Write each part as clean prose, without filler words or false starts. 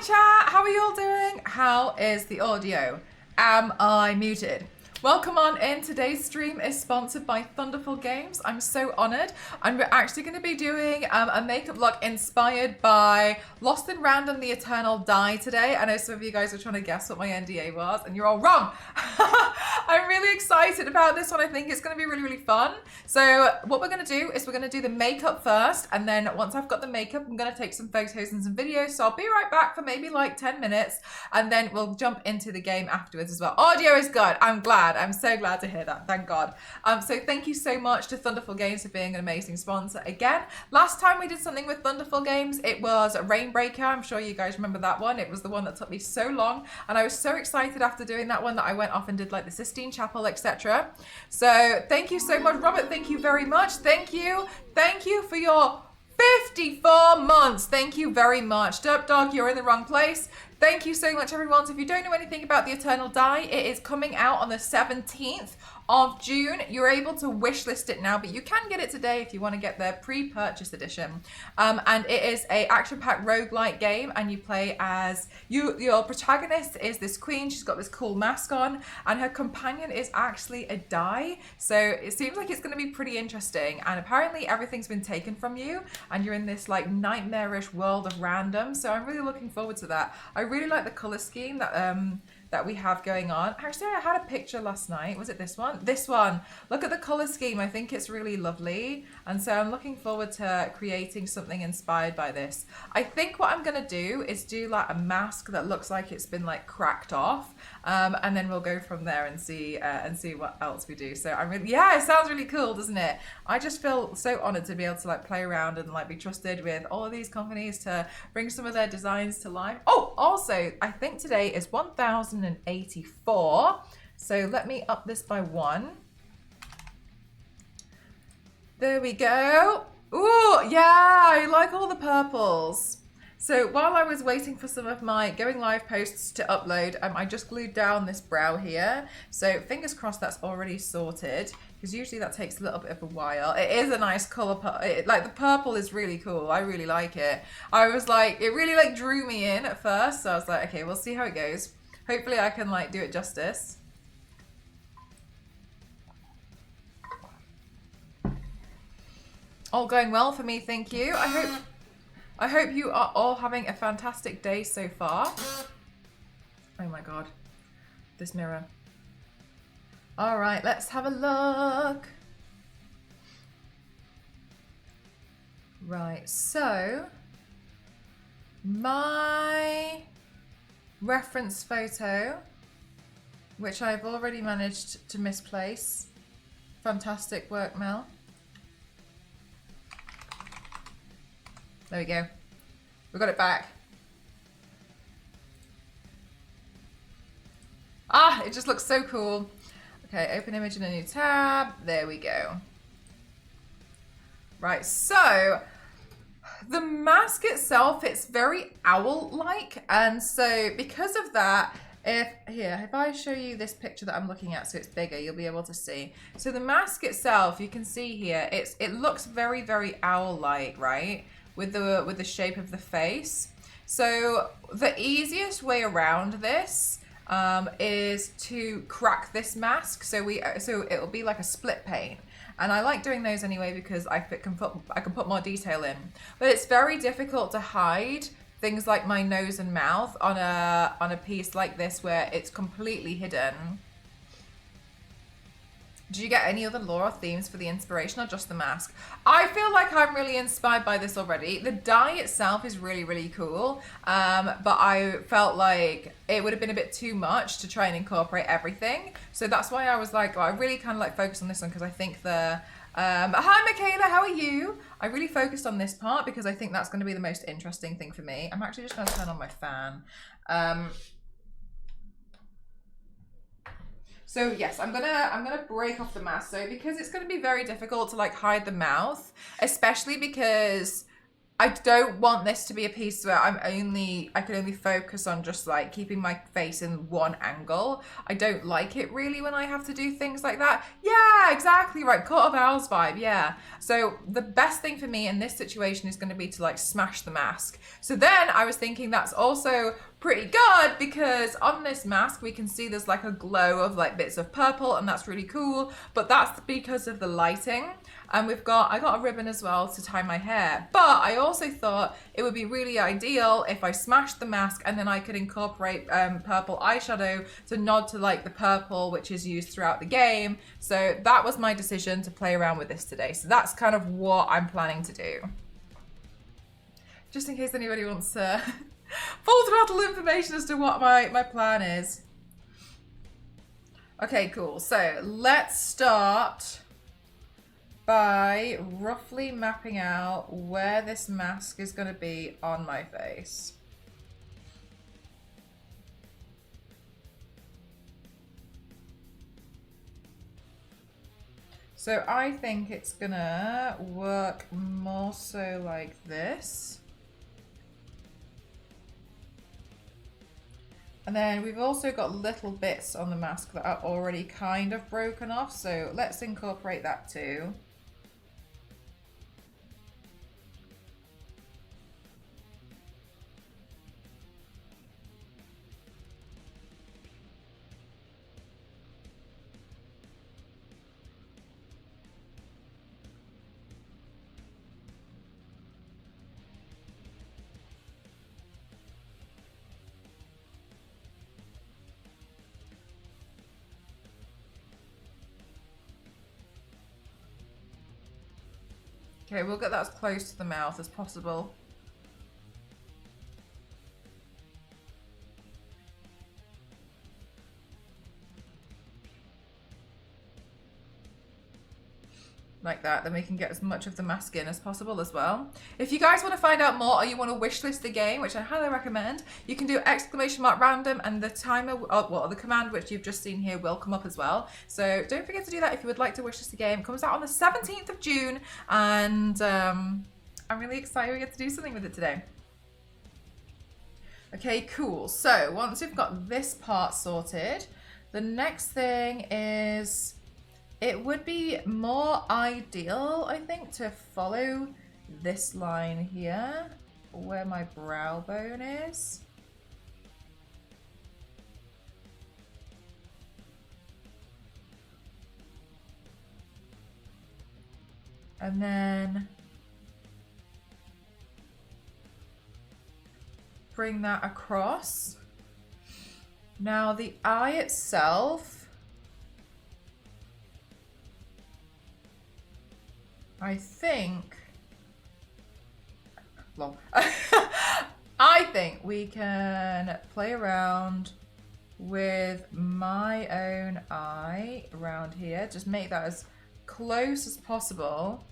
chat, how are you all doing? How is the audio? Am I muted? Welcome on in. Today's stream is sponsored by Thunderful Games. I'm so honored. I'm actually going to be doing a makeup look inspired by Lost in Random, The Eternal Die today. I know some of you guys are trying to guess what my NDA was, and you're all wrong. I'm really excited about this one. I think it's going to be really, really fun. So what we're going to do is we're going to do the makeup first, and then once I've got the makeup, I'm going to take some photos and some videos. So I'll be right back for maybe like 10 minutes, and then we'll jump into the game afterwards as well. Audio is good. I'm glad. I'm so glad to hear that. Thank God. So thank you so much to Thunderful Games for being an amazing sponsor again. Last time we did something with Thunderful Games, it was Rainbreaker. I'm sure you guys remember that one. It was the one that took me so long, and I was so excited after doing that one that I went off and did like the Sistine Chapel, etc. So thank you so much, Robert. Thank you very much. Thank you for your 54 months. Thank you very much. Derp Dog, you're in the wrong place. Thank you so much, everyone. So if you don't know anything about The Eternal Die, it is coming out on the 17th of June. You're able to wishlist it now, but you can get it today if you want to get the pre-purchase edition. And it is a action-packed roguelike game, and you play as your protagonist is this queen. She's got this cool mask on, and her companion is actually a die. So it seems like it's going to be pretty interesting. And apparently everything's been taken from you, and you're in this like nightmarish world of random. So I'm really looking forward to that. I really like the color scheme that we have going on. Actually, I had a picture last night. Was it this one? This one. Look at the color scheme. I think it's really lovely. And so I'm looking forward to creating something inspired by this. I think what I'm going to do is do like a mask that looks like it's been like cracked off. And then we'll go from there and see what else we do. So I'm really, yeah, it sounds really cool, doesn't it? I just feel so honored to be able to like play around and like be trusted with all of these companies to bring some of their designs to life. Oh, also, I think today is 1084. So let me up this by 1. There we go. Ooh, yeah, I like all the purples. So while I was waiting for some of my going live posts to upload, I just glued down this brow here. So fingers crossed that's already sorted, because usually that takes a little bit of a while. It is a nice color, like the purple is really cool. I really like it. I was like, it really like drew me in at first. So I was like, okay, we'll see how it goes. Hopefully I can like do it justice. All going well for me, thank you. I hope you are all having a fantastic day so far. Oh my God, this mirror. All right, let's have a look. Right, so my reference photo, which I've already managed to misplace. Fantastic work, Mel. There we go. We got it back. Ah, it just looks so cool. Okay, open image in a new tab. There we go. Right, so the mask itself, it's very owl-like. And so because of that, if I show you this picture that I'm looking at so it's bigger, you'll be able to see. So the mask itself, you can see here, it looks very, very owl-like, right? With the shape of the face. So the easiest way around this is to crack this mask. So it'll be like a split pane. And I like doing those anyway because I can put more detail in. But it's very difficult to hide things like my nose and mouth on a piece like this where it's completely hidden. Did you get any other lore or themes for the inspiration, or just the mask? I feel like I'm really inspired by this already. The die itself is really, really cool, but I felt like it would have been a bit too much to try and incorporate everything. So that's why I was like, I really kind of like focus on this one because I think hi Michaela, how are you? I really focused on this part because I think that's going to be the most interesting thing for me. I'm actually just going to turn on my fan. So yes, I'm gonna break off the mask. So because it's gonna be very difficult to like hide the mouth, especially because I don't want this to be a piece where I can only focus on just like keeping my face in one angle. I don't like it really when I have to do things like that. Yeah, exactly right. Court of Owls vibe, yeah. So the best thing for me in this situation is going to be to like smash the mask. So then I was thinking that's also pretty good because on this mask we can see there's like a glow of like bits of purple, and that's really cool, but that's because of the lighting. And I got a ribbon as well to tie my hair, but I also thought it would be really ideal if I smashed the mask and then I could incorporate purple eyeshadow to nod to like the purple which is used throughout the game. So that was my decision to play around with this today. So that's kind of what I'm planning to do. Just in case anybody wants full throttle information as to what my plan is. Okay, cool. So let's start by roughly mapping out where this mask is going to be on my face. So I think it's gonna work more so like this. And then we've also got little bits on the mask that are already kind of broken off, so let's incorporate that too. Okay, we'll get that as close to the mouth as possible. Like that, then we can get as much of the mask in as possible as well. If you guys want to find out more or you want to wishlist the game, which I highly recommend, you can do !random and the timer, well, the command which you've just seen here will come up as well. So don't forget to do that if you would like to wishlist the game. It comes out on the 17th of June and I'm really excited we get to do something with it today. Okay, cool. So once we've got this part sorted, the next thing is, it would be more ideal, I think, to follow this line here, where my brow bone is. And then bring that across. Now the eye itself, I think, long. I think we can play around with my own eye around here. Just make that as close as possible.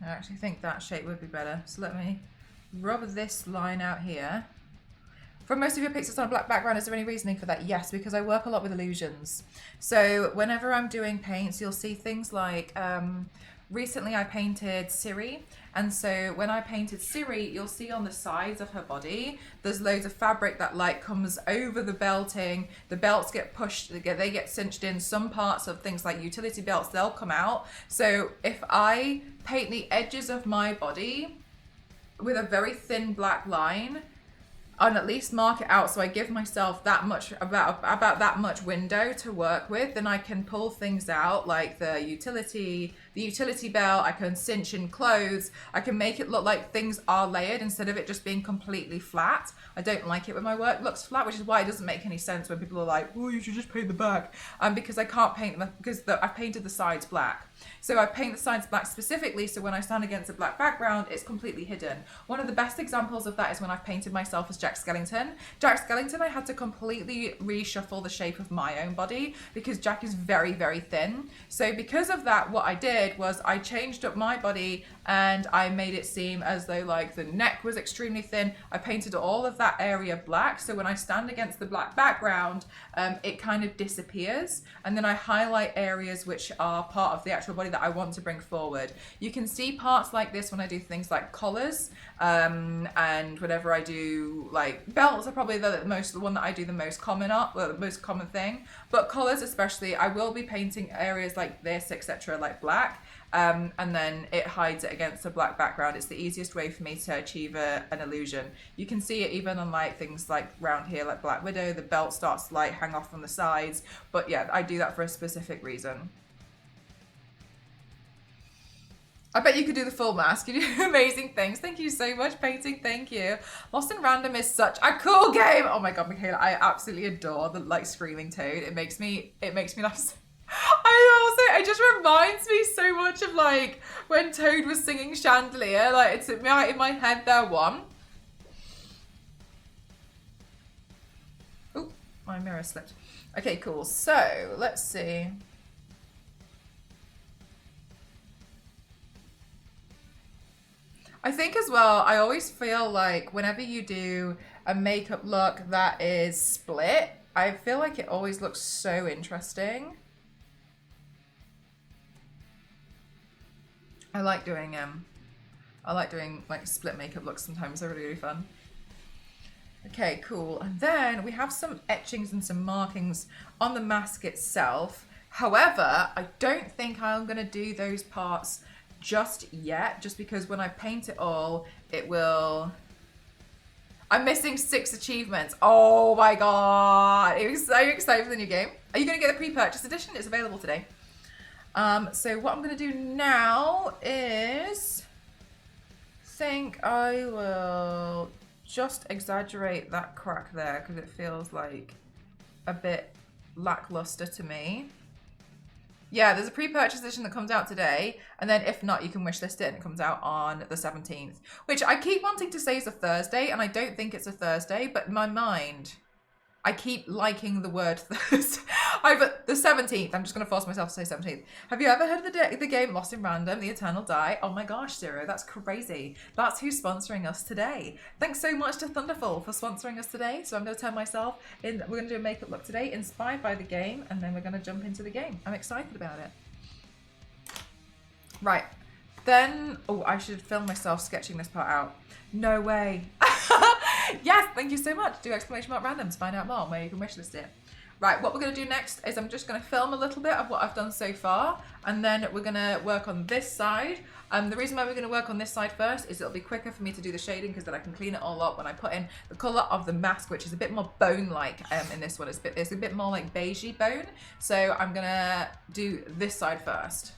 I actually think that shape would be better. So let me rub this line out here. For most of your pictures on a black background, is there any reasoning for that? Yes, because I work a lot with illusions. So whenever I'm doing paints, you'll see things like, recently I painted Siri. And so when I painted Siri, you'll see on the sides of her body, there's loads of fabric that like comes over the belting. The belts get pushed, they get cinched in. Some parts of things like utility belts, they'll come out. So if I paint the edges of my body with a very thin black line, and at least mark it out so I give myself that much, about that much window to work with, then I can pull things out like the utility the utility belt, I can cinch in clothes, I can make it look like things are layered instead of it just being completely flat. I don't like it when my work looks flat, which is why it doesn't make any sense when people are like, oh, you should just paint the back. Because I can't paint them, because I painted the sides black. So I paint the sides black specifically so when I stand against a black background, it's completely hidden. One of the best examples of that is when I've painted myself as Jack Skellington. Jack Skellington, I had to completely reshuffle the shape of my own body because Jack is very, very thin. So because of that, what I did was I changed up my body and I made it seem as though like the neck was extremely thin. I painted all of that area black. So when I stand against the black background, it kind of disappears. And then I highlight areas which are part of the actual body that I want to bring forward. You can see parts like this when I do things like collars, and whenever I do like belts are probably the one that I do the most common the most common thing. But collars especially, I will be painting areas like this, etc., like black. And then it hides it against a black background. It's the easiest way for me to achieve an illusion. You can see it even on like things like around here, like Black Widow, the belt starts to like hang off from the sides. But yeah, I do that for a specific reason. I bet you could do the full mask. You do amazing things. Thank you so much, Painting. Thank you. Lost in Random is such a cool game. Oh my God, Michaela, I absolutely adore the like screaming Toad. It makes me laugh. It just reminds me so much of like when Toad was singing Chandelier. Like it's in my head there one. Oh, my mirror slipped. Okay, cool. So let's see. I think as well, I always feel like whenever you do a makeup look that is split, I feel like it always looks so interesting. I like doing like split makeup looks sometimes. They're really, really fun. Okay, cool. And then we have some etchings and some markings on the mask itself. However, I don't think I'm gonna do those parts just yet, just because when I paint it all, it will... I'm missing 6 achievements. Oh my God. It was so excited for the new game. Are you gonna get the pre-purchase edition? It's available today. So what I'm gonna do now is think I will just exaggerate that crack there because it feels like a bit lackluster to me. Yeah, there's a pre-purchase edition that comes out today, and then if not, you can wish list it and it comes out on the 17th, which I keep wanting to say is a Thursday, and I don't think it's a Thursday, but in my mind, I keep liking the word Thursday. The 17th, I'm just going to force myself to say 17th. Have you ever heard of the game Lost in Random, The Eternal Die? Oh my gosh, Zero, that's crazy. That's who's sponsoring us today. Thanks so much to Thunderful for sponsoring us today. So I'm going to turn myself in. We're going to do a makeup look today, inspired by the game, and then we're going to jump into the game. I'm excited about it. Right. Then, oh, I should film myself sketching this part out. No way. Yes, thank you so much. Do !random to find out more where you can wishlist it. Right, what we're going to do next is I'm just going to film a little bit of what I've done so far, and then we're going to work on this side. The reason why we're going to work on this side first is it'll be quicker for me to do the shading because then I can clean it all up when I put in the colour of the mask, which is a bit more bone-like in this one. It's a bit more like beigey bone. So I'm going to do this side first.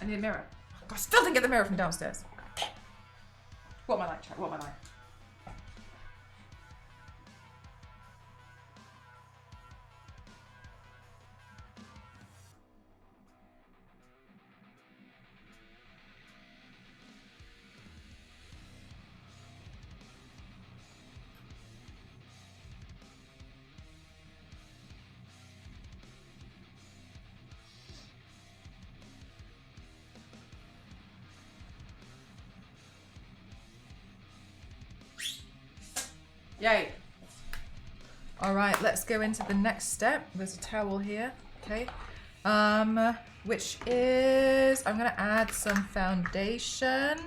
I need a mirror. I still didn't get the mirror from downstairs. What am I like, chat? What am I like? Yay. All right, let's go into the next step. There's a towel here, okay. Which is, I'm gonna add some foundation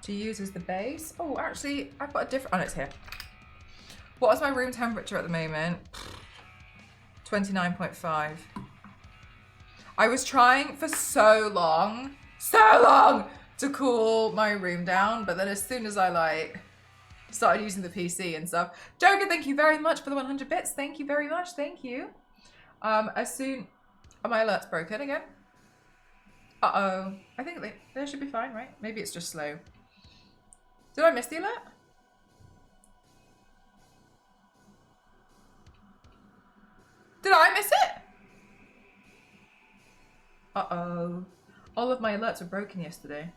to use as the base. Oh, actually, I've got a different, oh, it's here. What is my room temperature at the moment? 29.5. I was trying for so long to cool my room down, but then as soon as I like started using the PC and stuff. Joker, thank you very much for the 100 bits. Thank you very much. Thank you. As soon... Are my alerts broken again? Uh-oh. I think they should be fine, right? Maybe it's just slow. Did I miss the alert? Did I miss it? Uh-oh. All of my alerts were broken yesterday.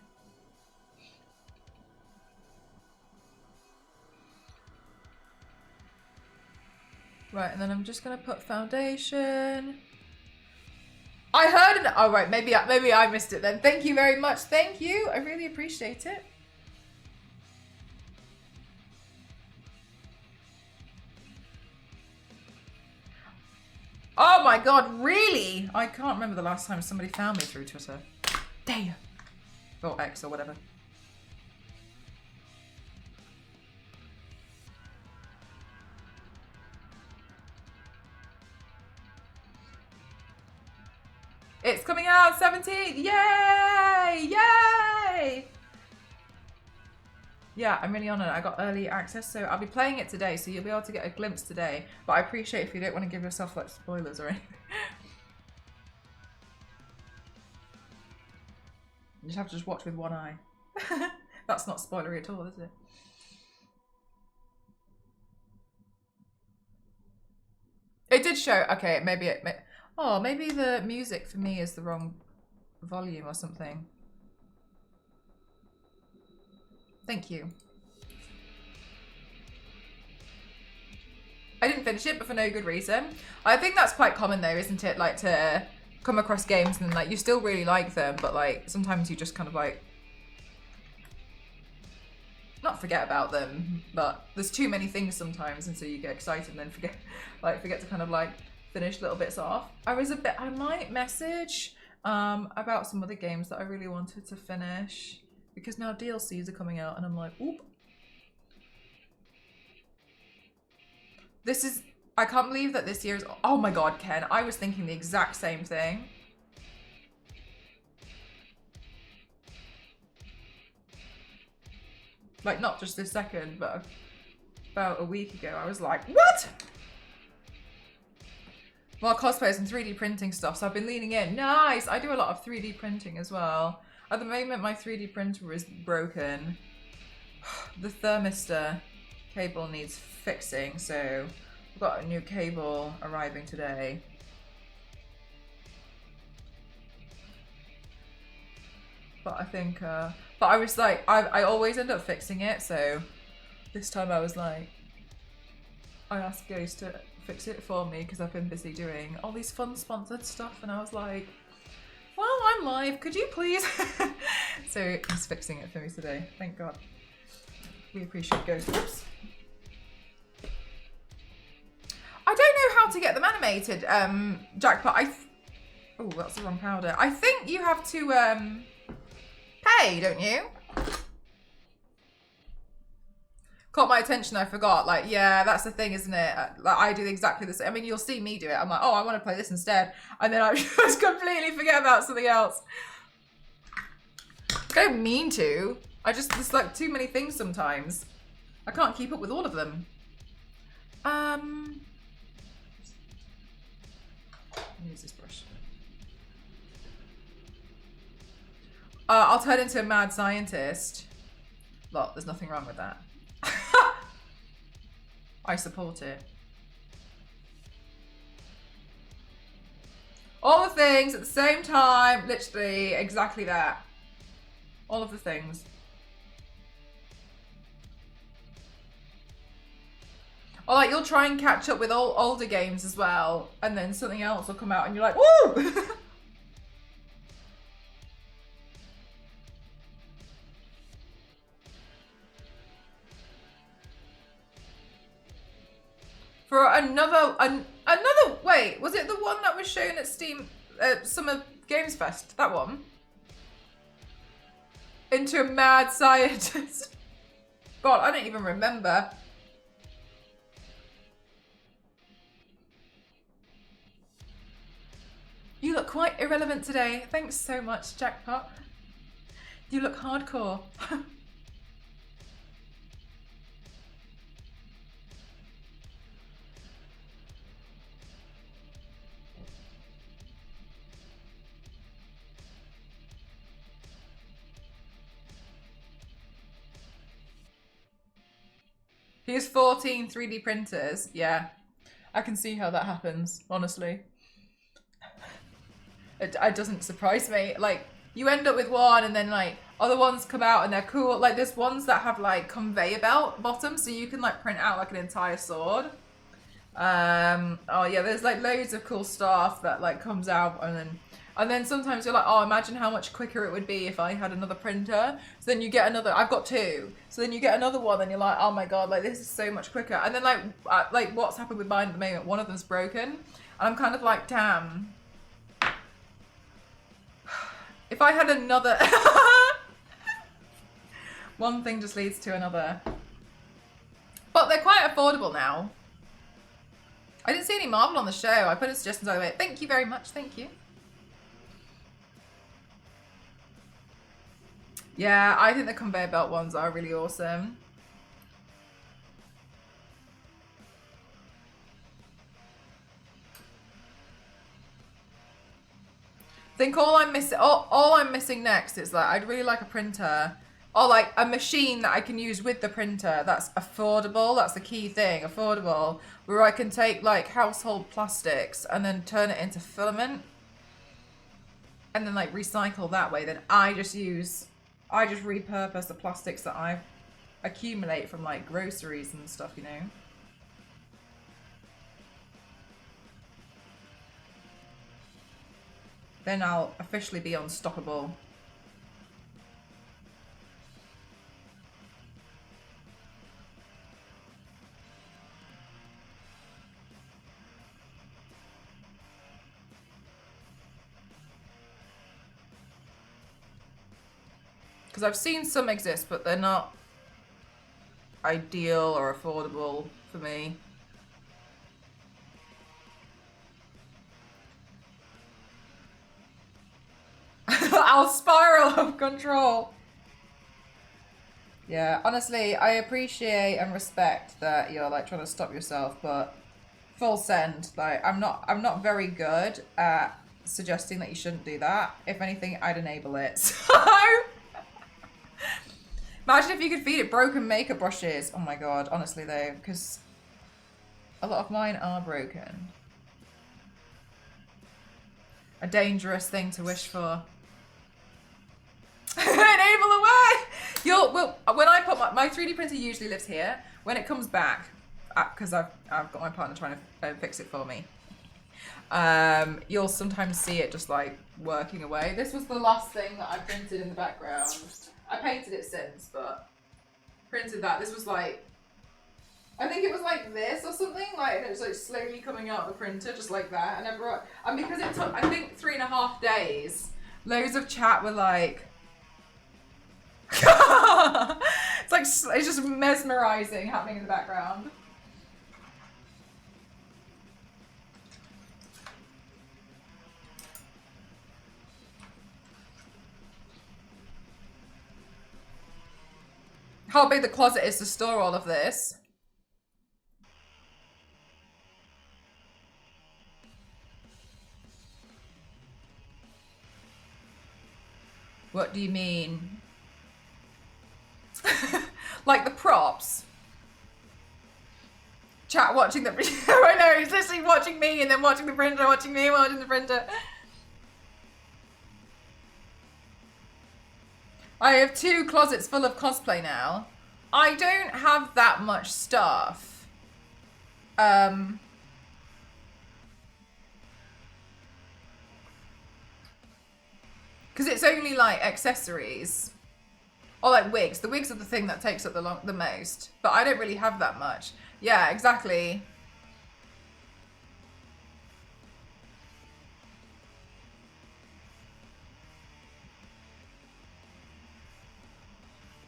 Right, and then I'm just gonna put foundation. I heard it. Oh, right, maybe I missed it then. Thank you very much. Thank you. I really appreciate it. Oh my god, really? I can't remember the last time somebody found me through Twitter. Damn. Or X or whatever. It's coming out 17th! Yay! Yay! Yeah, I'm really honoured. I got early access, so I'll be playing it today, so you'll be able to get a glimpse today. But I appreciate if you don't want to give yourself like spoilers or anything. You just have to just watch with one eye. That's not spoilery at all, is it? It did show. Okay, maybe it. Oh, maybe the music for me is the wrong volume or something. Thank you. I didn't finish it, but for no good reason. I think that's quite common though, isn't it? Like to come across games and like you still really like them, but like sometimes you just kind of like not forget about them, but there's too many things sometimes, and so you get excited and then forget to kind of like finish little bits off. I might message about some other games that I really wanted to finish because now DLCs are coming out and I'm like, oop. I can't believe that this year's, oh my god, Ken, I was thinking the exact same thing. Like not just this second, but about a week ago, I was like, what? Well, cosplays and 3D printing stuff, so I've been leaning in. Nice! I do a lot of 3D printing as well. At the moment, my 3D printer is broken. The thermistor cable needs fixing, so I've got a new cable arriving today. But I think, but I was like, I always end up fixing it, so this time I was like, I asked Ghost to fix it for me because I've been busy doing all these fun sponsored stuff, and I was like, well, I'm live, could you please? So he's fixing it for me today, thank God. We appreciate Ghost. Oops. I don't know how to get them animated, Jackpot. Oh, that's the wrong powder. I think you have to pay, don't you? Caught my attention, I forgot. Like, yeah, that's the thing, isn't it? Like, I do exactly the same. I mean, you'll see me do it. I'm like, oh, I want to play this instead. And then I just completely forget about something else. I don't mean to. There's like too many things sometimes. I can't keep up with all of them. Use this brush. I'll turn into a mad scientist. Well, there's nothing wrong with that. I support it. All the things at the same time, literally exactly that. All of the things. Or like you'll try and catch up with older games as well, and then something else will come out and you're like, woo! For another, wait, was it the one that was shown at Steam, Summer Games Fest? That one? Into a mad scientist. God, I don't even remember. You look quite irrelevant today. Thanks so much, Jackpot. You look hardcore. He has 14 3D printers. Yeah, I can see how that happens, honestly. It doesn't surprise me. Like, you end up with one and then like other ones come out and they're cool. Like there's ones that have like conveyor belt bottoms, so you can like print out like an entire sword. Oh yeah, there's like loads of cool stuff that like comes out and then sometimes you're like, oh, imagine how much quicker it would be if I had another printer. So then you get another, I've got two. So then you get another one and you're like, oh my God, like this is so much quicker. And then like what's happened with mine at the moment, one of them's broken. And I'm kind of like, damn. If I had another, one thing just leads to another. But they're quite affordable now. I didn't see any Marvel on the show. I put a suggestion by the way. Thank you very much. Thank you. Yeah, I think the conveyor belt ones are really awesome. I think all I'm missing next is like I'd really like a printer or like a machine that I can use with the printer that's affordable. That's the key thing, affordable, where I can take like household plastics and then turn it into filament and then like recycle that way. Then I just repurpose the plastics that I accumulate from like groceries and stuff, you know. Then I'll officially be unstoppable. Because I've seen some exist, but they're not ideal or affordable for me. I'll spiral of control. Yeah, honestly, I appreciate and respect that you're like trying to stop yourself, but full send. Like, I'm not very good at suggesting that you shouldn't do that. If anything, I'd enable it. So imagine if you could feed it broken makeup brushes. Oh my God, honestly though, because a lot of mine are broken. A dangerous thing to wish for. Enable away! When I put my 3D printer usually lives here. When it comes back, because I've got my partner trying to fix it for me, you'll sometimes see it just like working away. This was the last thing that I printed in the background. I painted it since, but printed that. This was like, I think it was like this or something, like, and it was like slowly coming out of the printer just like that. And because it took, I think 3.5 days, loads of chat were like, it's like, it's just mesmerizing happening in the background. How big the closet is to store all of this. What do you mean? Like the props? Chat watching the I know, he's literally watching me and then watching the printer, watching me, watching the printer. I have 2 closets full of cosplay now. I don't have that much stuff. Because it's only like accessories. Or like wigs. The wigs are the thing that takes up the most. But I don't really have that much. Yeah, exactly.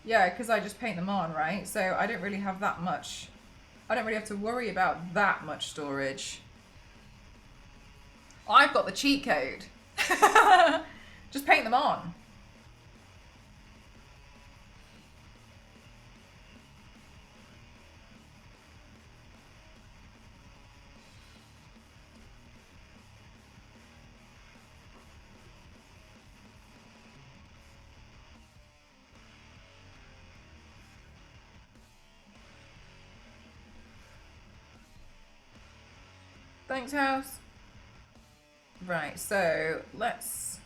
Yeah, because I just paint them on, right? So I don't really have that much. I don't really have to worry about that much storage. I've got the cheat code. Just paint them on. Thanks, house. Right, so let's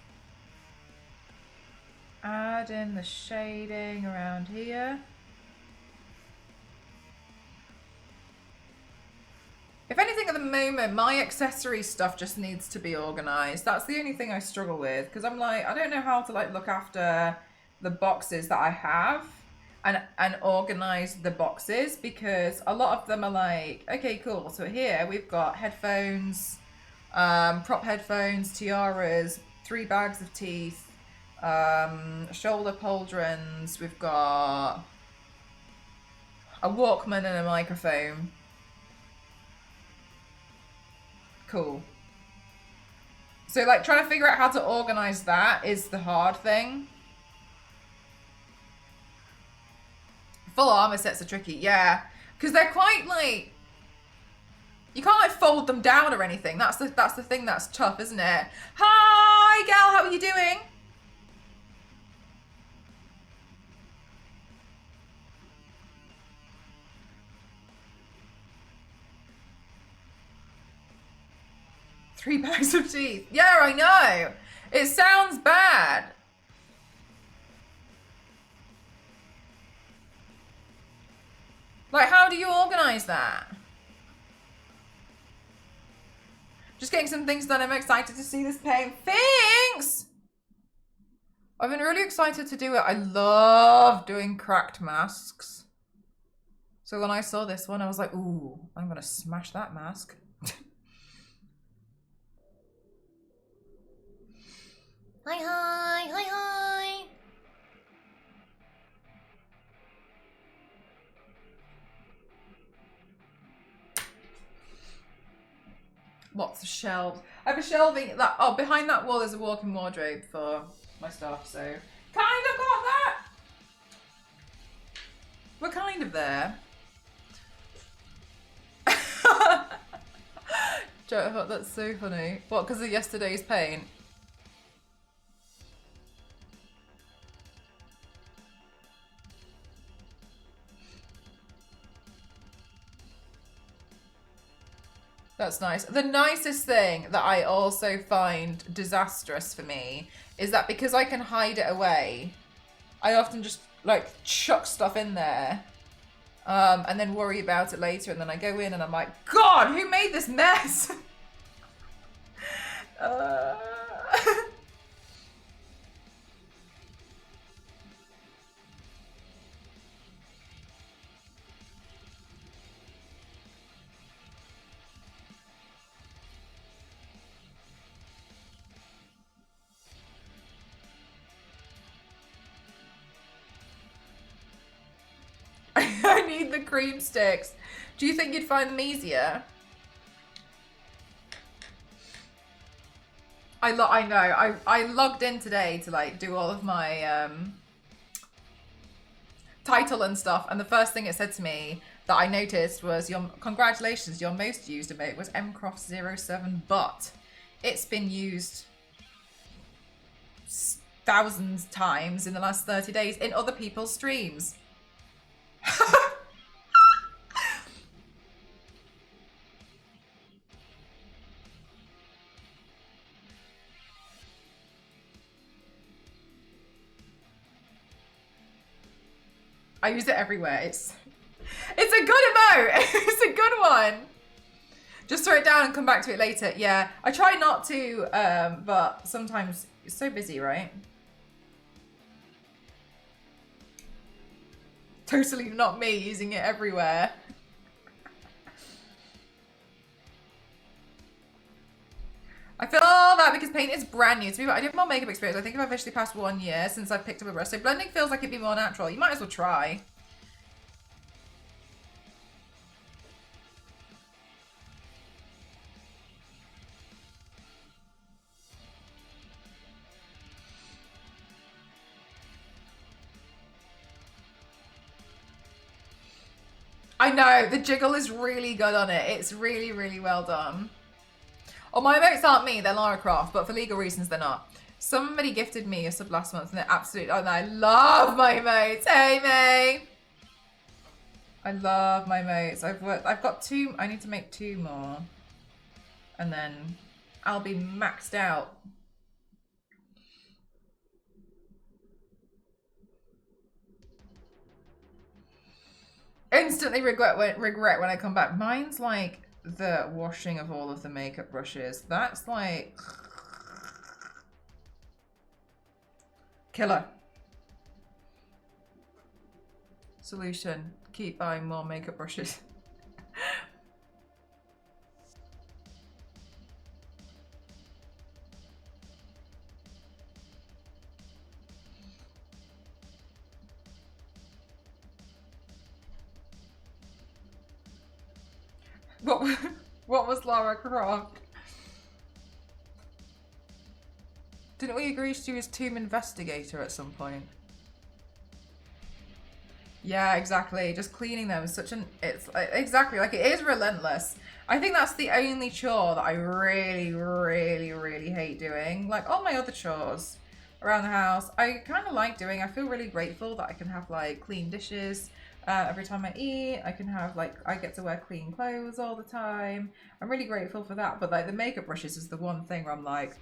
add in the shading around here. If anything, at the moment, my accessory stuff just needs to be organized. That's the only thing I struggle with, because I'm like, I don't know how to like look after the boxes that I have and organize the boxes, because a lot of them are like, okay, cool. So here we've got headphones, prop headphones, tiaras, 3 bags of teeth, shoulder pauldrons. We've got a Walkman and a microphone. Cool. So like trying to figure out how to organize that is the hard thing. Full armor sets are tricky, yeah, because they're quite like, you can't like fold them down or anything. That's the thing that's tough, isn't it? Hi, gal, how are you doing? Three bags of teeth. Yeah, I know. It sounds bad. Like, how do you organize that? Just getting some things done. I'm excited to see this paint. Thanks! I've been really excited to do it. I love doing cracked masks. So when I saw this one, I was like, ooh, I'm gonna smash that mask. Hi, hi, hi, hi. Lots of shelves. I have a shelving that, oh, behind that wall is a walk-in wardrobe for my stuff, so kind of got that. We're kind of there. Joe, I thought that's so funny. What, because of yesterday's paint? That's nice. The nicest thing that I also find disastrous for me is that because I can hide it away, I often just like chuck stuff in there and then worry about it later, and then I go in and I'm like, God, who made this mess? I need the cream sticks. Do you think you'd find them easier? I know. I logged in today to like do all of my title and stuff, and the first thing it said to me that I noticed was, "Your congratulations, your most used emote was mcroft07, but it's been used thousands times in the last 30 days in other people's streams." I use it everywhere. It's a good emote. It's a good one. Just throw it down and come back to it later. Yeah, I try not to, but sometimes it's so busy, right? Totally not me using it everywhere. I feel all that because paint is brand new to me, but I did more makeup experience. I think I've officially passed 1 year since I've picked up a brush. So blending feels like it'd be more natural. You might as well try. I know, the jiggle is really good on it. It's really, really well done. Oh, my emotes aren't me, they're Lara Croft, but for legal reasons they're not. Somebody gifted me a sub last month and they're absolutely, oh no, I love my emotes. Hey, May. I love my emotes. I've got 2, I need to make 2 more. and then I'll be maxed out. Instantly regret when I come back. Mine's like the washing of all of the makeup brushes. That's like killer. Solution: keep buying more makeup brushes. What was Lara Croft? Didn't we agree she was Tomb Investigator at some point? Yeah, exactly. Just cleaning them is such an... It's exactly, like, it is relentless. I think that's the only chore that I really, really, really hate doing. Like, all my other chores around the house, I kind of like doing. I feel really grateful that I can have, like, clean dishes every time I eat. I can have, like, I get to wear clean clothes all the time. I'm really grateful for that. But, like, the makeup brushes is the one thing where I'm like...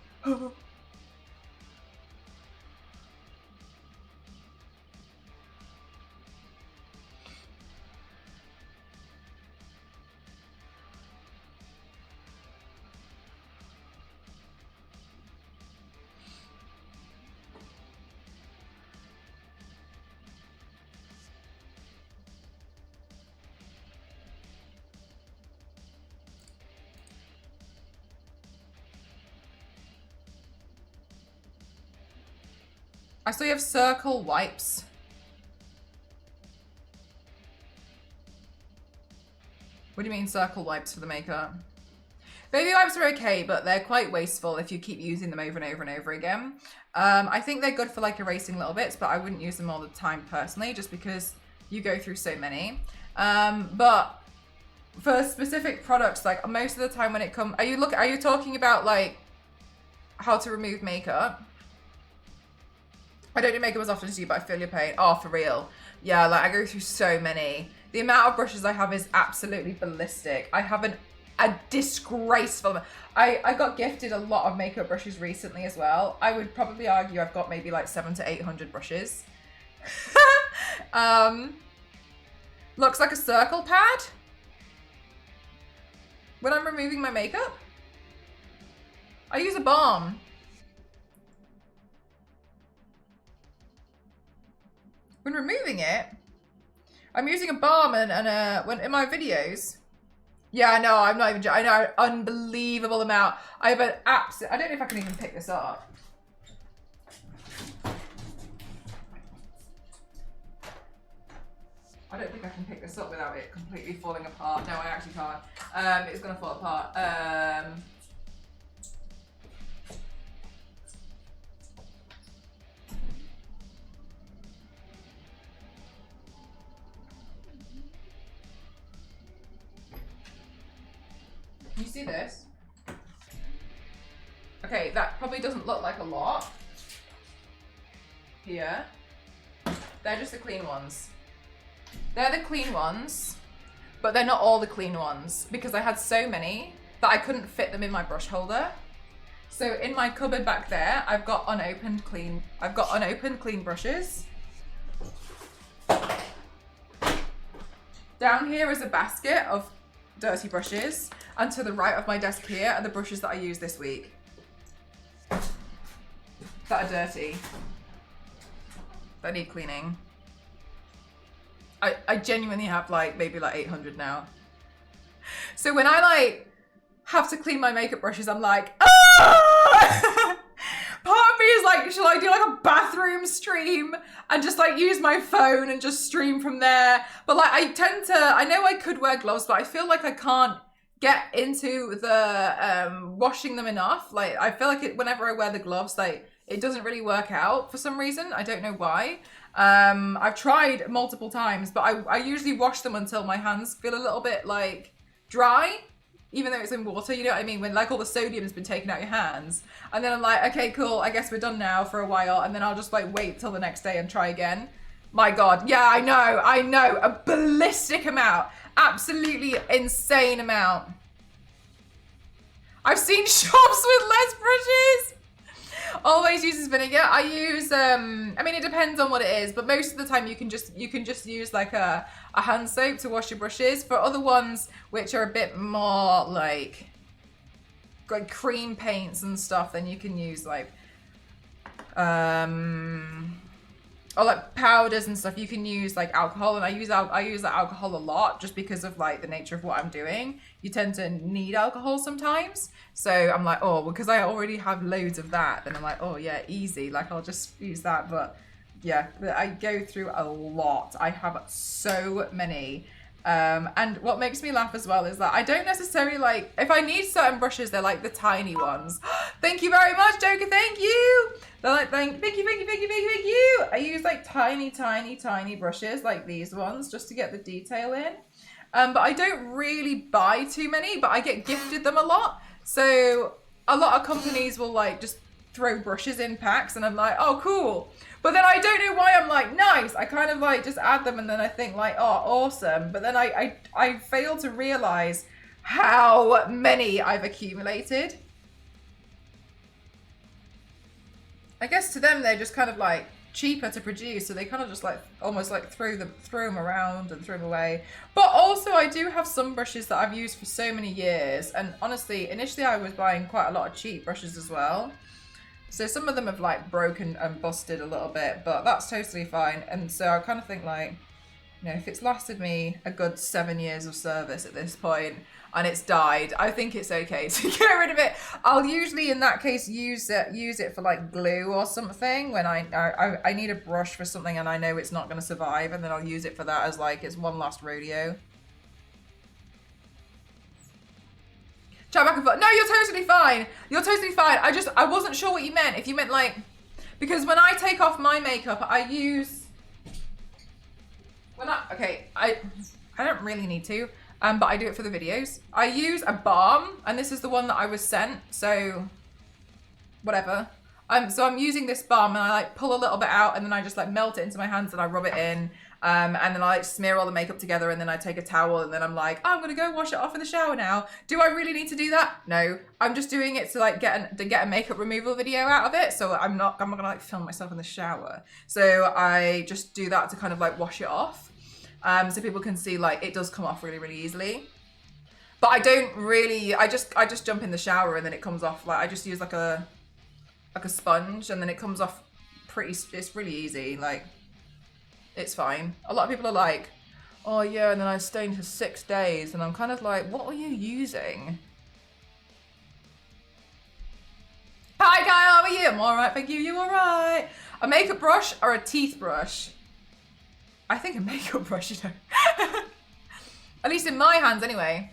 I saw you have circle wipes. What do you mean circle wipes for the makeup? Baby wipes are okay, but they're quite wasteful if you keep using them over and over and over again. I think they're good for like erasing little bits, but I wouldn't use them all the time personally, just because you go through so many. But for specific products, like most of the time when it comes, are you talking about like how to remove makeup? I don't do makeup as often as you, but I feel your pain. Oh, for real. Yeah, like I go through so many. The amount of brushes I have is absolutely ballistic. I have a disgraceful amount. I got gifted a lot of makeup brushes recently as well. I would probably argue I've got maybe like 700 to 800 brushes. Looks like a circle pad when I'm removing my makeup. I use a balm. When removing it, I'm using a balm and when in my videos. Yeah, no, I'm not even. I know an unbelievable amount. I have an absolute. I don't know if I can even pick this up. I don't think I can pick this up without it completely falling apart. No, I actually can't. It's gonna fall apart. You see this? Okay, that probably doesn't look like a lot. Here. They're just the clean ones. They're the clean ones, but they're not all the clean ones because I had so many that I couldn't fit them in my brush holder. So in my cupboard back there, I've got unopened clean brushes. Down here is a basket of dirty brushes, and to the right of my desk here are the brushes that I used this week that are dirty, that need cleaning. I genuinely have like maybe like 800 now. So when I like have to clean my makeup brushes, I'm like, ah! Part of me is like, should I do like a bathroom stream and just like use my phone and just stream from there? But like I know I could wear gloves, but I feel like I can't get into the washing them enough. Like I feel like whenever I wear the gloves, like it doesn't really work out for some reason. I don't know why. I've tried multiple times, but I usually wash them until my hands feel a little bit like dry, even though it's in water, you know what I mean? When like all the sodium's been taken out your hands. And then I'm like, okay, cool, I guess we're done now for a while. And then I'll just like wait till the next day and try again. My God, yeah, I know, a ballistic amount, absolutely insane amount. I've seen shops with less brushes. Always uses vinegar. I use I mean, it depends on what it is, but most of the time you can just use like a hand soap to wash your brushes. For other ones which are a bit more like cream paints and stuff, then you can use like or like powders and stuff, you can use like alcohol, and I use that alcohol a lot just because of like the nature of what I'm doing. You tend to need alcohol sometimes, so I'm like, oh, because I already have loads of that, then I'm like, oh yeah, easy, like I'll just use that. But yeah, I go through a lot. I have so many. And what makes me laugh as well is that I don't necessarily like, if I need certain brushes, they're like the tiny ones. Thank you very much, Joker, thank you. They're like, thank you. I use like tiny brushes like these ones just to get the detail in. But I don't really buy too many, but I get gifted them a lot. So a lot of companies will like just throw brushes in packs, and I'm like, oh, cool. But then I don't know why I'm like, nice. I kind of like just add them, and then I think like, oh, awesome. But then I fail to realize how many I've accumulated. I guess to them, they're just kind of like cheaper to produce, so they kind of just like almost like throw them around and throw them away. But also I do have some brushes that I've used for so many years, and honestly, initially I was buying quite a lot of cheap brushes as well. So some of them have like broken and busted a little bit, but that's totally fine. And so I kind of think like, you know, if it's lasted me a good 7 years of service at this point and it's died, I think it's okay to get rid of it. I'll usually in that case use it for like glue or something when I need a brush for something and I know it's not going to survive, and then I'll use it for that as like it's one last rodeo. Chat back and forth. No, you're totally fine. You're totally fine. I wasn't sure what you meant. If you meant like, because when I take off my makeup, I use, I don't really need to, but I do it for the videos. I use a balm, and this is the one that I was sent, so whatever. So I'm using this balm, and I like pull a little bit out, and then I just like melt it into my hands, and I rub it in. And then I like smear all the makeup together, and then I take a towel, and then I'm like, oh, I'm gonna go wash it off in the shower now. Do I really need to do that? No, I'm just doing it to like get a makeup removal video out of it. So I'm not gonna like film myself in the shower. So I just do that to kind of like wash it off, so people can see like it does come off really, really easily. But I don't really. I just jump in the shower and then it comes off. Like I just use like a sponge, and then it comes off pretty. It's really easy. Like. It's fine. A lot of people are like, oh yeah, and then I stained for 6 days, and I'm kind of like, what were you using? Hi Guy, how are you? I'm alright, thank you, you alright? A makeup brush or a teeth brush? I think a makeup brush, you know. At least in my hands anyway.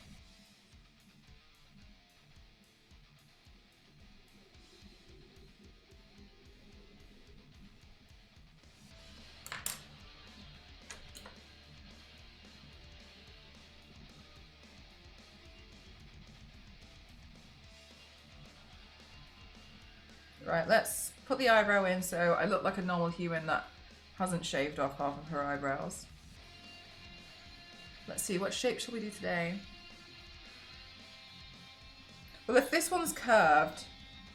Right, let's put the eyebrow in so I look like a normal human that hasn't shaved off half of her eyebrows. Let's see, what shape shall we do today? Well, if this one's curved,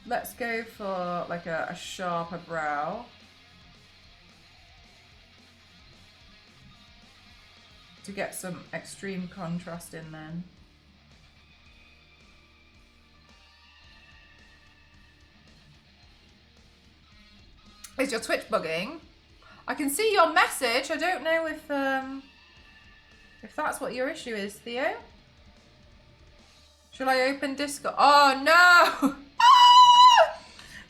let's go for like a sharper brow. To get some extreme contrast in then. Is your Twitch bugging? I can see your message. I don't know if that's what your issue is, Theo. Shall I open Discord? Oh no!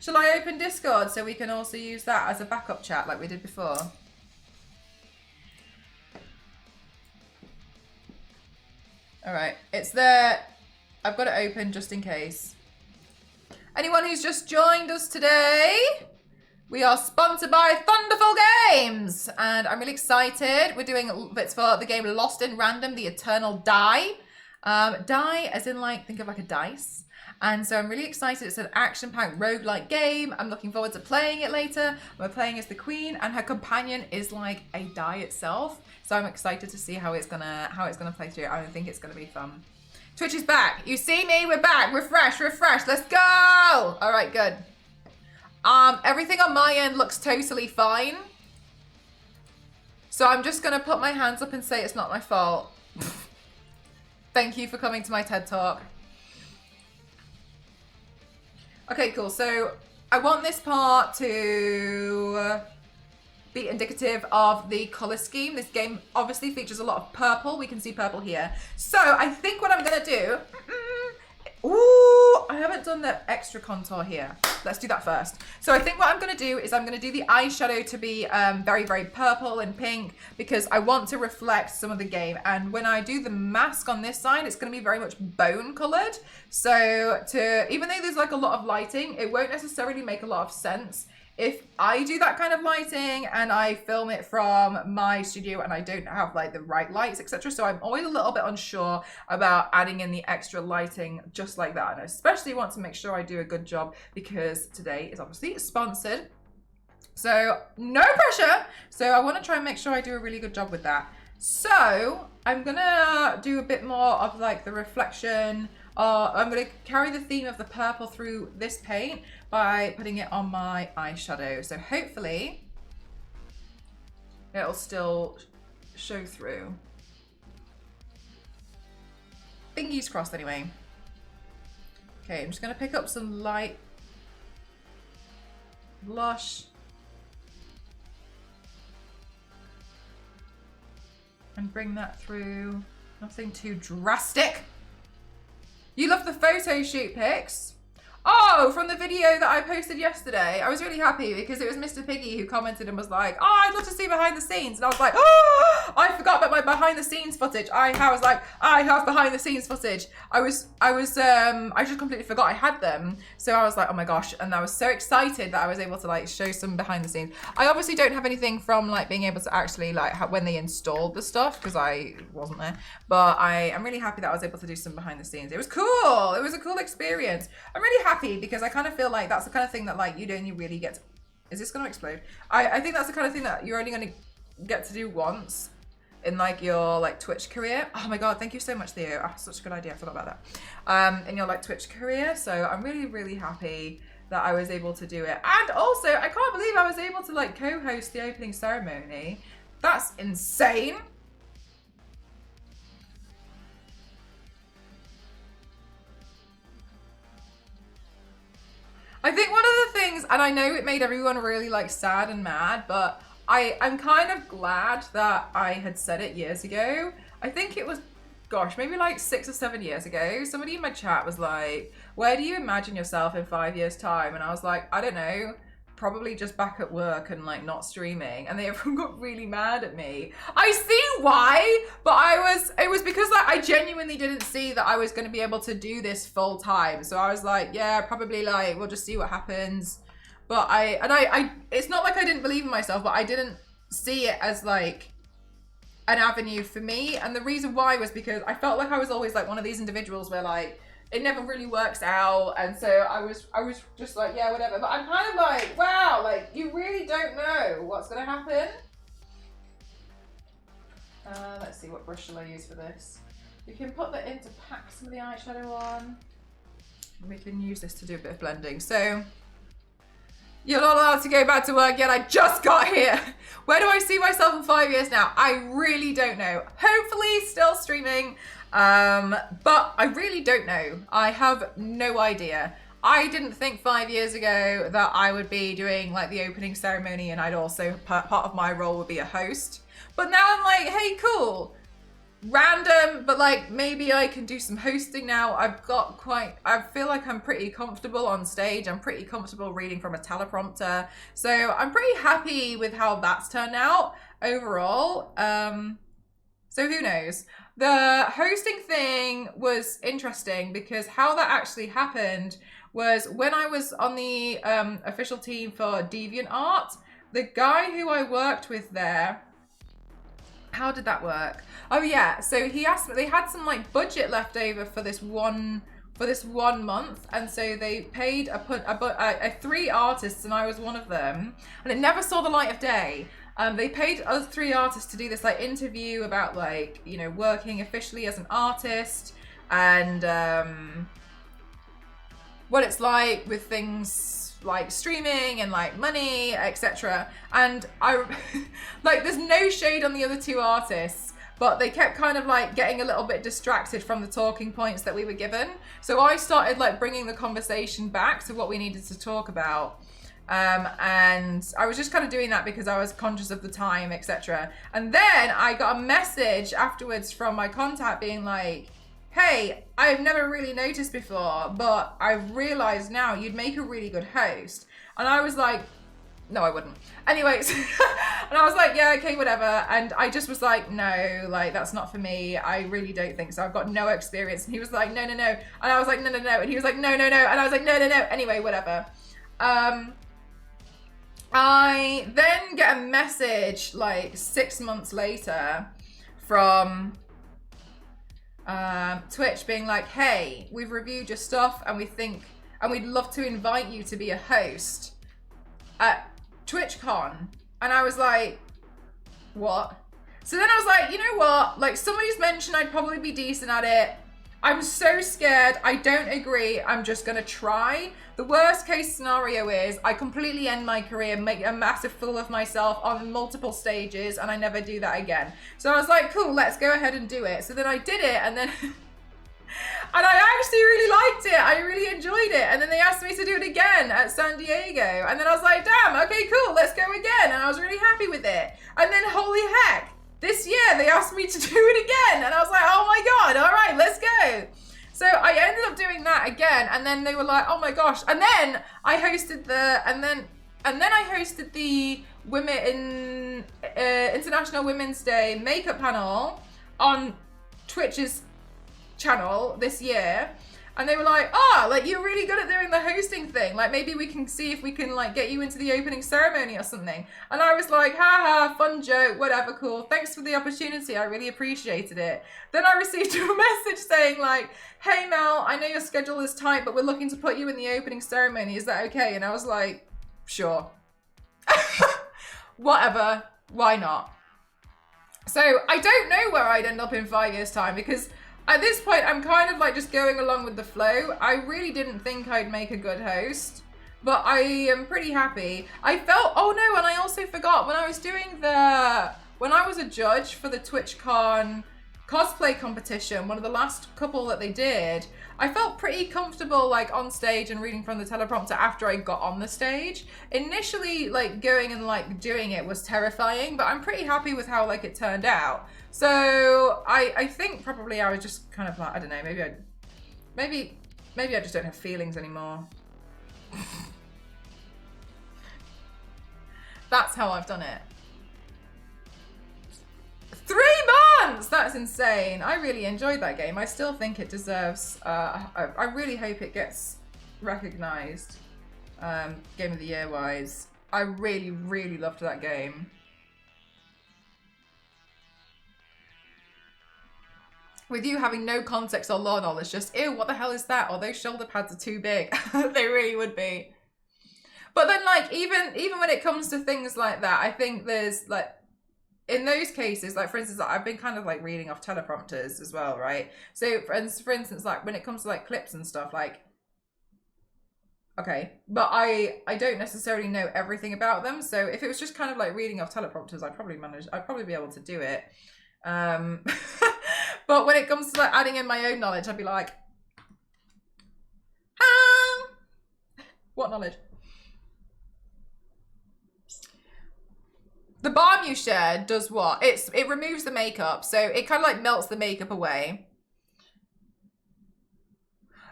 Shall I open Discord so we can also use that as a backup chat like we did before? All right, it's there. I've got it open just in case. Anyone who's just joined us today, we are sponsored by Thunderful Games, and I'm really excited. We're doing bits for the game Lost in Random, the Eternal Die. Die as in like, think of like a dice. And so I'm really excited. It's an action-packed roguelike game. I'm looking forward to playing it later. We're playing as the queen, and her companion is like a die itself. So I'm excited to see how it's gonna play through. I think it's gonna be fun. Twitch is back. You see me? We're back. Refresh. Let's go. All right, good. Everything on my end looks totally fine. So I'm just gonna put my hands up and say it's not my fault. Thank you for coming to my TED Talk. Okay, cool. So I want this part to be indicative of the color scheme. This game obviously features a lot of purple. We can see purple here. So I think what I'm gonna do, ooh, I haven't done the extra contour here. Let's do that first. So I think what I'm gonna do is I'm gonna do the eyeshadow to be very, very purple and pink because I want to reflect some of the game. And when I do the mask on this side, it's gonna be very much bone colored. So even though there's like a lot of lighting, it won't necessarily make a lot of sense if I do that kind of lighting and I film it from my studio and I don't have like the right lights, etc. So I'm always a little bit unsure about adding in the extra lighting just like that. And I especially want to make sure I do a good job because today is obviously sponsored. So no pressure. So I want to try and make sure I do a really good job with that. So I'm gonna do a bit more of like the reflection. I'm going to carry the theme of the purple through this paint by putting it on my eyeshadow. So hopefully it'll still show through. Fingies crossed anyway. Okay, I'm just going to pick up some light blush. And bring that through. Nothing too drastic. You love the photo shoot pics? Oh, from the video that I posted yesterday. I was really happy because it was Mr. Piggy who commented and was like, oh, I'd love to see behind the scenes. And I was like, oh, I forgot about my behind the scenes footage. I have behind the scenes footage. I just completely forgot I had them. So I was like, oh my gosh. And I was so excited that I was able to like show some behind the scenes. I obviously don't have anything from like being able to actually like when they installed the stuff because I wasn't there. But I am really happy that I was able to do some behind the scenes. It was cool. It was a cool experience. I'm really happy because I kind of feel like that's the kind of thing that like you'd only really get to, is this going to explode? I think that's the kind of thing that you're only going to get to do once in like your like Twitch career. Oh my god, thank you so much, Theo. Oh, such a good idea. I forgot about that. In your like Twitch career. So I'm really, really happy that I was able to do it. And also, I can't believe I was able to like co-host the opening ceremony. That's insane. I think one of the things, and I know it made everyone really like sad and mad, but I'm kind of glad that I had said it years ago. I think it was, gosh, maybe like 6 or 7 years ago. Somebody in my chat was like, where do you imagine yourself in 5 years' time? And I was like, I don't know, probably just back at work and like not streaming. And they everyone got really mad at me. I see why, but it was because like I genuinely didn't see that I was going to be able to do this full time. So I was like, yeah, probably like we'll just see what happens. But I it's not like I didn't believe in myself, but I didn't see it as like an avenue for me. And the reason why was because I felt like I was always like one of these individuals where like it never really works out, and so I was just like, yeah, whatever. But I'm kind of like, wow, like you really don't know what's gonna happen. Let's see, what brush shall I use for this? You can put that in to pack some of the eyeshadow on. We can use this to do a bit of blending. So you're not allowed to go back to work yet. I just got here. Where do I see myself in 5 years now? I really don't know. Hopefully still streaming. But I really don't know. I have no idea. I didn't think 5 years ago that I would be doing like the opening ceremony and I'd also, part of my role would be a host. But now I'm like, hey, cool. Random, but like maybe I can do some hosting now. I feel like I'm pretty comfortable on stage. I'm pretty comfortable reading from a teleprompter. So I'm pretty happy with how that's turned out overall. So who knows? The hosting thing was interesting because how that actually happened was when I was on the official team for DeviantArt, the guy who I worked with there, how did that work? Oh yeah, so he asked me, they had some like budget left over for this one month, and so they paid 3 artists, and I was one of them, and it never saw the light of day. They paid us 3 artists to do this like interview about like, you know, working officially as an artist. and what it's like with things like streaming and like money, etc. And I like, there's no shade on the other two artists, but they kept kind of like getting a little bit distracted from the talking points that we were given. So I started like bringing the conversation back to what we needed to talk about. And I was just kind of doing that because I was conscious of the time, etc. And then I got a message afterwards from my contact being like, hey, I've never really noticed before, but I've realized now you'd make a really good host. And I was like, no, I wouldn't. Anyways, and I was like, yeah, okay, whatever. And I just was like, no, like, that's not for me. I really don't think so. I've got no experience. And he was like, no. And I was like, no. And he was like, no. And I was like, no. Anyway, whatever. I then get a message like 6 months later from Twitch being like, hey, we've reviewed your stuff and we'd love to invite you to be a host at TwitchCon. And I was like, what? So then I was like, you know what? Like, somebody's mentioned I'd probably be decent at it. I'm so scared. I don't agree. I'm just going to try. The worst case scenario is I completely end my career, make a massive fool of myself on multiple stages, and I never do that again. So I was like, cool, let's go ahead and do it. So then I did it, and then and I actually really liked it. I really enjoyed it. And then they asked me to do it again at San Diego. And then I was like, damn, okay, cool, let's go again. And I was really happy with it. And then holy heck, this year they asked me to do it again. And I was like, oh my God, all right, let's go. So I ended up doing that again. And then they were like, oh my gosh. And then I hosted the Women International Women's Day makeup panel on Twitch's channel this year, and they were like, like, you're really good at doing the hosting thing, like maybe we can see if we can like get you into the opening ceremony or something. And I was like, haha, fun joke, whatever, cool, thanks for the opportunity, I really appreciated it. Then I received a message saying like, hey Mel, I know your schedule is tight, but we're looking to put you in the opening ceremony, is that okay? And I was like, sure. Whatever, why not? So I don't know where I'd end up in 5 years time, because at this point, I'm kind of like just going along with the flow. I really didn't think I'd make a good host, but I am pretty happy. I felt, oh no, and I also forgot, when I was a judge for the TwitchCon cosplay competition, one of the last couple that they did, I felt pretty comfortable like on stage and reading from the teleprompter after I got on the stage. Initially, like going and like doing it was terrifying, but I'm pretty happy with how like it turned out. So I think probably I was just kind of like, I don't know, maybe I just don't have feelings anymore. That's how I've done it. 3 months! That's insane. I really enjoyed that game. I still think it deserves, I really hope it gets recognized, Game of the Year wise. I really, really loved that game. With you having no context or lore knowledge, just, ew, what the hell is that? Or those shoulder pads are too big. They really would be. But then, like, even when it comes to things like that, I think there's, like, in those cases, like, for instance, I've been kind of, like, reading off teleprompters as well, right? So, for instance, like, when it comes to, like, clips and stuff, like, okay, but I don't necessarily know everything about them. So if it was just kind of, like, reading off teleprompters, I'd probably be able to do it. But when it comes to like adding in my own knowledge, I'd be like, what knowledge? The balm you shared does what? It removes the makeup, so it kind of like melts the makeup away.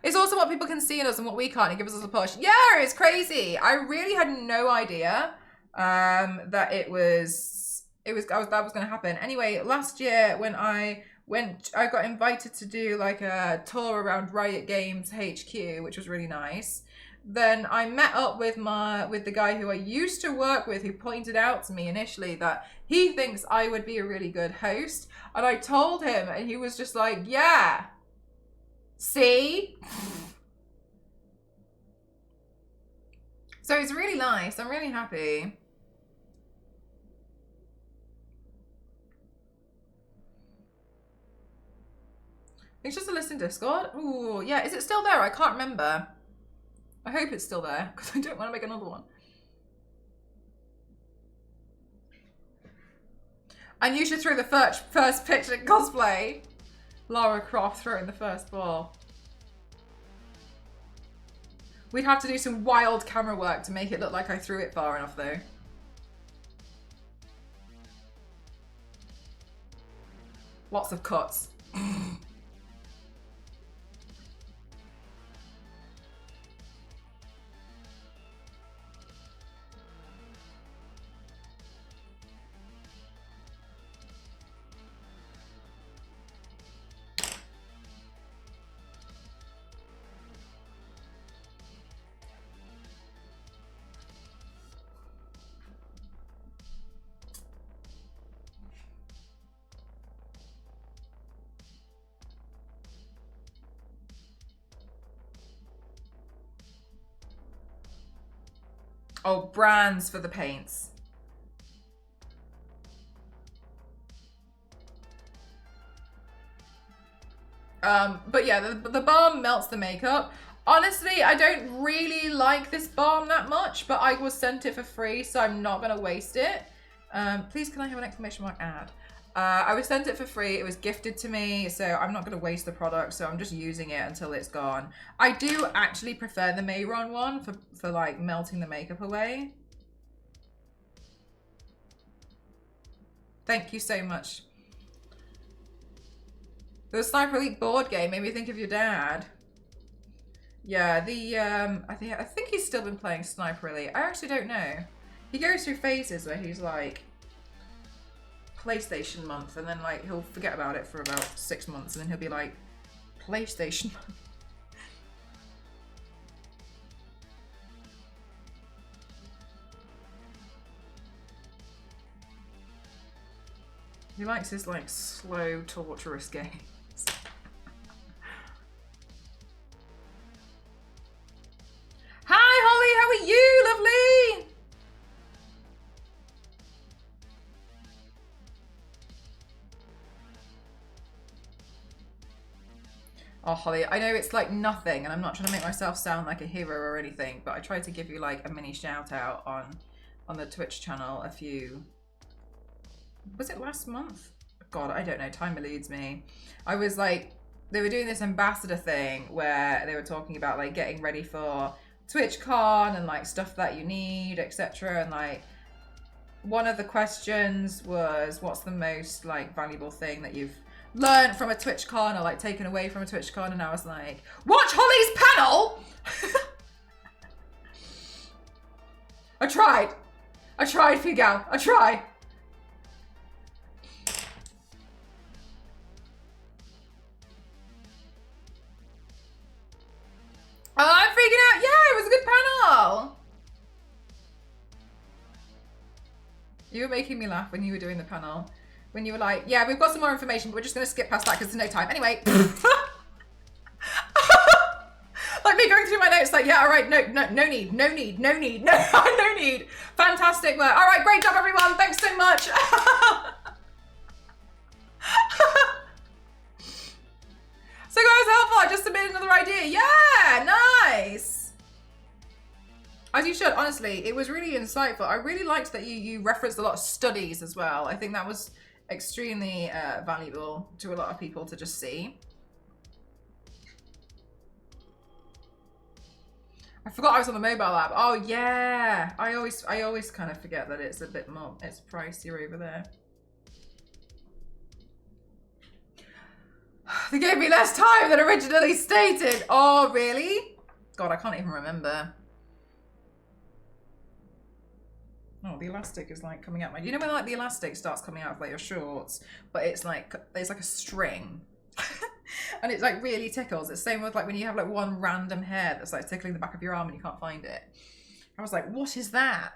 It's also what people can see in us and what we can't. It gives us a push. Yeah, it's crazy. I really had no idea that that was going to happen. Anyway, last year when I got invited to do like a tour around Riot Games HQ, which was really nice. Then I met up with the guy who I used to work with, who pointed out to me initially that he thinks I would be a really good host. And I told him, and he was just like, yeah, see? So it's really nice. I'm really happy. It's just a list in Discord. Ooh, yeah. Is it still there? I can't remember. I hope it's still there because I don't want to make another one. And you should throw the first pitch at cosplay. Lara Croft throwing the first ball. We'd have to do some wild camera work to make it look like I threw it far enough though. Lots of cuts. Oh, brands for the paints. But yeah, the balm melts the makeup. Honestly, I don't really like this balm that much, but I was sent it for free, so I'm not gonna waste it. Please can I have an exclamation mark ad? I was sent it for free, it was gifted to me, so I'm not gonna waste the product, so I'm just using it until it's gone. I do actually prefer the Mayron one for like melting the makeup away. Thank you so much. The Sniper Elite board game made me think of your dad. Yeah, the I think he's still been playing Sniper Elite. I actually don't know. He goes through phases where he's like PlayStation month, and then like he'll forget about it for about 6 months, and then he'll be like PlayStation month. He likes his like slow, torturous games. Hi Holly, how are you, lovely? Oh Holly, I know it's like nothing, and I'm not trying to make myself sound like a hero or anything, but I tried to give you like a mini shout out on the Twitch channel a few, was it last month? God, I don't know, time eludes me. I was like, they were doing this ambassador thing where they were talking about like getting ready for TwitchCon and like stuff that you need, etc. And like one of the questions was, what's the most like valuable thing that you've learned from a TwitchCon or like taken away from a TwitchCon? And I was like, watch Holly's panel. I tried, Figao, I tried. Oh, I'm freaking out. Yeah, it was a good panel. You were making me laugh when you were doing the panel. When you were like, yeah, we've got some more information, but we're just going to skip past that because there's no time. Anyway. Like me going through my notes like, yeah, all right, no need. No need. Fantastic work. All right, great job, everyone. Thanks so much. So that was helpful. I just submitted another idea. Yeah, nice. As you should, honestly, it was really insightful. I really liked that you referenced a lot of studies as well. I think that was extremely valuable to a lot of people to just see. I forgot I was on the mobile app. Oh yeah, I always kind of forget that it's a bit more, it's pricier over there. They gave me less time than originally stated. Oh, really? God, I can't even remember. Oh, the elastic is like coming out. You know when like the elastic starts coming out of like your shorts, but it's like a string. And it's like really tickles. It's the same with like when you have like one random hair that's like tickling the back of your arm and you can't find it. I was like, what is that?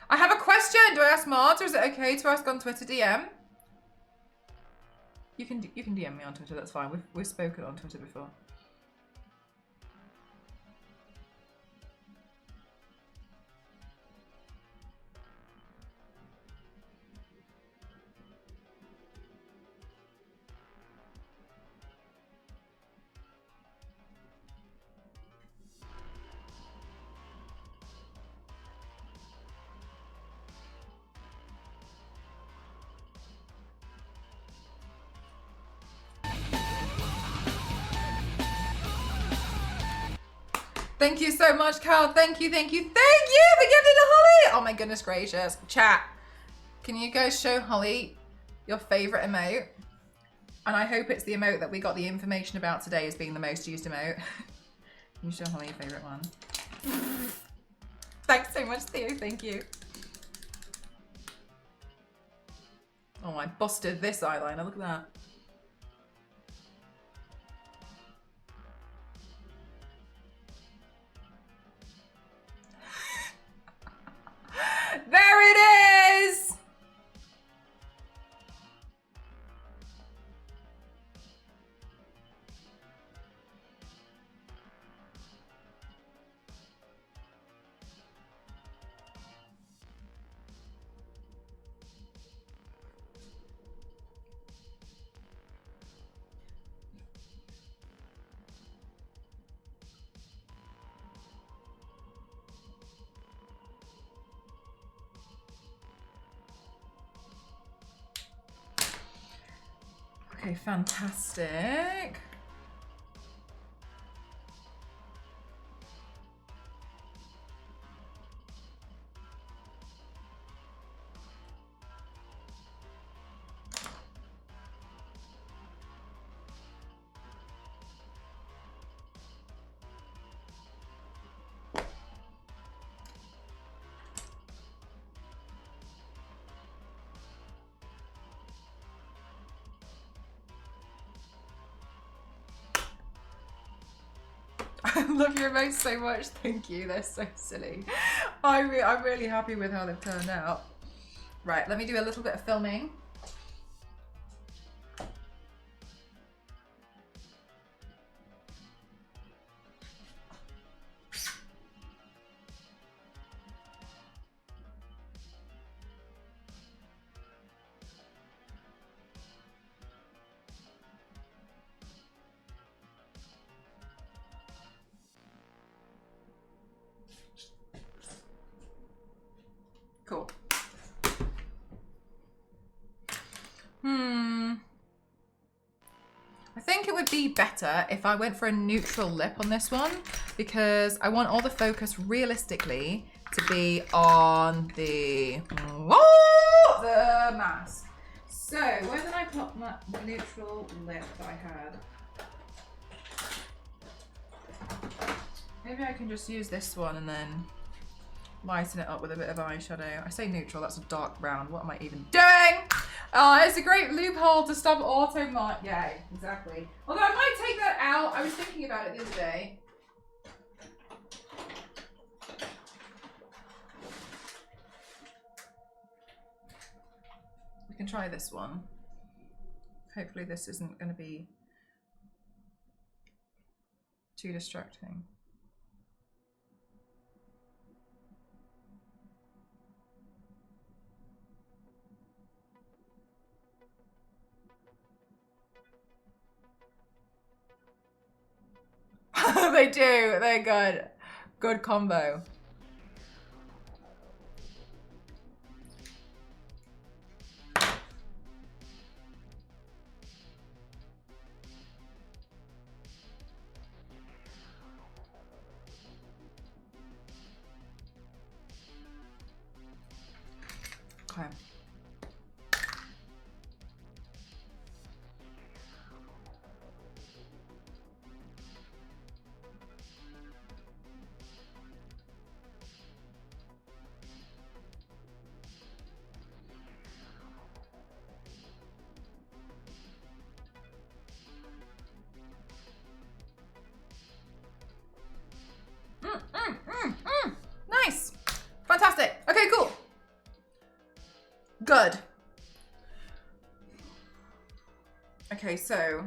I have a question. Do I ask request mods, or is it okay to ask on Twitter DM? You can DM me on Twitter. That's fine. We've spoken on Twitter before. Thank you so much, Carl. Thank you for giving the Holly. Oh my goodness gracious. Chat, can you guys show Holly your favorite emote? And I hope it's the emote that we got the information about today as being the most used emote. Can you show Holly your favorite one? Thanks so much, Theo. Thank you. Oh, I busted this eyeliner. Look at that. There it is! Okay, fantastic. I love your emotes so much. Thank you. They're so silly. I'm really happy with how they've turned out. Right, let me do a little bit of filming. Cool. I think it would be better if I went for a neutral lip on this one, because I want all the focus realistically to be on the mask. So where did I put my neutral lip that I had? Maybe I can just use this one and then lighten it up with a bit of eyeshadow. I say neutral, that's a dark brown. What am I even doing? It's a great loophole to stop auto mark. Yeah, exactly. Although I might take that out. I was thinking about it the other day. We can try this one. Hopefully this isn't going to be too distracting. They do. They're good. Good combo. Okay. Nice. Fantastic. Okay, cool. Okay, so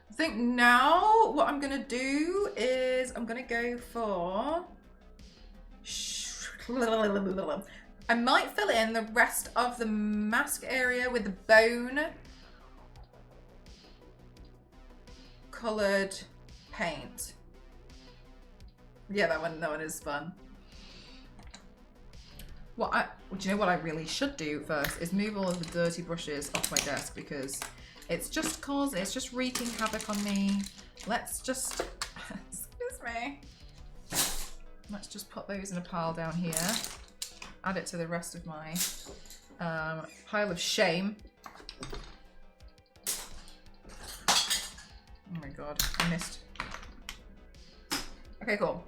I think now what I'm gonna do is I'm gonna go for, I might fill in the rest of the mask area with the bone colored paint. Yeah, that one is fun. Do you know what I really should do first is move all of the dirty brushes off my desk, because it's just wreaking havoc on me. Let's just, excuse me. Let's just put those in a pile down here. Add it to the rest of my pile of shame. Oh my god, I missed. Okay, cool.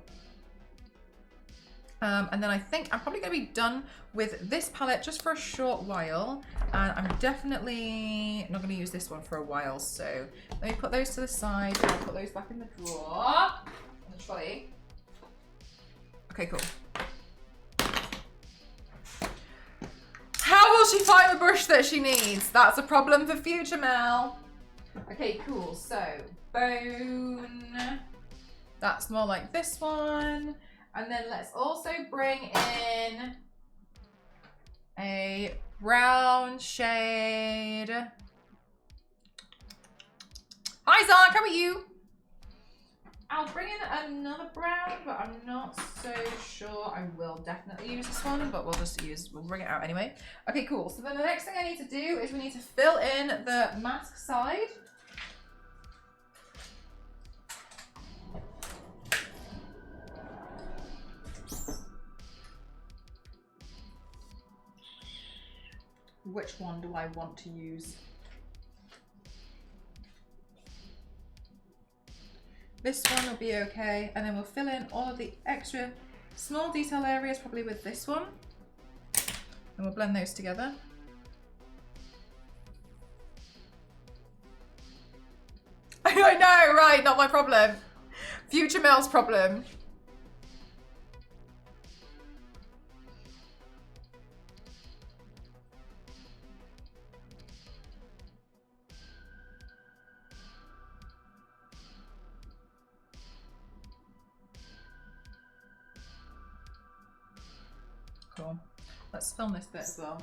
And then I think I'm probably going to be done with this palette just for a short while. And I'm definitely not going to use this one for a while. So let me put those to the side. I'll put those back in the drawer. In the trolley. Okay, cool. How will she find the brush that she needs? That's a problem for future Mel. Okay, cool. So, bone. That's more like this one. And then let's also bring in a brown shade. Hi, Zark, how are you? I'll bring in another brown, but I'm not so sure. I will definitely use this one, but we'll bring it out anyway. Okay, cool. So then the next thing I need to do is we need to fill in the mask side. Which one do I want to use? This one will be okay, and then we'll fill in all of the extra small detail areas probably with this one, and we'll blend those together. I know, right? Not my problem. Future Mel's problem. Cool. Let's film this bit as well.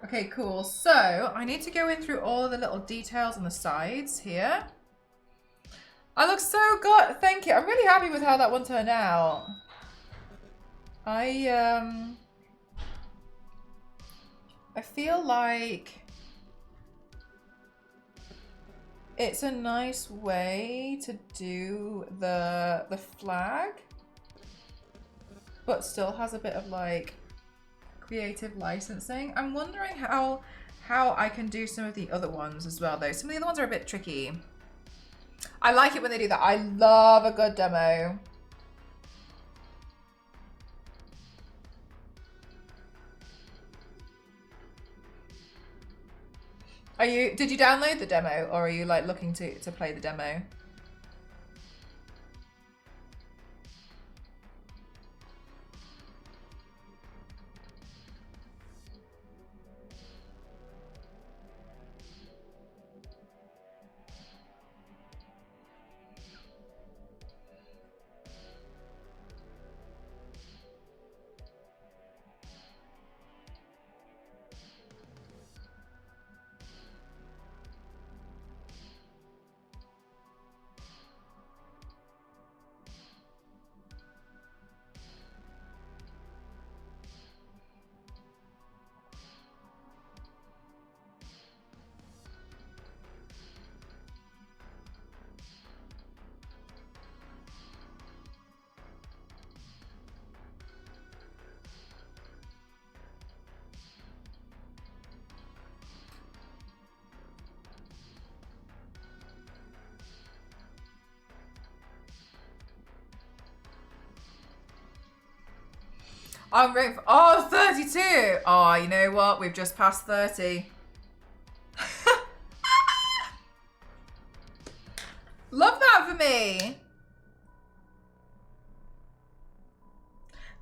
Okay, cool. So I need to go in through all of the little details on the sides here. I look so good. Thank you. I'm really happy with how that one turned out. I feel like it's a nice way to do the flag, but still has a bit of like creative licensing. I'm wondering how I can do some of the other ones as well though. Some of the other ones are a bit tricky. I like it when they do that. I love a good demo. Did you download the demo, or are you like looking to play the demo? I'm ready for, oh, 32. Oh, you know what? We've just passed 30. Love that for me.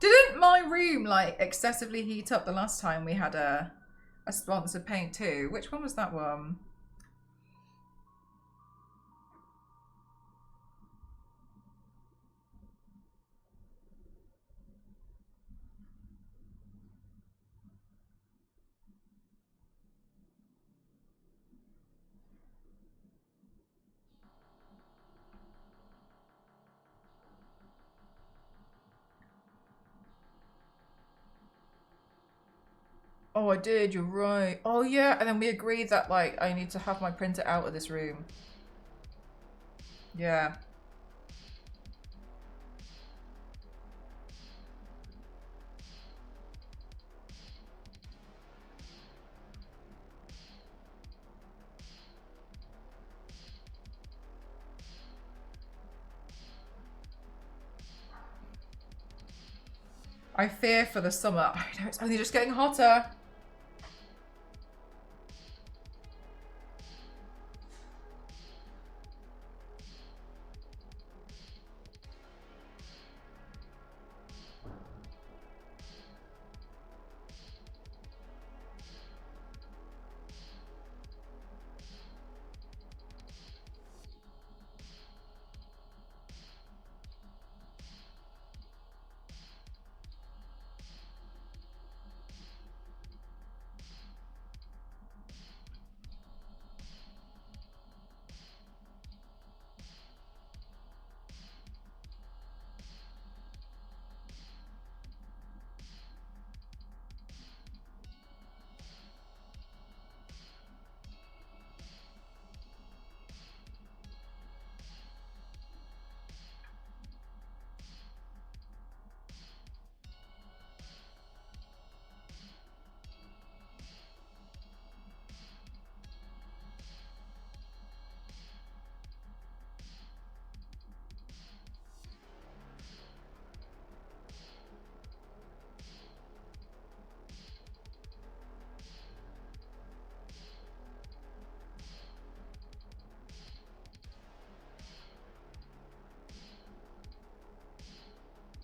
Didn't my room like excessively heat up the last time we had a sponsored paint too? Which one was that one? Oh, I did, you're right. Oh yeah, and then we agreed that like I need to have my printer out of this room. Yeah. I fear for the summer. I know it's only just getting hotter.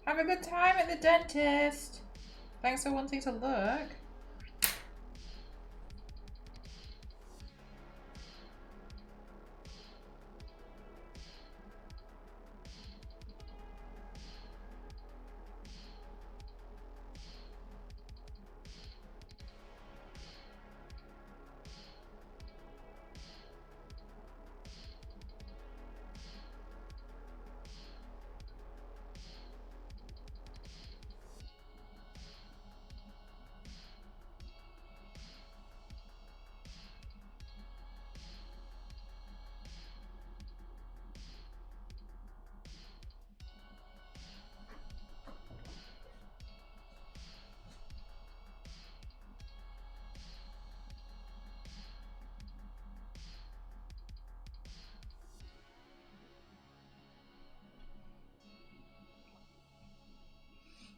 Have a good time at the dentist. Thanks for wanting to look.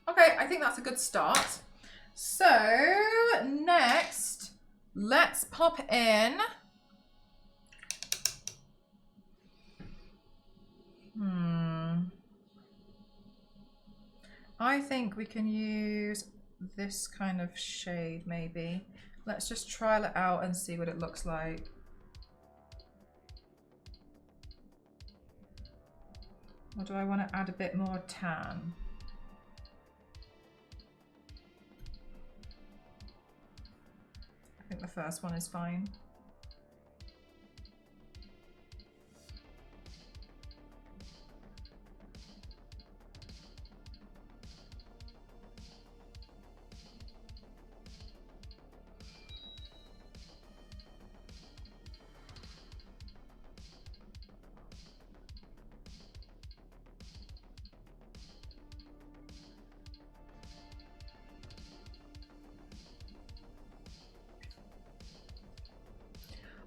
Okay, I think that's a good start. So next, let's pop in. I think we can use this kind of shade maybe. Let's just trial it out and see what it looks like. Or do I want to add a bit more tan? I think the first one is fine.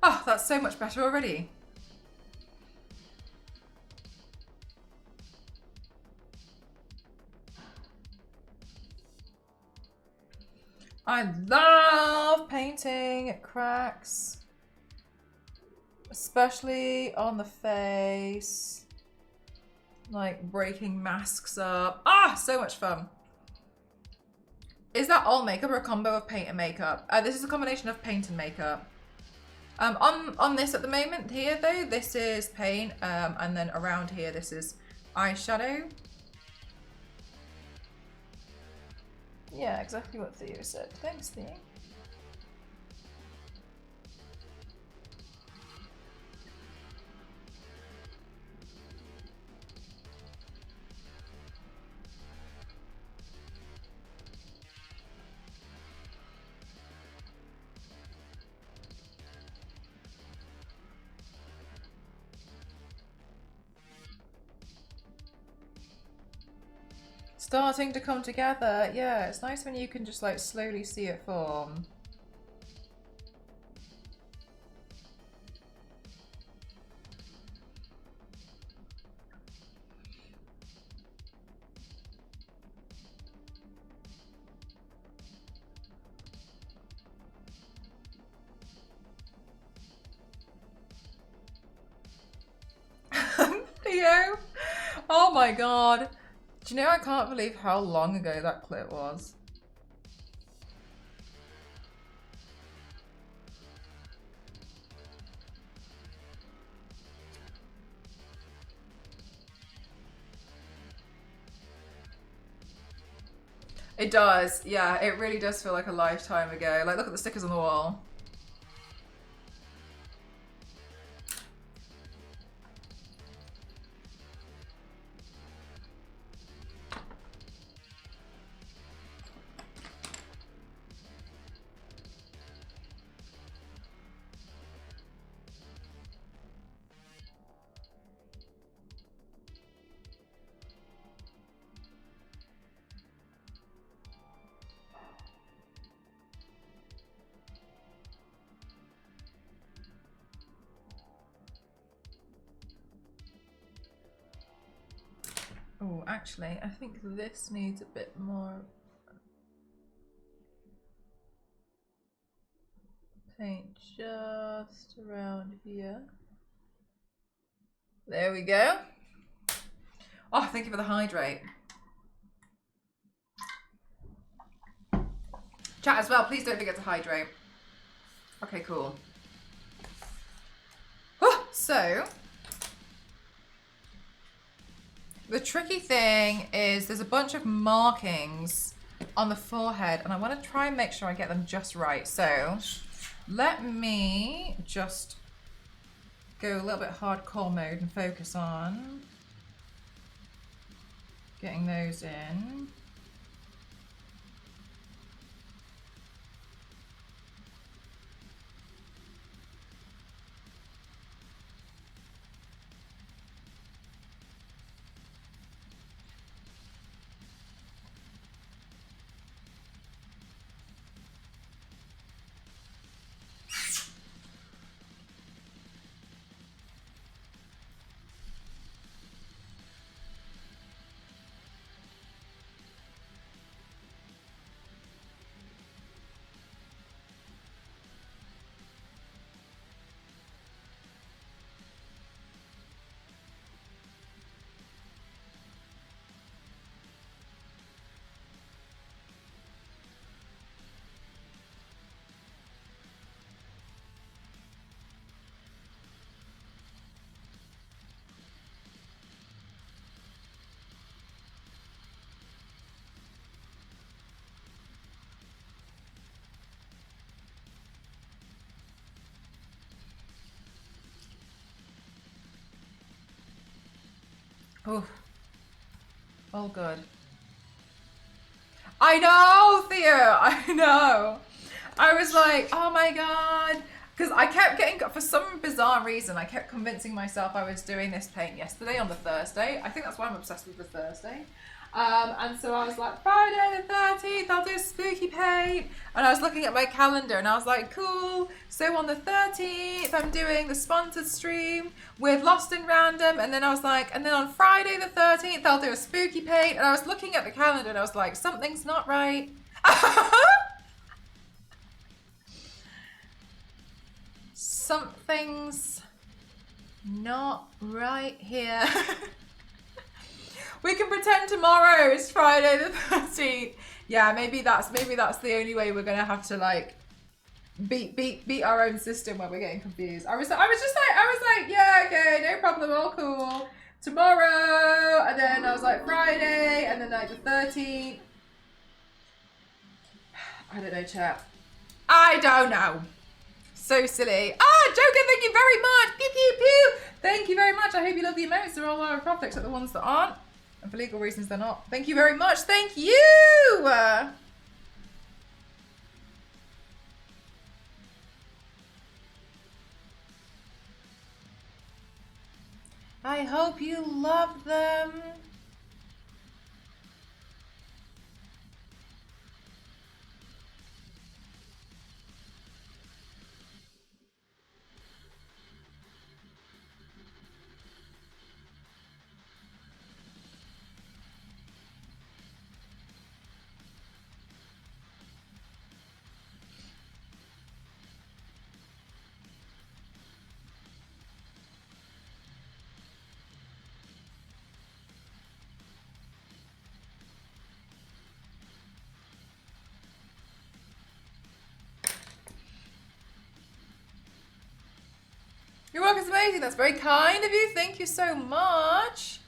Oh, that's so much better already. I love painting cracks. Especially on the face. Like breaking masks up. Ah, so much fun. Is that all makeup or a combo of paint and makeup? This is a combination of paint and makeup. On this at the moment here though, this is paint, and then around here this is eyeshadow. Yeah, exactly what Theo said. Thanks, Theo. Starting to come together. Yeah, it's nice when you can just like slowly see it form. Theo! Oh my god. Do you know, I can't believe how long ago that clip was. It does, yeah, it really does feel like a lifetime ago. Like, look at the stickers on the wall. Oh, actually, I think this needs a bit more paint just around here. There we go. Oh, thank you for the hydrate. Chat as well, please don't forget to hydrate. Okay, cool. Oh, so, the tricky thing is there's a bunch of markings on the forehead and I want to try and make sure I get them just right. So let me just go a little bit hardcore mode and focus on getting those in. Oh, all good. I know, Theo, I know. I was like, oh my God. Because I kept getting, for some bizarre reason, I kept convincing myself I was doing this paint yesterday on the Thursday. I think that's why I'm obsessed with the Thursday. And so I was like, Friday the 13th, I'll do spooky paint. And I was looking at my calendar and I was like, cool. So on the 13th, I'm doing the sponsored stream with Lost in Random. And then I was like, and then on Friday the 13th, I'll do a spooky paint. And I was looking at the calendar and I was like, something's not right. Something's not right here. We can pretend tomorrow is Friday the 13th. Yeah, maybe that's the only way we're gonna have to like beat our own system when we're getting confused. I was like, yeah, okay, no problem, all cool. Tomorrow, and then I was like Friday, and then like the 13th. I don't know, chat. I don't know. So silly. Ah, Joker, thank you very much. Pew, pew, pew. Thank you very much. I hope you love the emotes. They're all our profit, except the ones that aren't. And for legal reasons, they're not. Thank you very much. Thank you. I hope you love them. Your work is amazing. That's very kind of you. Thank you so much.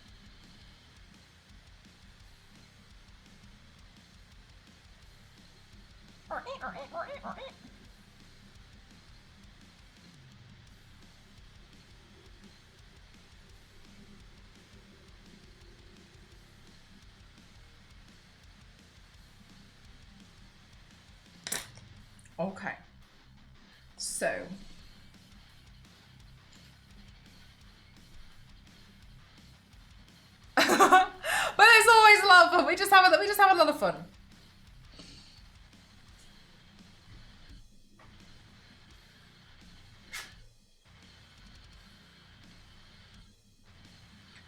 Okay. So. But it's always a lot of fun. We just have a lot of fun.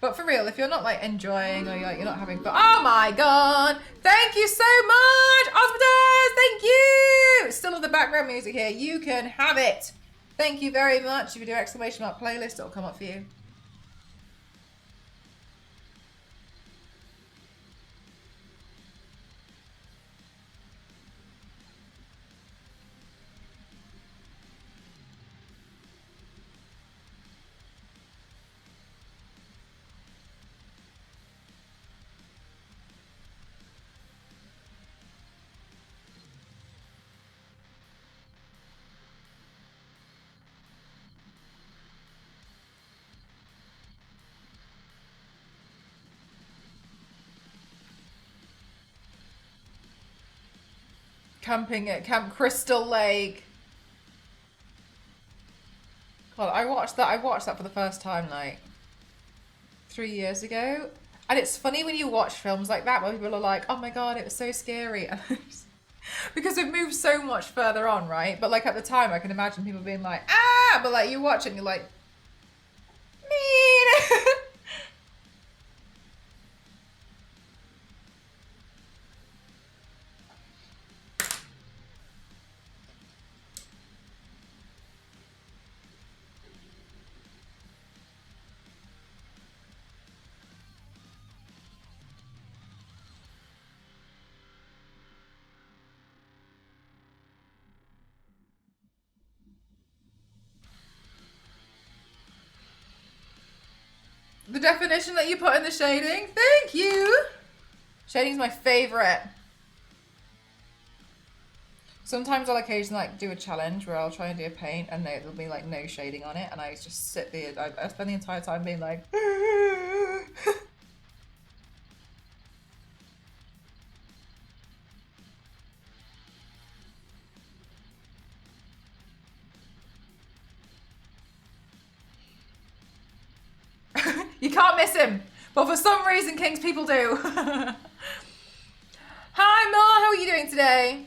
But for real, if you're not like enjoying or you're not having fun, oh my god! Thank you so much, Osmodes! Thank you. Still have the background music here. You can have it. Thank you very much. If you do exclamation mark playlist, it'll come up for you. Camping at Camp Crystal Lake. God, I watched that for the first time like 3 years ago. And it's funny when you watch films like that where people are like, oh my god, it was so scary. Because we've moved so much further on, right? But like at the time I can imagine people being like, ah, but like you watch it and you're like, mean. The definition that you put in the shading. Thank you. Shading's my favorite. Sometimes I'll occasionally like do a challenge where I'll try and do a paint and there'll be like no shading on it, and I just sit there. I spend the entire time being like. You can't miss him, but for some reason King's people do. Hi Mar, how are you doing today?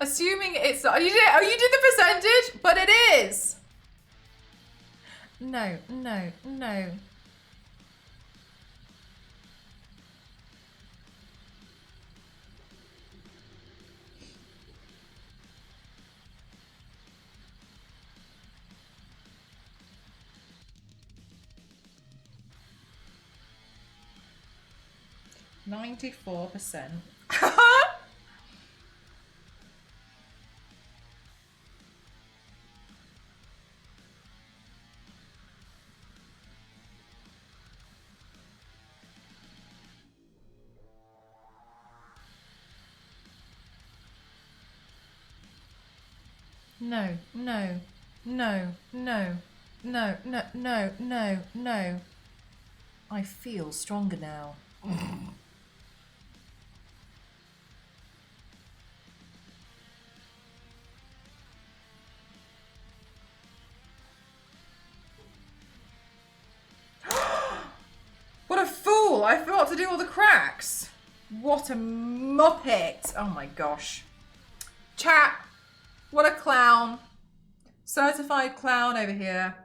Assuming it's not. You did, oh, you did the percentage, but it is. No, no, no. %94. No, no, no, no, no, no, no, no, no. I feel stronger now. What a fool! I forgot to do all the cracks. What a muppet. Oh my gosh. Chat. What a clown. Certified clown over here.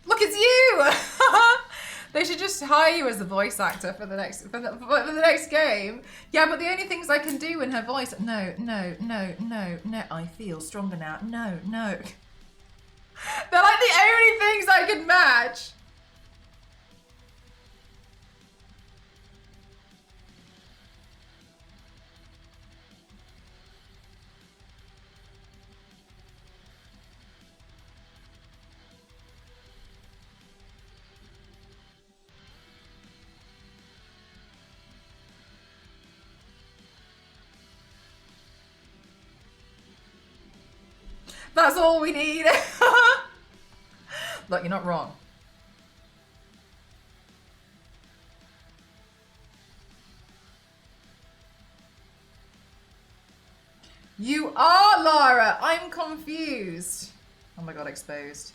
Look, it's you! They should just hire you as the voice actor for the next game. Yeah, but the only things I can do in her voice. No, no, no, no, no. I feel stronger now. No, no. They're like the only things I can match. That's all we need. Look, you're not wrong. You are, Lara. I'm confused. Oh my god, exposed.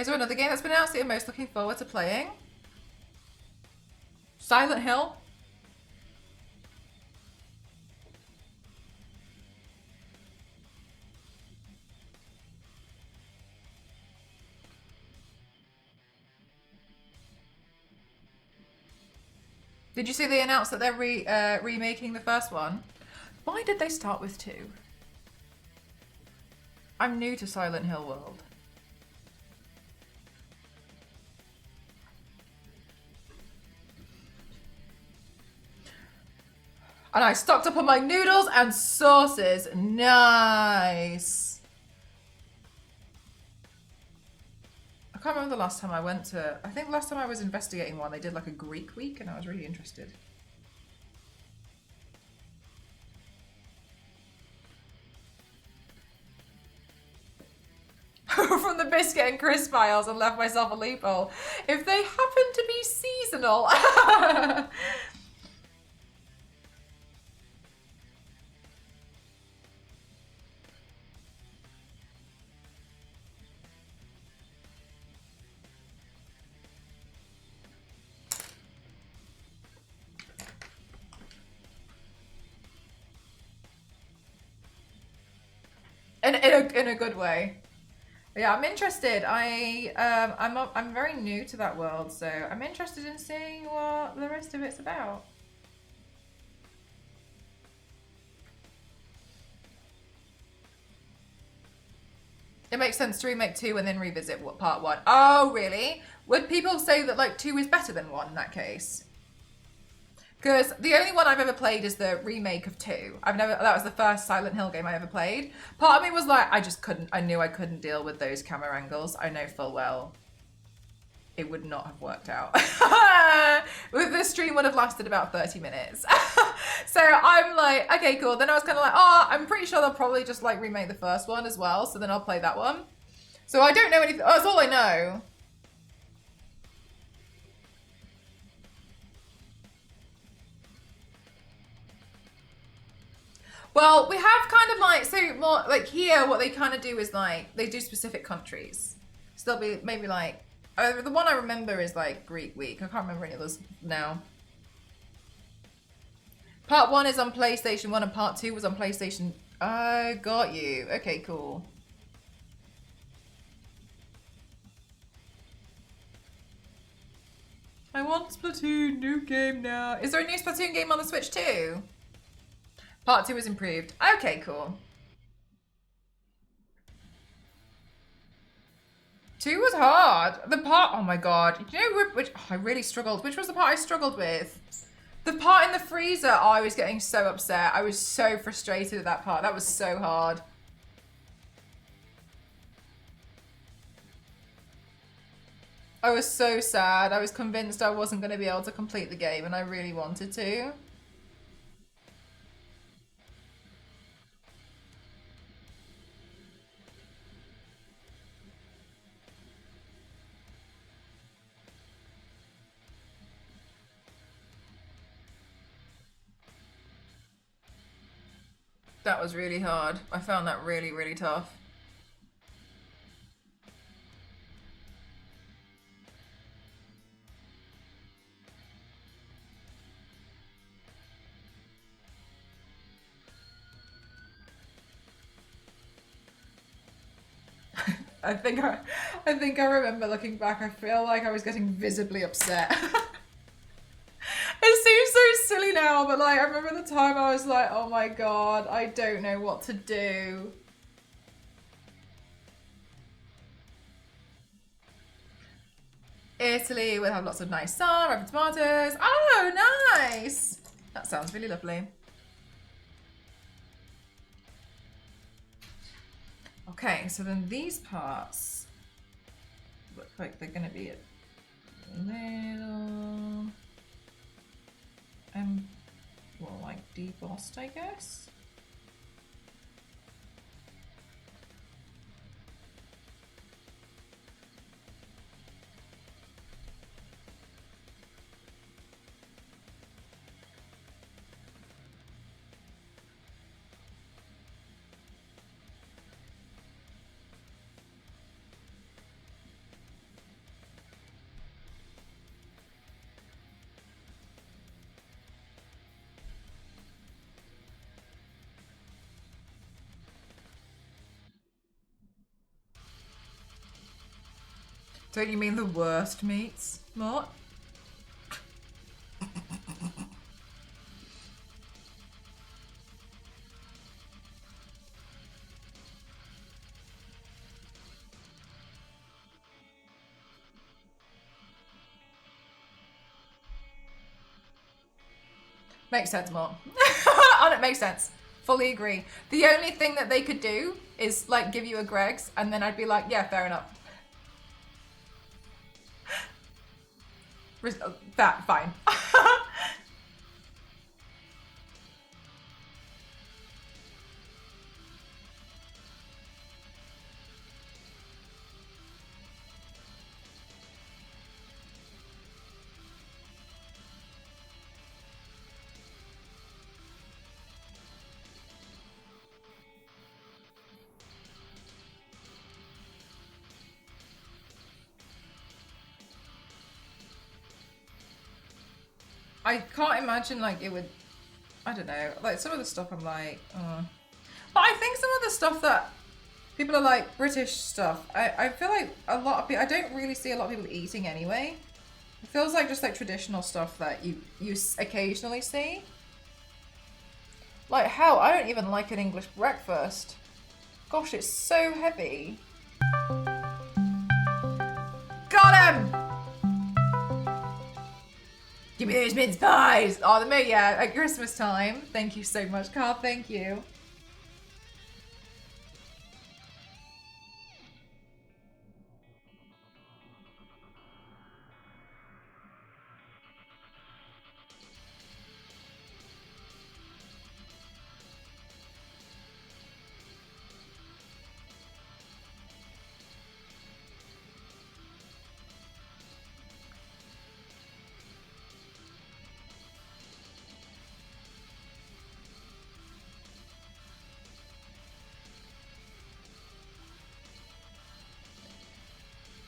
Is there another game that's been announced that you're most looking forward to playing? Silent Hill? Did you see they announced that they're remaking the first one? Why did they start with 2? I'm new to Silent Hill world. And I stocked up on my noodles and sauces. Nice. I can't remember the last time I went to... I think the last time I was investigating one, they did like a Greek week and I was really interested. From the biscuit and crisp aisles and left myself a loophole. If they happen to be seasonal... In a good way. Yeah, I'm interested. I'm very new to that world, so I'm interested in seeing what the rest of it's about. It makes sense to remake 2 and then revisit part 1. Oh, really? Would people say that like 2 is better than 1 in that case? Because the only one I've ever played is the remake of 2. That was the first Silent Hill game I ever played. Part of me was like, I knew I couldn't deal with those camera angles. I know full well it would not have worked out. The stream would have lasted about 30 minutes. So I'm like, okay, cool. Then I was kind of like, oh, I'm pretty sure they'll probably just like remake the first one as well. So then I'll play that one. So I don't know anything. Oh, that's all I know. Well, we have kind of like, so more like here, what they kind of do is like, they do specific countries. So there'll be maybe like, the one I remember is like Greek week. I can't remember any others now. Part 1 is on PlayStation 1 and part 2 was on PlayStation. Oh, got you. Okay, cool. I want Splatoon, new game now. Is there a new Splatoon game on the Switch too? Part 2 was improved. Okay, cool. 2 was hard. The part, oh my god. You know which, I really struggled. Which was the part I struggled with? The part in the freezer, I was getting so upset. I was so frustrated at that part. That was so hard. I was so sad. I was convinced I wasn't going to be able to complete the game and I really wanted to. That was really hard. I found that really, really tough. I think I remember looking back, I feel like I was getting visibly upset. It seems so silly now, but like I remember the time I was like, oh my god, I don't know what to do. Italy will have lots of nice sun, ripe tomatoes. Oh, nice! That sounds really lovely. Okay, so then these parts look like they're going to be a little, well, like debossed, I guess. Don't you mean the worst meats, Mort? Makes sense, Mort. Oh, it makes sense. Fully agree. The only thing that they could do is like give you a Greg's, and then I'd be like, yeah, fair enough. That fine. I can't imagine like it would. I don't know. Like some of the stuff I'm like, but I think some of the stuff that people are like British stuff. I feel like a lot of people. I don't really see a lot of people eating anyway. It feels like just like traditional stuff that you occasionally see. Like hell, I don't even like an English breakfast. Gosh, it's so heavy. Got him! Give me those mince pies! Oh, yeah, at Christmas time. Thank you so much, Carl. Thank you.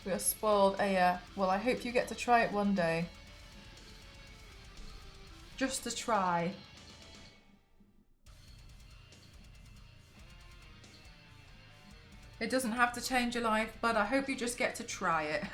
We are spoiled AF. Well, I hope you get to try it one day. Just to try. It doesn't have to change your life, but I hope you just get to try it.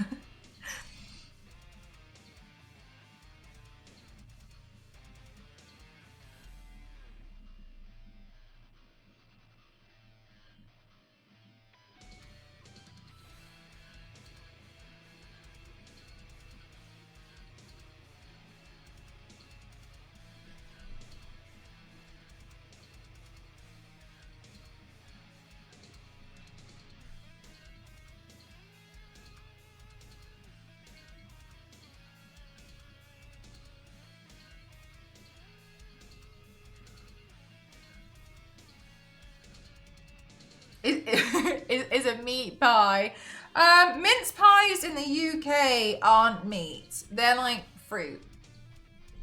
Is a meat pie. Mince pies in the UK aren't meat. They're like fruit.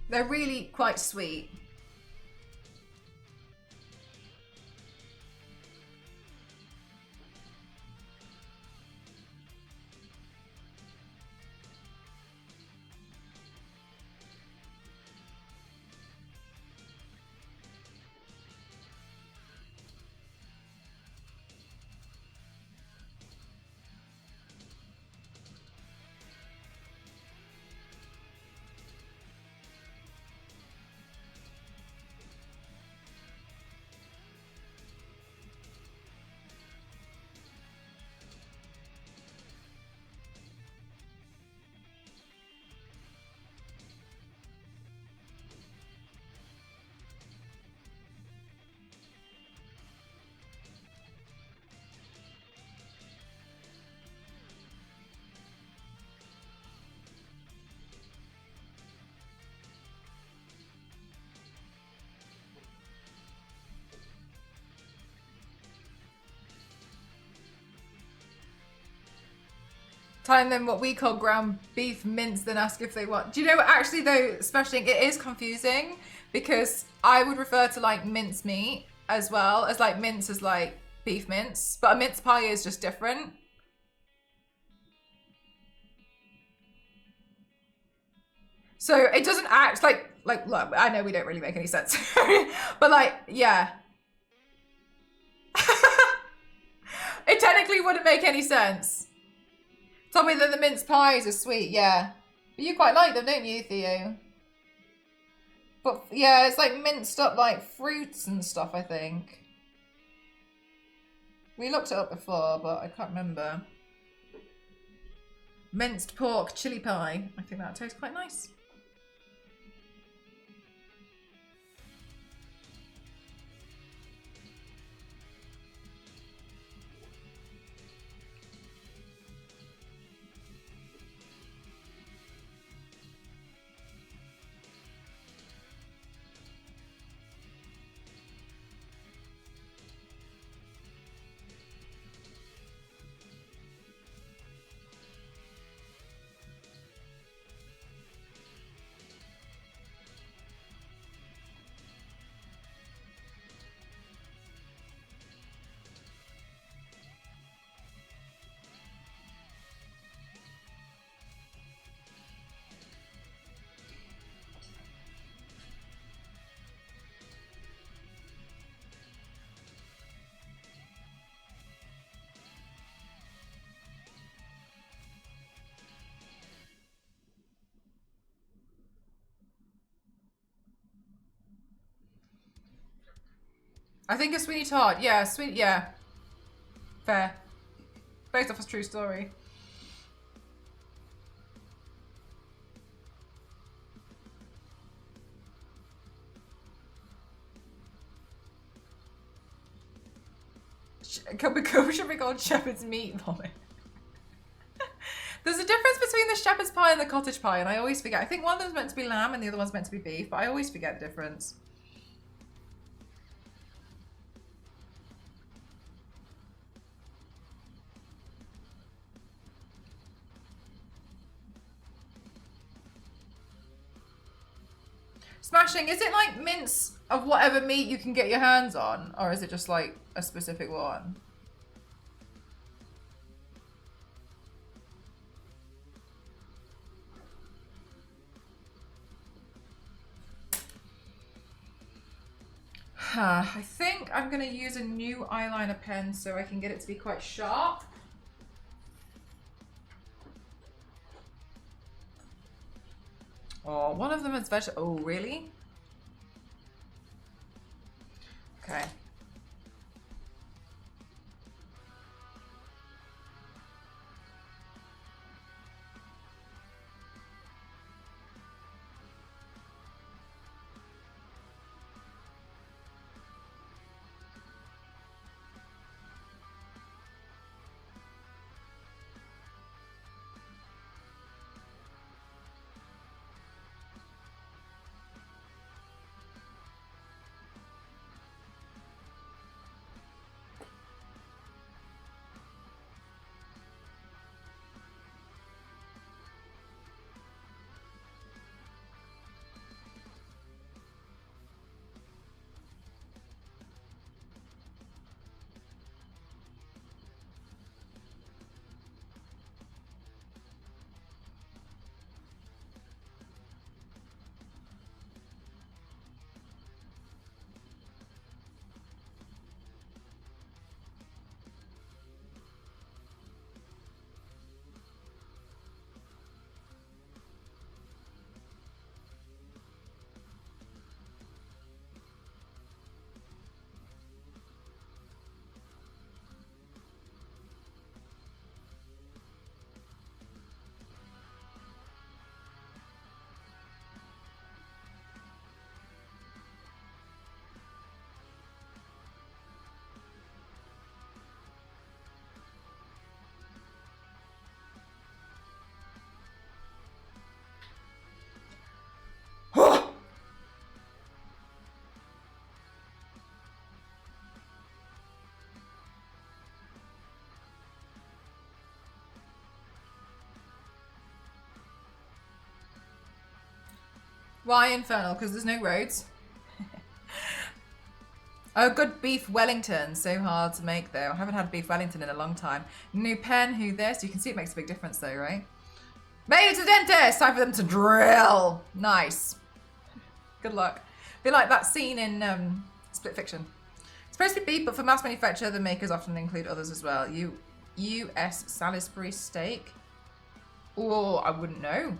They're really quite sweet. Telling them what we call ground beef mince, then ask if they want. Do you know what, actually though, especially it is confusing because I would refer to like mince meat as well as like mince as like beef mince, but a mince pie is just different. So it doesn't act like look, I know we don't really make any sense, but like, yeah. It technically wouldn't make any sense. Told me that the mince pies are sweet, yeah. But you quite like them, don't you, Theo? But yeah, it's like minced up like fruits and stuff, I think. We looked it up before, but I can't remember. Minced pork chili pie. I think that tastes quite nice. I think a Sweeney Todd. Yeah, sweet. Yeah. Fair. Based off a true story. Should be called shepherd's meat vomit. There's a difference between the shepherd's pie and the cottage pie, and I always forget. I think one of them's meant to be lamb and the other one's meant to be beef, but I always forget the difference. Smashing, is it like mince of whatever meat you can get your hands on? Or is it just like a specific one? I think I'm going to use a new eyeliner pen so I can get it to be quite sharp. Oh, one of them is vegetable. Oh, really? Okay. Why infernal? Because there's no roads. Oh, good beef Wellington. So hard to make though. I haven't had beef Wellington in a long time. New pen, who this? You can see it makes a big difference though, right? Made it to dentist! Time for them to drill. Nice. Good luck. Be like that scene in Split Fiction. It's supposed to be beef, but for mass manufacture, the makers often include others as well. U.S. Salisbury steak. Oh, I wouldn't know.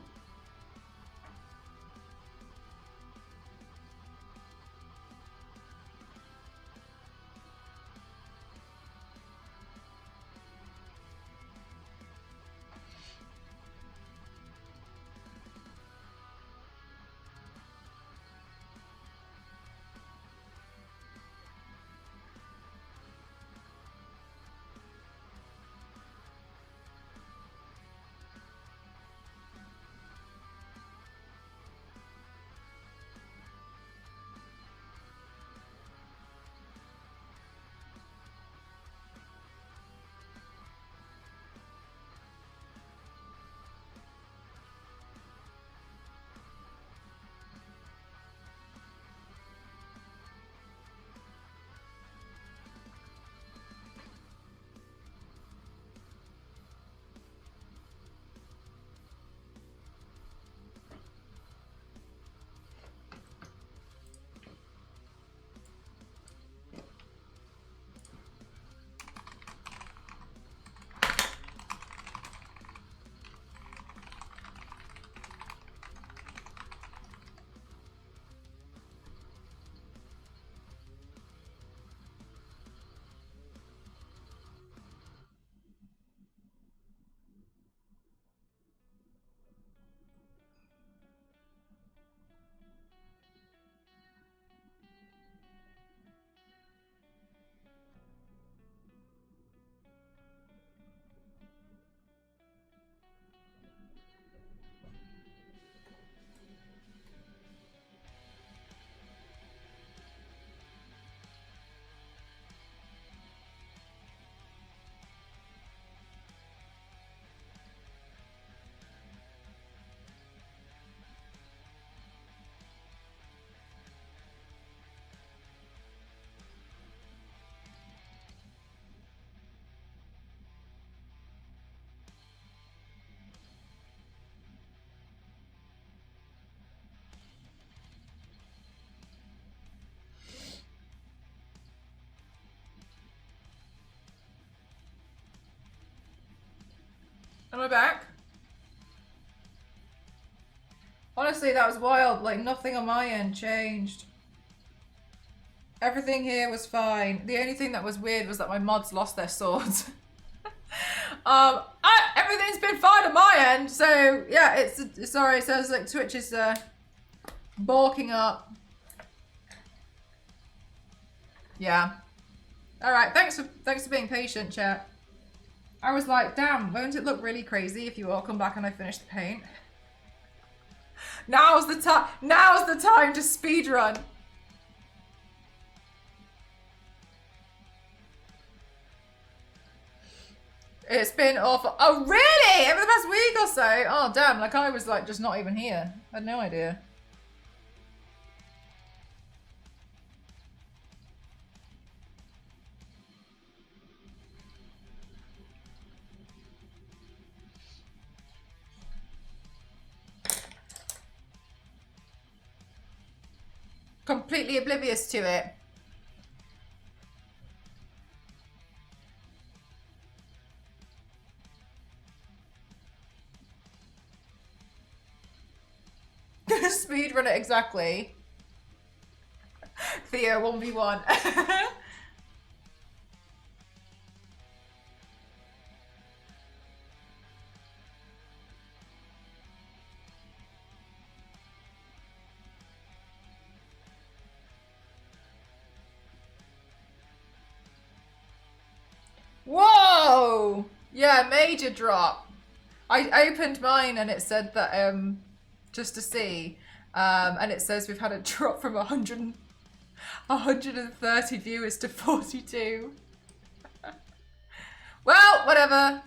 Am I back? Honestly, that was wild. Like, nothing on my end changed. Everything here was fine. The only thing that was weird was that my mods lost their swords. Everything's been fine on my end. So, yeah, it's sorry. It sounds like Twitch is balking up. Yeah. All right. Thanks for being patient, chat. I was like, damn, won't it look really crazy if you all come back and I finish the paint? Now's the time. Now's the time to speed run. It's been awful. Oh, really? Over the past week or so? Oh, damn. Like, I was, like, just not even here. I had no idea. Completely oblivious to it. Speed run it exactly. Theo 1v1. Whoa! Yeah, major drop. I opened mine and it said that just to see, and it says we've had a drop from 130 viewers to 42. Well, whatever.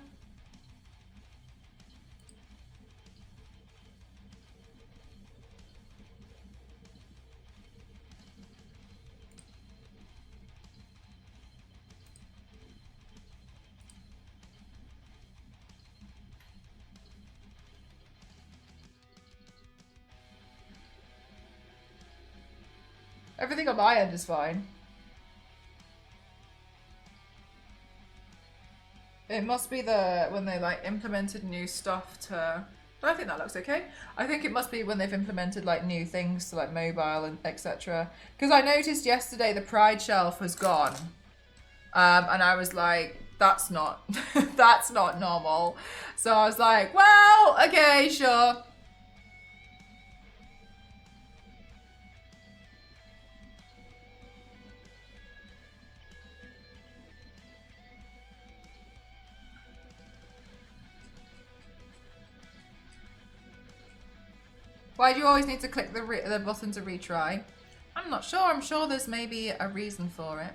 Everything on my end is fine. It must be when they like implemented new stuff to. But I think that looks okay. I think it must be when they've implemented like new things to like mobile and etc. Because I noticed yesterday the Pride shelf was gone, and I was like, that's not that's not normal. So I was like, well, okay, sure. Why do you always need to click the button to retry? I'm not sure. I'm sure there's maybe a reason for it.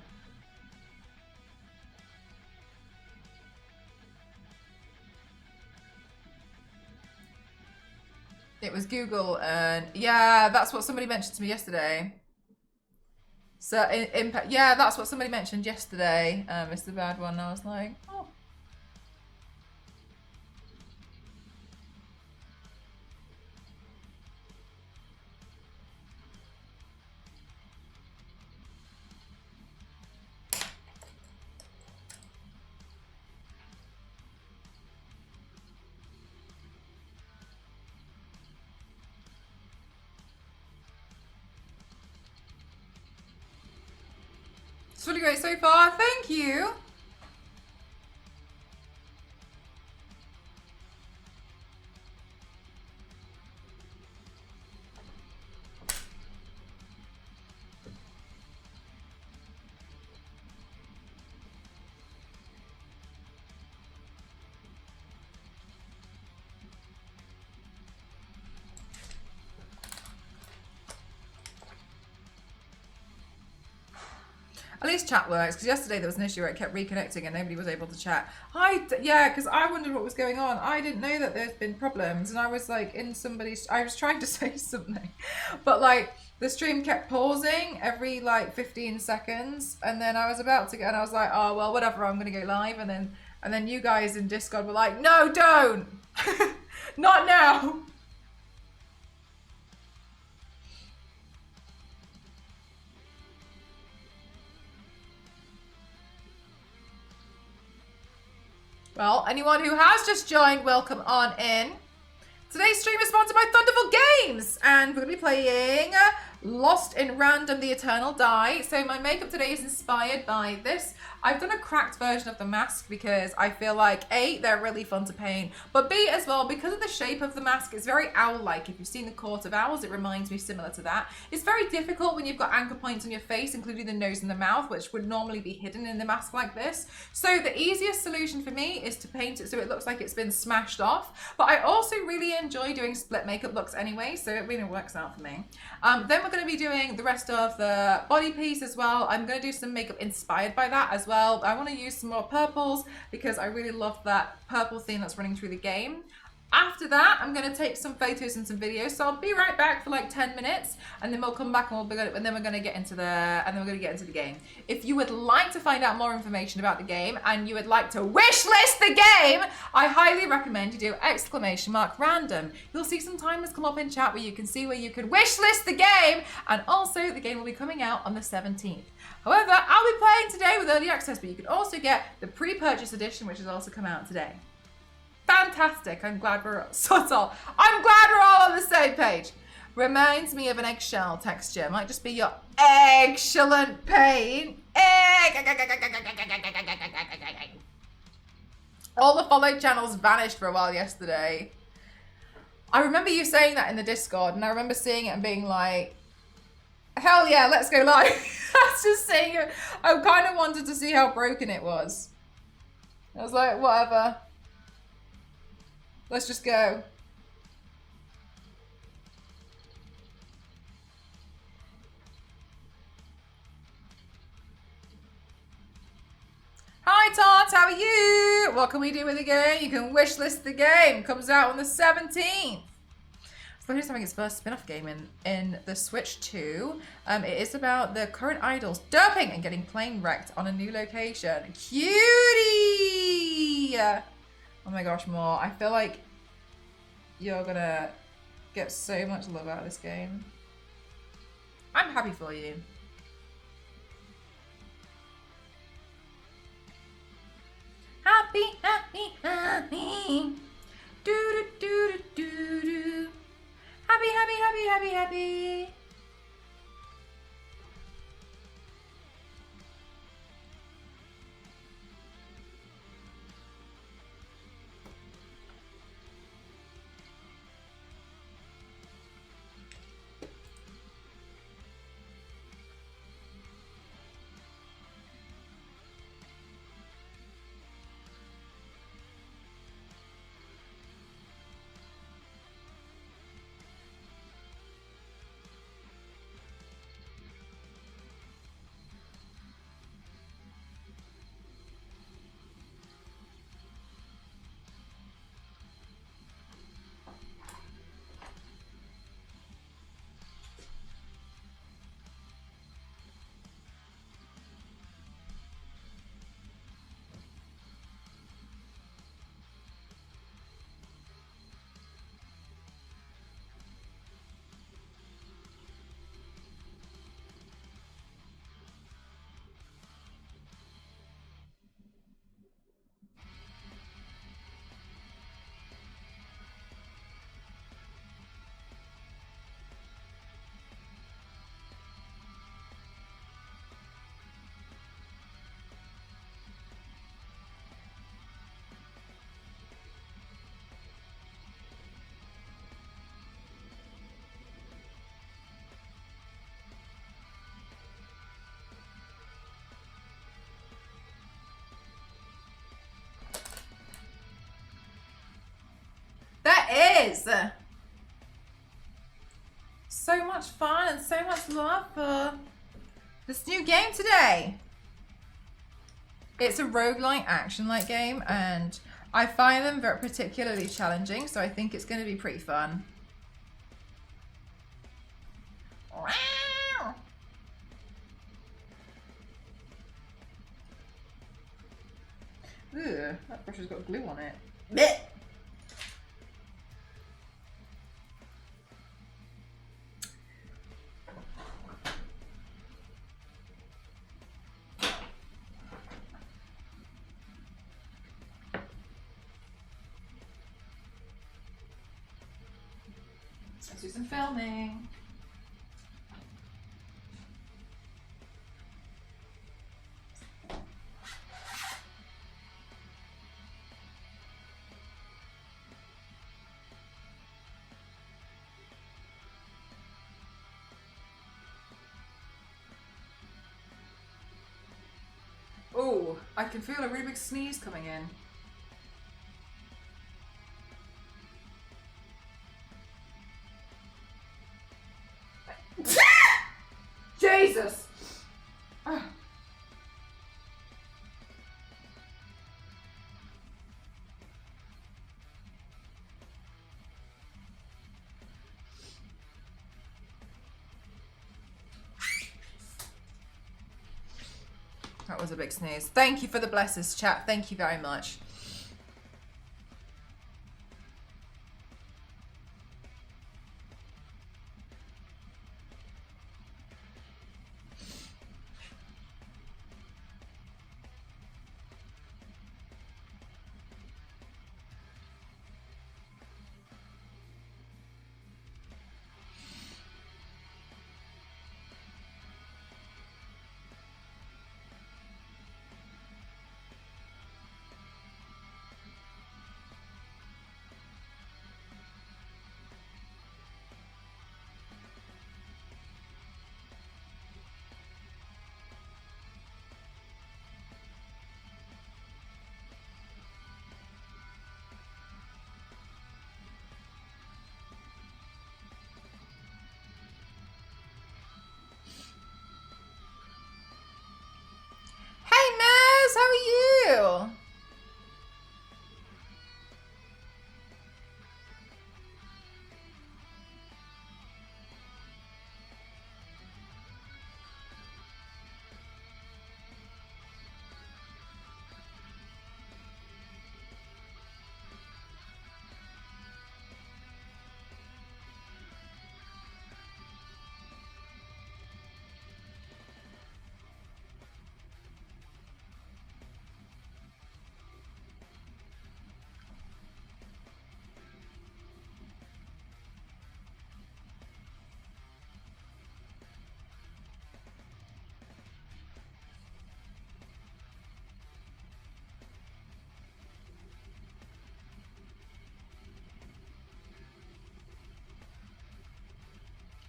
It was Google, and yeah, that's what somebody mentioned to me yesterday. So impact, yeah, that's what somebody mentioned yesterday. It's the bad one. I was like, oh. It's really great so far. Thank you. At least chat works, because yesterday there was an issue where it kept reconnecting and nobody was able to chat. Yeah, because I wondered what was going on. I didn't know that there's been problems, and I was like I was trying to say something, but like the stream kept pausing every like 15 seconds, and then I was about to go, and I was like, oh well, whatever, I'm gonna go live, and then you guys in Discord were like, no, don't, not now. Well, anyone who has just joined, welcome on in. Today's stream is sponsored by Thunderful Games, and we're going to be playing Lost in Random the Eternal Die. So my makeup today is inspired by this. I've done a cracked version of the mask because I feel like A, they're really fun to paint, but B as well, because of the shape of the mask, it's very owl-like. If you've seen the Court of Owls, it reminds me similar to that. It's very difficult when you've got anchor points on your face, including the nose and the mouth, which would normally be hidden in the mask like this. So the easiest solution for me is to paint it so it looks like it's been smashed off. But I also really enjoy doing split makeup looks anyway, so it really works out for me. Then we're going to be doing the rest of the body piece as well. I'm going to do some makeup inspired by that as well. I want to use some more purples because I really love that purple theme that's running through the game. After that, I'm going to take some photos and some videos. So I'll be right back for like 10 minutes, and then we'll come back and then we're going to get into the game. If you would like to find out more information about the game and you would like to wish list the game, I highly recommend you do !random. You'll see some timers come up in chat where you can see where you can wish list the game, and also the game will be coming out on the 17th. However, I'll be playing today with early access, but you can also get the pre-purchase edition, which has also come out today. Fantastic. I'm glad we're all on the same page. Reminds me of an eggshell texture. Might just be your excellent paint. All the followed channels vanished for a while yesterday. I remember you saying that in the Discord, and I remember seeing it and being like, hell yeah, let's go live. I was just saying it. I kind of wanted to see how broken it was. I was like, whatever. Let's just go. Hi Tots, how are you? What can we do with the game? You can wish list the game. Comes out on the 17th. Sony's having its first spin-off game in the Switch 2. It is about the current idols doping and getting plane wrecked on a new location. Cutie! Oh my gosh, more. I feel like you're gonna get so much love out of this game. I'm happy for you. Happy, Do do do do do do. Happy, happy, happy, happy, happy. That is so much fun and so much love for this new game today. It's a roguelike action-like game, and I find them very particularly challenging, so I think it's going to be pretty fun. Ugh, that brush has got glue on it. Blech. Let's do some filming. Oh, I can feel a really big sneeze coming in. Jesus! Oh. That was a big sneeze. Thank you for the blessings, chat. Thank you very much.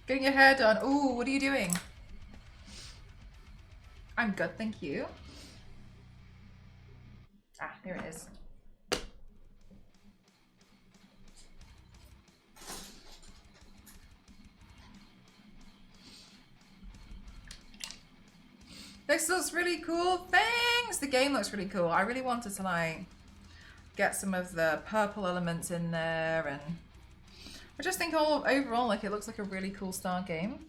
Getting your hair done. Ooh, what are you doing? I'm good, thank you. Ah, here it is. This looks really cool. Thanks! The game looks really cool. I really wanted to like get some of the purple elements in there, and I just think overall like it looks like a really cool start game.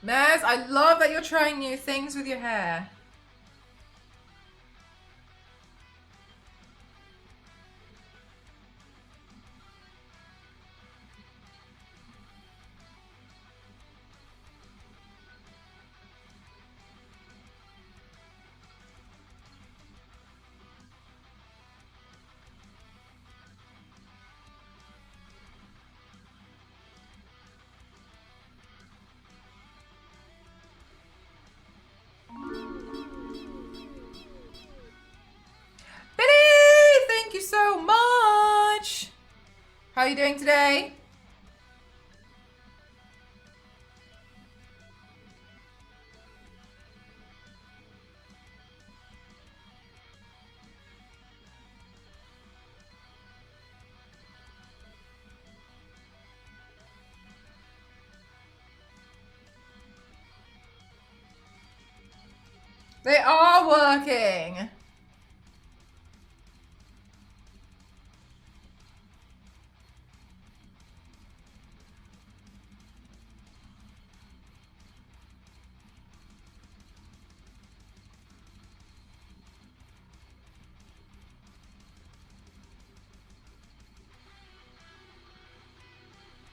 Mez, I love that you're trying new things with your hair. Billy, thank you so much. How are you doing today? They are working.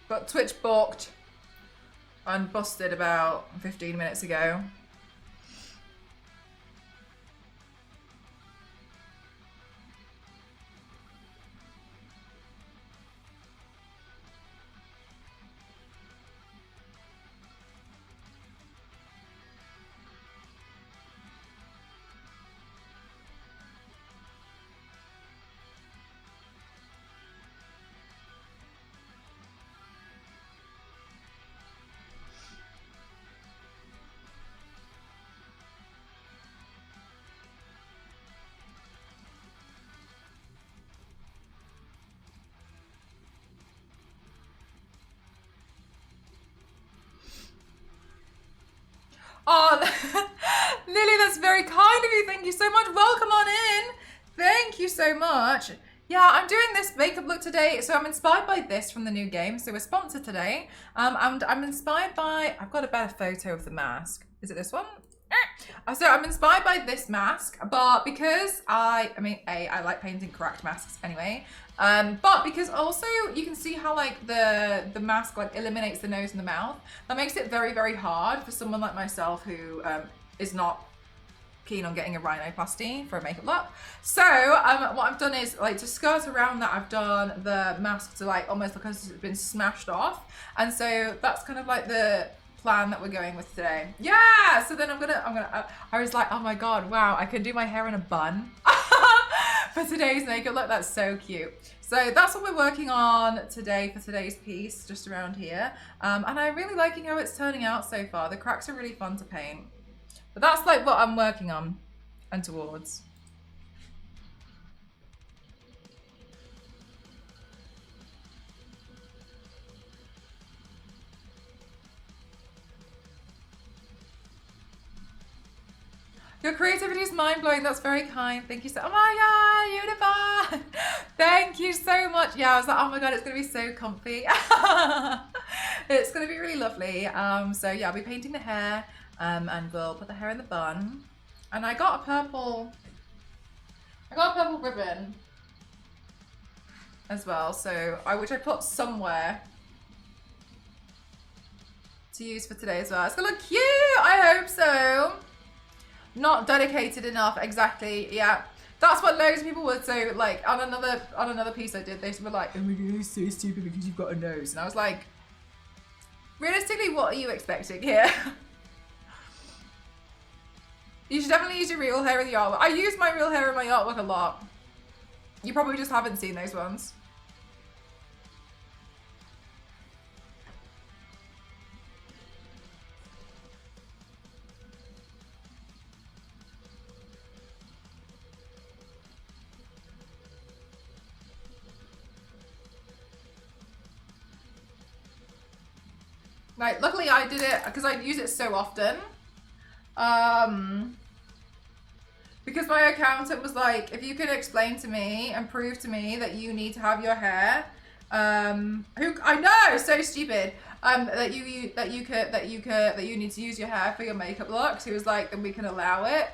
Got Twitch balked and busted about 15 minutes ago. Oh, Lily, that's very kind of you. Thank you so much. Welcome on in. Thank you so much. Yeah, I'm doing this makeup look today, so I'm inspired by this from the new game. So we're sponsored today. And I'm inspired by, I've got a better photo of the mask. Is it this one? So I'm inspired by this mask, but because I like painting correct masks anyway. But because also you can see how like the mask like eliminates the nose and the mouth. That makes it very, very hard for someone like myself who is not keen on getting a rhinoplasty for a makeup look. So what I've done is like to skirt around that, I've done the mask to like almost look as if it's been smashed off. And so that's kind of like the plan that we're going with today. Yeah, so then I was like, oh my god, wow, I can do my hair in a bun for today's makeup look. That's so cute. So that's what we're working on today for today's piece, just around here. And I'm really liking how it's turning out so far. The cracks are really fun to paint. But that's like what I'm working on and towards. Your creativity is mind-blowing. That's very kind. Thank you so much. Oh my god, Univa! Thank you so much. Yeah, I was like, oh my god, it's going to be so comfy. It's going to be really lovely. So yeah, I'll be painting the hair and we'll put the hair in the bun. And I got a purple ribbon as well, so which I put somewhere to use for today as well. It's gonna look cute, I hope so. Not dedicated enough, exactly, yeah. That's what loads of people would say, like, on another piece I did, they were like, oh my god, you're so stupid because you've got a nose. And I was like, realistically, what are you expecting here? You should definitely use your real hair in the artwork. I use my real hair in my artwork a lot. You probably just haven't seen those ones. Like, luckily I did it because I use it so often. Because my accountant was like, if you could explain to me and prove to me that you need to have your hair, I know, so stupid, that you need to use your hair for your makeup looks. He was like, then we can allow it,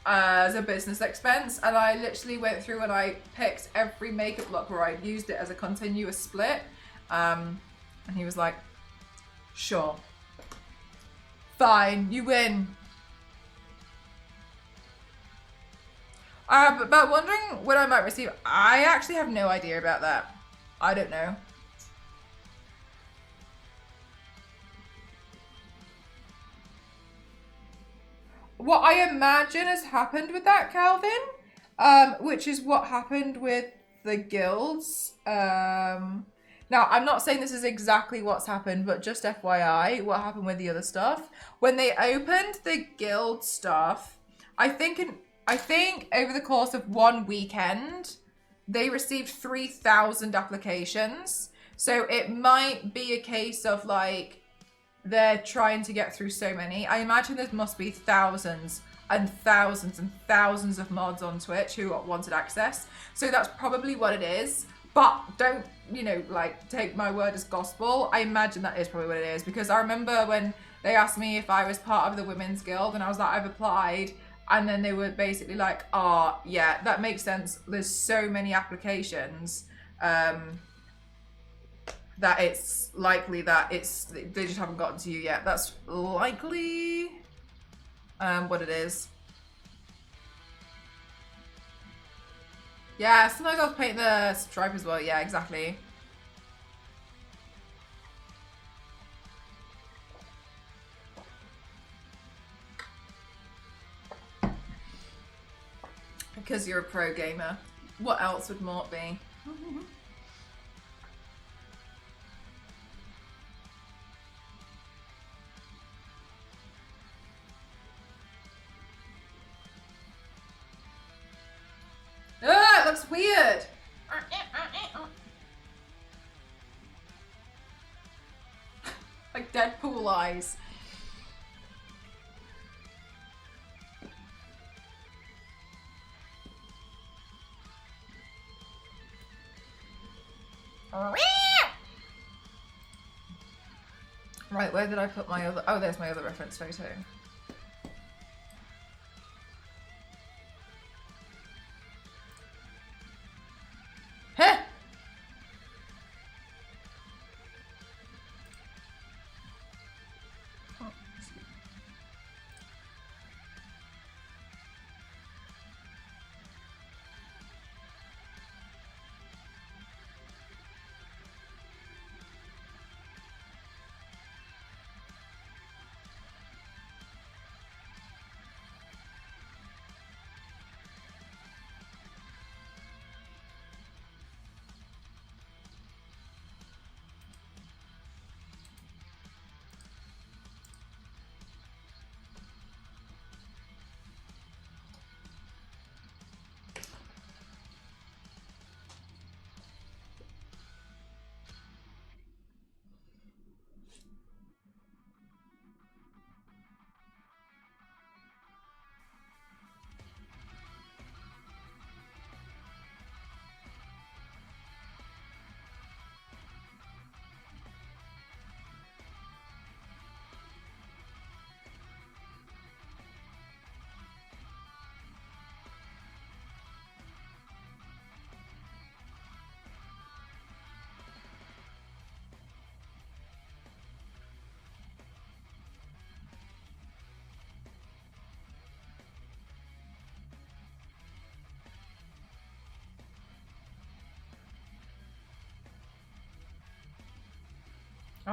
as a business expense. And I literally went through and I picked every makeup look where I used it as a continuous split. And he was like, sure, fine, you win. But wondering what I might receive, I actually have no idea about that. I don't know. What I imagine has happened with that, Calvin, which is what happened with the guilds. Now, I'm not saying this is exactly what's happened, but just FYI, what happened with the other stuff. When they opened the guild stuff, I think over the course of one weekend, they received 3,000 applications. So it might be a case of like, they're trying to get through so many. I imagine there must be thousands and thousands and thousands of mods on Twitch who wanted access. So that's probably what it is. But don't, like, take my word as gospel. I imagine that is probably what it is. Because I remember when they asked me if I was part of the Women's Guild, and I was like, I've applied. And then they were basically like, oh, yeah, that makes sense. There's so many applications that it's likely that they just haven't gotten to you yet. That's likely what it is. Yeah, sometimes I'll paint the stripe as well. Yeah, exactly. Because you're a pro gamer. What else would Mort be? Ah, it looks weird. Like Deadpool eyes. Right, where did I put my other... Oh, there's my other reference photo. Huh!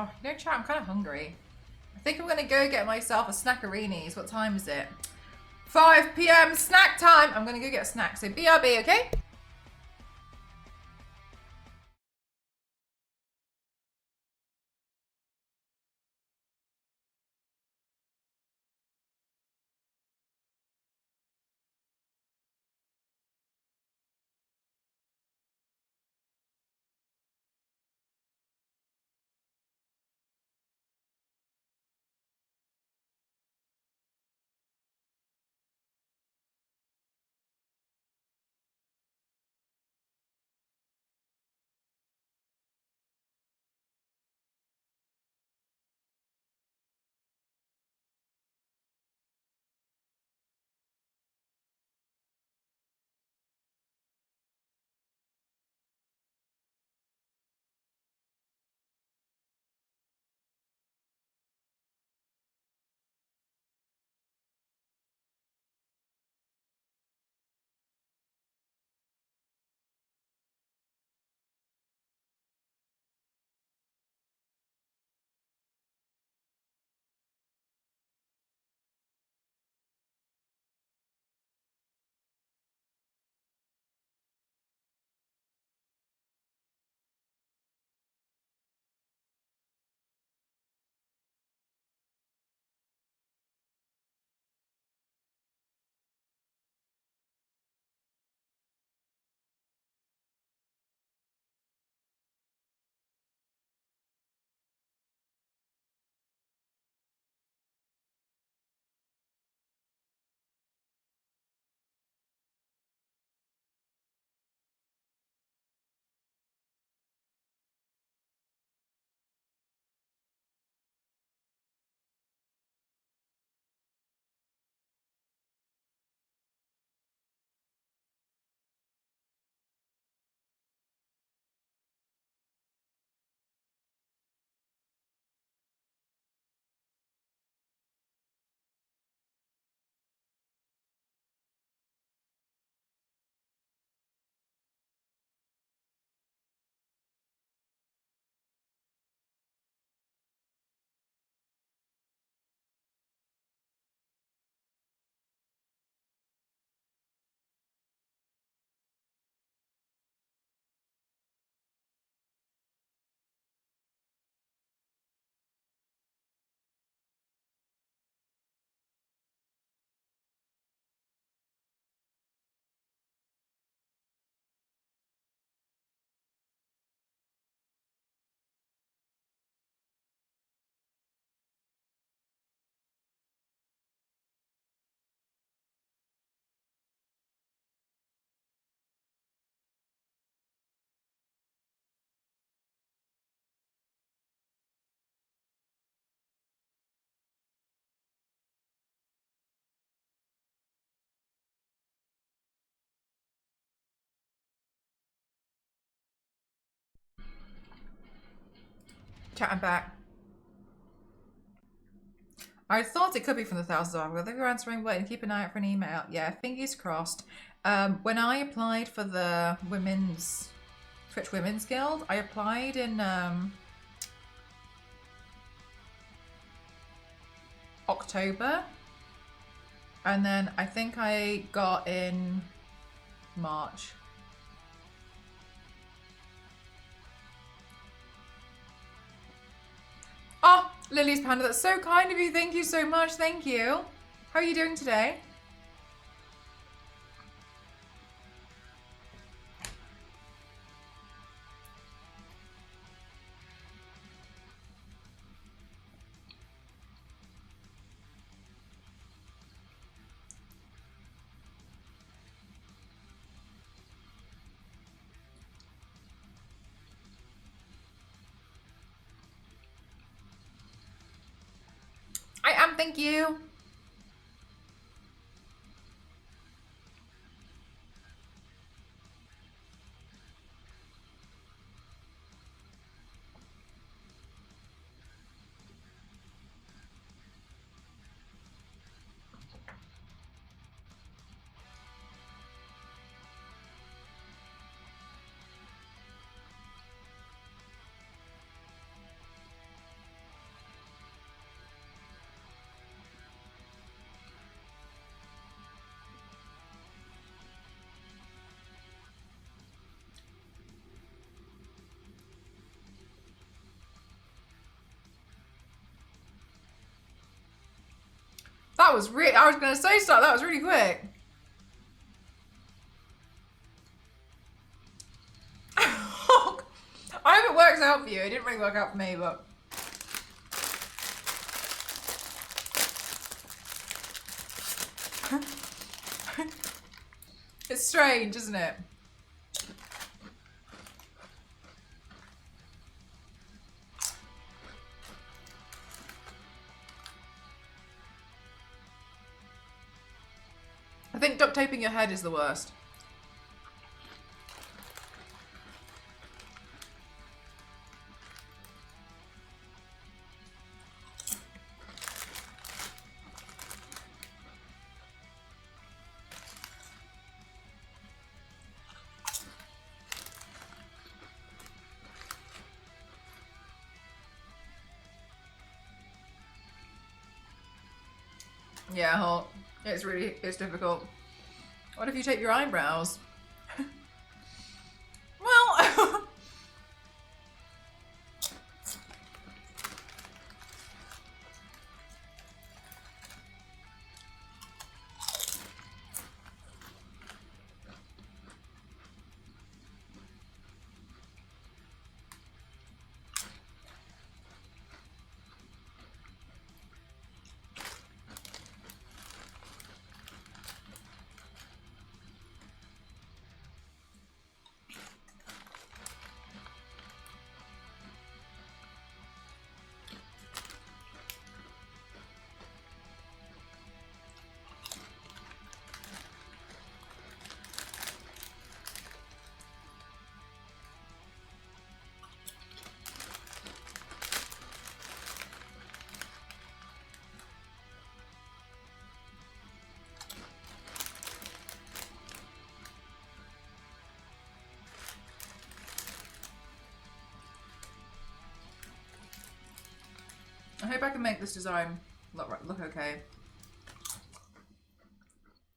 Oh, you know, chat, I'm kind of hungry. I think I'm going to go get myself a snackarini. What time is it? 5 p.m. snack time. I'm going to go get a snack. So BRB, okay? Chat, I'm back. I thought it could be from the Thousands of Whether you're answering, wait and keep an eye out for an email. Yeah, fingers crossed. When I applied for the Twitch Women's Guild, I applied in October, and then I think I got in March. Oh, Lily's Panda, that's so kind of you. Thank you so much. Thank you. How are you doing today? I am, thank you. That was really, I was going to say start, that was really quick. I hope it works out for you. It didn't really work out for me, but. It's strange, isn't it? I think duct taping your head is the worst. Yeah, it's difficult. What if you tape your eyebrows? Well, I hope I can make this design look okay.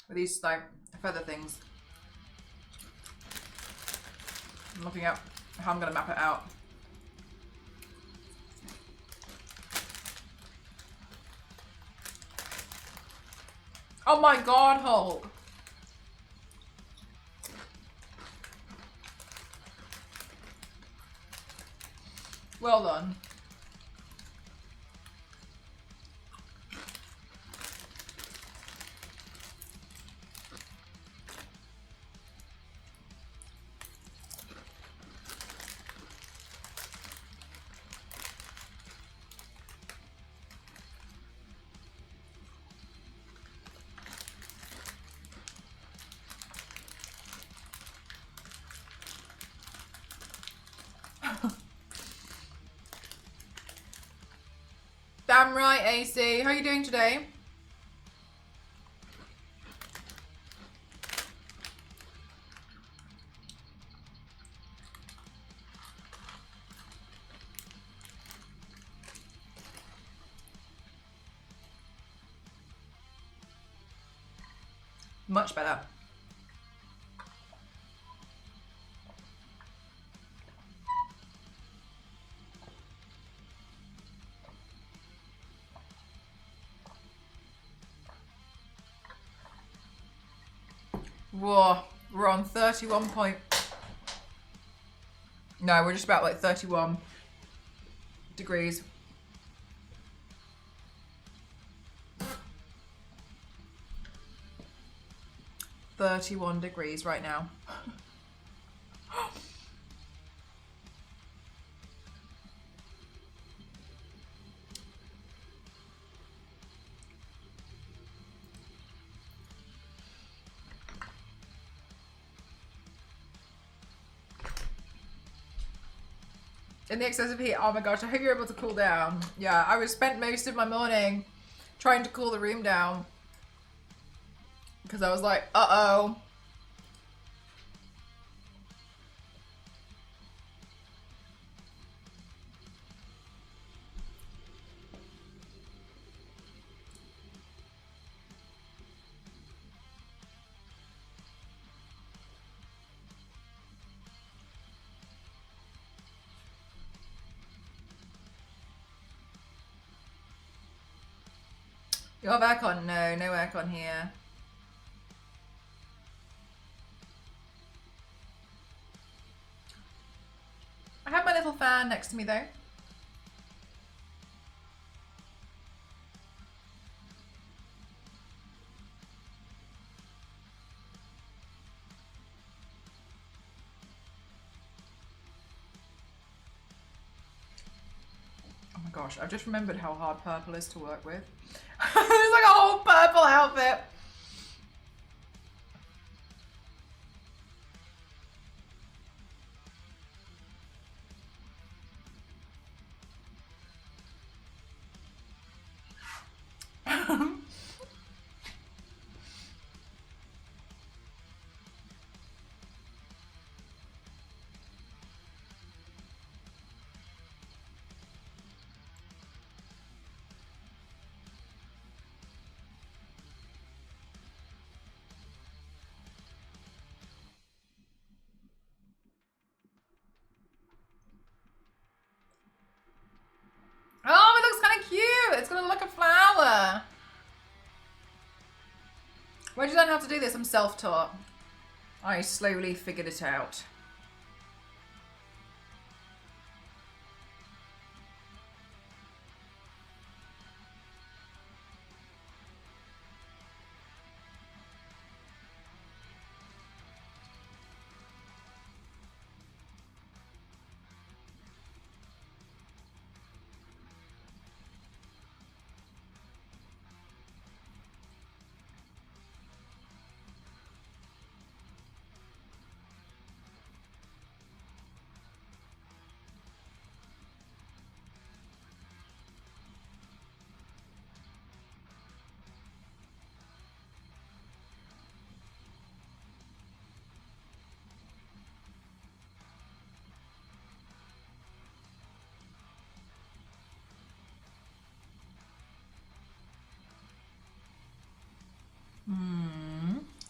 With these like feather things. I'm looking at how I'm gonna map it out. Oh my god, Hulk! Well done. Damn right, AC. How are you doing today? Much better. Whoa, we're on 31 point. No, we're just about like 31 degrees. $31 right now. In the excessive heat, oh my gosh, I hope you're able to cool down. Yeah, I was spent most of my morning trying to cool the room down. Because I was like, uh-oh. You have aircon? No, no aircon here. I have my little fan next to me though. Oh my gosh, I've just remembered how hard purple is to work with. There's like a whole purple outfit. Oh, it looks kind of cute. It's gonna look like a flower. Where did you learn how to do this? I'm self-taught. I slowly figured it out.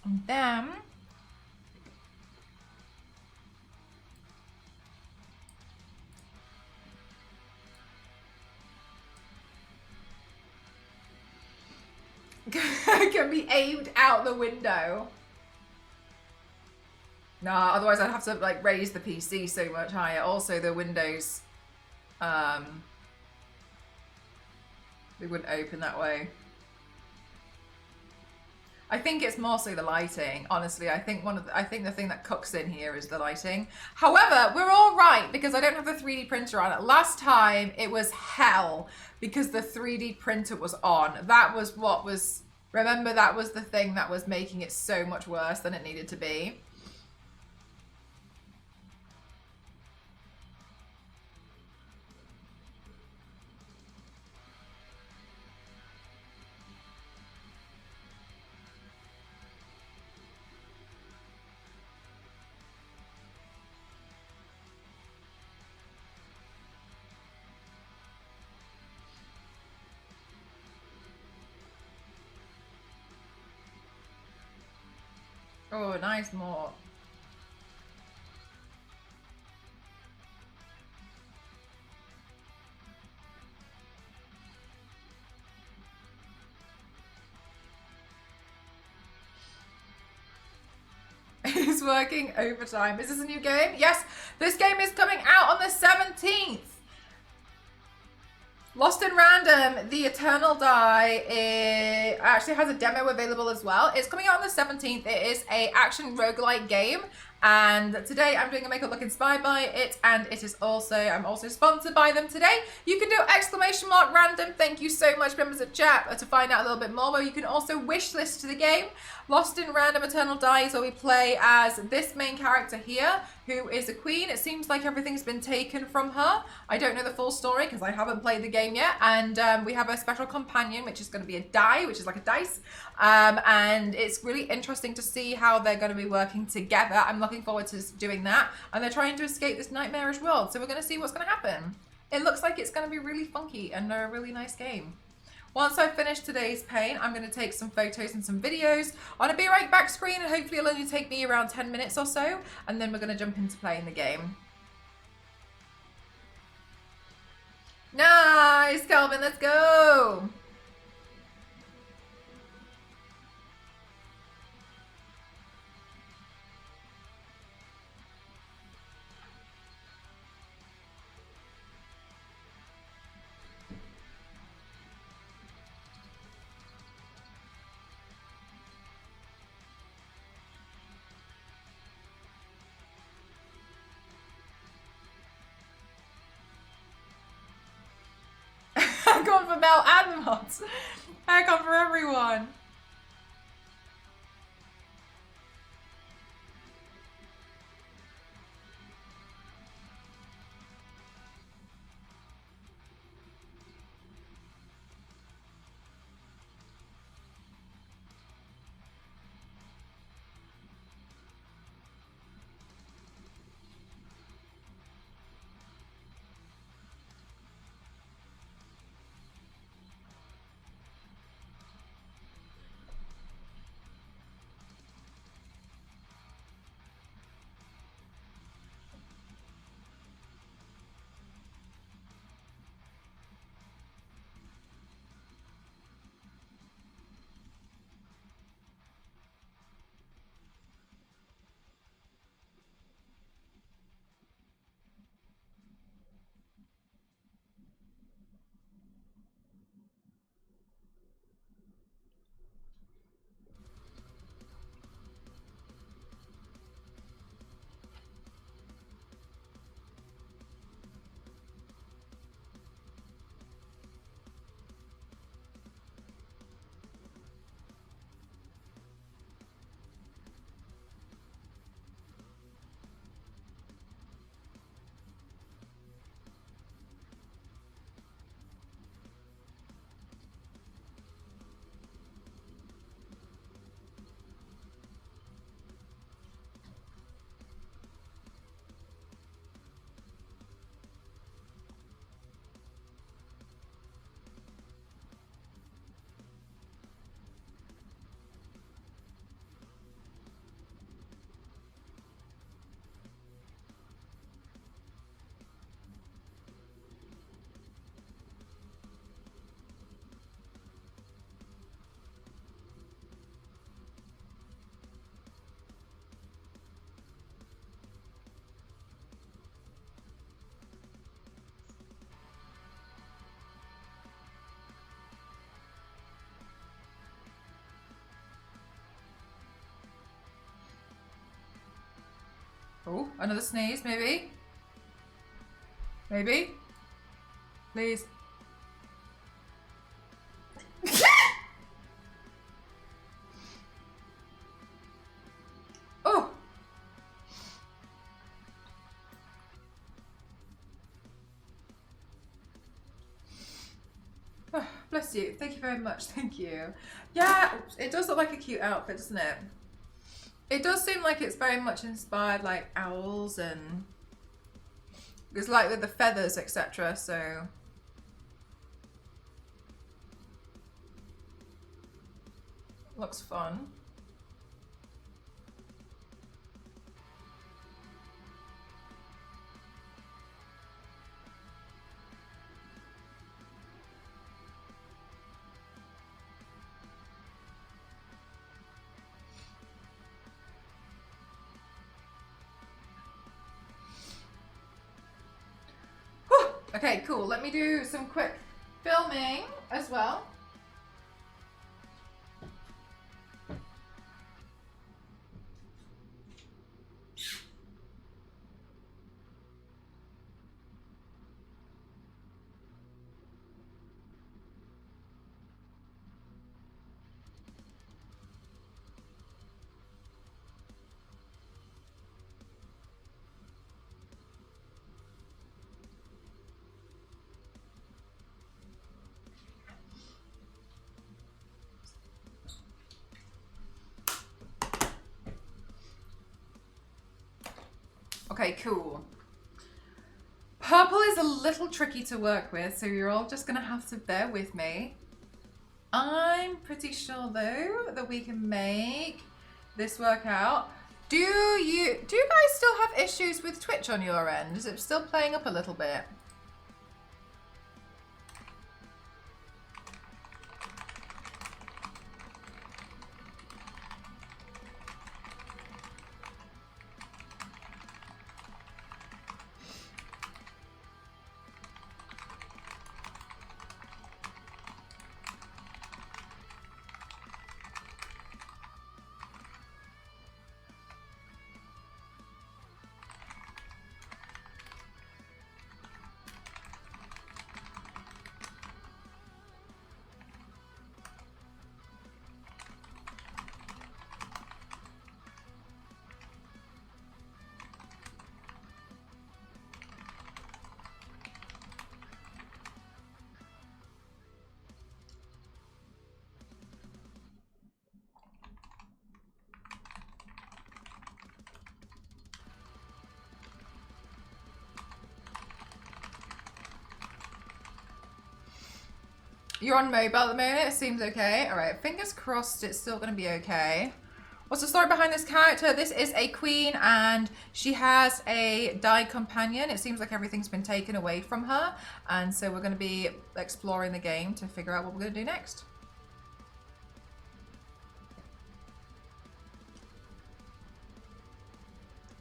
And then can be aimed out the window. Nah, otherwise I'd have to like raise the PC so much higher. Also the windows, they wouldn't open that way. I think it's mostly the lighting. Honestly, I think the thing that cooks in here is the lighting. However, we're all right because I don't have the 3D printer on it. Last time it was hell because the 3D printer was on. That was what was, remember, that was the thing that was making it so much worse than it needed to be. Oh, nice mop. It's working overtime. Is this a new game? Yes, this game is coming out on the 17th. Lost in Random, The Eternal Die, it actually has a demo available as well. It's coming out on the 17th. It is a action roguelike game. And today I'm doing a makeup look inspired by it, and it is also, I'm also sponsored by them today. You can do !random. Thank you so much, members of chat, to find out a little bit more, where you can also wish list the game. Lost in Random Eternal Die is where we play as this main character here, who is a queen. It seems like everything's been taken from her. I don't know the full story because I haven't played the game yet. And we have a special companion, which is going to be a die, which is like a dice. And it's really interesting to see how they're going to be working together. I'm looking forward to doing that. And they're trying to escape this nightmarish world. So we're going to see what's going to happen. It looks like it's going to be really funky and a really nice game. Once I've finished today's paint, I'm going to take some photos and some videos on a Be Right Back screen, and hopefully it'll only take me around 10 minutes or so, and then we're going to jump into playing the game. Nice, Calvin, let's go! for Mel and the mods. Aircon for everyone. Oh, another sneeze, maybe? Maybe? Please. Oh! Oh, bless you. Thank you very much. Thank you. Yeah, it does look like a cute outfit, doesn't it? It does seem like it's very much inspired like owls and it's like with the feathers, etc. So looks fun. Okay, cool. Let me do some quick filming as well. Okay, cool. Purple is a little tricky to work with, so you're all just gonna have to bear with me. I'm pretty sure though that we can make this work out. Do you guys still have issues with Twitch on your end? Is it still playing up a little bit? You're on mobile at the moment. It seems okay. All right. Fingers crossed it's still going to be okay. What's the story behind this character? This is a queen and she has a died companion. It seems like everything's been taken away from her. And so we're going to be exploring the game to figure out what we're going to do next.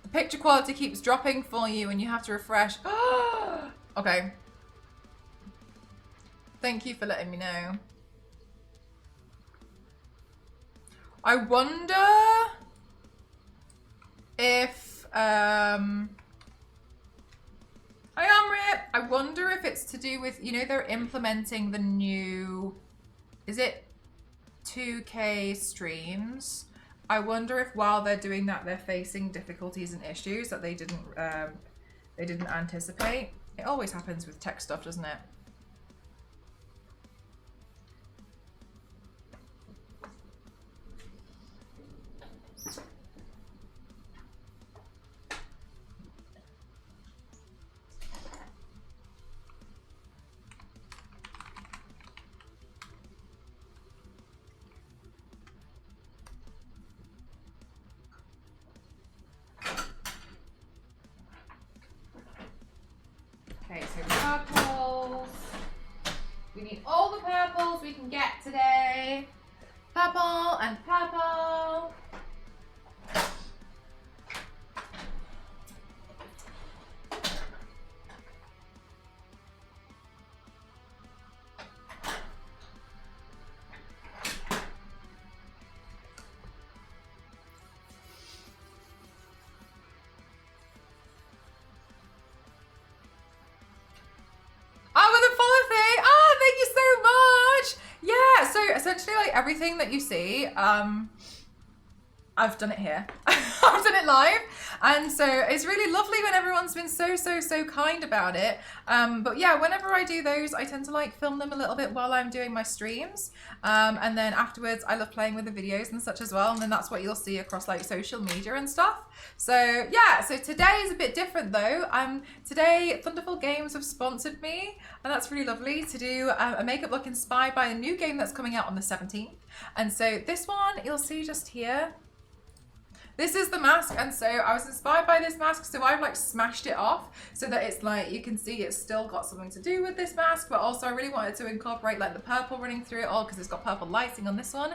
The picture quality keeps dropping for you and you have to refresh. Okay. Thank you for letting me know. I wonder if I wonder if it's to do with, you know, they're implementing the new, is it 2K streams? I wonder if while they're doing that, they're facing difficulties and issues that they didn't anticipate. It always happens with tech stuff, doesn't it? Okay, so purples. We need all the purples we can get today. Purple and purple. Essentially, like everything that you see, I've done it here. I've done it live. And so it's really lovely when everyone's been so kind about it. But yeah, whenever I do those, I tend to like film them a little bit while I'm doing my streams. And then afterwards, I love playing with the videos and such as well. And then that's what you'll see across like social media and stuff. So yeah, so today is a bit different though. Today, Thunderful Games have sponsored me. And that's really lovely to do a makeup look inspired by a new game that's coming out on the 17th. And so this one, you'll see just here. This is the mask, and so I was inspired by this mask, so I've like smashed it off so that it's like, you can see it's still got something to do with this mask, but also I really wanted to incorporate like the purple running through it all because it's got purple lighting on this one.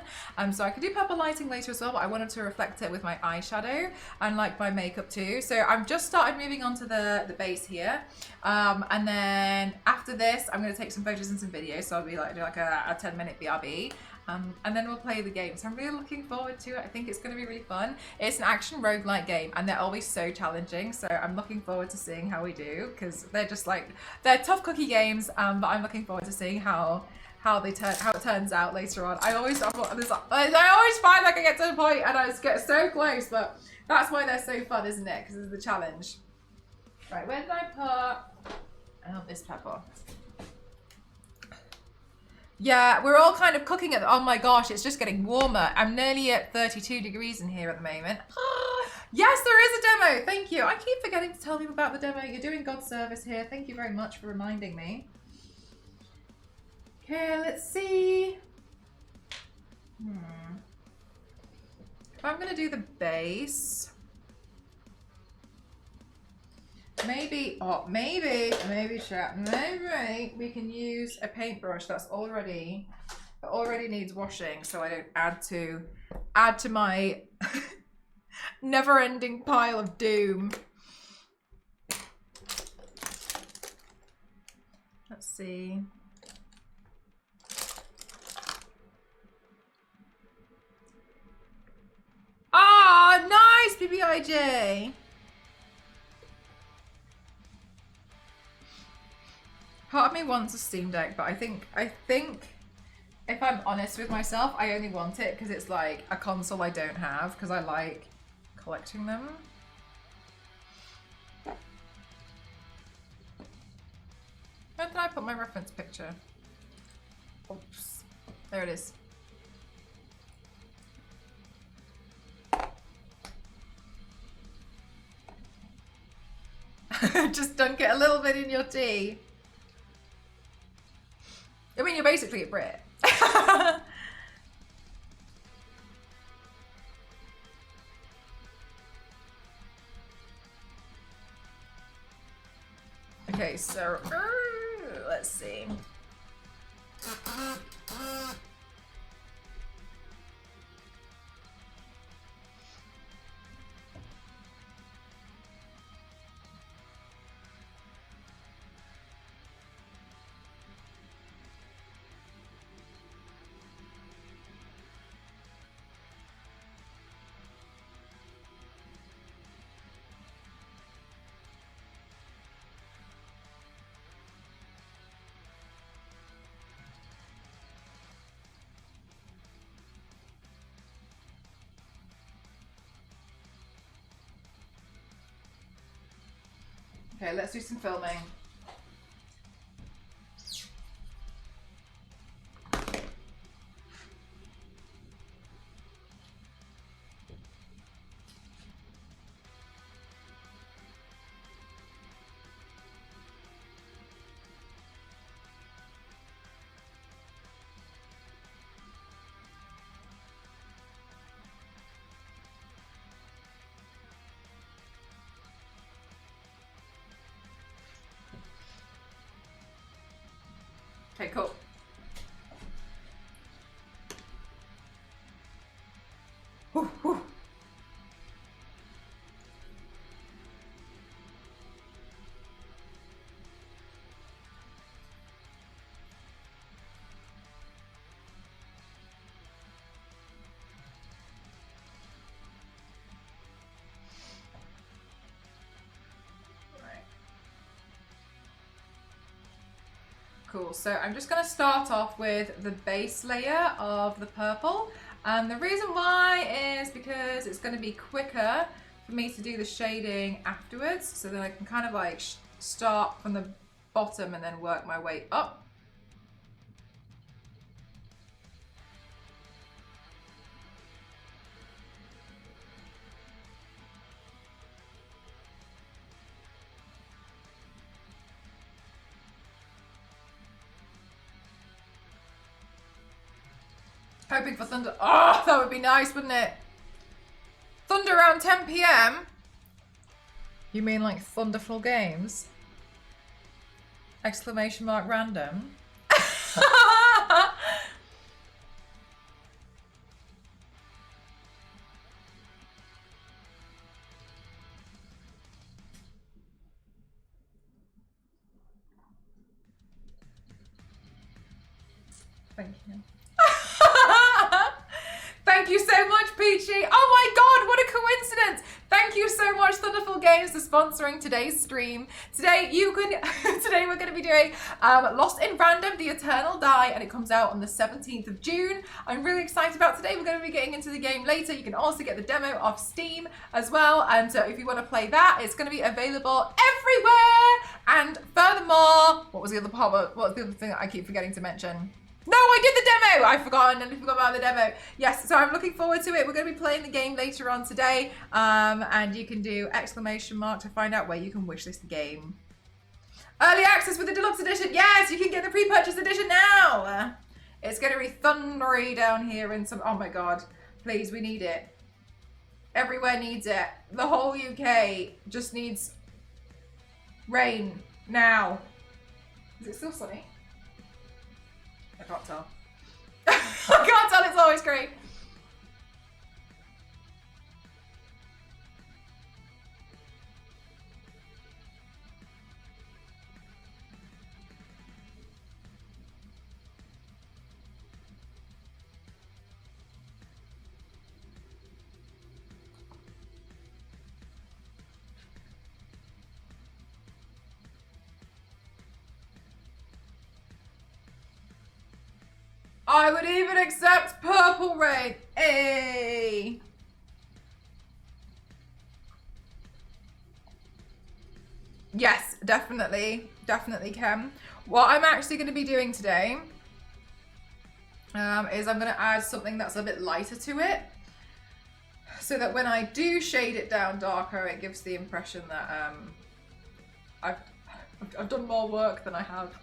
So I could do purple lighting later as well, but I wanted to reflect it with my eyeshadow and like my makeup too. So I've just started moving on to the base here. And then after this, I'm going to take some photos and some videos, so I'll be like, do like a 10-minute BRB. And then we'll play the game. So I'm really looking forward to it. I think it's going to be really fun. It's an action roguelike game and they're always so challenging. So I'm looking forward to seeing how we do because they're just like, they're tough cookie games. But I'm looking forward to seeing how it turns out later on. I always find like I get to the point and I just get so close, but that's why they're so fun, isn't it? Because it's the challenge. Right, where did I put? Oh, this pepper. Yeah, we're all kind of cooking at, oh my gosh, it's just getting warmer. I'm nearly at 32 degrees in here at the moment. Yes, there is a demo. Thank you. I keep forgetting to tell you about the demo. You're doing God's service here. Thank you very much for reminding me. Okay, let's see. If I'm going to do the base, maybe we can use a paintbrush that already needs washing, so I don't add to my never-ending pile of doom. Let's see. Ah, nice, BBIJ. Part of me wants a Steam Deck, but I think if I'm honest with myself, I only want it because it's like a console I don't have because I like collecting them. Where did I put my reference picture? Oops. There it is. Just dunk it a little bit in your tea. I mean, you're basically a Brit. Okay, so let's see. Okay, let's do some filming. Okay, cool. Whew, whew. Cool, so I'm just going to start off with the base layer of the purple, and the reason why is because it's going to be quicker for me to do the shading afterwards, so that I can kind of like start from the bottom and then work my way up. Hoping for thunder. Oh, that would be nice, wouldn't it? Thunder around 10 PM? You mean like Thunderful Games? Exclamation mark random. Thank you. Thank you so much, Peachy. Oh my God, what a coincidence. Thank you so much, Thunderful Games, for sponsoring today's stream. Today we're going to be doing Lost in Random, The Eternal Die, and it comes out on the 17th of June. I'm really excited about today. We're going to be getting into the game later. You can also get the demo off Steam as well. And so if you want to play that, it's going to be available everywhere. And furthermore, what was the other part? What's the other thing that I keep forgetting to mention? No, I did the demo! I forgot about the demo. Yes, so I'm looking forward to it. We're going to be playing the game later on today. And you can do exclamation mark to find out where you can wishlist the game. Early access with the deluxe edition. Yes, you can get the pre-purchase edition now. It's going to be thundery down here in some... Oh my God. Please, we need it. Everywhere needs it. The whole UK just needs rain now. Is it still sunny? I can't tell. I can't tell, it's always great. I would even accept purple rain. Hey. Yes, definitely. Definitely can. What I'm actually going to be doing today is I'm going to add something that's a bit lighter to it, so that when I do shade it down darker, it gives the impression that I've done more work than I have.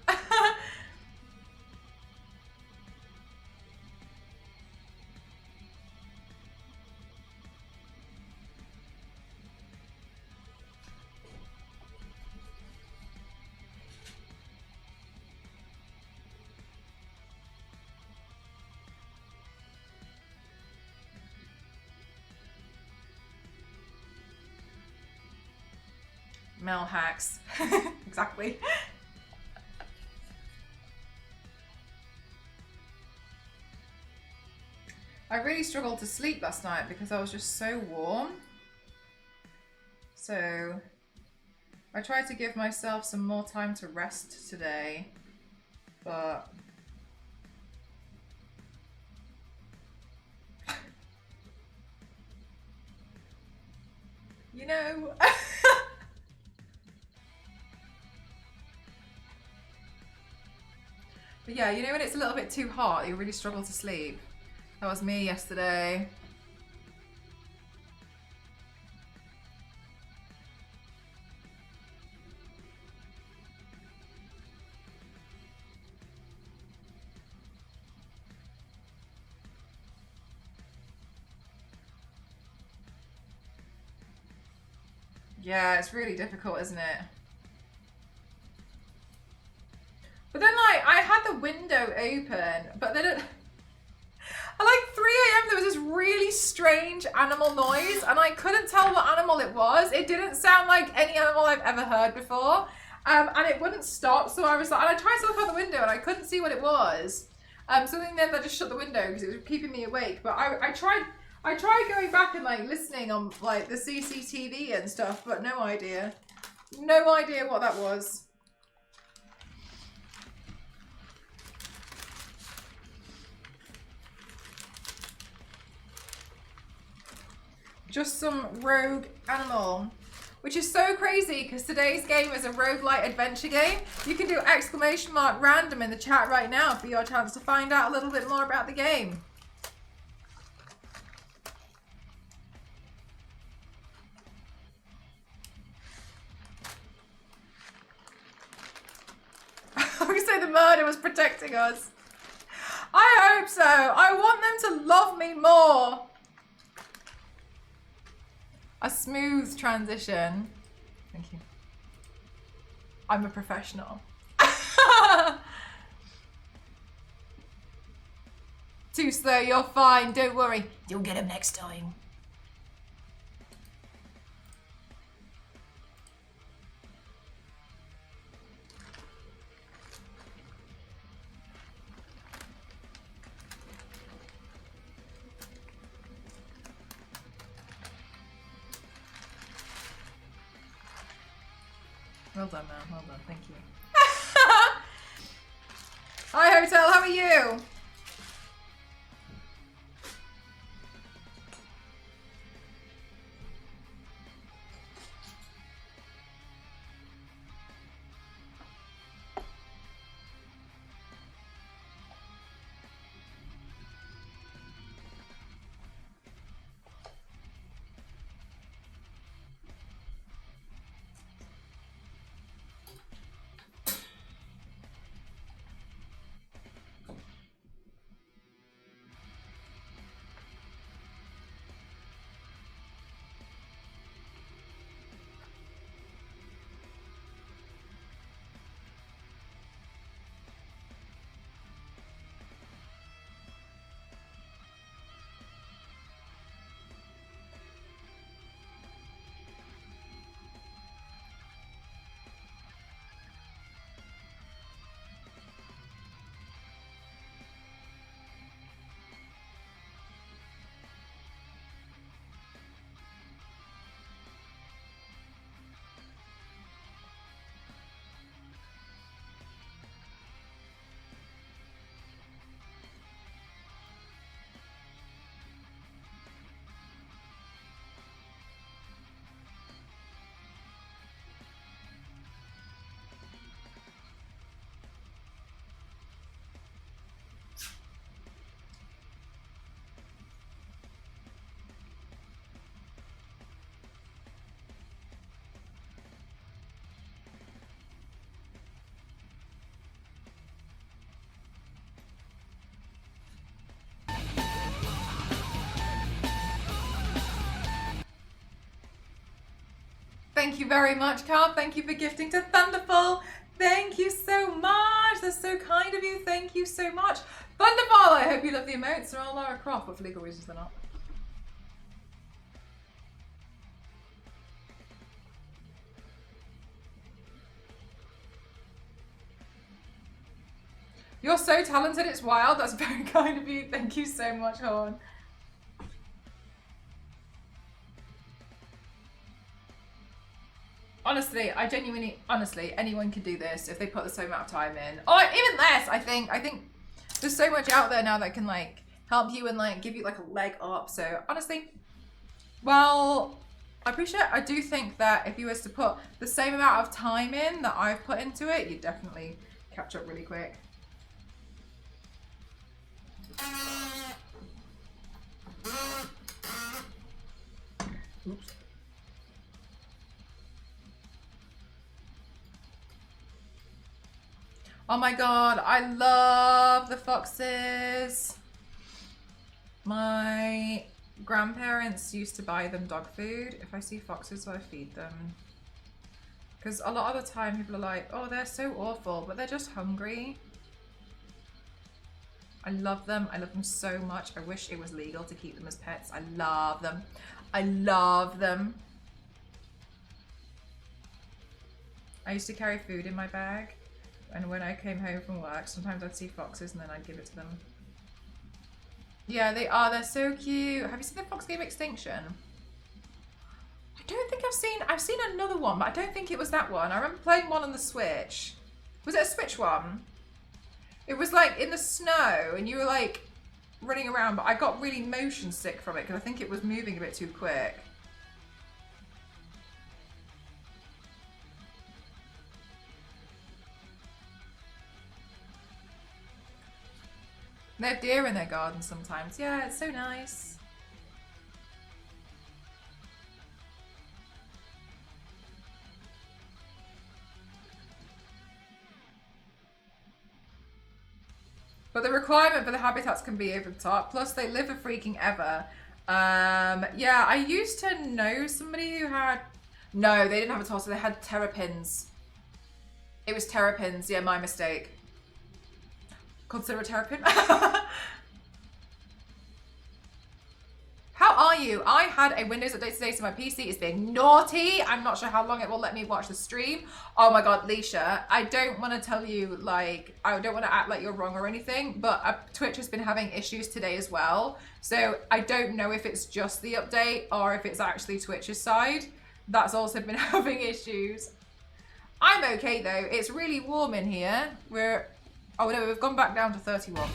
Mel hacks. Exactly. I really struggled to sleep last night because I was just so warm. So I tried to give myself some more time to rest today, but you know. But yeah, you know when it's a little bit too hot, you really struggle to sleep. That was me yesterday. Yeah, it's really difficult, isn't it? But then, like, I had the window open, but then at like 3 a.m. there was this really strange animal noise, and I couldn't tell what animal it was. It didn't sound like any animal I've ever heard before, and it wouldn't stop. So I was like, and I tried to look out the window, and I couldn't see what it was. So then I just shut the window because it was keeping me awake. But I tried going back and like listening on like the CCTV and stuff, but no idea what that was. Just some rogue animal, which is so crazy because today's game is a roguelite adventure game. You can do !random in the chat right now for your chance to find out a little bit more about the game. We say the murder was protecting us. I hope so. I want them to love me more. A smooth transition. Thank you. I'm a professional. Too slow, you're fine. Don't worry. You'll get him next time. Well done, man. Well done. Thank you. Hi, Hotel. How are you? Thank you very much, Carl. Thank you for gifting to Thunderfall. Thank you so much. That's so kind of you. Thank you so much. Thunderfall, I hope you love the emotes. They're all Lara Croft, but for legal reasons they're not. You're so talented, it's wild. That's very kind of you. Thank you so much, Horn. Honestly, I genuinely, honestly, anyone can do this if they put the same amount of time in. Or even less, I think. I think there's so much out there now that can like help you and like give you like a leg up. So honestly, well, I appreciate it. I do think that if you was to put the same amount of time in that I've put into it, you'd definitely catch up really quick. Oops. Oh my god, I love the foxes. My grandparents used to buy them dog food. If I see foxes, I feed them. Because a lot of the time people are like, oh, they're so awful, but they're just hungry. I love them. I love them so much. I wish it was legal to keep them as pets. I love them. I love them. I used to carry food in my bag. And when I came home from work, sometimes I'd see foxes and then I'd give it to them. Yeah, they are. They're so cute. Have you seen the Fox Game Extinction? I don't think I've seen another one, but I don't think it was that one. I remember playing one on the Switch. Was it a Switch one? It was like in the snow and you were like running around, but I got really motion sick from it because I think it was moving a bit too quick. They have deer in their garden sometimes. Yeah, it's so nice. But the requirement for the habitats can be over the top. Plus, they live for freaking ever. Yeah, I used to know somebody who had... No, they didn't have a torso. They had terrapins. It was terrapins. Yeah, my mistake. Consider a terrapin. How are you? I had a Windows update today, so my PC is being naughty. I'm not sure how long it will let me watch the stream. Oh my god, Leisha, I don't want to tell you, like, I don't want to act like you're wrong or anything, but Twitch has been having issues today as well. So I don't know if it's just the update or if it's actually Twitch's side. That's also been having issues. I'm okay though. It's really warm in here. Oh no, we've gone back down to 31.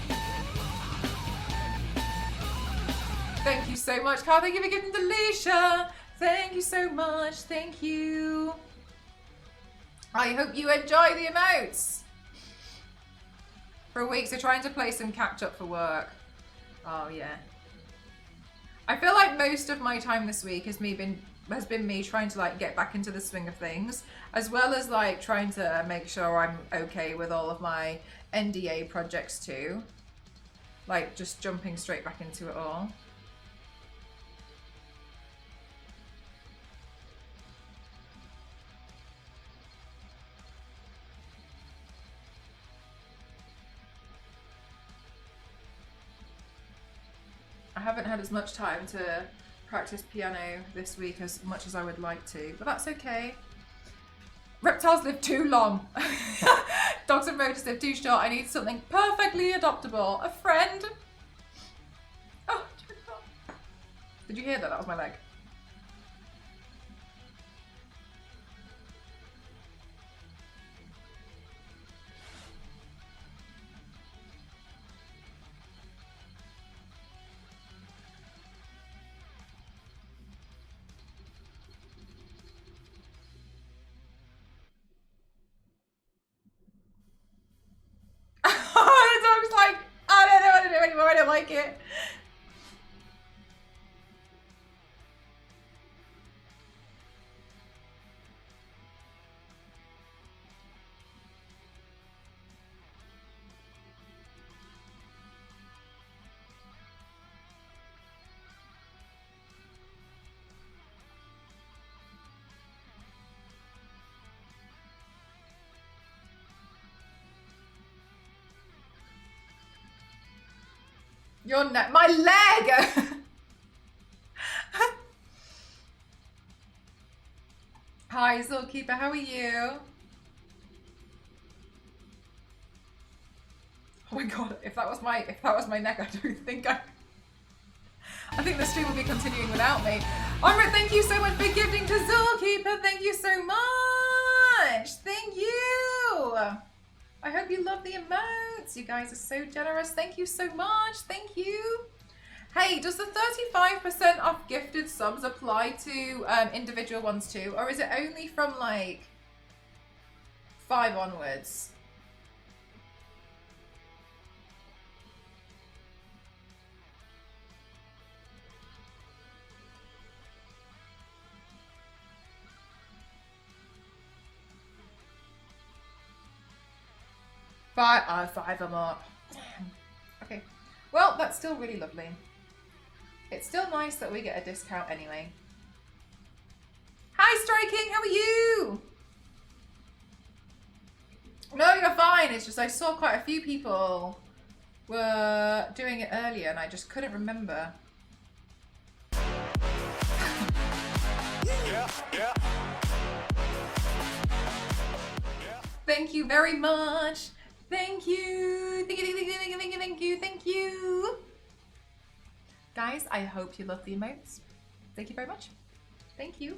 Thank you so much, Carl. Thank you for giving Delisha. Thank you so much. Thank you. I hope you enjoy the emotes. For a week, so trying to play some catch up for work. Oh yeah. I feel like most of my time this week has been me trying to like get back into the swing of things, as well as like trying to make sure I'm okay with all of my NDA projects too. Like just jumping straight back into it all. I haven't had as much time to practice piano this week as much as I would like to, but that's okay. Reptiles live too long. Dogs and rodents live too short. I need something perfectly adoptable. A friend. Oh, did you hear that? That was my leg. The dog's like, I don't know what to do anymore. I don't like it. Your neck, my leg. Hi, Zookeeper, how are you? my god, if that was my neck, I don't think I think the stream will be continuing without me. Alright, thank you so much for gifting to Zookeeper. Thank you so much. Thank you. I hope you love the emotes. You guys are so generous. Thank you so much. Thank you. Hey, does the 35% off gifted subs apply to individual ones too? Or is it only from like 5 onwards? Five or more. Okay. Well, that's still really lovely. It's still nice that we get a discount anyway. Hi, Striking, how are you? No, you're fine. It's just I saw quite a few people were doing it earlier and I just couldn't remember. Yeah. Thank you very much. Thank you. Thank you. Guys, I hope you love the emotes. Thank you very much. Thank you.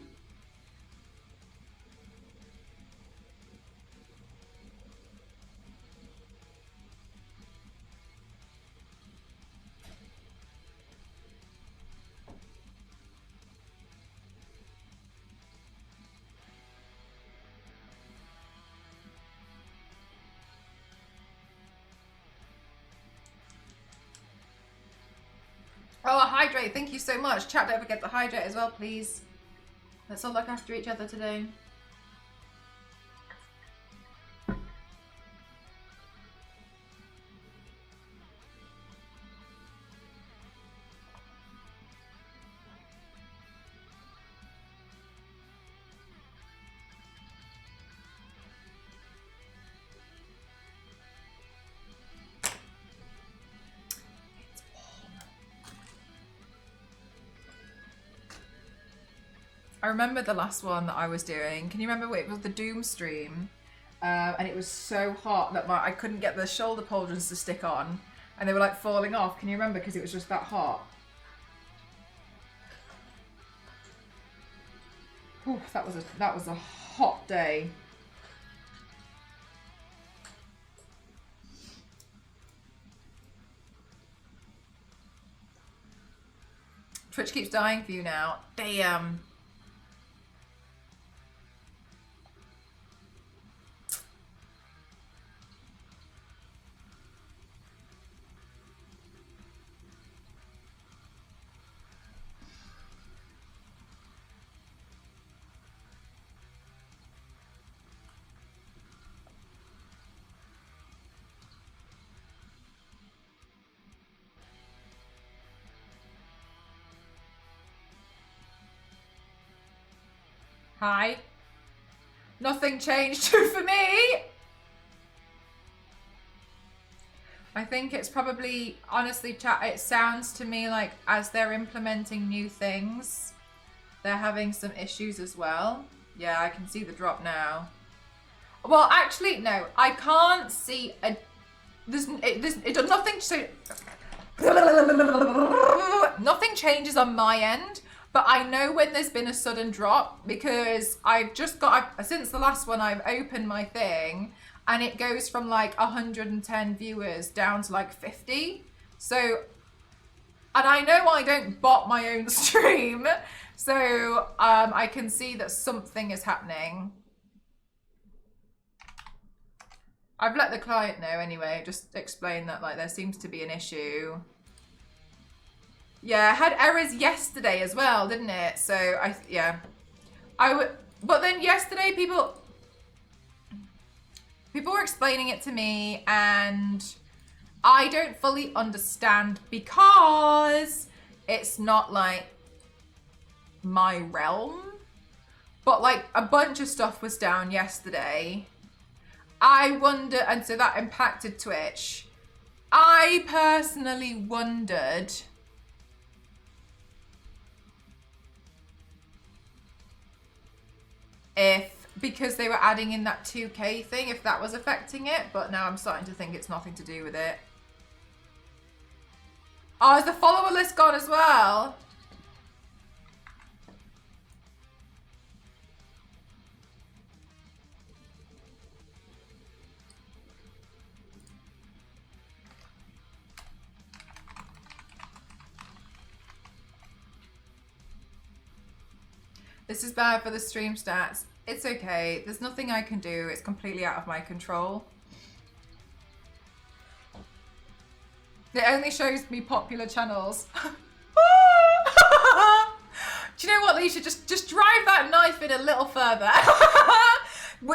Oh, hydrate. Thank you so much. Chat, don't forget to hydrate as well, please. Let's all look after each other today. I remember the last one that I was doing. Can you remember it was the Doom stream? And it was so hot that I couldn't get the shoulder pauldrons to stick on. And they were like falling off. Can you remember? Because it was just that hot. Whew, that was a hot day. Twitch keeps dying for you now. Damn. Hi. Nothing changed for me. I think it's probably, honestly, chat, it sounds to me like as they're implementing new things, they're having some issues as well. Yeah, I can see the drop now. Well, actually, no, I can't see a, it does nothing, so, nothing changes on my end. But I know when there's been a sudden drop because I've just got, since the last one, I've opened my thing and it goes from like 110 viewers down to like 50. So, and I know I don't bot my own stream. So I can see that something is happening. I've let the client know anyway, just explain that like there seems to be an issue. Yeah, it had errors yesterday as well, didn't it? So but then yesterday people were explaining it to me and I don't fully understand because it's not like my realm. But like a bunch of stuff was down yesterday. I wonder, and so that impacted Twitch. I personally wondered if, because they were adding in that 2K thing, if that was affecting it, but now I'm starting to think it's nothing to do with it. Oh, is the follower list gone as well? This is bad for the stream stats. It's okay. There's nothing I can do. It's completely out of my control. It only shows me popular channels. Do you know what, Leisha? Just drive that knife in a little further.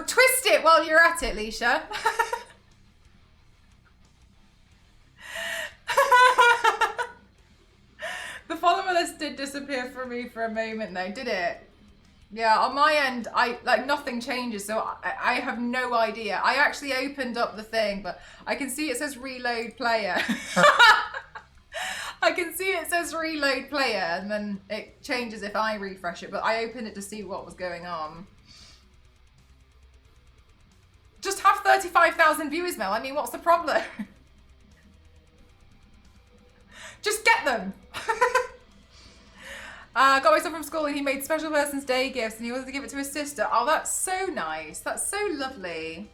Twist it while you're at it, Leisha. The follower list did disappear from me for a moment though, did it? Yeah, on my end, nothing changes, so I have no idea. I actually opened up the thing, but I can see it says reload player. I can see it says reload player, and then it changes if I refresh it, but I opened it to see what was going on. Just have 35,000 viewers, Mel. I mean, what's the problem? Just get them. Got my son from school and he made special person's day gifts and he wanted to give it to his sister. Oh, that's so nice. That's so lovely.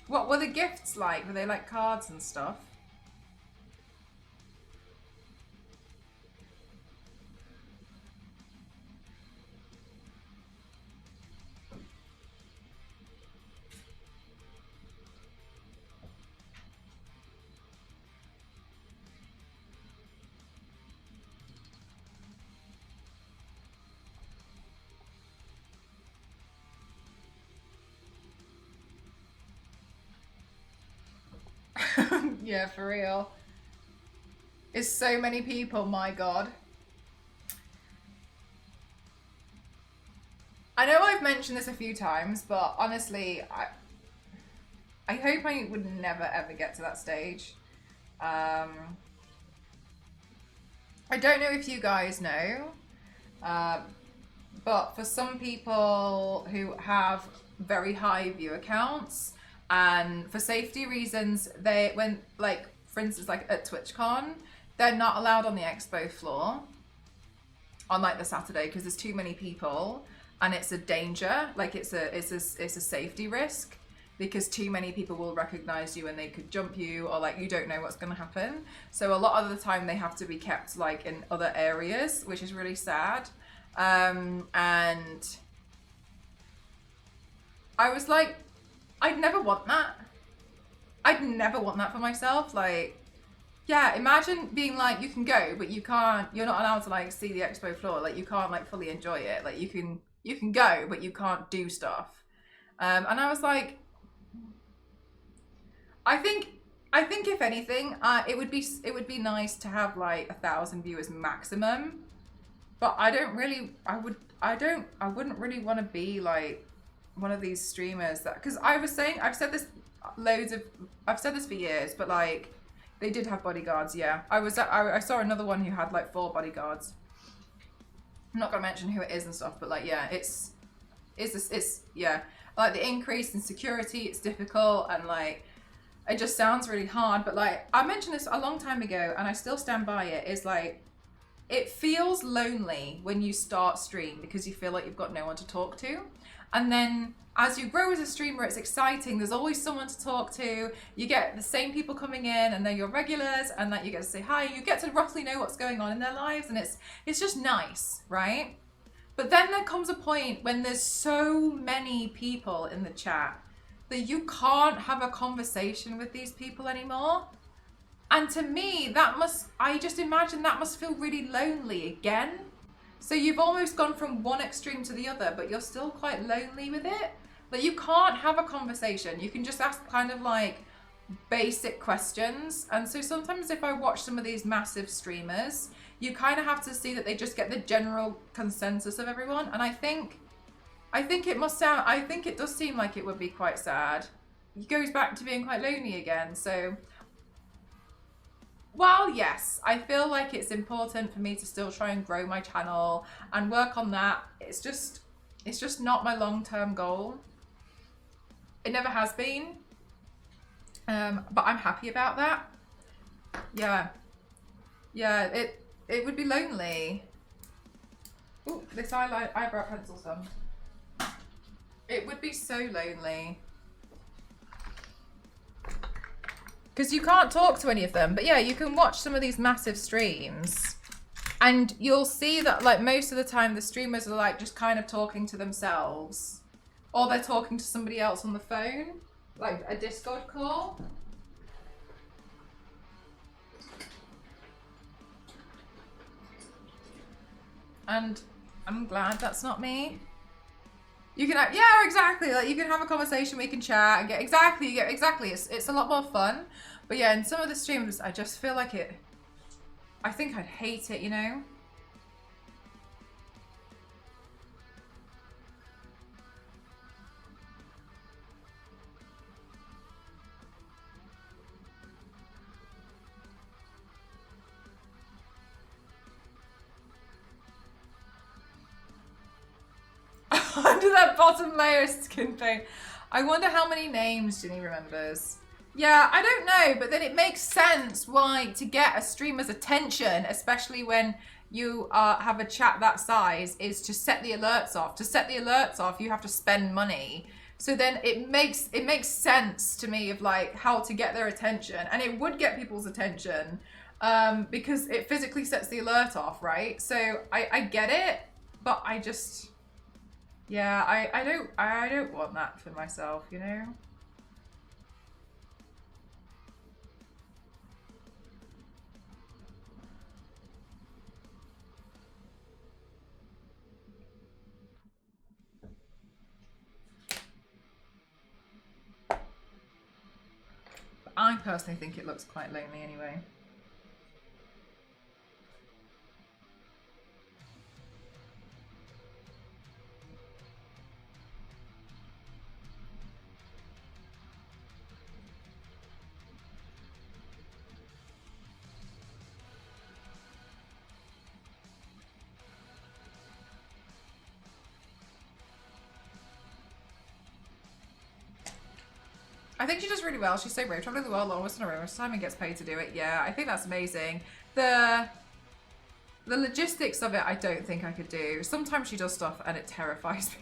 What were the gifts like? Were they like cards and stuff? Yeah, for real. It's so many people, my God. I know I've mentioned this a few times, but honestly, I hope I would never ever get to that stage. I don't know if you guys know, but for some people who have very high view accounts, and for safety reasons, for instance, like at TwitchCon, they're not allowed on the expo floor on like the Saturday because there's too many people and it's a danger. Like it's a safety risk because too many people will recognize you and they could jump you, or like you don't know what's going to happen. So a lot of the time they have to be kept like in other areas, which is really sad. And I was like, I'd never want that. I'd never want that for myself. Like, yeah, imagine being like, you can go, but you can't, you're not allowed to like see the expo floor. Like you can't like fully enjoy it. Like you can go, but you can't do stuff. And I was like, I think if anything, it would be nice to have like 1,000 viewers maximum, but I wouldn't really want to be like one of these streamers that, because I've said this for years, but like they did have bodyguards. Yeah, I saw another one who had like 4 bodyguards. I'm not gonna mention who it is and stuff, but like yeah, it's yeah, like the increase in security, it's difficult, and like it just sounds really hard. But like I mentioned this a long time ago and I still stand by it, is like it feels lonely when you start stream because you feel like you've got no one to talk to. And then as you grow as a streamer, it's exciting. There's always someone to talk to. You get the same people coming in and they're your regulars, and that you get to say hi. You get to roughly know what's going on in their lives, and it's just nice, right? But then there comes a point when there's so many people in the chat that you can't have a conversation with these people anymore. And to me, I just imagine that must feel really lonely again. So you've almost gone from one extreme to the other, but you're still quite lonely with it. Like you can't have a conversation. You can just ask kind of like basic questions. And so sometimes if I watch some of these massive streamers, you kind of have to see that they just get the general consensus of everyone. And I think it does seem like it would be quite sad. It goes back to being quite lonely again. So while yes, I feel like it's important for me to still try and grow my channel and work on that, it's just not my long-term goal. It never has been. But I'm happy about that. Yeah. Yeah, it would be lonely. Ooh, this eyebrow pencil's done. It would be so lonely. Because you can't talk to any of them. But yeah, you can watch some of these massive streams. And you'll see that like most of the time the streamers are like just kind of talking to themselves. Or they're talking to somebody else on the phone. Like a Discord call. And I'm glad that's not me. You can have, yeah, exactly. Like you can have a conversation, we can chat and get exactly. It's a lot more fun. But yeah, in some of the streams, I just feel like it. I think I'd hate it, you know. Under that bottom layer of skin paint. I wonder how many names Ginny remembers. Yeah, I don't know, but then it makes sense why to get a streamer's attention, especially when you have a chat that size, is to set the alerts off. To set the alerts off, you have to spend money. So then it makes sense to me of like how to get their attention, and it would get people's attention because it physically sets the alert off, right? So I get it, but I just. Yeah, I don't want that for myself, you know? But I personally think it looks quite lonely anyway. I think she does really well. She's so brave. Traveling the world almost in a row. Simon gets paid to do it. Yeah, I think that's amazing. The logistics of it, I don't think I could do. Sometimes she does stuff and it terrifies me.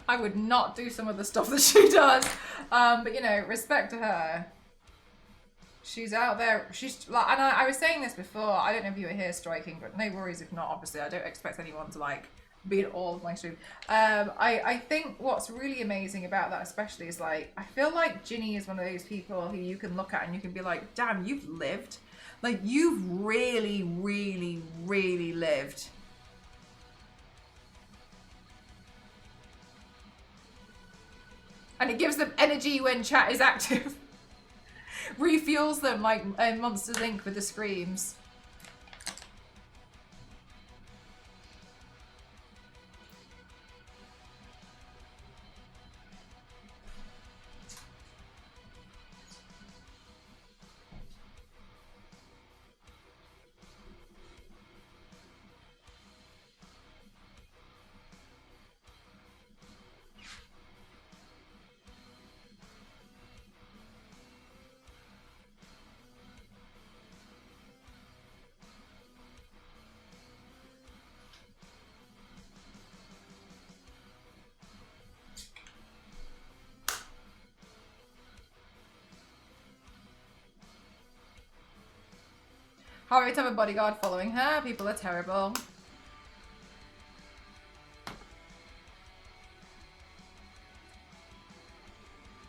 I would not do some of the stuff that she does. But you know, respect to her. She's out there. She's like, and I was saying this before. I don't know if you were here striking, but no worries if not. Obviously, I don't expect anyone to like be in all of my stream. I think what's really amazing about that, especially, is like I feel like Ginny is one of those people who you can look at and you can be like, damn, you've lived. Like you've really, really, really lived. And it gives them energy when chat is active. Refuels them like Monsters Inc. with the screams. Harriet have a bodyguard following her. People are terrible.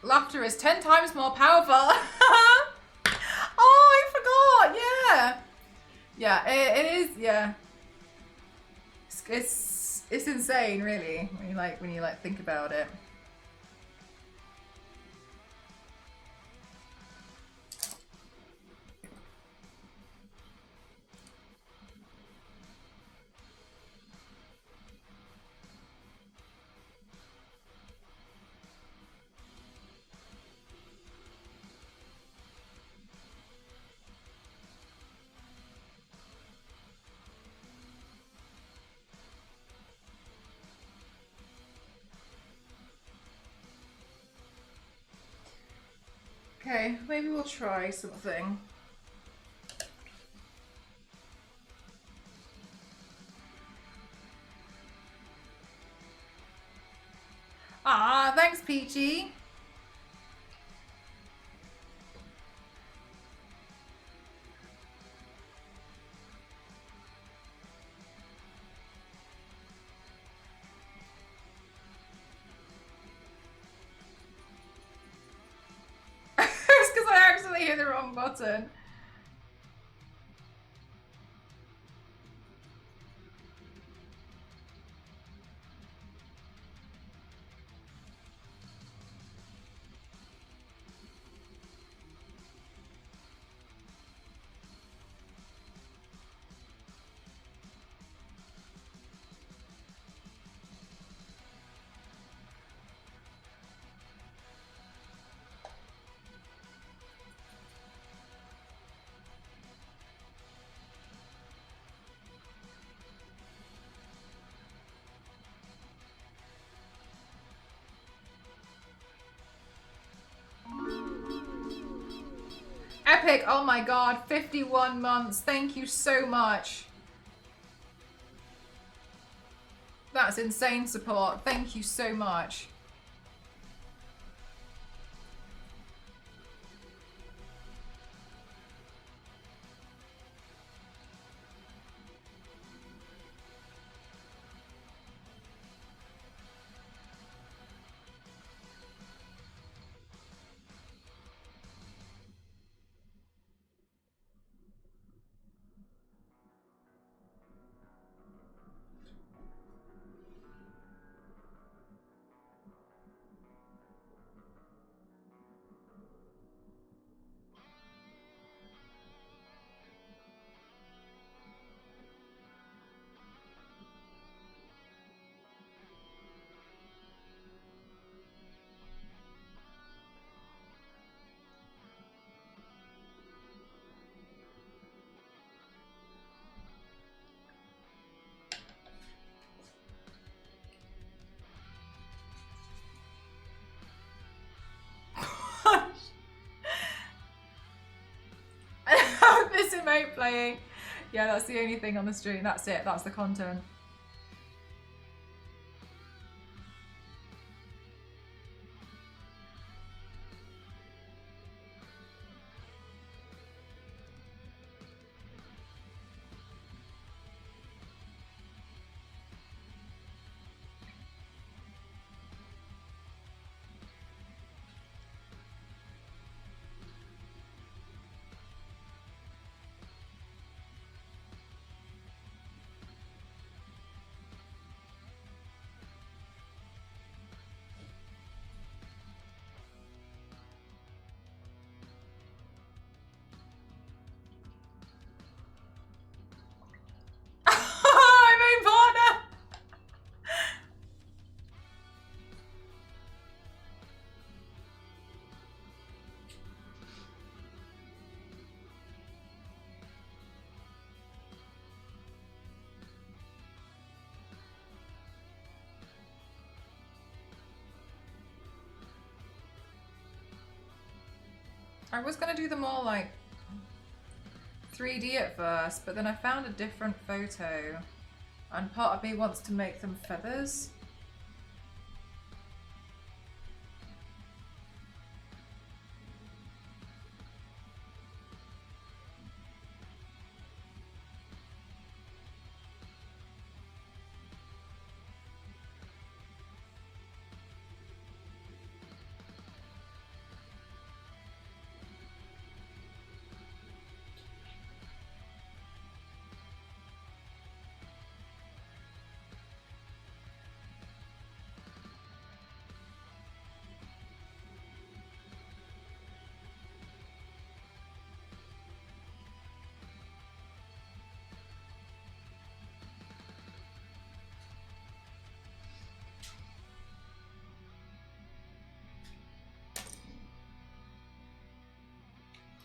Laughter is 10 times more powerful. Oh, I forgot. Yeah. Yeah, it is. Yeah. It's insane, really, when you like think about it. Okay, maybe we'll try something. Ah, thanks, Peachy. It's because I accidentally hit the wrong button. Epic, oh my god, 51 months. Thank you so much. That's insane support. Thank you so much. This emote playing. Yeah, that's the only thing on the stream. That's it. That's the content. I'm a partner. I was gonna do them all like 3D at first, but then I found a different photo, and part of me wants to make them feathers.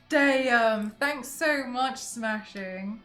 Damn, thanks so much, Smashing.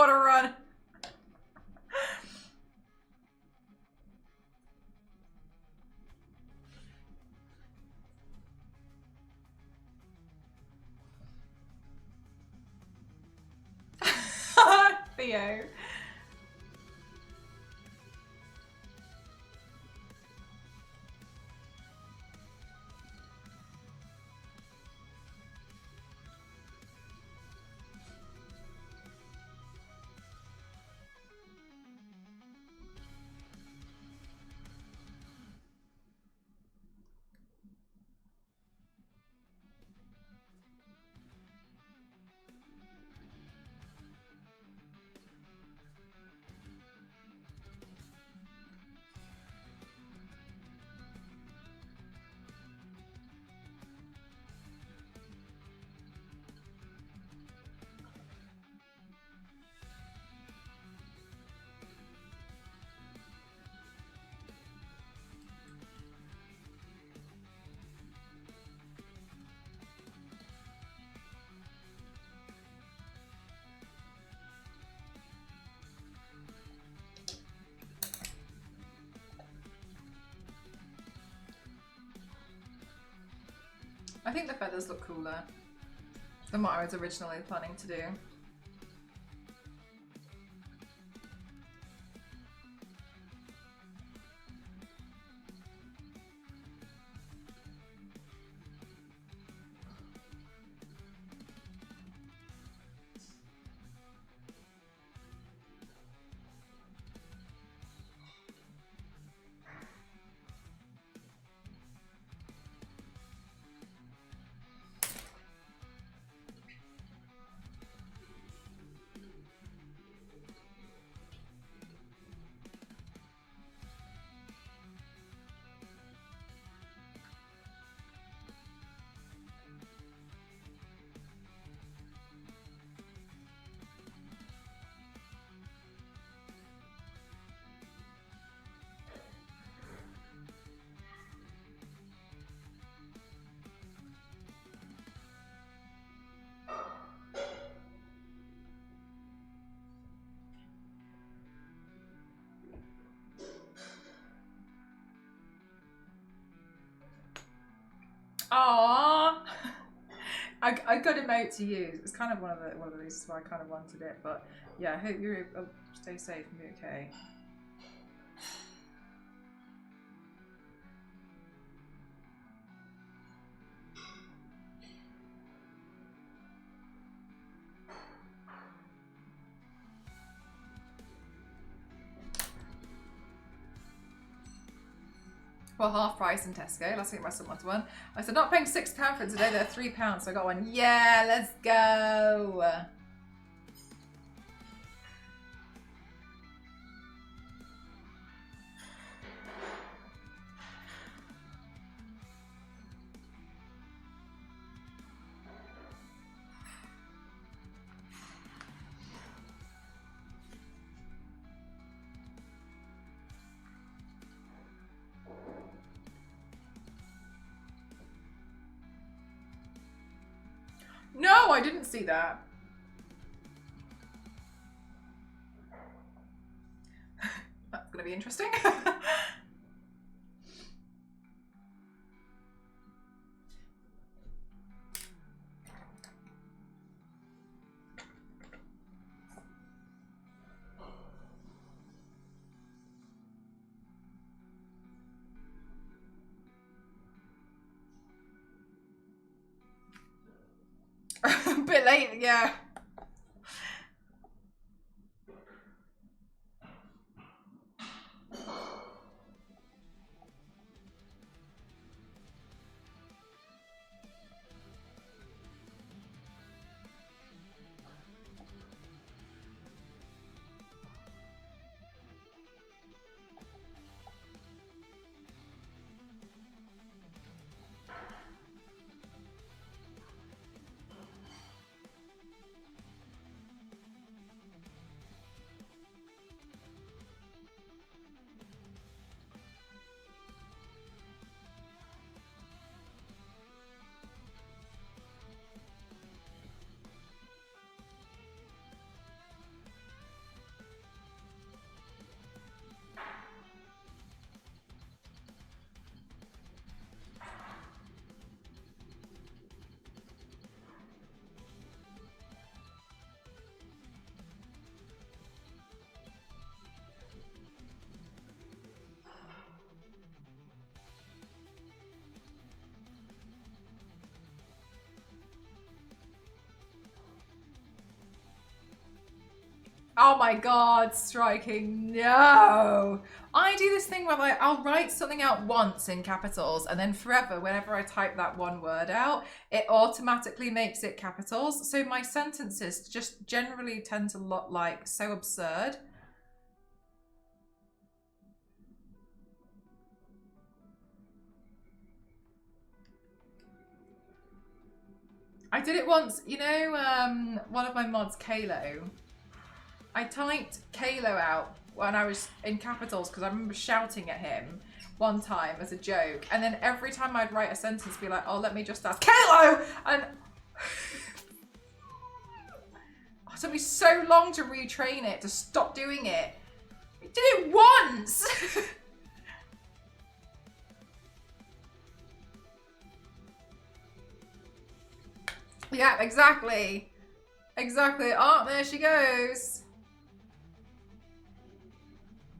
What a run. Theo. I think the feathers look cooler than what I was originally planning to do. Aww. I got him out to use. It's kind of one of the reasons why I kind of wanted it, but yeah, I hope you stay safe and be okay. Well, half price in Tesco. Last week my son wanted one. I said, not paying £6 for it today, they're £3, so I got one. Yeah, let's go. No, I didn't see that. That's gonna be interesting. A bit late, yeah. Oh my god, striking, no. I do this thing where like, I'll write something out once in capitals and then forever, whenever I type that one word out, it automatically makes it capitals. So my sentences just generally tend to look like so absurd. I did it once, you know, one of my mods, Kalo. I typed Kalo out when I was in capitals because I remember shouting at him one time as a joke. And then every time I'd write a sentence, be like, oh, let me just ask Kalo! And it took me so long to retrain it, to stop doing it. I did it once! Yeah, exactly. Exactly. Oh, there she goes.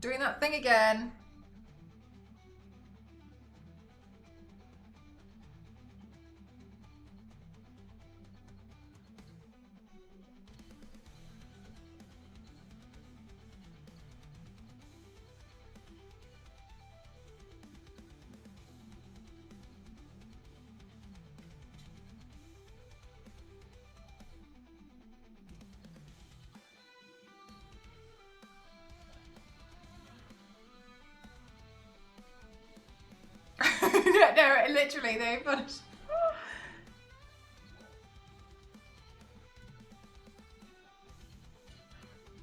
Doing that thing again. No, literally, they punished.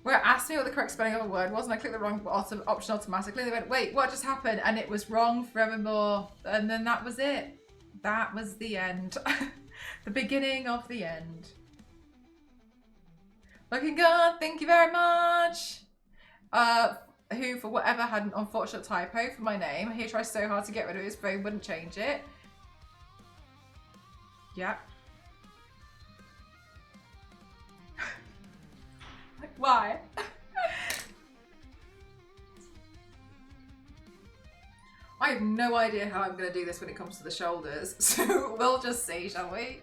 Where it asked me what the correct spelling of a word was, and I clicked the wrong option automatically. They went, wait, what just happened? And it was wrong forevermore. And then that was it. That was the end. The beginning of the end. Looking good, thank you very much. Who, for whatever, had an unfortunate typo for my name. He tries so hard to get rid of it, his phone wouldn't change it. Yep. Why? I have no idea how I'm going to do this when it comes to the shoulders, so we'll just see, shall we?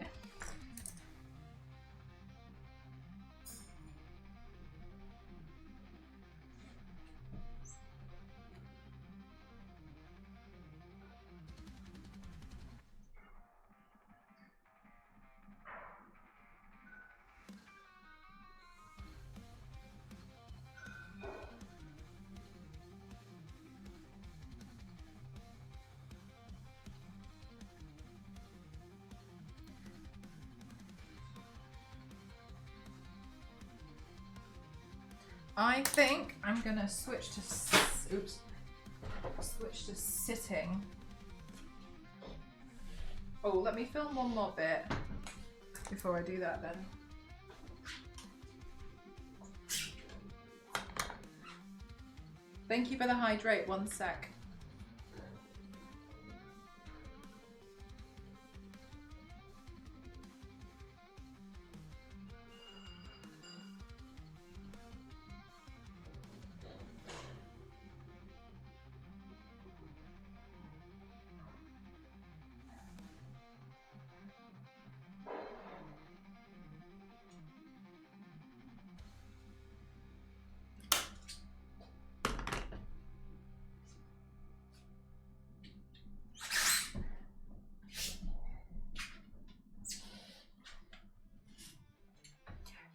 I think I'm gonna switch to sitting. Oh, let me film one more bit before I do that then. Thank you for the hydrate, 1 sec.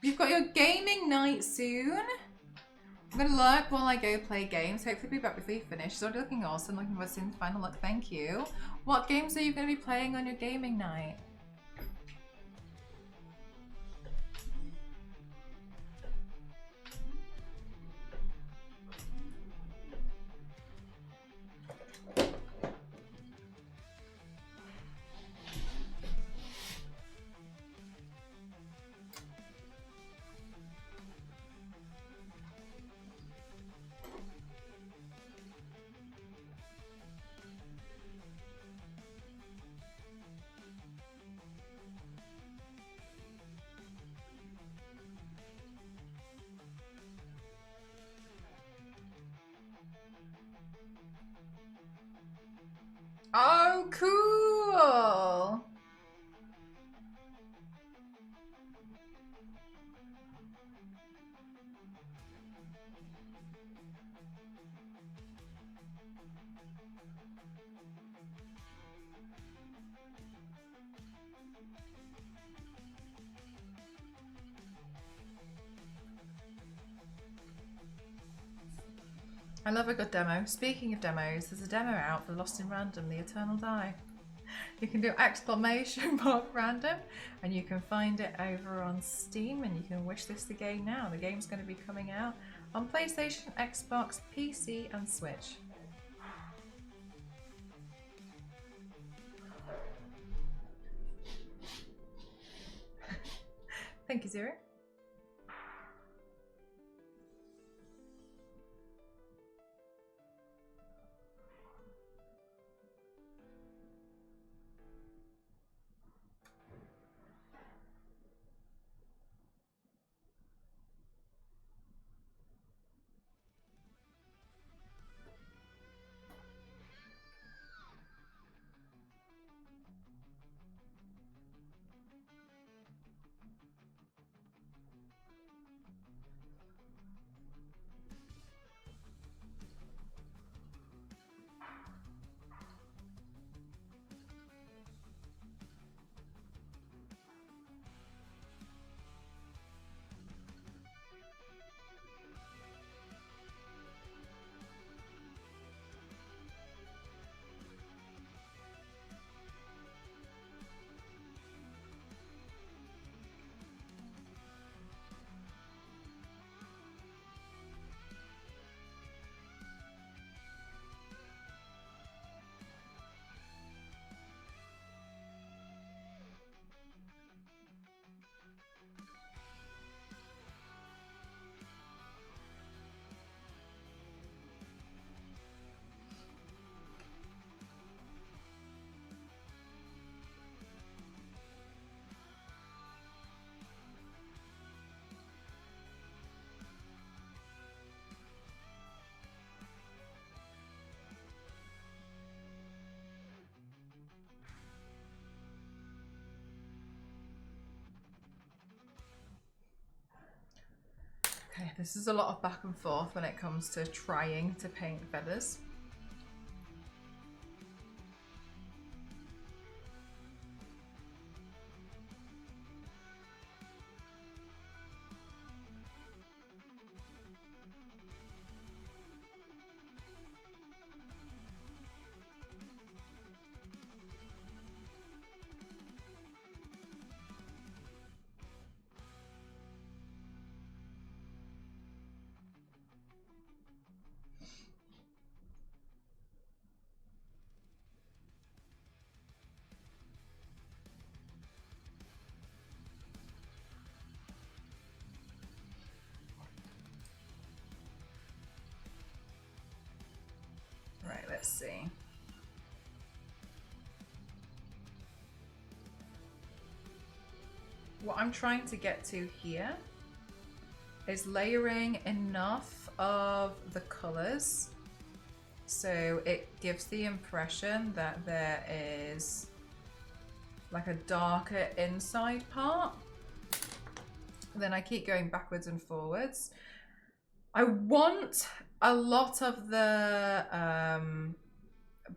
You've got your gaming night soon. I'm gonna look while I go play games. Hopefully be back before you finish. It's already looking awesome. Looking forward to seeing the final look. Thank you. What games are you gonna be playing on your gaming night? I love a good demo. Speaking of demos, there's a demo out for Lost in Random, The Eternal Die. You can do !random and you can find it over on Steam and you can wishlist the game now. The game's going to be coming out on PlayStation, Xbox, PC and Switch. Thank you, Zero. Okay, this is a lot of back and forth when it comes to trying to paint feathers. Right, let's see. What I'm trying to get to here is layering enough of the colors so it gives the impression that there is like a darker inside part. Then I keep going backwards and forwards. I want a lot of the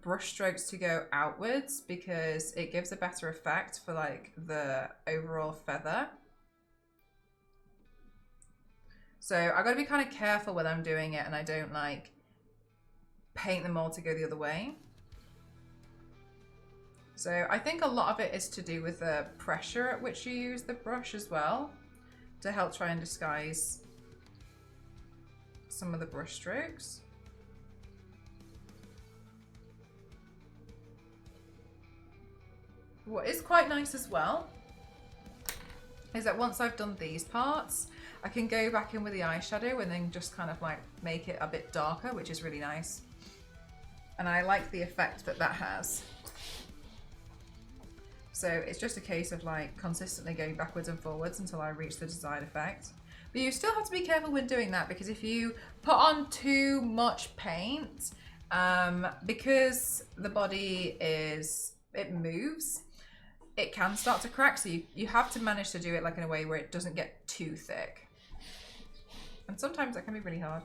brush strokes to go outwards because it gives a better effect for like the overall feather. So I gotta be kind of careful when I'm doing it and I don't like paint them all to go the other way. So I think a lot of it is to do with the pressure at which you use the brush as well to help try and disguise some of the brush strokes. What is quite nice as well is that once I've done these parts, I can go back in with the eyeshadow and then just kind of like make it a bit darker, which is really nice. And I like the effect that that has. So it's just a case of like consistently going backwards and forwards until I reach the desired effect. But you still have to be careful when doing that because if you put on too much paint, because the body it moves, it can start to crack. So you have to manage to do it like in a way where it doesn't get too thick. And sometimes that can be really hard.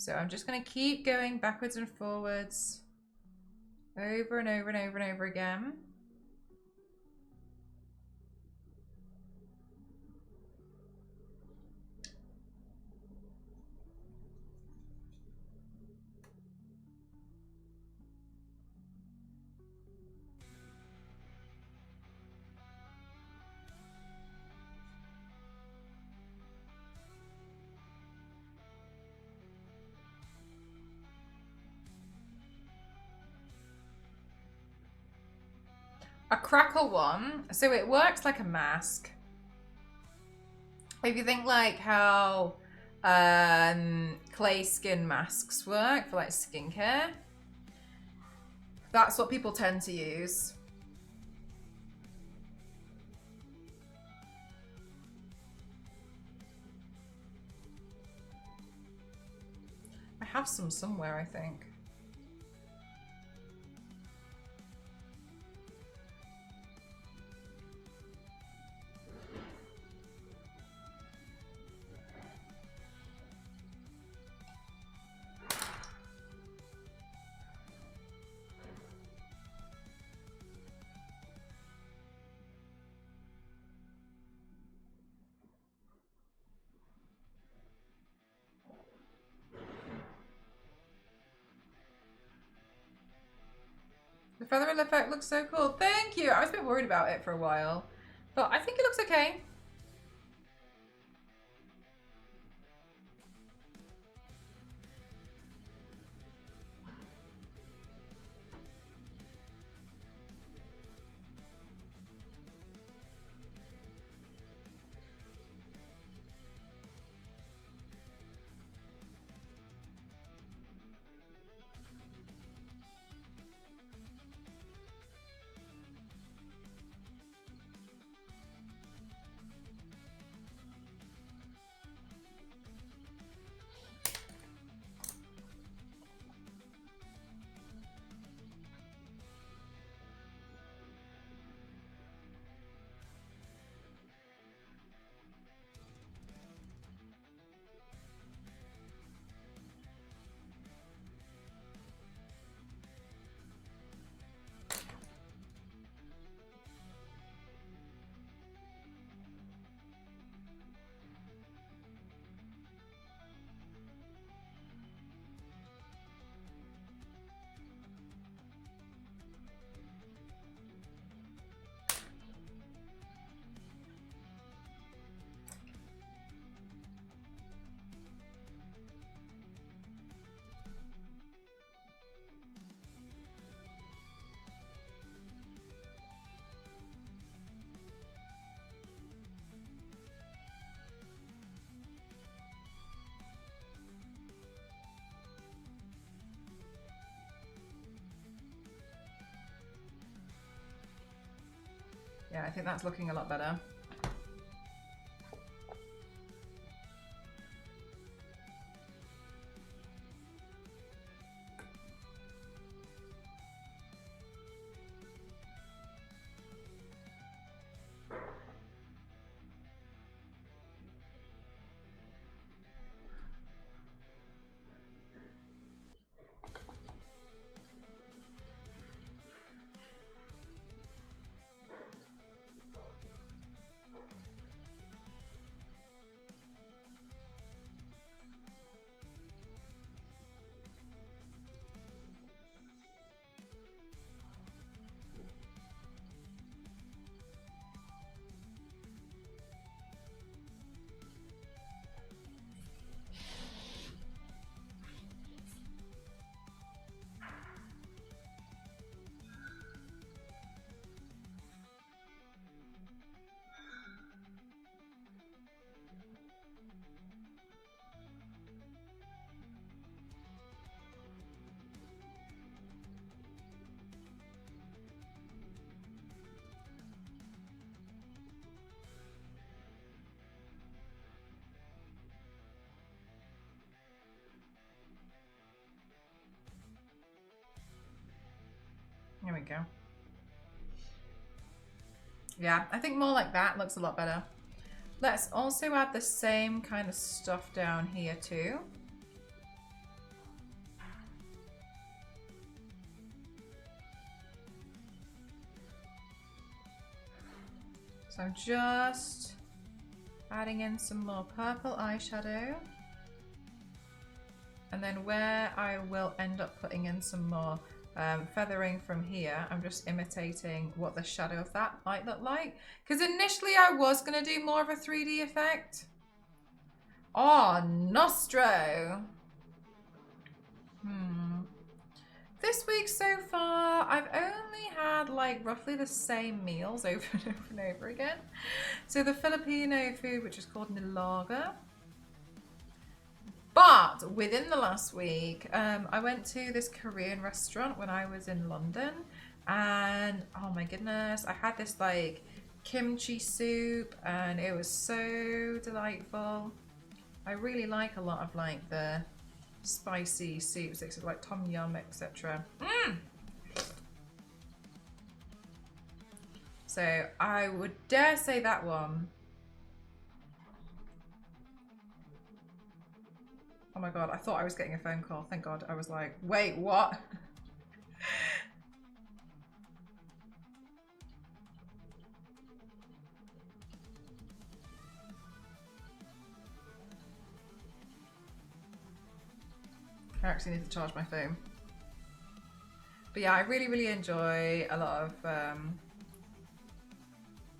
So I'm just going to keep going backwards and forwards over and over and over and over again. A crackle one, so it works like a mask. If you think like how clay skin masks work for like skincare, that's what people tend to use. I have some somewhere, I think. The feather effect looks so cool. Thank you. I was a bit worried about it for a while, but I think it looks okay. Yeah, I think that's looking a lot better. Here we go. Yeah, I think more like that looks a lot better. Let's also add the same kind of stuff down here too. So I'm just adding in some more purple eyeshadow. And then where I will end up putting in some more feathering from here, I'm just imitating what the shadow of that might look like. Because initially I was going to do more of a 3D effect. Oh, Nostro! This week so far, I've only had like roughly the same meals over and over and over again. So the Filipino food, which is called nilaga. But within the last week, I went to this Korean restaurant when I was in London. And oh my goodness, I had this like kimchi soup and it was so delightful. I really like a lot of like the spicy soups, like tom yum, etc. So I would dare say that one. Oh my god, I thought I was getting a phone call. Thank god. I was like, wait, what? I actually need to charge my phone. But yeah, I really, really enjoy a lot of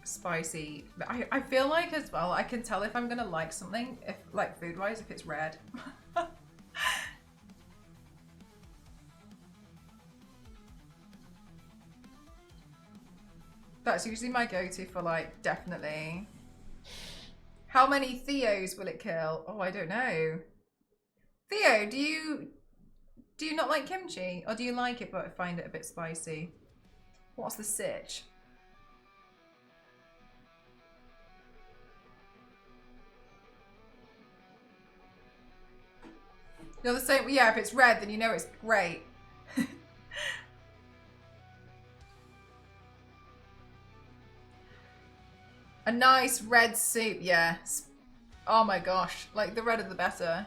spicy. I feel like as well, I can tell if I'm gonna like something, if like food-wise, if it's red. That's usually my go-to for like, definitely. How many Theos will it kill? Oh, I don't know. Theo, do you not like kimchi? Or do you like it but find it a bit spicy? What's the sitch? You're the same. Yeah, if it's red, then you know it's great. A nice red soup, yeah. Oh my gosh, like the redder the better.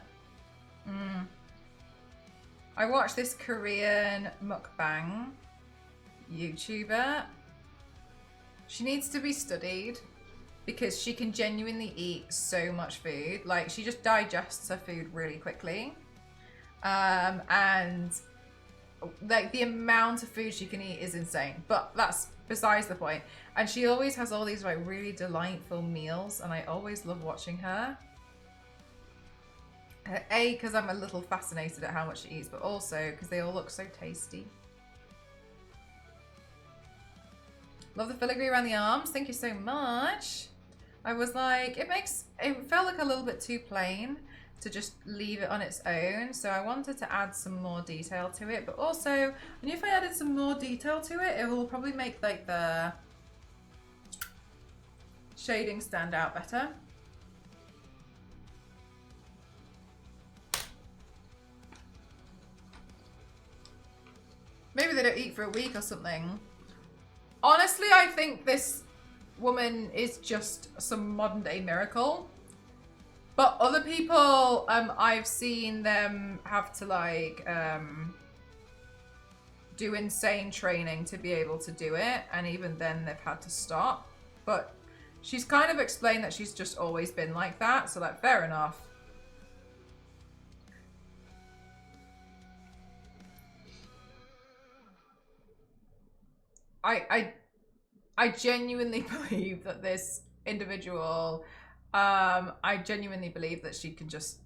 I watched this Korean mukbang YouTuber. She needs to be studied because she can genuinely eat so much food. Like she just digests her food really quickly. And like the amount of food she can eat is insane, but that's besides the point. And she always has all these like really delightful meals and I always love watching her. A, because I'm a little fascinated at how much she eats, but also because they all look so tasty. Love the filigree around the arms. Thank you so much. I was like, it felt like a little bit too plain to just leave it on its own. So I wanted to add some more detail to it, but also I knew if I added some more detail to it, it will probably make like the shading stand out better. Maybe they don't eat for a week or something. Honestly, I think this woman is just some modern day miracle. But other people, I've seen them have to like do insane training to be able to do it. And even then they've had to stop. But she's kind of explained that she's just always been like that. So like, fair enough. I genuinely believe that this individual, I genuinely believe that she just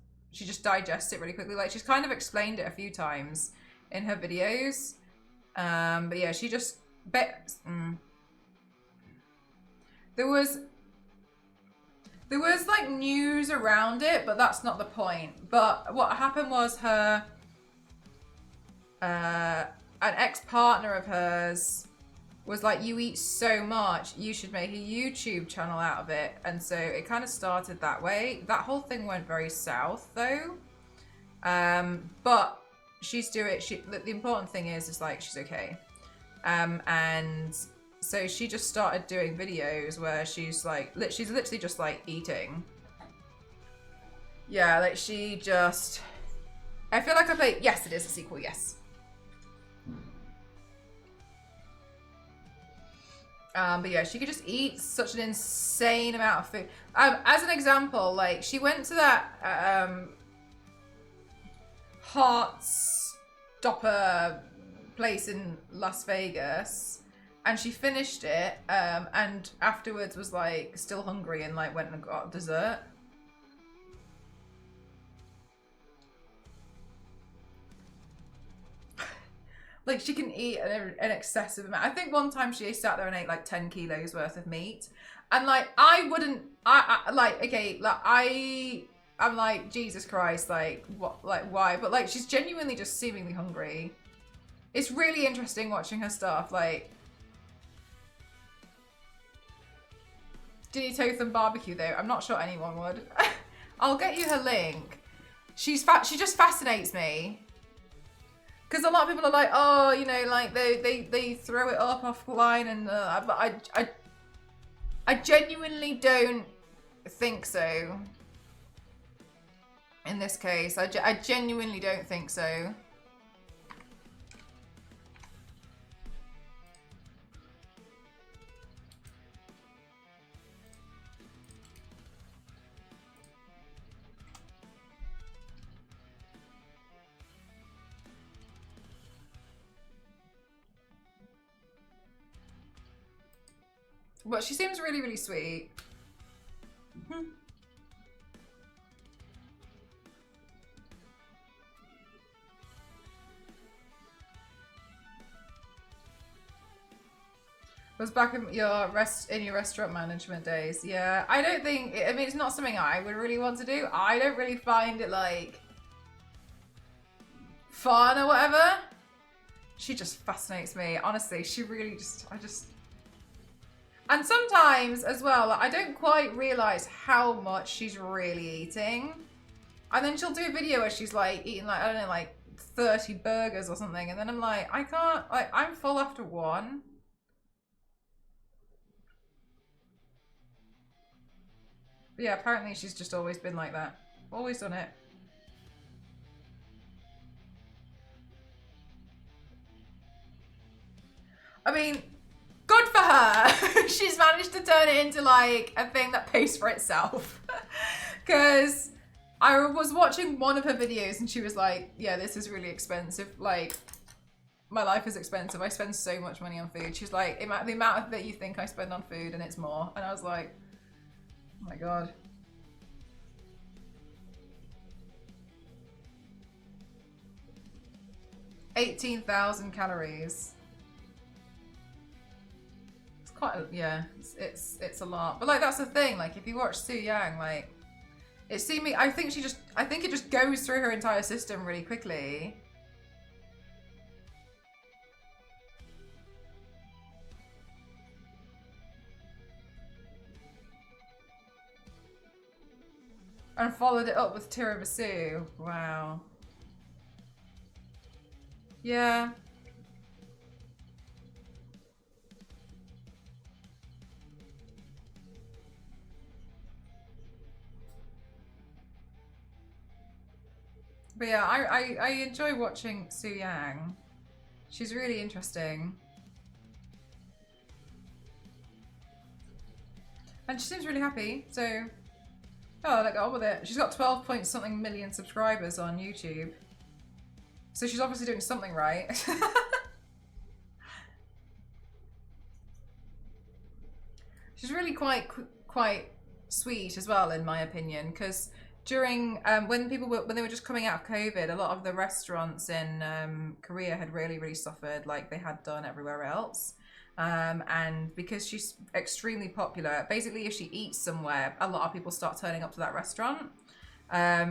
digests it really quickly. Like she's kind of explained it a few times in her videos. But yeah, she just there was like news around it, but that's not the point. But what happened was her an ex-partner of hers was like, you eat so much, you should make a YouTube channel out of it. And so it kind of started that way. That whole thing went very south though. But she's doing it. The important thing is like, she's okay. And so she just started doing videos where she's like, she's literally just like eating. Yeah, like she just, I feel like I played, yes, it is a sequel, yes. But yeah, she could just eat such an insane amount of food. As an example, like she went to that Heartstopper place in Las Vegas, and she finished it, and afterwards was like still hungry and like went and got dessert. Like she can eat an excessive amount. I think one time she sat there and ate like 10 kilos worth of meat, and like I wouldn't. I like okay, like I'm like Jesus Christ, like what, like why? But like she's genuinely just seemingly hungry. It's really interesting watching her stuff. Like, Ginny Totham barbecue though. I'm not sure anyone would. I'll get you her link. She just fascinates me. Because a lot of people are like, oh, you know, like they throw it up offline, and but I genuinely don't think so. In this case, I genuinely don't think so. But she seems really, really sweet. Was back in your restaurant management days. Yeah, I don't think. I mean, it's not something I would really want to do. I don't really find it like fun or whatever. She just fascinates me. Honestly, she really And sometimes as well, I don't quite realize how much she's really eating. And then she'll do a video where she's like eating like, I don't know, like 30 burgers or something. And then I'm like, I can't, like, I'm full after one. But yeah, apparently she's just always been like that. Always done it. I mean, good for her. She's managed to turn it into like a thing that pays for itself. Because I was watching one of her videos and she was like, yeah, this is really expensive. Like, my life is expensive. I spend so much money on food. She's like, the amount that you think I spend on food, and it's more. And I was like, oh my God. $18,000 calories. It's quite a, yeah, it's a lot. But like that's the thing, like if you watch Su Yang, like it seemed I think it just goes through her entire system really quickly. And followed it up with tiramisu. Wow. Yeah. But yeah, I enjoy watching Su Yang. She's really interesting. And she seems really happy, so oh, let go on with it. She's got 12 point something million subscribers on YouTube. So she's obviously doing something right. She's really quite sweet as well, in my opinion, because during when they were just coming out of COVID, a lot of the restaurants in Korea had really suffered, like they had done everywhere else. And because she's extremely popular, basically if she eats somewhere, a lot of people start turning up to that restaurant.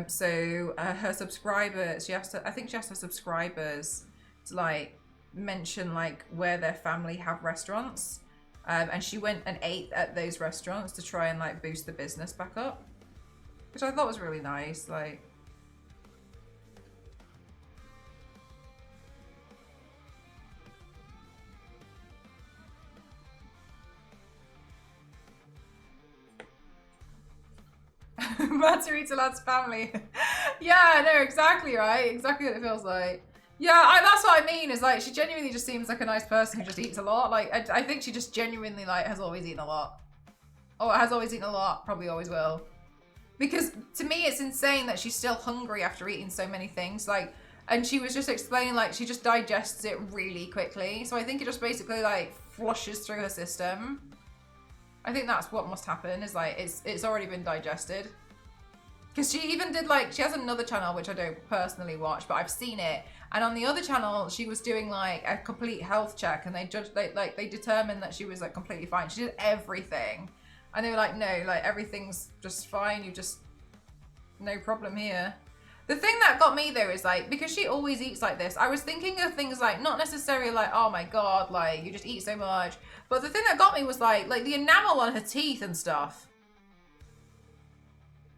So her subscribers, I think she asked her subscribers to like mention like where their family have restaurants. And she went and ate at those restaurants to try and like boost the business back up, which I thought was really nice. Like, Matsuri to Lad's family. Yeah, no, exactly, right? Exactly what it feels like. Yeah, that's what I mean. Is like she genuinely just seems like a nice person who just eats a lot. Like I think she just genuinely like has always eaten a lot. Oh, has always eaten a lot. Probably always will. Because to me, it's insane that she's still hungry after eating so many things. Like, and she was just explaining like she just digests it really quickly. So I think it just basically like flushes through her system. I think that's what must happen. Is like it's already been digested. Because she even did like, she has another channel which I don't personally watch, but I've seen it. And on the other channel, she was doing like a complete health check, and they determined that she was like completely fine. She did everything, and they were like, no, like everything's just fine. You just, no problem here. The thing that got me though is like, because she always eats like this, I was thinking of things like, not necessarily like, oh my God, like you just eat so much. But the thing that got me was like the enamel on her teeth and stuff.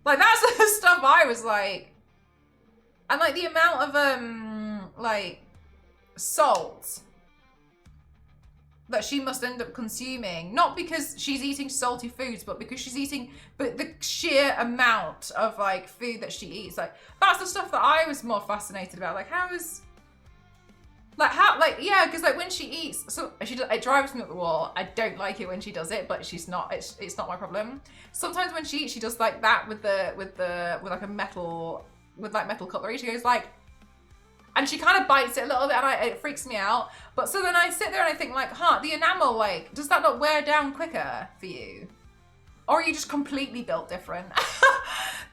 Like that's the stuff I was like, and like the amount of like salt that she must end up consuming, not because she's eating salty foods, but because she's eating, but the sheer amount of like food that she eats, like that's the stuff that I was more fascinated about. Like yeah, because like when she eats, so it drives me up the wall. I don't like it when she does it, but she's not. It's not my problem. Sometimes when she eats, she does like that with like a metal cutlery. She goes like, and she kind of bites it a little bit, and it freaks me out. But so then I sit there and I think like, the enamel, like, does that not wear down quicker for you, or are you just completely built different?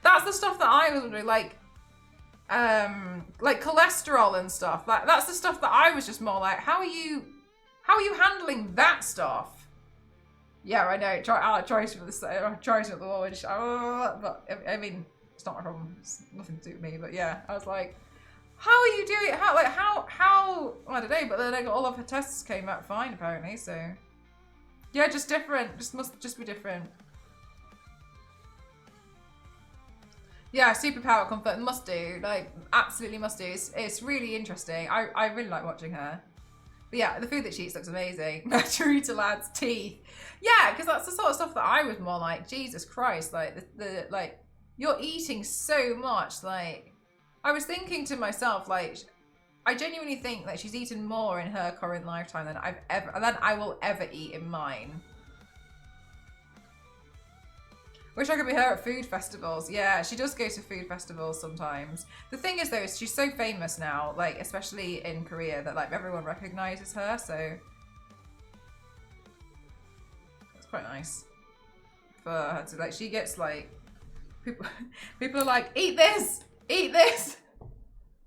That's the stuff that I was wondering, like cholesterol and stuff. That's the stuff that I was just more like, how are you handling that stuff? Yeah, I know. Tries for this. Tries at the wall. But I mean, it's not my problem. It's nothing to do with me. But yeah, I was like, how are you doing? How I don't know. But then all of her tests came out fine apparently. So yeah, just different. Must just be different. Yeah, superpower comfort must do, like absolutely must do. It's really interesting. I really like watching her. But yeah, the food that she eats looks amazing. Margarita lad's teeth. Yeah, because that's the sort of stuff that I was more like, Jesus Christ, like the like you're eating so much. Like I was thinking to myself, like I genuinely think that she's eaten more in her current lifetime than I will ever eat in mine. Wish I could be her at food festivals. Yeah, she does go to food festivals sometimes. The thing is though, is she's so famous now, like especially in Korea, that like everyone recognizes her, so it's quite nice for her to like, she gets like, people are like, eat this!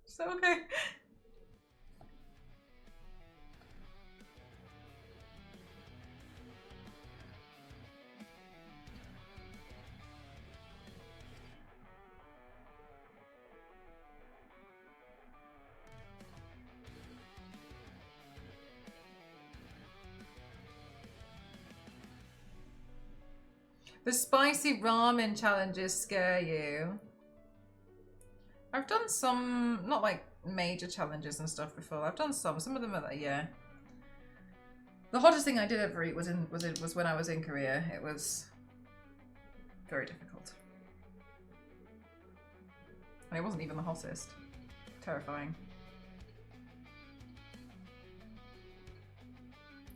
So okay. The spicy ramen challenges scare you. I've done some, not like major challenges and stuff before. I've done some of them are like, yeah. The hottest thing I did ever eat was when I was in Korea. It was very difficult. And it wasn't even the hottest. Terrifying.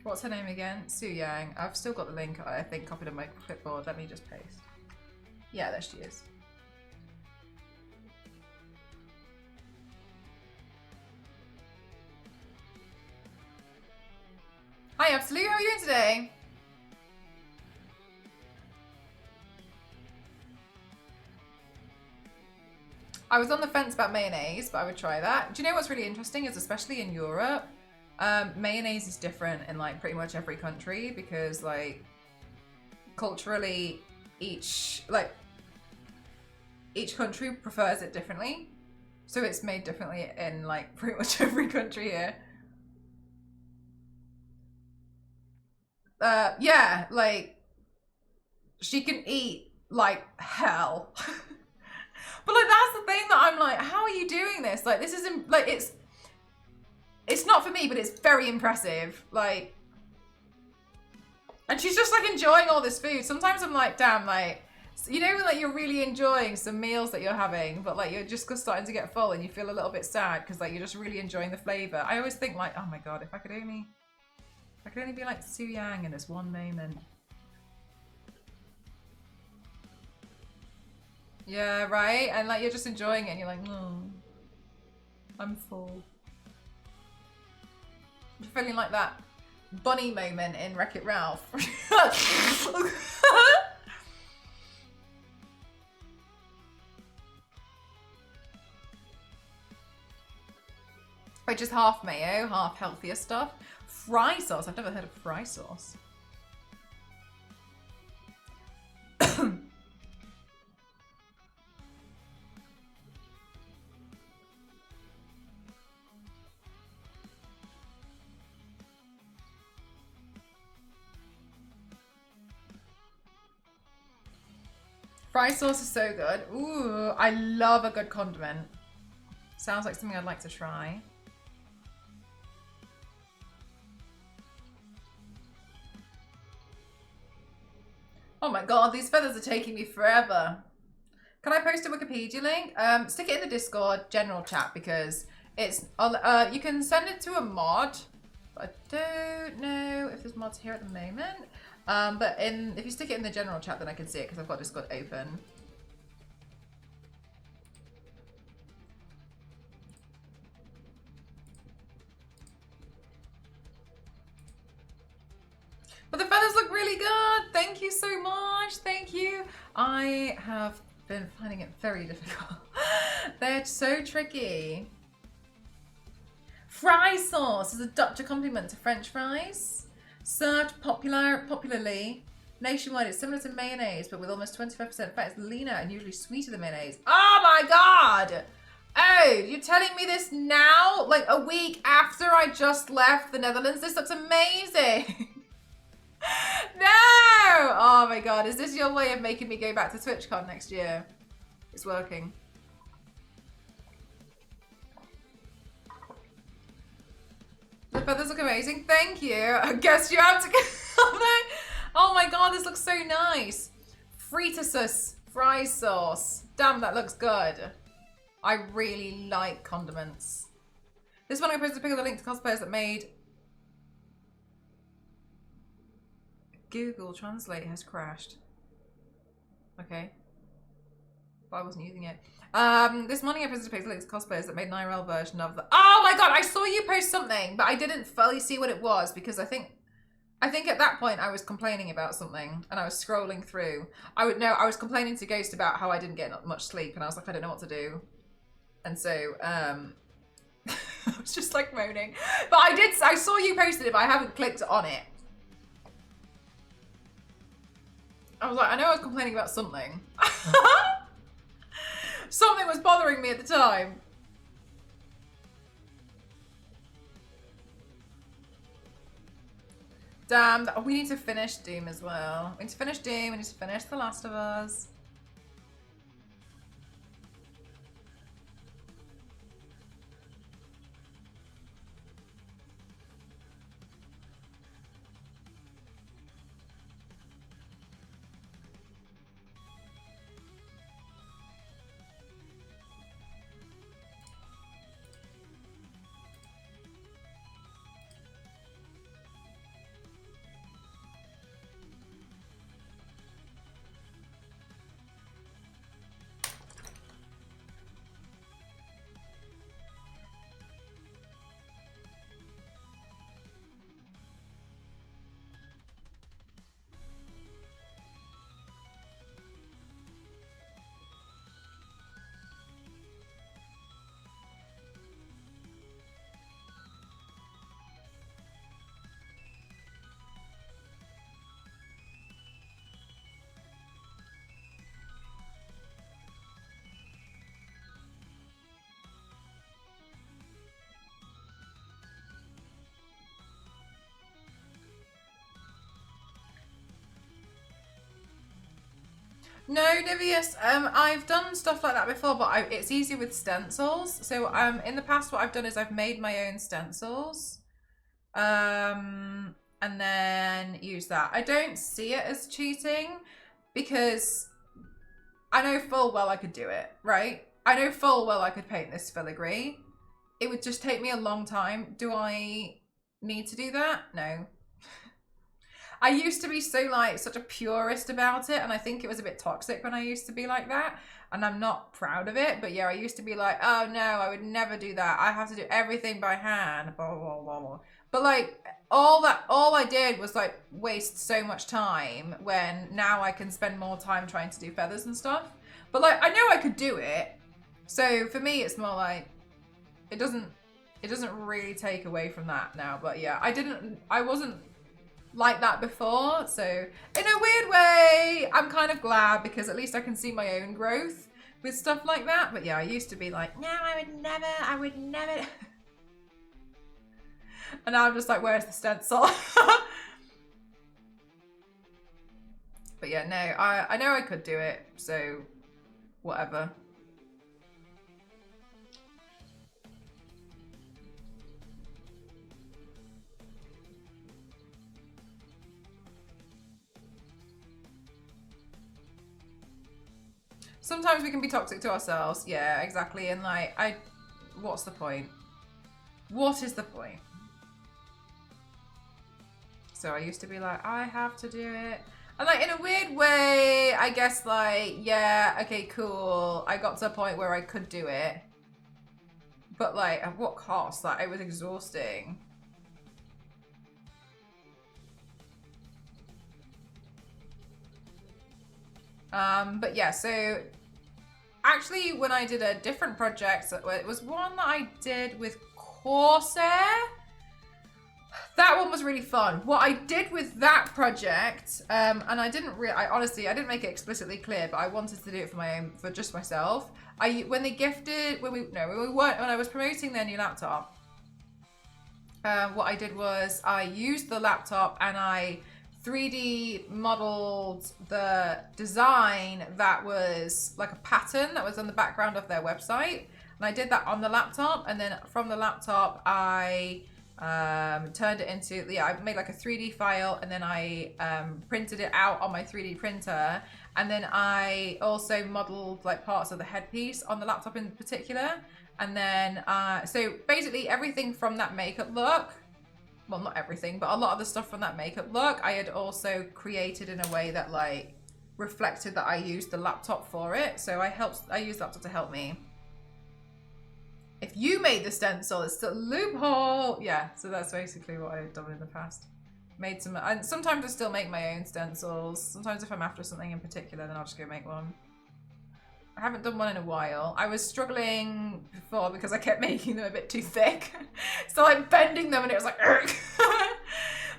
What's her name again? Su Yang. I've still got the link, I think, copied on my clipboard. Let me just paste. Yeah, there she is. Hi, Absolute. How are you doing today? I was on the fence about mayonnaise, but I would try that. Do you know what's really interesting is, especially in Europe, mayonnaise is different in like pretty much every country, because like culturally each country prefers it differently, so it's made differently in like pretty much every country here. Yeah, like she can eat like hell. But like that's the thing that I'm like, how are you doing this? Like this isn't like, it's not for me, but it's very impressive. And she's just like enjoying all this food. Sometimes I'm like, damn, like So, you know, like you're really enjoying some meals that you're having, but like you're just starting to get full and you feel a little bit sad because like you're just really enjoying the flavor. I always think like, oh my god, if I could only be like Su Yang in this one moment. Yeah, right? And like you're just enjoying it and you're like, no, I'm full. I'm feeling like that bunny moment in Wreck-It Ralph. Which is half mayo, half healthier stuff. Fry sauce. I've never heard of fry sauce. Fry sauce is so good. Ooh, I love a good condiment. Sounds like something I'd like to try. Oh my god, these feathers are taking me forever. Can I post a Wikipedia link? Stick it in the Discord general chat because it's you can send it to a mod, but I don't know if there's mods here at the moment. But if you stick it in the general chat, then I can see it because I've got Discord open. But the feathers look really good. Thank you so much. Thank you. I have been finding it very difficult. They're so tricky. Fry sauce is a Dutch accompaniment to French fries. Served popularly nationwide. It's similar to mayonnaise, but with almost 25% fat. It's leaner and usually sweeter than mayonnaise. Oh my god! Oh, you're telling me this now? Like a week after I just left the Netherlands? This looks amazing. No! Oh my god, is this your way of making me go back to TwitchCon next year? It's working. The feathers look amazing. Thank you. I guess you have to go on there. Oh my god, this looks so nice. Frittasus fry sauce. Damn, that looks good. I really like condiments. This one I posted a pic of the link to cosplayers that made. Google Translate has crashed. Okay. But I wasn't using it. This morning I posted a picture of cosplayers that made an IRL version of the. Oh my god! I saw you post something, but I didn't fully see what it was because I think at that point I was complaining about something and I was scrolling through. I was complaining to Ghost about how I didn't get much sleep and I was like, I don't know what to do, and so I was just like moaning. But I saw you posted it, but I haven't clicked on it. I was like, I know I was complaining about something. Something was bothering me at the time. Damn, we need to finish Doom as well. We need to finish Doom, we need to finish The Last of Us. No, Nivius, I've done stuff like that before, but it's easier with stencils. So in the past what I've done is I've made my own stencils. And then use that. I don't see it as cheating because I know full well I could do it, right? I know full well I could paint this filigree. It would just take me a long time. Do I need to do that? No. I used to be so like such a purist about it, and I think it was a bit toxic when I used to be like that, and I'm not proud of it. But yeah, I used to be like, oh no, I would never do that. I have to do everything by hand, blah blah blah blah. But like all I did was like waste so much time, when now I can spend more time trying to do feathers and stuff. But like I know I could do it. So for me it's more like it doesn't really take away from that now. But yeah, I wasn't like that before, so in a weird way I'm kind of glad, because at least I can see my own growth with stuff like that. But yeah, I used to be like, no, I would never and now I'm just like, where's the stencil? But yeah, no, I know I could do it, so whatever. Sometimes we can be toxic to ourselves. Yeah, exactly. And like, what's the point? What is the point? So I used to be like, I have to do it. And like, in a weird way, I guess like, yeah, okay, cool. I got to a point where I could do it. But like, at what cost? Like, it was exhausting. But yeah, so actually when I did a different project, it was one that I did with Corsair. That one was really fun. What I did with that project, and I honestly, I didn't make it explicitly clear, but I wanted to do it for just myself. When I was promoting their new laptop, what I did was I used the laptop and I 3D modeled the design that was like a pattern that was on the background of their website. And I did that on the laptop, and then from the laptop I turned it into, I made like a 3D file, and then I printed it out on my 3D printer, and then I also modeled like parts of the headpiece on the laptop in particular. And then so basically everything from that makeup look, well, not everything, but a lot of the stuff from that makeup look, I had also created in a way that like reflected that I used the laptop for it. So I used the laptop to help me. If you made the stencil, it's still a loophole. Yeah, so that's basically what I've done in the past. Made some, and sometimes I still make my own stencils. Sometimes if I'm after something in particular, then I'll just go make one. I haven't done one in a while. I was struggling before because I kept making them a bit too thick. So like bending them and it was like,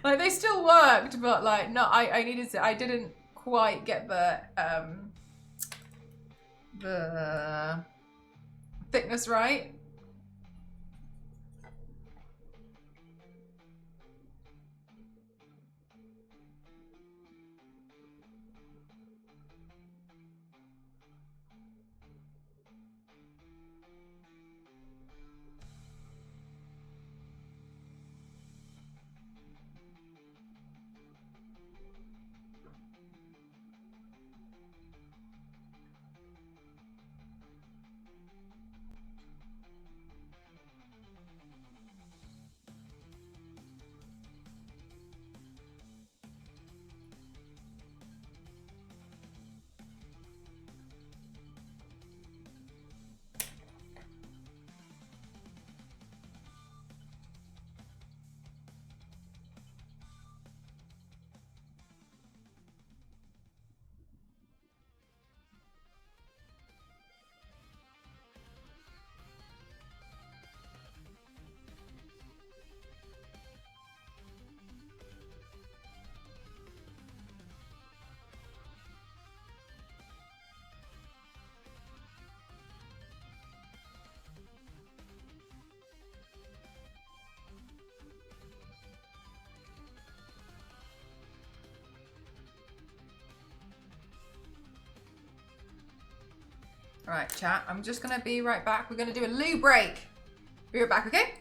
like they still worked, but like no, I needed to, I didn't quite get the thickness right. All right, chat, I'm just gonna be right back. We're gonna do a loo break. Be right back, okay?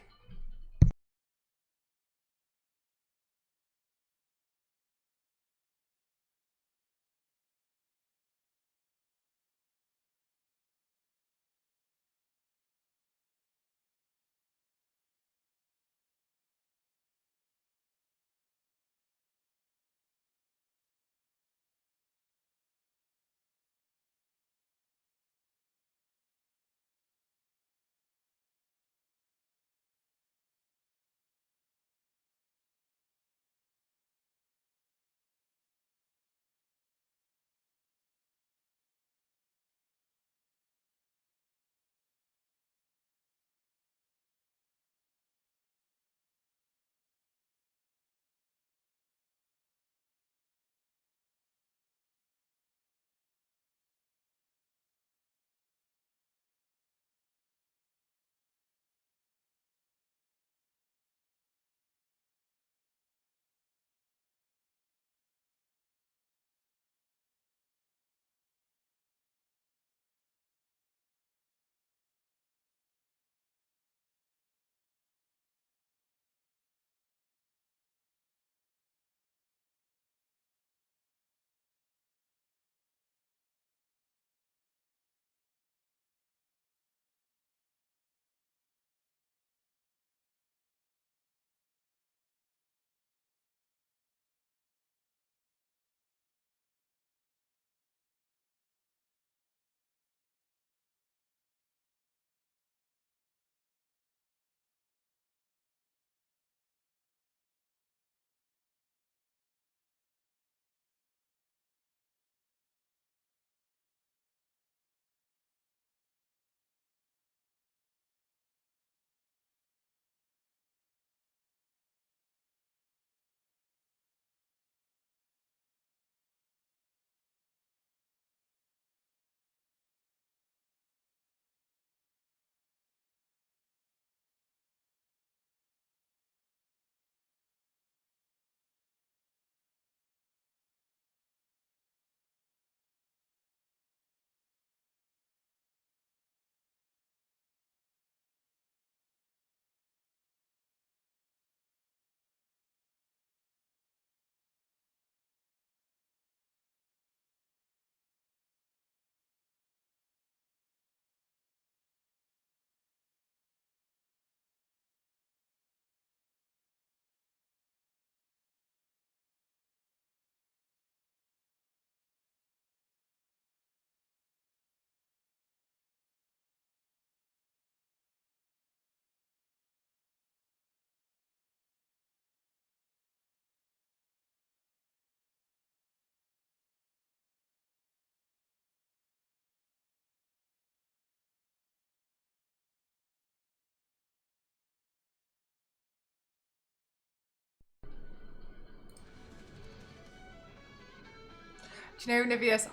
Do you know, Nivius,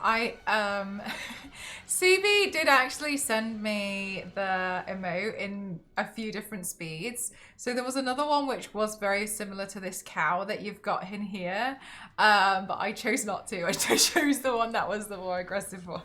CB did actually send me the emote in a few different speeds. So there was another one which was very similar to this cow that you've got in here. But I chose not to. I chose the one that was the more aggressive one.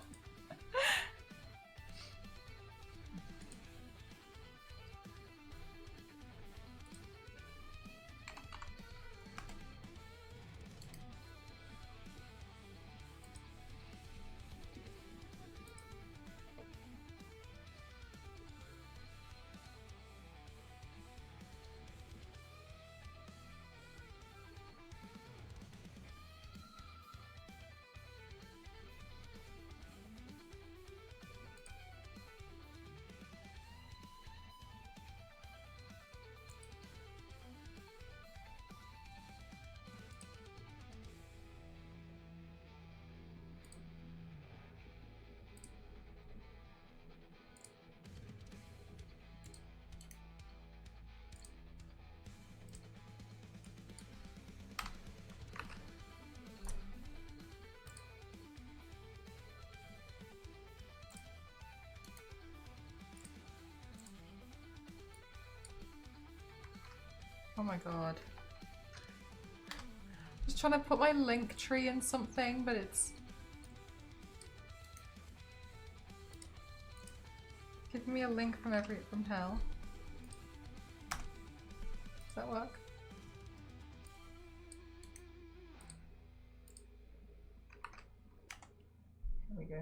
Oh my god. Just trying to put my link tree in something, but it's giving me a link from hell. Does that work? There we go.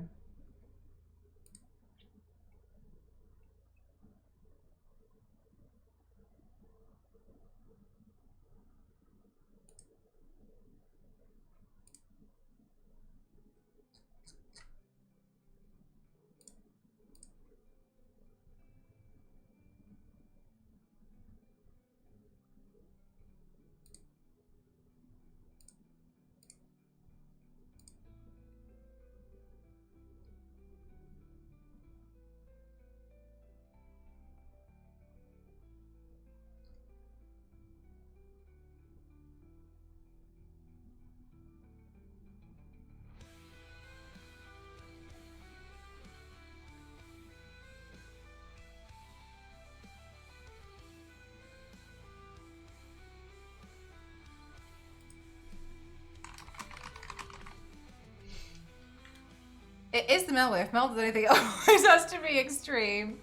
It is the Mel If Mel does anything, it always has to be extreme.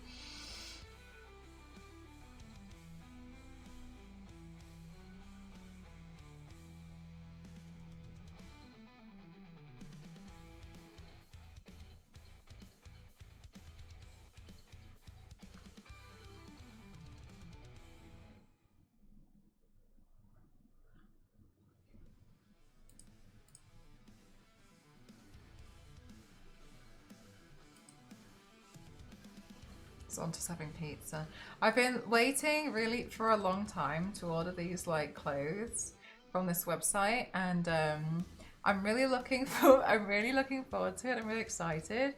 On to having pizza. I've been waiting really for a long time to order these like clothes from this website, and I'm really looking forward to it. I'm really excited.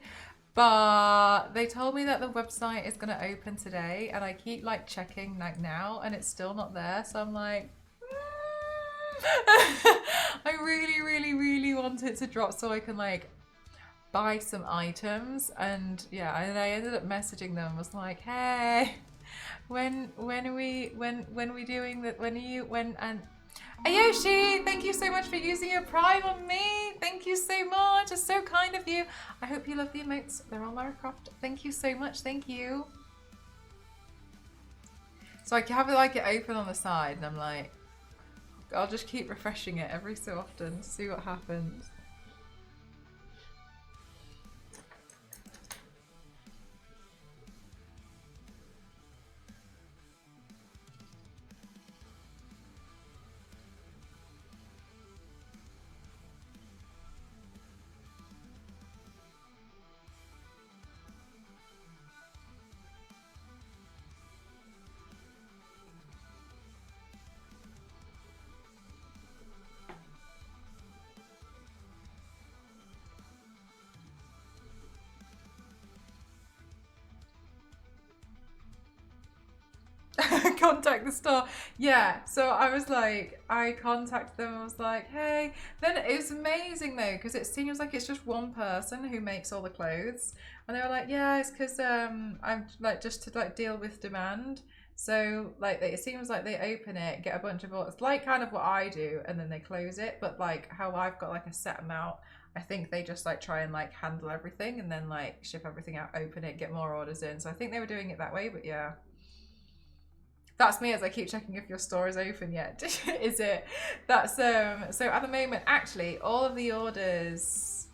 But they told me that the website is gonna open today, and I keep like checking like now and it's still not there, so I'm like I really want it to drop so I can like buy some items. And yeah, and I ended up messaging them, was like, hey, when are we doing that, and Ayoshi, thank you so much for using your Prime on me. Thank you so much, it's so kind of you. I hope you love the emotes, they're all Lara Croft. Thank you so much, thank you. So I have it like it open on the side, and I'm like, I'll just keep refreshing it every so often, see what happens. contact the store. Yeah, so I contacted them. I was like, hey. Then it was amazing though, because it seems like it's just one person who makes all the clothes, and they were like, yeah, it's because I'm like just to like deal with demand. So like it seems like they open it, get a bunch of orders, like kind of what I do, and then they close it. But like how I've got like a set amount, I think they just like try and like handle everything and then like ship everything out, open it, get more orders in. So I think they were doing it that way, but yeah. That's me as I keep checking if your store is open yet. Is it? That's so at the moment actually all of the orders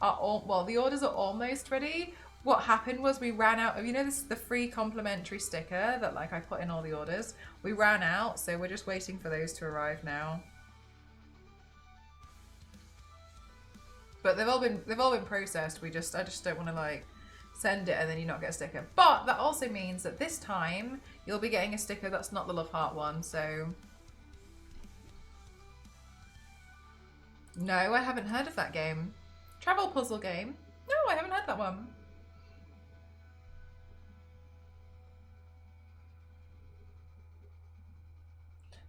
the orders are almost ready. What happened was we ran out of, you know, this is the free complimentary sticker that like I put in all the orders. We ran out, so we're just waiting for those to arrive now. But they've all been processed. I just don't want to like send it and then you not get a sticker. But that also means that this time you'll be getting a sticker that's not the Love Heart one, so no, I haven't heard of that game. Travel puzzle game? No, I haven't heard that one.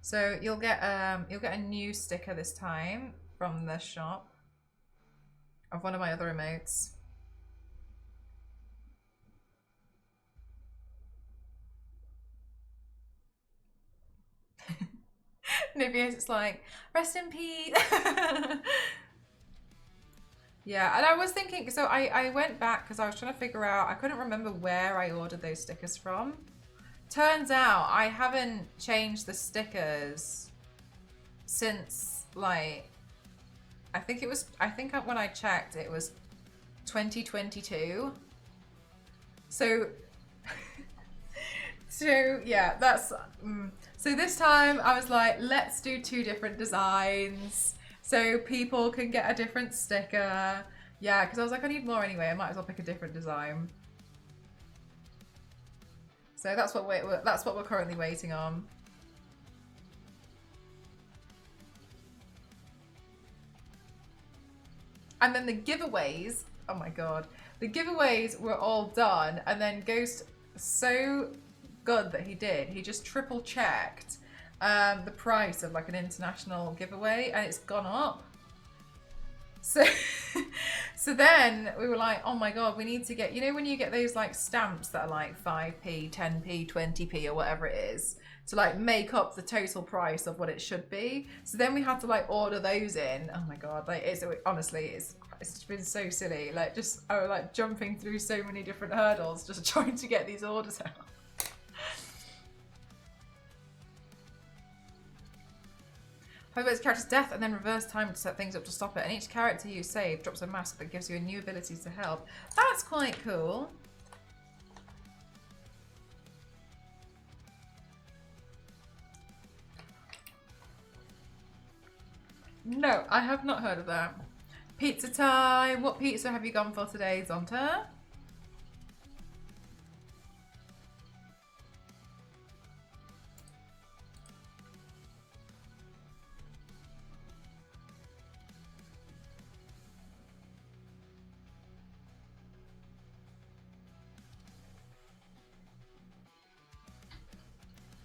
So you'll get a new sticker this time from the shop of one of my other emotes. Nivea's it's like, rest in peace. Yeah, and I was thinking, so I went back because I was trying to figure out, I couldn't remember where I ordered those stickers from. Turns out I haven't changed the stickers since like, I think when I checked it was 2022. So, so yeah, that's, so this time I was like, let's do 2 different designs so people can get a different sticker. Yeah, because I was like, I need more anyway, I might as well pick a different design. So that's what we're currently waiting on. And then the giveaways, oh my god, the giveaways were all done, and then Ghost, so good that he did, he just triple checked the price of like an international giveaway, and it's gone up. So so then we were like, oh my god, we need to get, you know when you get those like stamps that are like 5p, 10p, 20p or whatever it is, to like make up the total price of what it should be. So then we had to like order those in. Oh my god, like it's honestly it's been so silly, like just I was like jumping through so many different hurdles just trying to get these orders out. However, it's character's death and then reverse time to set things up to stop it, and each character you save drops a mask that gives you a new ability to help. That's quite cool. No, I have not heard of that. Pizza time. What pizza have you gone for today, Zonta?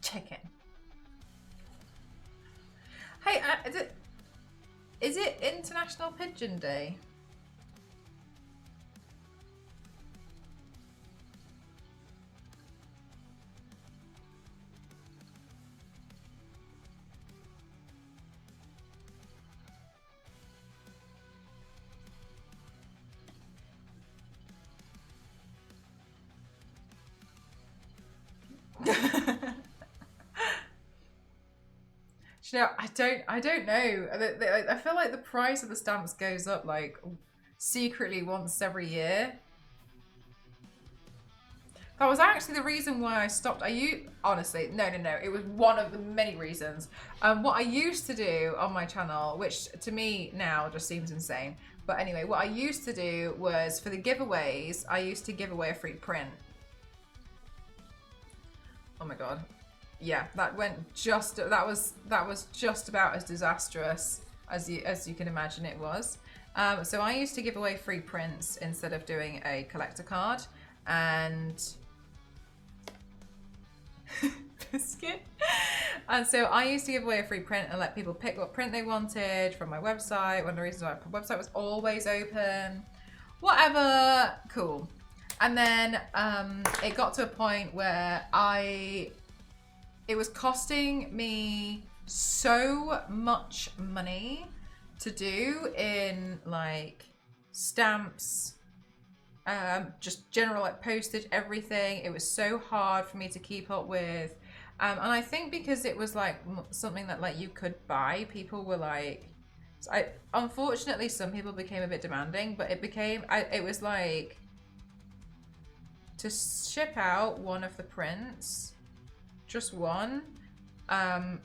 Chicken. Hey, is it International Pigeon Day? You know, I don't know. I feel like the price of the stamps goes up like secretly once every year. That was actually the reason why I stopped. Honestly, no. It was one of the many reasons. What I used to do on my channel, which to me now just seems insane. But anyway, what I used to do was for the giveaways, I used to give away a free print. Oh my god. Yeah, that was just about as disastrous as you can imagine it was. So I used to give away free prints instead of doing a collector card, and biscuit. And so I used to give away a free print and let people pick what print they wanted from my website. One of the reasons why my website was always open. Whatever, cool. And then it got to a point where it was costing me so much money to do in like stamps, just general like postage, everything. It was so hard for me to keep up with. And I think because it was like something that like you could buy, people were like, unfortunately some people became a bit demanding, but it was like to ship out one of the prints, just one,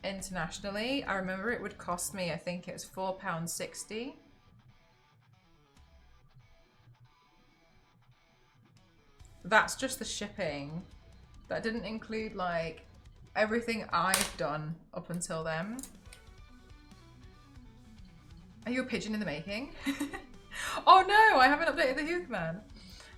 internationally. I remember it would cost me, I think it was £4.60. That's just the shipping. That didn't include like everything I've done up until then. Are you a pigeon in the making? Oh no, I haven't updated the Who command.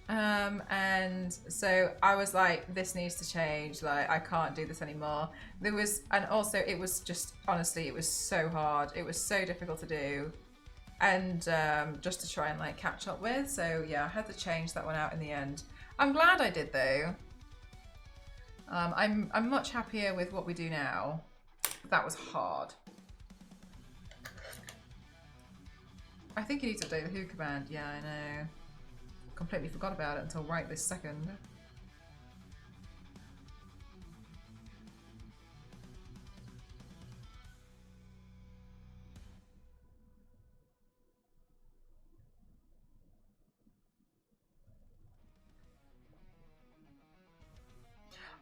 And so I was like, this needs to change. Like, I can't do this anymore. And also it was just, honestly, it was so hard. It was so difficult to do. And just to try and like catch up with. So yeah, I had to change that one out in the end. I'm glad I did though. I'm much happier with what we do now. That was hard. I think you need to update the Who command. Yeah, I know. Completely forgot about it until right this second.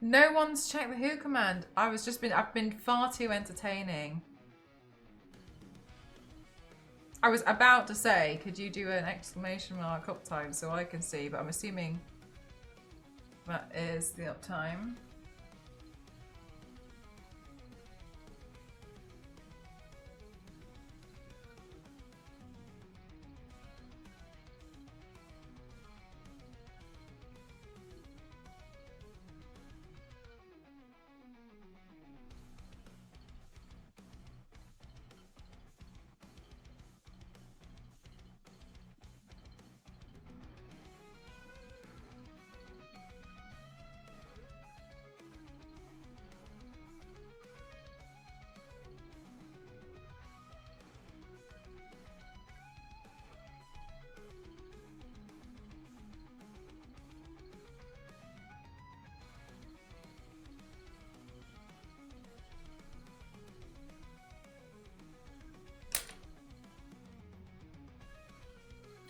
No one's checked the Who command. I've been far too entertaining. I was about to say, could you do an exclamation mark uptime so I can see, but I'm assuming that is the uptime.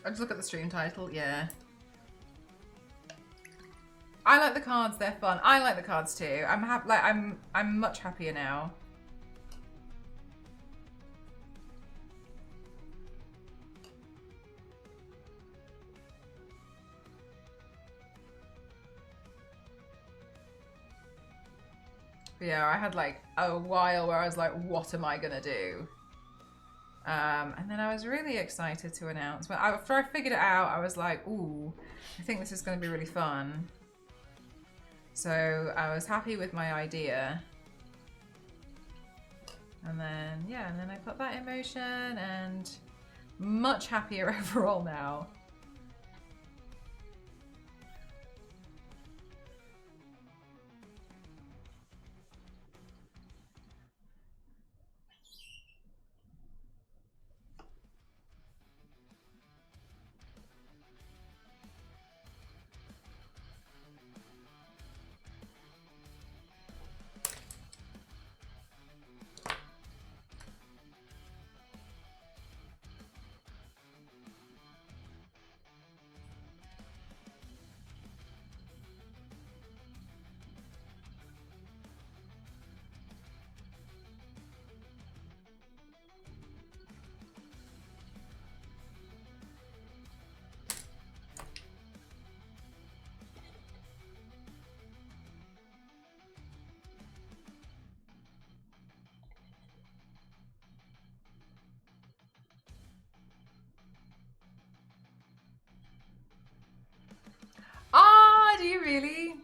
I just look at the stream title, yeah. I like the cards, they're fun. I like the cards too. I'm much happier now. Yeah, I had like a while where I was like, what am I gonna do? And then I was really excited to announce. But after I figured it out, I was like, ooh, I think this is going to be really fun. So I was happy with my idea. And then, yeah, and then I put that in motion and much happier overall now. Ah, do you really?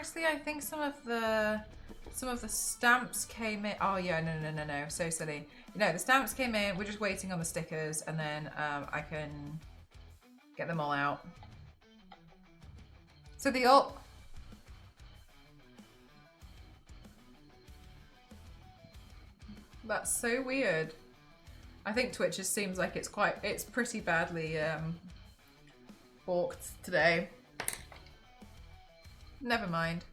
actually, I think some of the stamps came in. Oh yeah, no, so silly. No, the stamps came in. We're just waiting on the stickers, and then I can get them all out. So the old. That's so weird. I think Twitch just seems like it's pretty badly balked today. Never mind.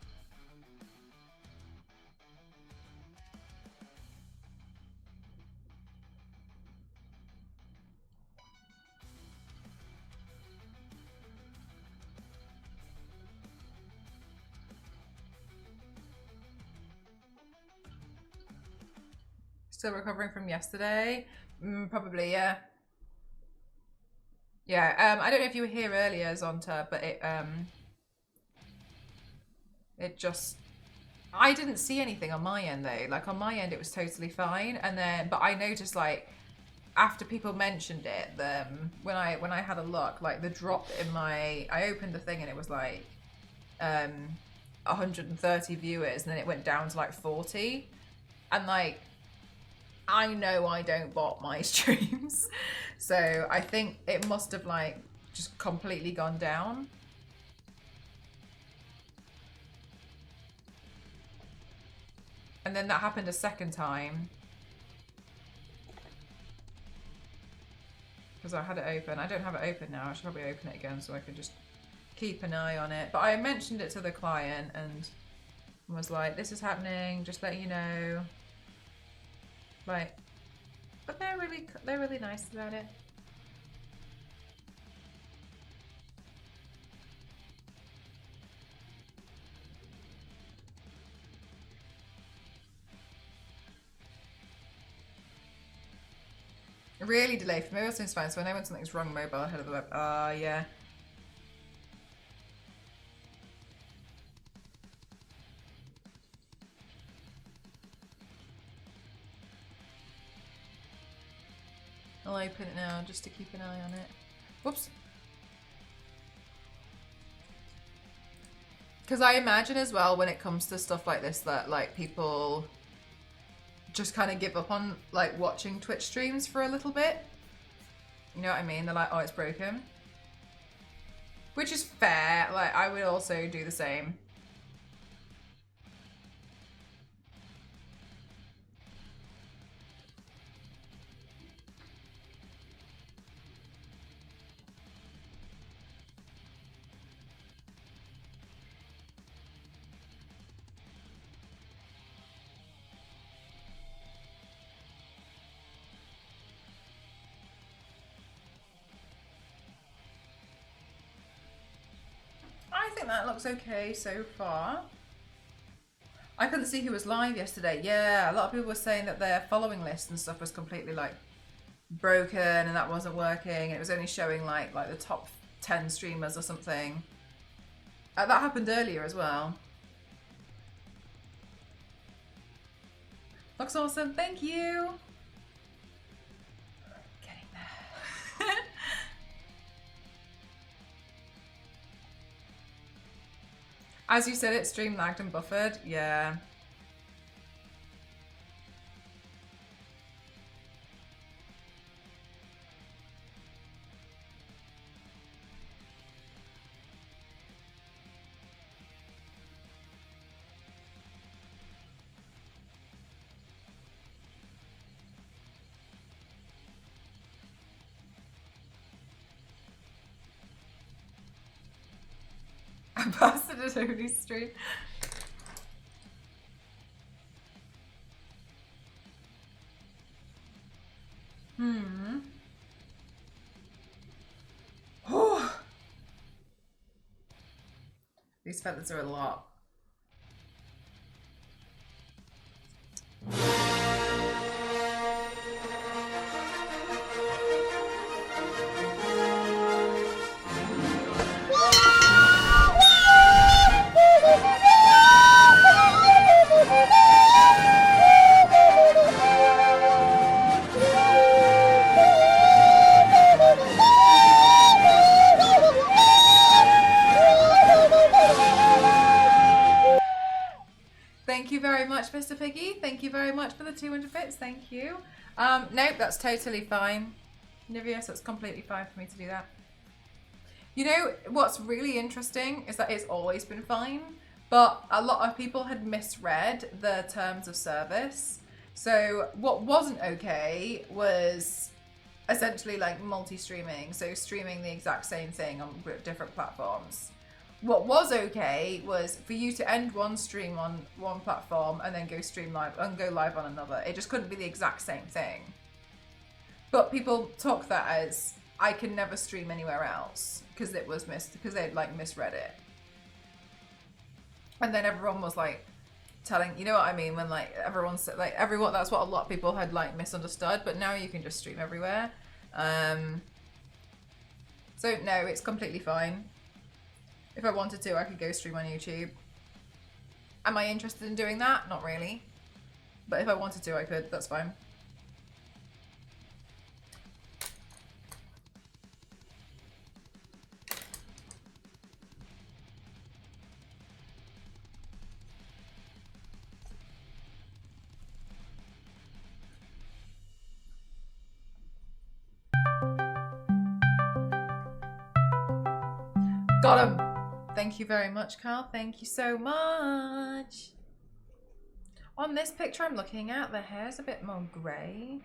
Still recovering from yesterday? Probably, yeah. Yeah, I don't know if you were here earlier, Zonta, but it just... I didn't see anything on my end though. Like on my end, it was totally fine. And then, but I noticed like after people mentioned it, when I had a look, like the drop in my, I opened the thing and it was like 130 viewers, and then it went down to like 40. And like, I know I don't bot my streams, so I think it must have like just completely gone down. And then that happened a second time. Because I had it open. I don't have it open now. I should probably open it again so I can just keep an eye on it. But I mentioned it to the client and was like, this is happening, just let you know. Like, but they're really nice about it. Really delayed for mobile seems fine, so I know when something's wrong mobile ahead of the web. Yeah. I'll open it now just to keep an eye on it. Whoops. Because I imagine as well when it comes to stuff like this that like people just kind of give up on like watching Twitch streams for a little bit. You know what I mean? They're like, oh, it's broken. Which is fair. Like I would also do the same. I think that looks okay so far. I couldn't see who was live yesterday. Yeah, a lot of people were saying that their following list and stuff was completely like broken and that wasn't working. It was only showing like the top 10 streamers or something. That happened earlier as well. Looks awesome. Thank you. Getting there. As you said, it stream lagged and buffered. Yeah. Ambassador only stream. These feathers are a lot. Mr. Piggy. Thank you very much for the 200 bits. Thank you. Nope, that's totally fine. Nivius, that's completely fine for me to do that. You know, what's really interesting is that it's always been fine, but a lot of people had misread the terms of service. So what wasn't okay was essentially like multi-streaming, so streaming the exact same thing on different platforms. What was okay was for you to end one stream on one platform and then go stream live and go live on another. It just couldn't be the exact same thing. But people took that as I can never stream anywhere else because it was because they'd like misread it. And then everyone was like telling, you know what I mean, when like everyone said like everyone, that's what a lot of people had like misunderstood, but now you can just stream everywhere. So no, it's completely fine. If I wanted to, I could go stream on YouTube. Am I interested in doing that? Not really. But if I wanted to, I could. That's fine. Got him! Thank you very much, Carl. Thank you so much. On this picture I'm looking at, the hair's a bit more grey.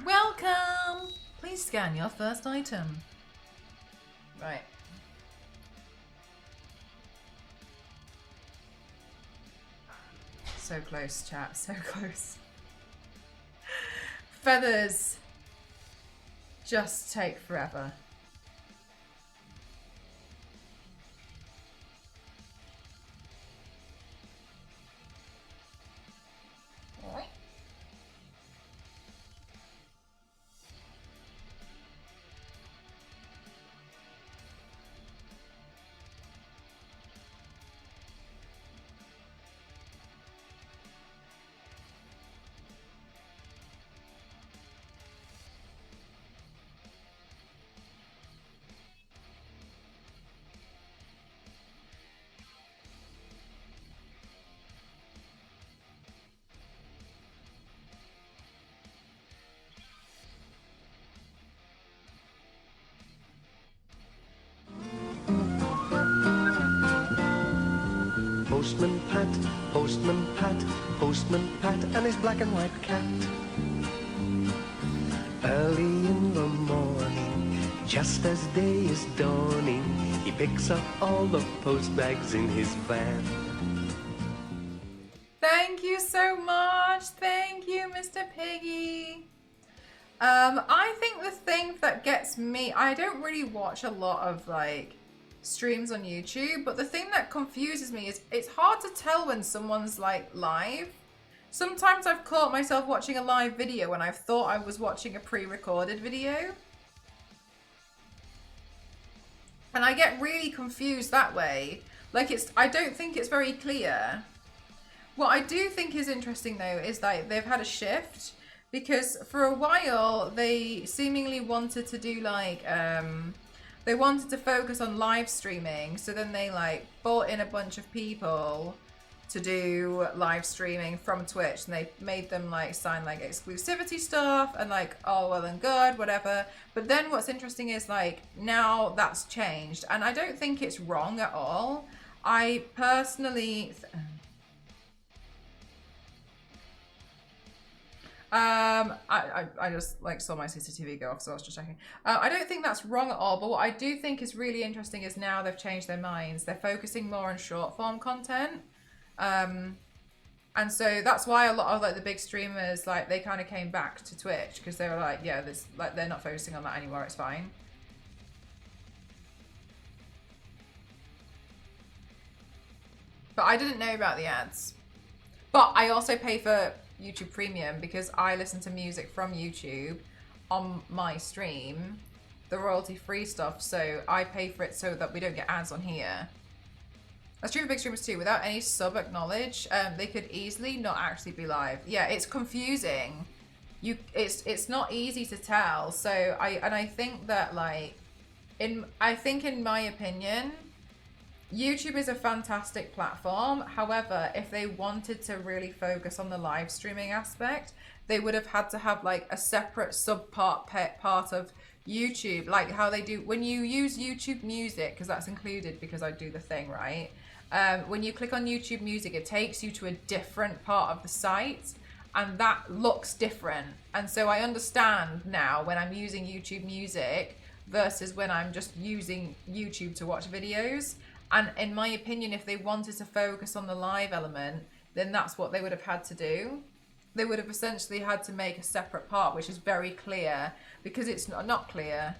Welcome! Please scan your first item. Right. So close, chat. So close. Feathers just take forever. Postman Pat, Postman Pat, and his black and white cat. Early in the morning, just as day is dawning, he picks up all the post bags in his van. Thank you so much. Thank you, Mr. Piggy. I think the thing that gets me, I don't really watch a lot of like streams on YouTube, but the thing that confuses me is it's hard to tell when someone's like live. Sometimes I've caught myself watching a live video when I've thought I was watching a pre-recorded video. And I get really confused that way. Like I don't think it's very clear. What I do think is interesting though is that they've had a shift, because for a while they seemingly wanted to do like they wanted to focus on live streaming, so then they like brought in a bunch of people to do live streaming from Twitch, and they made them like sign like exclusivity stuff and like, oh well and good, whatever. But then what's interesting is like now that's changed, and I don't think it's wrong at all. I personally I just like saw my CCTV go off, so I was just checking. I don't think that's wrong at all, but what I do think is really interesting is now they've changed their minds. They're focusing more on short form content. And so that's why a lot of like the big streamers, like they kind of came back to Twitch because they were like, yeah, there's like they're not focusing on that anymore. It's fine. But I didn't know about the ads. But I also pay for YouTube Premium because I listen to music from YouTube on my stream, the royalty-free stuff. So I pay for it so that we don't get ads on here. That's true for big streamers too. Without any sub acknowledge, they could easily not actually be live. Yeah, it's confusing. It's not easy to tell. So I think that like, in my opinion, YouTube is a fantastic platform. However, if they wanted to really focus on the live streaming aspect, they would have had to have like a separate part of YouTube, like how they do when you use YouTube Music, because that's included because I do the thing, right? When you click on YouTube Music, it takes you to a different part of the site, and that looks different. And so I understand now when I'm using YouTube Music versus when I'm just using YouTube to watch videos. And in my opinion, if they wanted to focus on the live element, then that's what they would have had to do. They would have essentially had to make a separate part, which is very clear, because it's not clear.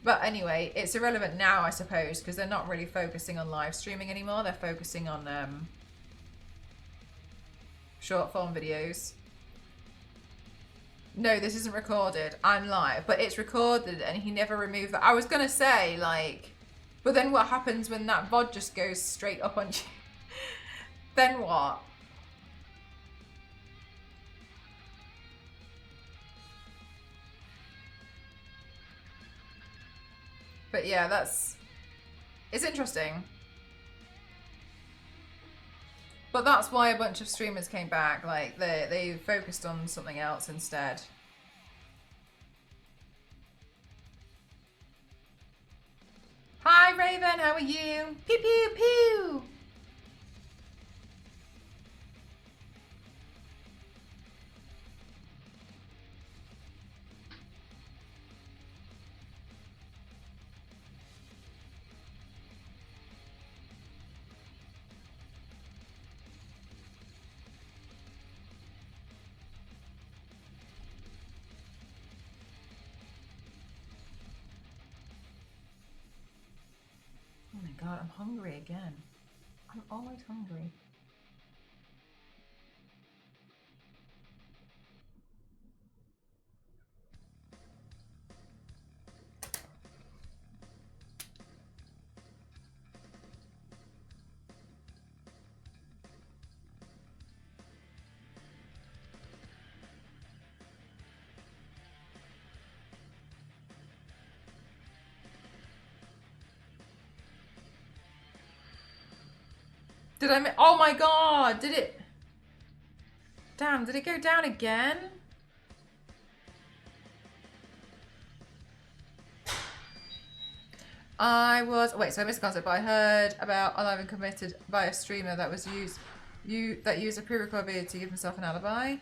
But anyway, it's irrelevant now, I suppose, because they're not really focusing on live streaming anymore. They're focusing on short form videos. No, this isn't recorded. I'm live, but it's recorded, and he never removed that. I was gonna say, like, but then what happens when that VOD just goes straight up on you? Then what? But yeah, it's interesting. But that's why a bunch of streamers came back. Like they focused on something else instead. Hi Raven, how are you? Pew pew pew. Oh my god, I'm hungry again. I'm always hungry. Did I oh my god, did it? Damn, did it go down again? So I missed the concept, but I heard about Alive and Committed by a streamer that used a pre-record video to give himself an alibi.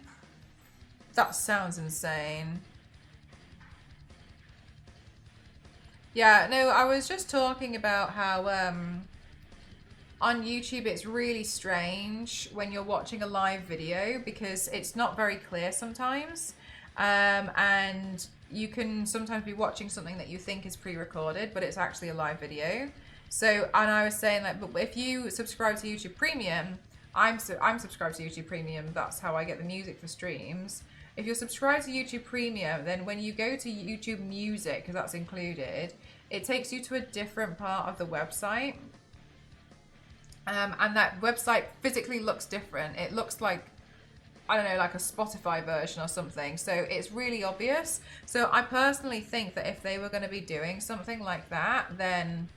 That sounds insane. Yeah, no, I was just talking about how on YouTube it's really strange when you're watching a live video because it's not very clear sometimes, and you can sometimes be watching something that you think is pre-recorded but it's actually a live video. So, and I was saying like, but if you subscribe to YouTube Premium, I'm subscribed to YouTube Premium, that's how I get the music for streams. If you're subscribed to YouTube Premium, then when you go to YouTube Music, because that's included, it takes you to a different part of the website. And that website physically looks different. It looks like, I don't know, like a Spotify version or something. So it's really obvious. So I personally think that if they were going to be doing something like that, then,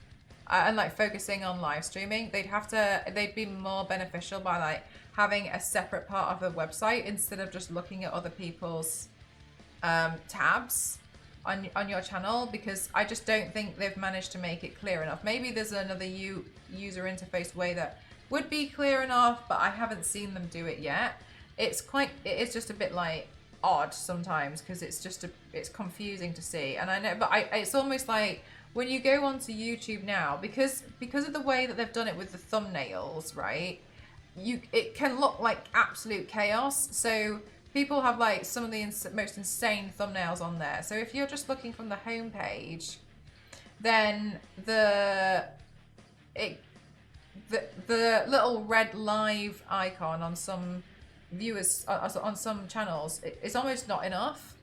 and like focusing on live streaming, they'd be more beneficial by like having a separate part of the website instead of just looking at other people's tabs on your channel, because I just don't think they've managed to make it clear enough. Maybe there's another user interface way that would be clear enough, but I haven't seen them do it yet. It is just a bit like odd sometimes because it's confusing to see. And I know, but it's almost like when you go onto YouTube now, because of the way that they've done it with the thumbnails, right? it can look like absolute chaos. So people have like some of the most insane thumbnails on there. So if you're just looking from the home page, then the little red live icon on some viewers on some channels is almost not enough,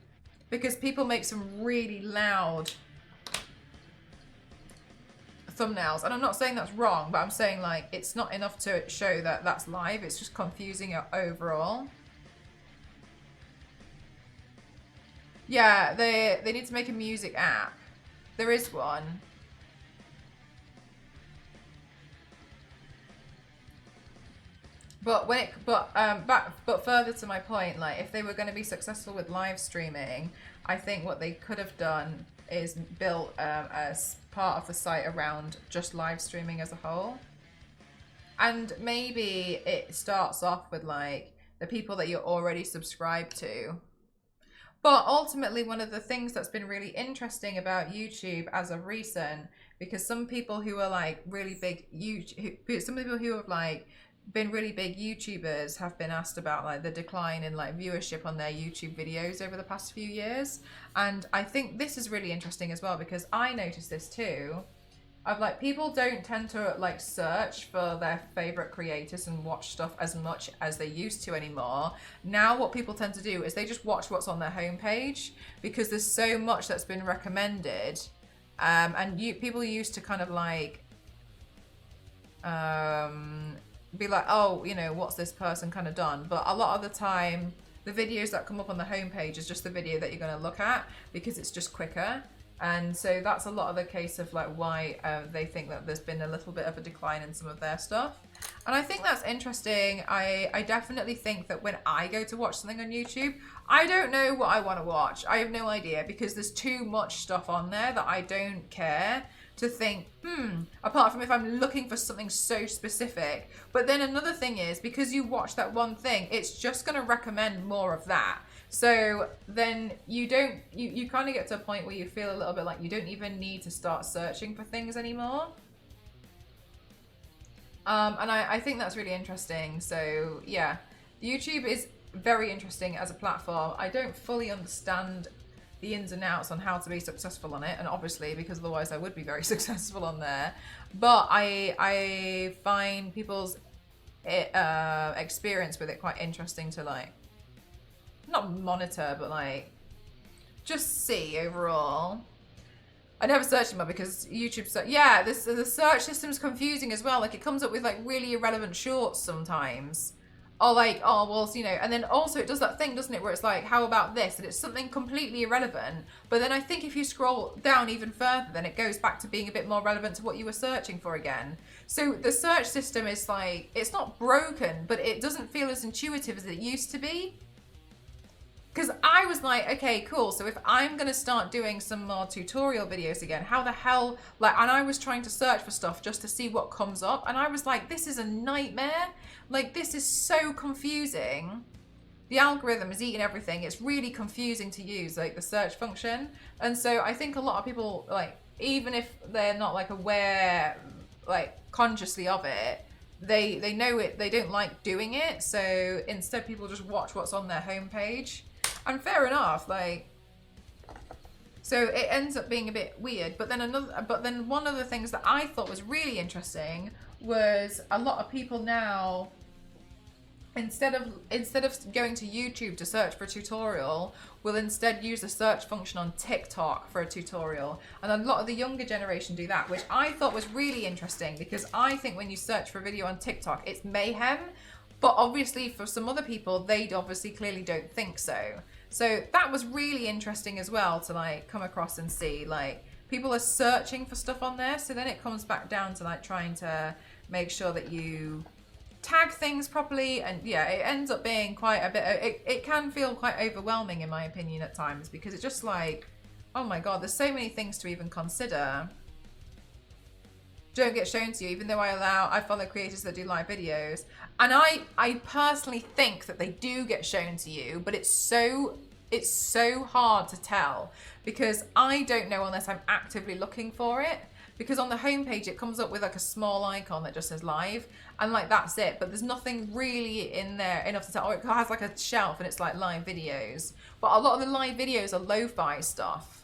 because people make some really loud thumbnails, and I'm not saying that's wrong, but I'm saying like it's not enough to show that that's live. It's just confusing overall. Yeah, they need to make a music app. There is one. But but further to my point, like if they were going to be successful with live streaming, I think what they could have done is built as part of the site around just live streaming as a whole. And maybe it starts off with like the people that you're already subscribed to. But ultimately, one of the things that's been really interesting about YouTube as of recent, because some people who are like really big some people who have like been really big YouTubers have been asked about like the decline in like viewership on their YouTube videos over the past few years. And I think this is really interesting as well, because I noticed this too. Of like, people don't tend to like search for their favorite creators and watch stuff as much as they used to anymore. Now what people tend to do is they just watch what's on their homepage, because there's so much that's been recommended. And people used to kind of like be like, oh, you know, what's this person kind of done? But a lot of the time, the videos that come up on the homepage is just the video that you're going to look at, because it's just quicker. And so that's a lot of the case of like why they think that there's been a little bit of a decline in some of their stuff. And I think that's interesting. I definitely think that when I go to watch something on YouTube, I don't know what I want to watch. I have no idea, because there's too much stuff on there that I don't care to think, apart from if I'm looking for something so specific. But then another thing is, because you watch that one thing, it's just going to recommend more of that. So then you kind of get to a point where you feel a little bit like you don't even need to start searching for things anymore. And I think that's really interesting. So yeah, YouTube is very interesting as a platform. I don't fully understand the ins and outs on how to be successful on it, and obviously because otherwise I would be very successful on there. But I find people's experience with it quite interesting to like, not monitor, but like just see overall. I never searched them up because YouTube, yeah, the search system's confusing as well. Like it comes up with like really irrelevant shorts sometimes. Or like, oh, well, you know, and then also it does that thing, doesn't it, where it's like, how about this? And it's something completely irrelevant. But then I think if you scroll down even further, then it goes back to being a bit more relevant to what you were searching for again. So the search system is like, it's not broken, but it doesn't feel as intuitive as it used to be. Because I was like, okay, cool. So if I'm going to start doing some more tutorial videos again, how the hell, like, and I was trying to search for stuff just to see what comes up. And I was like, this is a nightmare. Like, this is so confusing. The algorithm is eating everything. It's really confusing to use, like the search function. And so I think a lot of people, like, even if they're not like aware, like consciously of it, they know it, they don't like doing it. So instead people just watch what's on their homepage. And fair enough, like, so it ends up being a bit weird. But then one of the things that I thought was really interesting was a lot of people now, instead of going to YouTube to search for a tutorial, will instead use the search function on TikTok for a tutorial. And a lot of the younger generation do that, which I thought was really interesting, because I think when you search for a video on TikTok, it's mayhem. But obviously for some other people, they obviously clearly don't think so. So that was really interesting as well to like come across and see, like, people are searching for stuff on there. So then it comes back down to like trying to make sure that you tag things properly. And yeah, it ends up being quite a bit, it can feel quite overwhelming in my opinion at times, because it's just like, oh my God, there's so many things to even consider. Don't get shown to you, even though I follow creators that do live videos, and I personally think that they do get shown to you, but it's so hard to tell, because I don't know unless I'm actively looking for it. because on the homepage it comes up with like a small icon that just says live, and like that's it. But there's nothing really in there enough to tell. Oh, it has like a shelf and it's like live videos, but a lot of the live videos are lo-fi stuff.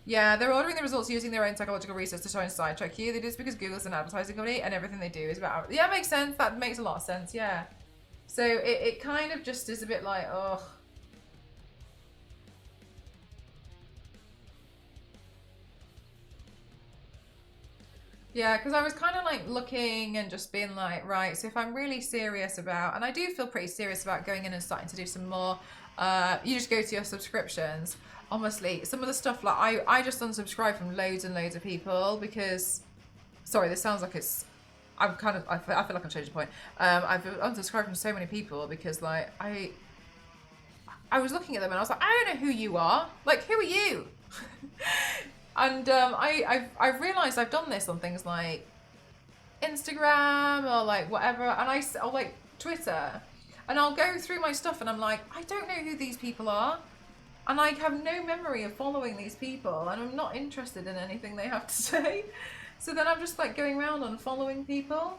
Yeah, they're ordering the results using their own psychological research to try and sidetrack you. They do this because Google's an advertising company and everything they do is about. Yeah, makes sense. That makes a lot of sense. Yeah. So it kind of just is a bit like, ugh. Yeah, because I was kind of like looking and just being like, right, so if I'm really serious about, and I do feel pretty serious about going in and starting to do some more, you just go to your subscriptions. Honestly, some of the stuff, like I just unsubscribe from loads and loads of people because, sorry, this sounds like it's, I feel like I'm changing the point. I've unsubscribed from so many people because like, I was looking at them and I was like, I don't know who you are. Like, who are you? And I've realised I've done this on things like Instagram or like whatever, and or like Twitter, and I'll go through my stuff and I'm like, I don't know who these people are, and I have no memory of following these people, and I'm not interested in anything they have to say. So then I'm just like going around and following people.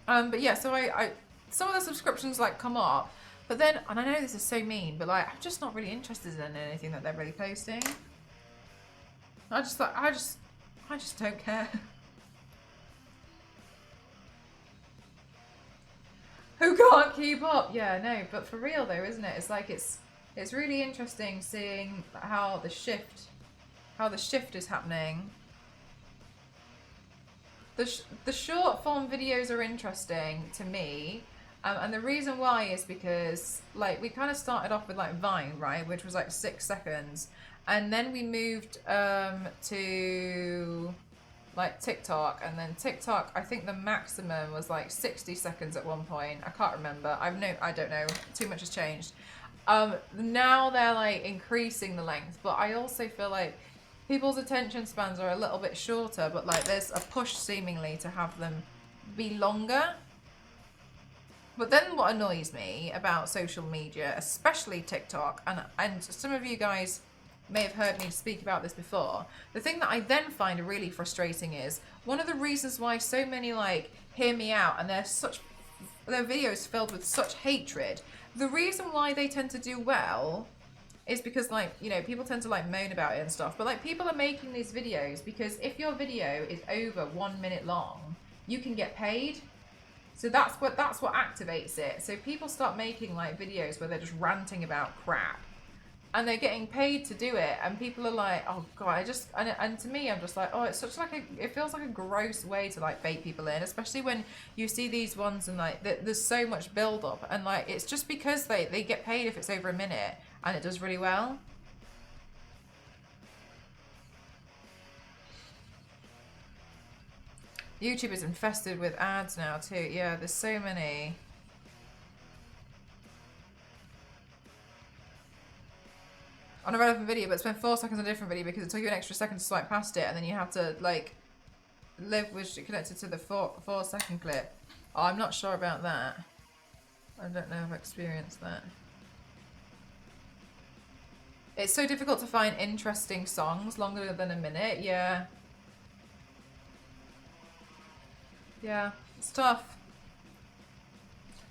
But yeah, so I some of the subscriptions like come up, but then, and I know this is so mean, but like I'm just not really interested in anything that they're really posting. I just don't care. Who can't keep up? Yeah, no, but for real though, isn't it? It's like it's really interesting seeing how the shift is happening. The short form videos are interesting to me, and the reason why is because like we kind of started off with like Vine, right, which was like 6 seconds, and then we moved to like TikTok, and then TikTok, I think the maximum was like 60 seconds at one point. I can't remember. I don't know. Too much has changed. Now they're like increasing the length, but I also feel like people's attention spans are a little bit shorter, but like there's a push seemingly to have them be longer. But then what annoys me about social media, especially TikTok, and some of you guys may have heard me speak about this before, the thing that I then find really frustrating is one of the reasons why so many like hear me out and their videos filled with such hatred, the reason why they tend to do well is because like, you know, people tend to like moan about it and stuff, but like people are making these videos because if your video is over 1 minute long, you can get paid. So that's what activates it. So people start making like videos where they're just ranting about crap, and they're getting paid to do it, and people are like, oh god, and to me I'm just like, oh, it's such like it feels like a gross way to like bait people in, especially when you see these ones and like there's so much build up, and like it's just because they get paid if it's over a minute and it does really well. YouTube is infested with ads now too. Yeah, there's so many. On a relevant video, but spend 4 seconds on a different video because it took you an extra second to swipe past it, and then you have to like live with connected to the 4 second clip. Oh, I'm not sure about that. I don't know if I've experienced that. It's so difficult to find interesting songs longer than a minute. Yeah. Yeah, it's tough.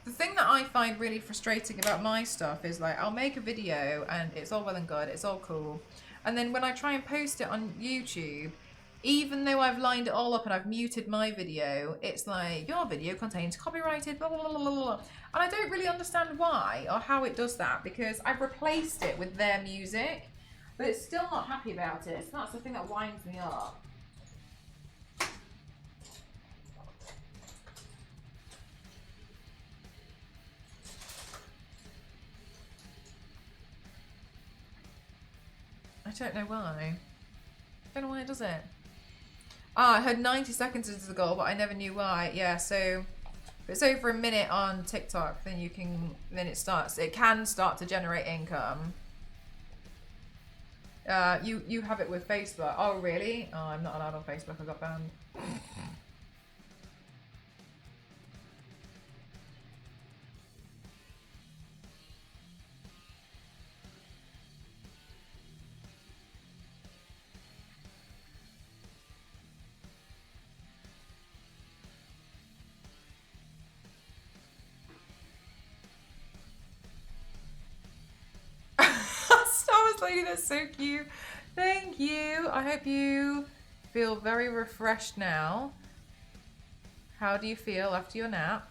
The thing that I find really frustrating about my stuff is like I'll make a video and it's all well and good, it's all cool, and then when I try and post it on YouTube, even though I've lined it all up and I've muted my video, it's like your video contains copyrighted blah blah blah blah blah, and I don't really understand why or how it does that, because I've replaced it with their music, but it's still not happy about it. So that's the thing that winds me up. I don't know why. I don't know why it does it. I heard 90 seconds is the goal, but I never knew why. Yeah, so if it's over a minute on TikTok, then it can start to generate income. You have it with Facebook. Oh, really? Oh, I'm not allowed on Facebook. I got banned. boss lady, that's so cute. Thank you. I hope you feel very refreshed now. How do you feel after your nap?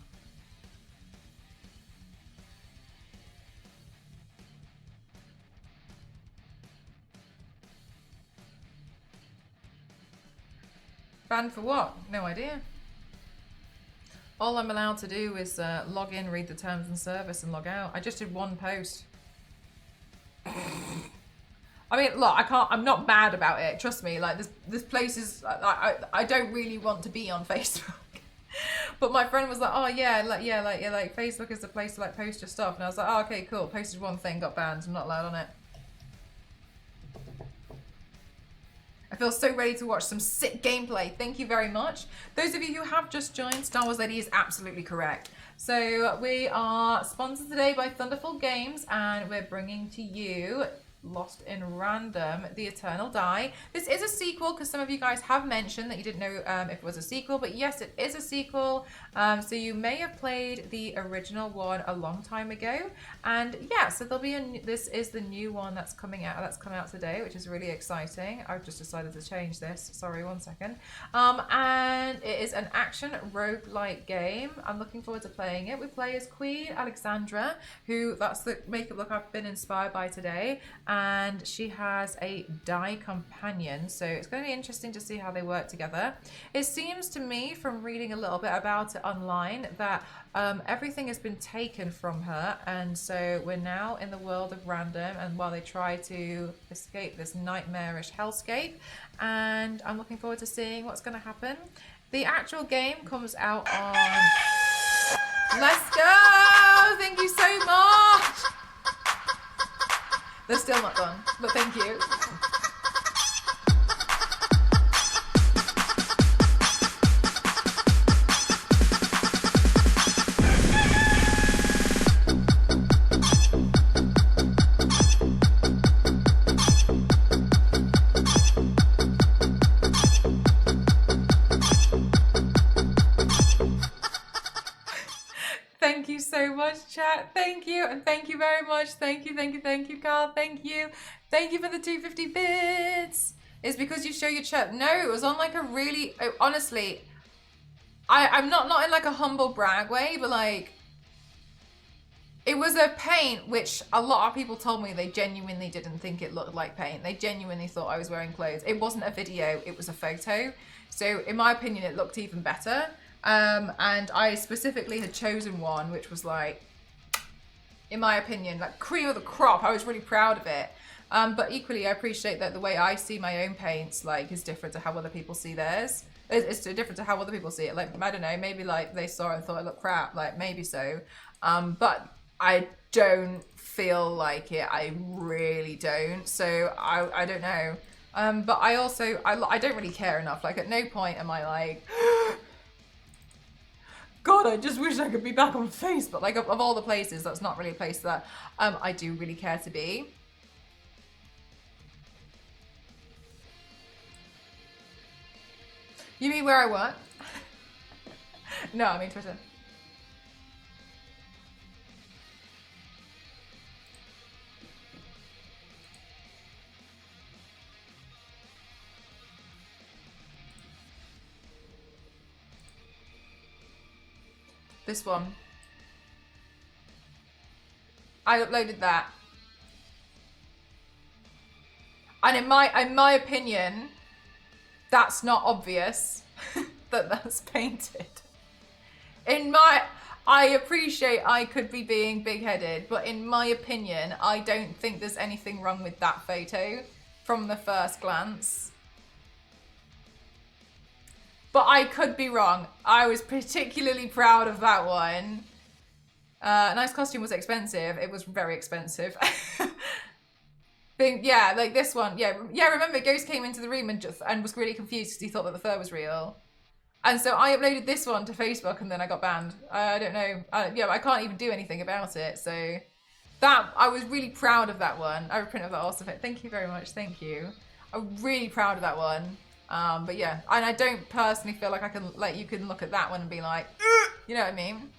Banned for what? No idea. All I'm allowed to do is log in, read the terms and service, and log out. I just did one post. I mean, look, I'm not mad about it. Trust me. Like this place is. I don't really want to be on Facebook. But my friend was like, oh yeah, like Facebook is the place to like post your stuff, and I was like, oh okay, cool. Posted one thing, got banned. I'm not allowed on it. I feel so ready to watch some sick gameplay. Thank you very much. Those of you who have just joined, Star Wars Lady is absolutely correct. So we are sponsored today by Thunderful Games, and we're bringing to you Lost in Random, The Eternal Die. This is a sequel because some of you guys have mentioned that you didn't know if it was a sequel, but yes, it is a sequel. So you may have played the original one a long time ago, and yeah, so there'll be this is the new one that's coming out. That's come out today, which is really exciting. I've just decided to change this. Sorry, 1 second. And it is an action roguelike game. I'm looking forward to playing it. We play as Queen Aleksandra, who that's the makeup look I've been inspired by today. And she has a die companion, so it's going to be interesting to see how they work together. It seems to me, from reading a little bit about it online, that everything has been taken from her, and so we're now in the world of random, and while they try to escape this nightmarish hellscape, and I'm looking forward to seeing what's going to happen. The actual game comes out on... Let's go! Thank you so much! They're still not done, but thank you. Thank you so much, chat. Thank you, and thank you very much. Thank you, Carl. Thank you for the 250 bits. It's because you show your chat. No, it was on like a really, honestly, I'm not in like a humble brag way, but like, it was a paint which a lot of people told me they genuinely didn't think it looked like paint. They genuinely thought I was wearing clothes. It wasn't a video, it was a photo. So in my opinion, it looked even better. And I specifically had chosen one which was like, in my opinion, like cream of the crop. I was really proud of it. But equally, I appreciate that the way I see my own paints like is different to how other people see theirs. It's different to how other people see it. Like, I don't know, maybe like they saw it and thought it looked crap, like maybe so. But I don't feel like it. I really don't. So I don't know. But I also, I don't really care enough. Like at no point am I like, God, I just wish I could be back on Facebook. Like of all the places, that's not really a place that I do really care to be. You mean where I work? No, I mean Twitter. This one. I uploaded that. And in my opinion, that's not obvious that that's painted. I appreciate I could be being big-headed, but in my opinion, I don't think there's anything wrong with that photo from the first glance. But I could be wrong. I was particularly proud of that one. Nice costume was expensive. It was very expensive. Yeah, like this one. Yeah, remember Ghost came into the room and was really confused because he thought that the fur was real. And so I uploaded this one to Facebook and then I got banned. I don't know. Yeah, I can't even do anything about it. So that, I was really proud of that one. I reprinted that also. Thank you very much. Thank you. I'm really proud of that one. But yeah, and I don't personally feel like I can, like, you can look at that one and be like, you know what I mean?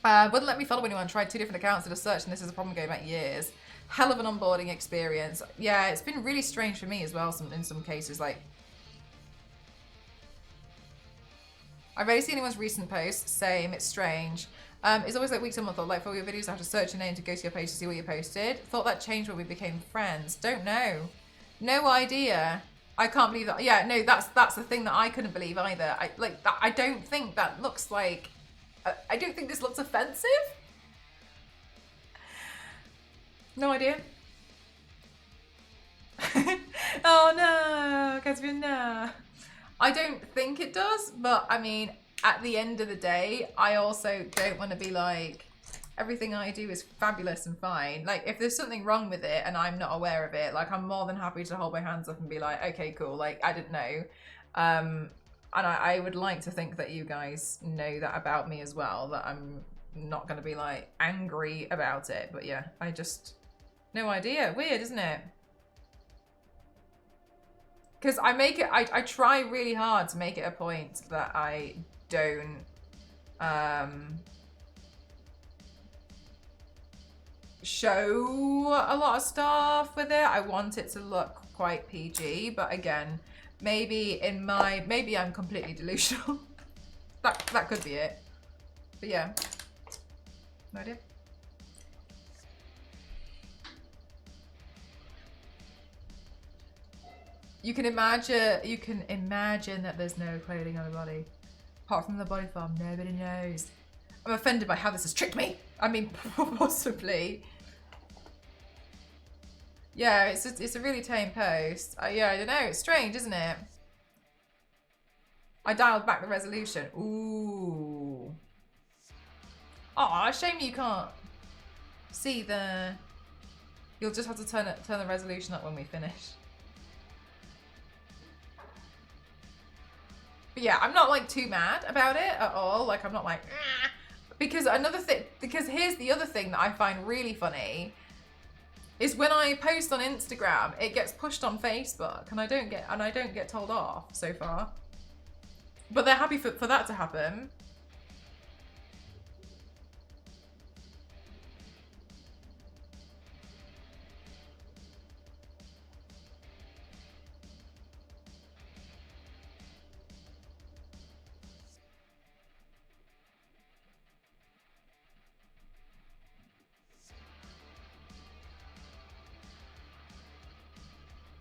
Wouldn't let me follow anyone. Tried 2 different accounts, did a search, and this is a problem going back years. hell of an onboarding experience. Yeah, it's been really strange for me as well in some cases. Like, I've already seen anyone's recent posts. Same, it's strange. It's always like weeks a month or like for your videos I have to search your name to go to your page to see what you posted. Thought that changed when we became friends. Don't know. No idea. I can't believe that. Yeah, no, that's the thing that I couldn't believe either. I don't think that looks like, I don't think this looks offensive. No idea. Oh no, Caspian, no. I don't think it does, but I mean, at the end of the day, I also don't want to be like, everything I do is fabulous and fine. Like, if there's something wrong with it and I'm not aware of it, like, I'm more than happy to hold my hands up and be like, okay, cool, like, I didn't know. And I would like to think that you guys know that about me as well, that I'm not going to be, like, angry about it. But yeah, I just, no idea. Weird, isn't it? Because I try really hard to make it a point that I don't show a lot of stuff with it. I want it to look quite PG, but again, maybe I'm completely delusional. that could be it. But yeah, no idea. You can imagine that there's no clothing on the body. Apart from the body farm, nobody knows. I'm offended by how this has tricked me. I mean, possibly. Yeah, it's a really tame post. Yeah, I don't know. It's strange, isn't it? I dialed back the resolution. Ooh. Aw, shame you can't see the... You'll just have to turn the resolution up when we finish. But yeah, I'm not like too mad about it at all. Like, I'm not like, ah. Because here's the other thing that I find really funny is when I post on Instagram, it gets pushed on Facebook and I don't get told off so far. But they're happy for that to happen.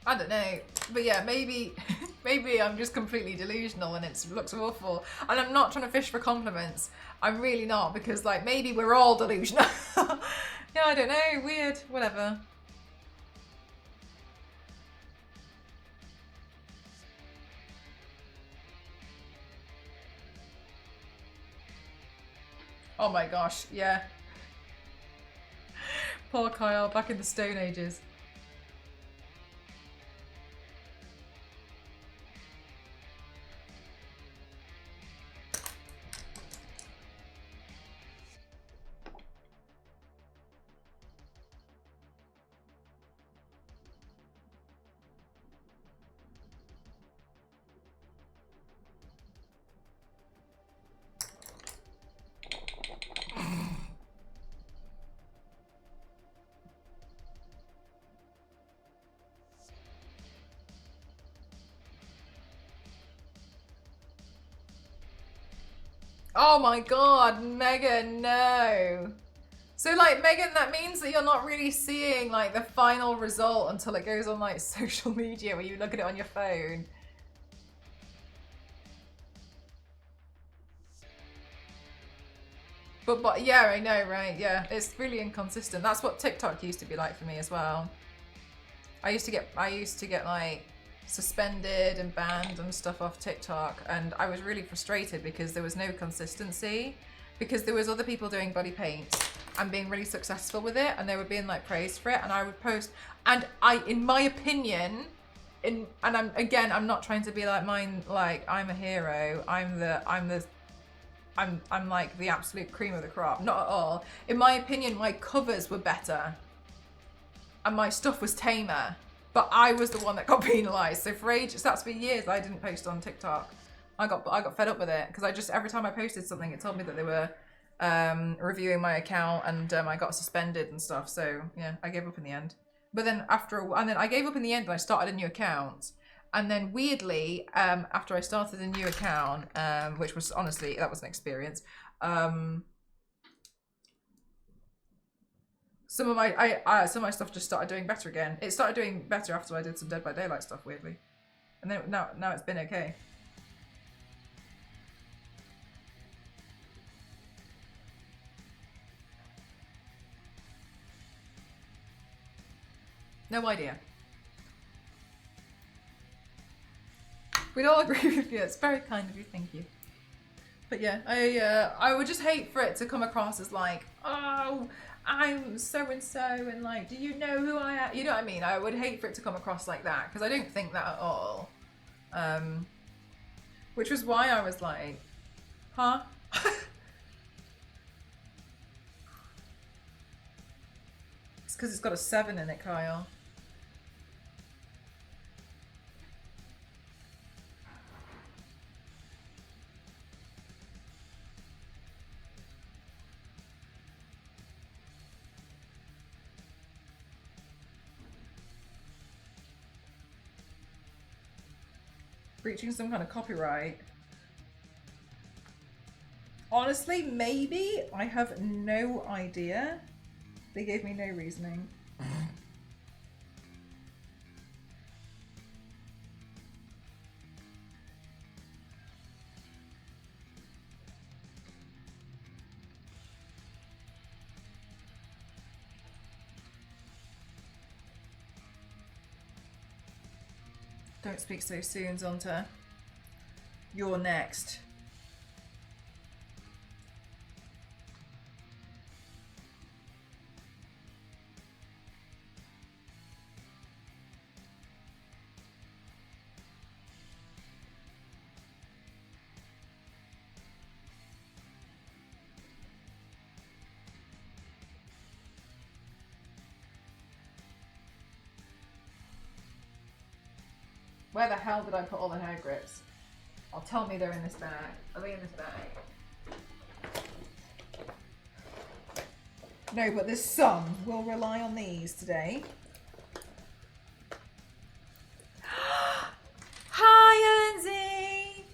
I don't know, but yeah, maybe I'm just completely delusional and it looks awful. And I'm not trying to fish for compliments. I'm really not, because like maybe we're all delusional. Yeah, I don't know, weird, whatever. Oh my gosh, yeah. Poor Kyle, back in the Stone Ages. Oh my god, Megan, no. So like, Megan, that means that you're not really seeing like the final result until it goes on like social media where you look at it on your phone. But yeah, I know, right? Yeah, it's really inconsistent. That's what TikTok used to be like for me as well. I used to get like suspended and banned and stuff off TikTok, and I was really frustrated because there was no consistency, because there was other people doing body paint and being really successful with it and they were being like praised for it, and I would post, and in my opinion, and I'm not trying to be like mine, like I'm a hero, I'm like the absolute cream of the crop, not at all. In my opinion, my covers were better and my stuff was tamer, but I was the one that got penalised. So for ages, that's for years, I didn't post on TikTok. I got fed up with it because every time I posted something, it told me that they were reviewing my account, and I got suspended and stuff. So yeah, I gave up in the end. But then I gave up in the end, and I started a new account. And then weirdly, after I started a new account, which was honestly, that was an experience. Some of my stuff just started doing better again. It started doing better after I did some Dead by Daylight stuff, weirdly. And then now it's been okay. No idea. We'd all agree with you. It's very kind of you. Thank you. But yeah, I would just hate for it to come across as like, oh, I'm so and so, and like, do you know who I am? You know what I mean? I would hate for it to come across like that, because I don't think that at all. Which was why I was like, huh? It's because it's got a 7 in it, Kyle. Breaching some kind of copyright. Honestly, maybe. I have no idea. They gave me no reasoning. Don't speak so soon, Zonta. You're next. Where the hell did I put all the hair grips? Oh, tell me they're in this bag. Are they in this bag? No, but there's some. We'll rely on these today. Hi, Lindsay!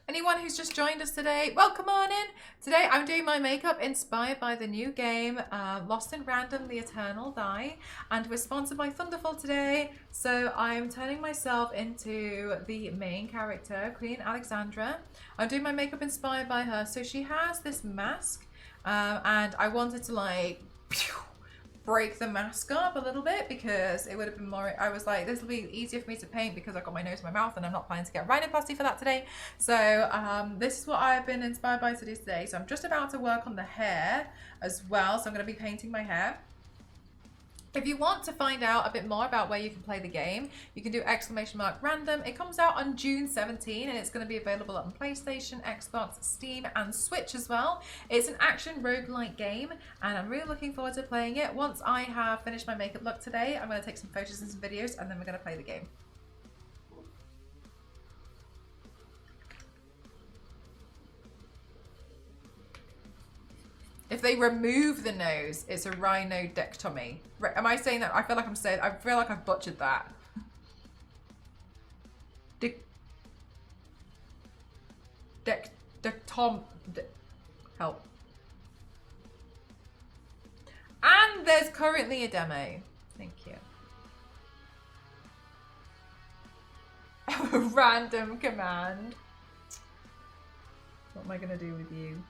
Anyone who's just joined us today, welcome on in. Today I'm doing my makeup inspired by the new game, Lost in Random, The Eternal Die, and we're sponsored by Thunderful today. So I'm turning myself into the main character, Queen Aleksandra. I'm doing my makeup inspired by her. So she has this mask, and I wanted to like, break the mask up a little bit because it would have been more, I was like, this will be easier for me to paint because I've got my nose in my mouth and I'm not planning to get rhinoplasty for that today. So this is what I've been inspired by today. So I'm just about to work on the hair as well. So I'm going to be painting my hair. If you want to find out a bit more about where you can play the game, you can do !random. It comes out on June 17 and it's going to be available on PlayStation, Xbox, Steam and Switch as well. It's an action roguelike game and I'm really looking forward to playing it. Once I have finished my makeup look today, I'm going to take some photos and some videos and then we're going to play the game. If they remove the nose, it's a rhinodectomy. Am I saying that? I feel like I've butchered that. Help. And there's currently a demo. Thank you. A random command. What am I gonna do with you?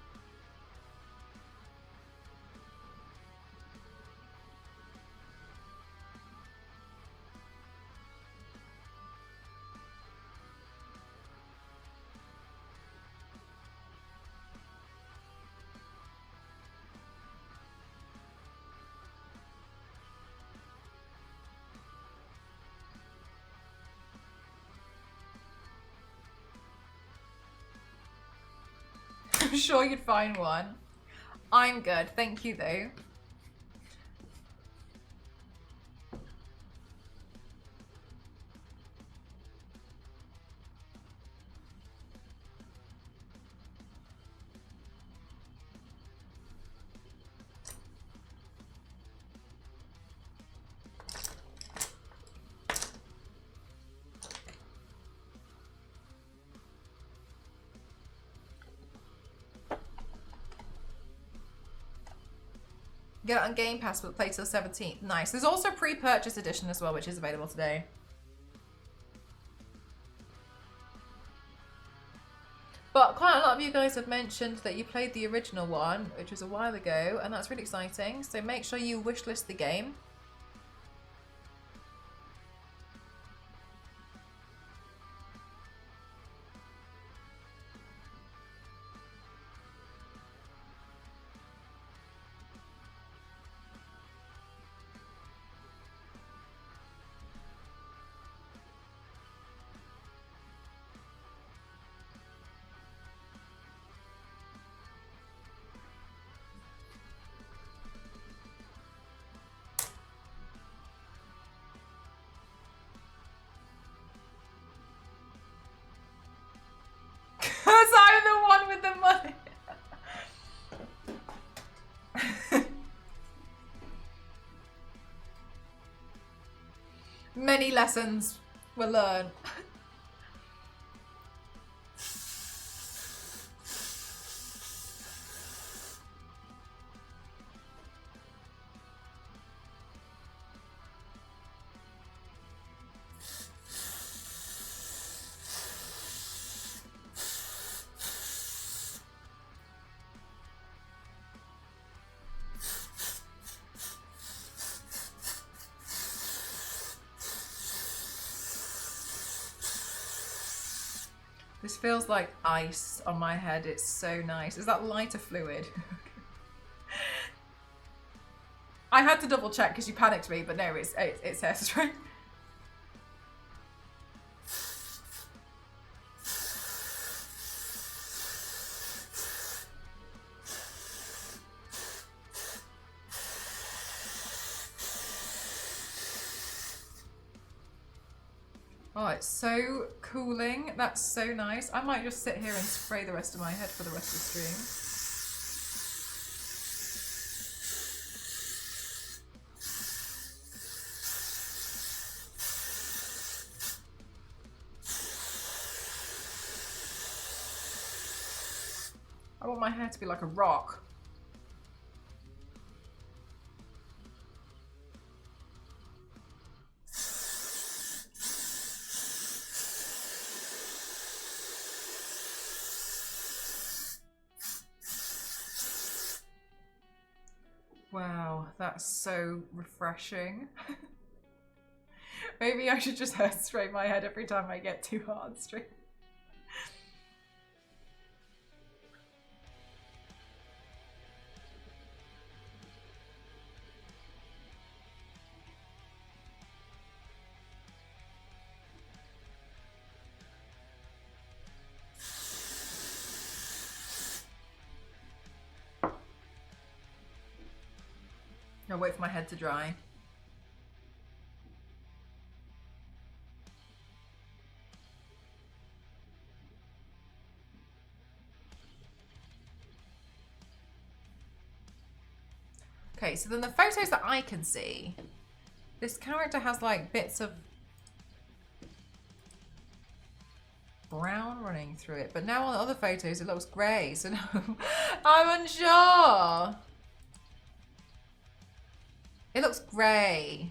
I'm sure you'd find one. I'm good, thank you though. Get it on Game Pass, but play till 17th. Nice. There's also a pre-purchase edition as well, which is available today. But quite a lot of you guys have mentioned that you played the original one, which was a while ago, and that's really exciting. So make sure you wishlist the game. Because I'm the one with the money. Many lessons were learned. This feels like ice on my head. It's so nice. Is that lighter fluid? I had to double check because you panicked me, but no, it's hairspray. Oh, it's so cooling. That's so nice. I might just sit here and spray the rest of my head for the rest of the stream. I want my hair to be like a rock. Wow, that's so refreshing. Maybe I should just hairspray my head every time I get too hot on stream. I'll wait for my head to dry. Okay, so then the photos that I can see, this character has like bits of brown running through it, but now on the other photos it looks grey, so no, I'm unsure. It looks grey.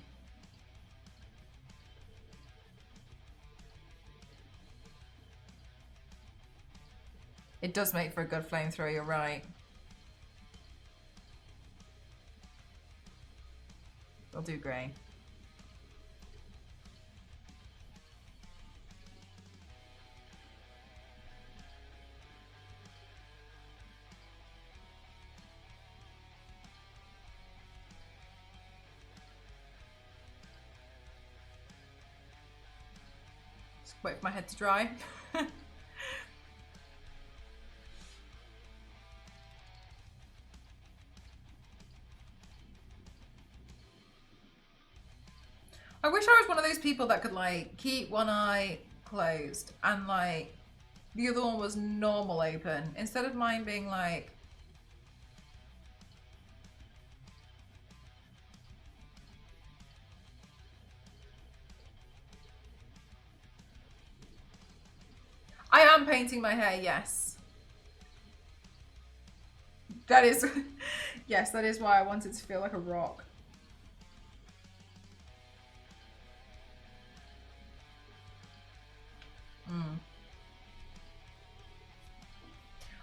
It does make for a good flamethrower, you're right. We'll do grey. Just wait for my head to dry. I wish I was one of those people that could like keep one eye closed and like the other one was normal open instead of mine being like I am painting my hair, yes. That is yes, that is why I wanted to feel like a rock.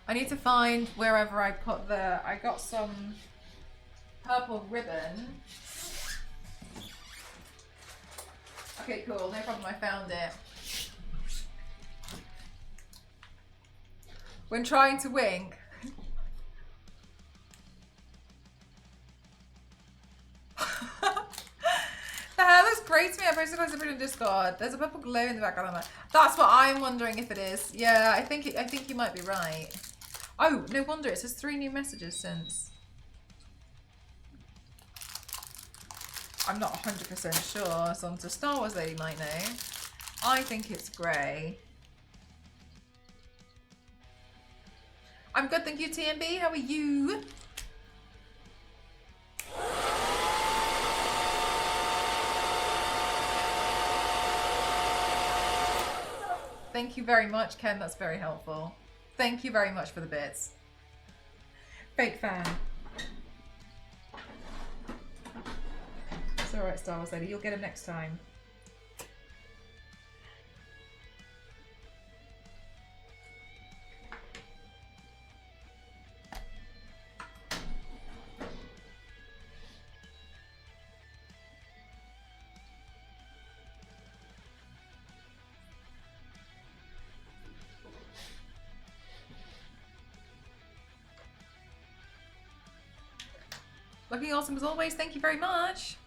I need to find wherever I put I got some purple ribbon. Okay, cool, no problem, I found it. When trying to wink. The hair looks great to me. I posted a video in Discord. There's a purple glow in the background. That's what I'm wondering if it is. Yeah, I think you might be right. Oh, no wonder. It says 3 new messages since. I'm not 100% sure. So the Star Wars lady might know. I think it's grey. I'm good, thank you, TMB. How are you? Thank you very much, Ken. That's very helpful. Thank you very much for the bits. Fake fan. It's alright, Star Wars lady. You'll get him next time. Looking awesome as always. Thank you very much.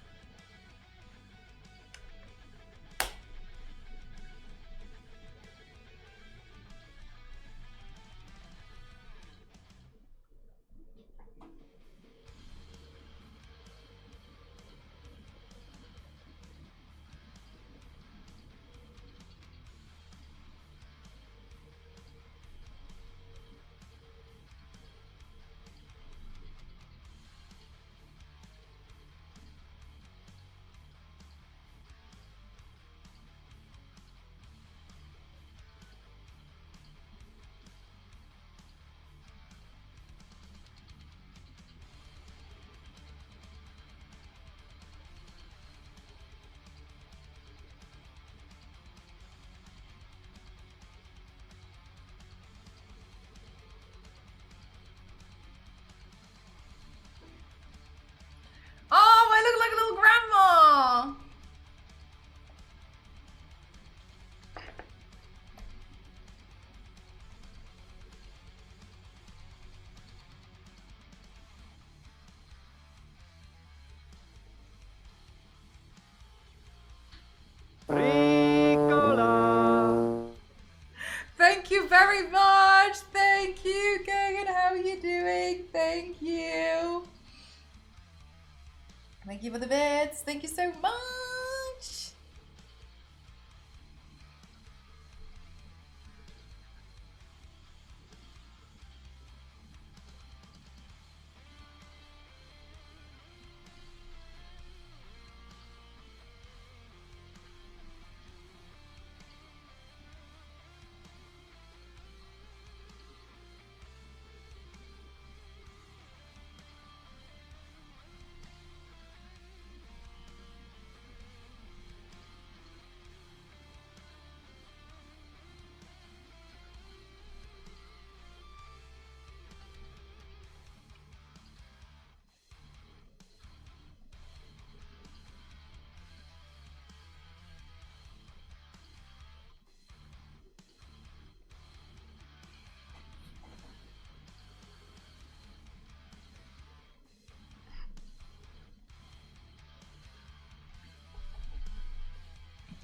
Oh, I look like a little grandma. Ricola. Thank you very much. Thank you, Gagan. How are you doing? Thank you. Thank you for the bits. Thank you so much.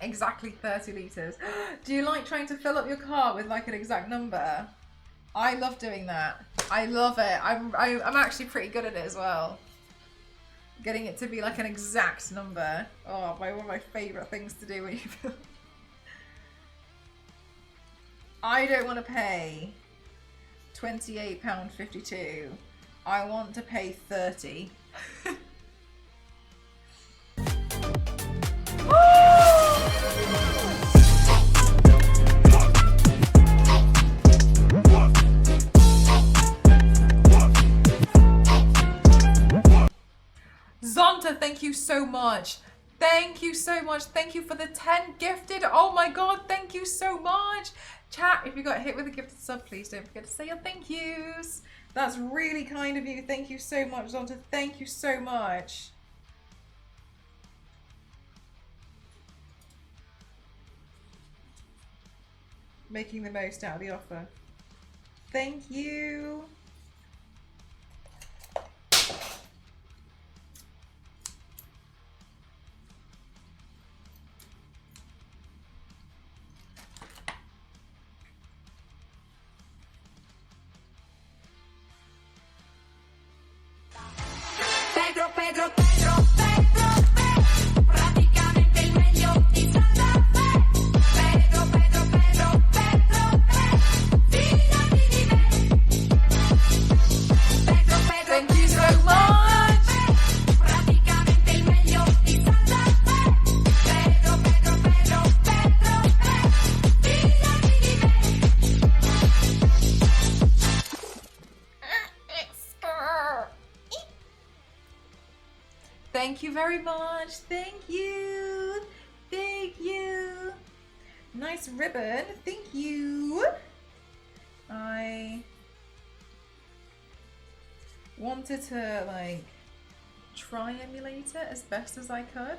Exactly 30 litres. Do you like trying to fill up your car with like an exact number? I love doing that. I love it. I'm actually pretty good at it as well. Getting it to be like an exact number. Oh, one of my favourite things to do when you feel... I don't want to pay £28.52. I want to pay 30. Zonta, thank you so much. Thank you so much. Thank you for the 10 gifted. Oh my god, thank you so much. Chat, if you got hit with a gifted sub, please don't forget to say your thank yous. That's really kind of you. Thank you so much, Zonta. Thank you so much. Making the most out of the offer. Thank you. Thank you very much. Thank you. Thank you. Nice ribbon. Thank you. I wanted to like try emulate it as best as I could.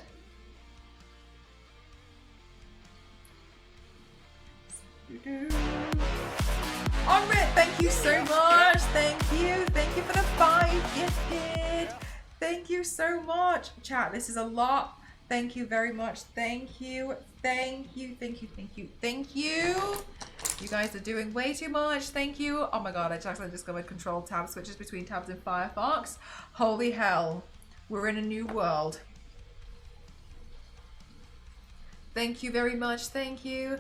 Alright, thank you so much. Thank you. Thank you for the 5 gifted. Thank you so much. Chat, this is a lot. Thank you very much. Thank you. Thank you. Thank you. Thank you. Thank you. You guys are doing way too much. Thank you. Oh my god, I actually discovered control tab switches between tabs in Firefox. Holy hell. We're in a new world. Thank you very much. Thank you.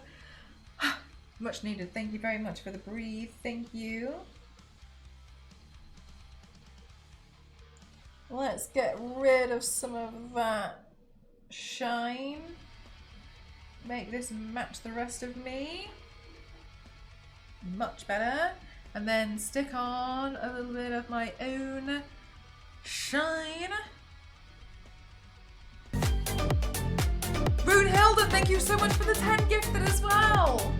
Much needed. Thank you very much for the breathe. Thank you. Let's get rid of some of that shine. Make this match the rest of me. Much better. And then stick on a little bit of my own shine. Runehilda, thank you so much for the 10 gifted as well.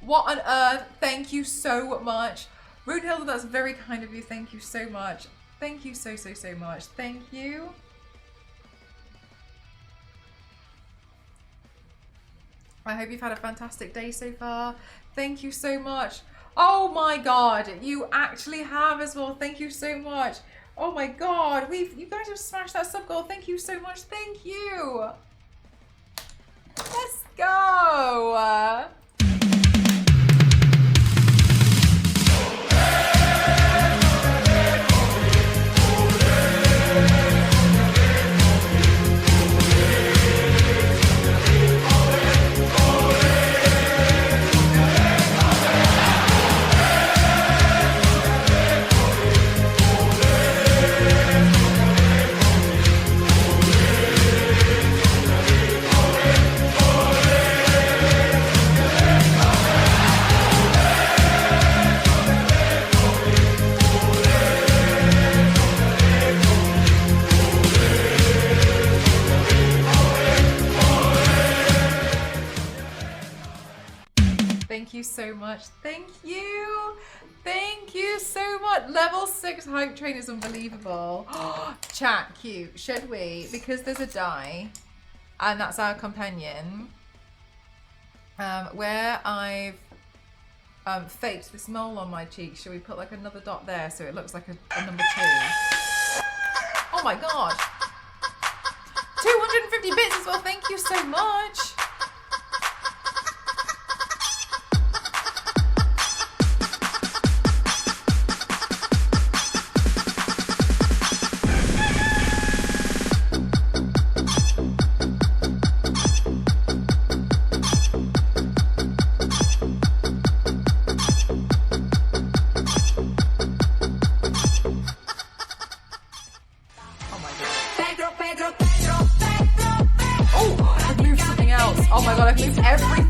What on earth? Thank you so much. Runehilda, that's very kind of you. Thank you so much. Thank you so much. Thank you. I hope you've had a fantastic day so far. Thank you so much. Oh my god, you actually have as well. Thank you so much. Oh my god, you guys have smashed that sub goal. Thank you so much. Thank you. Let's go. Thank you so much. Thank you. Thank you so much. Level 6 hype train is unbelievable. Chat, cute. Should we? Because there's a die, and that's our companion, where I've faked this mole on my cheek. Should we put like another dot there so it looks like a number 2? Oh my god. 250 50 bits as well. Thank you so much. Oh my god, I've moved everything.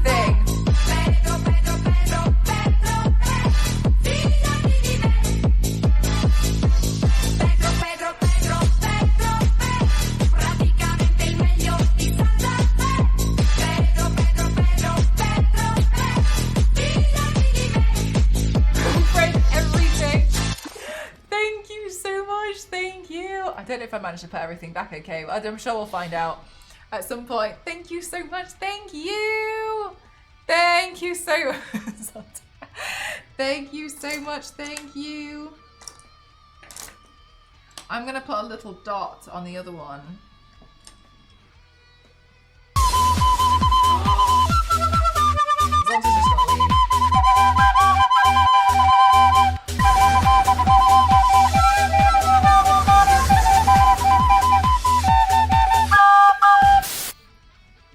Everything. Thank you so much. Thank you. I don't know if I managed to put everything back okay, but I'm sure we'll find out at some point. Thank you so much. Thank you. Thank you so much. Thank you so much. Thank you. I'm going to put a little dot on the other one. Zonta's just gonna leave.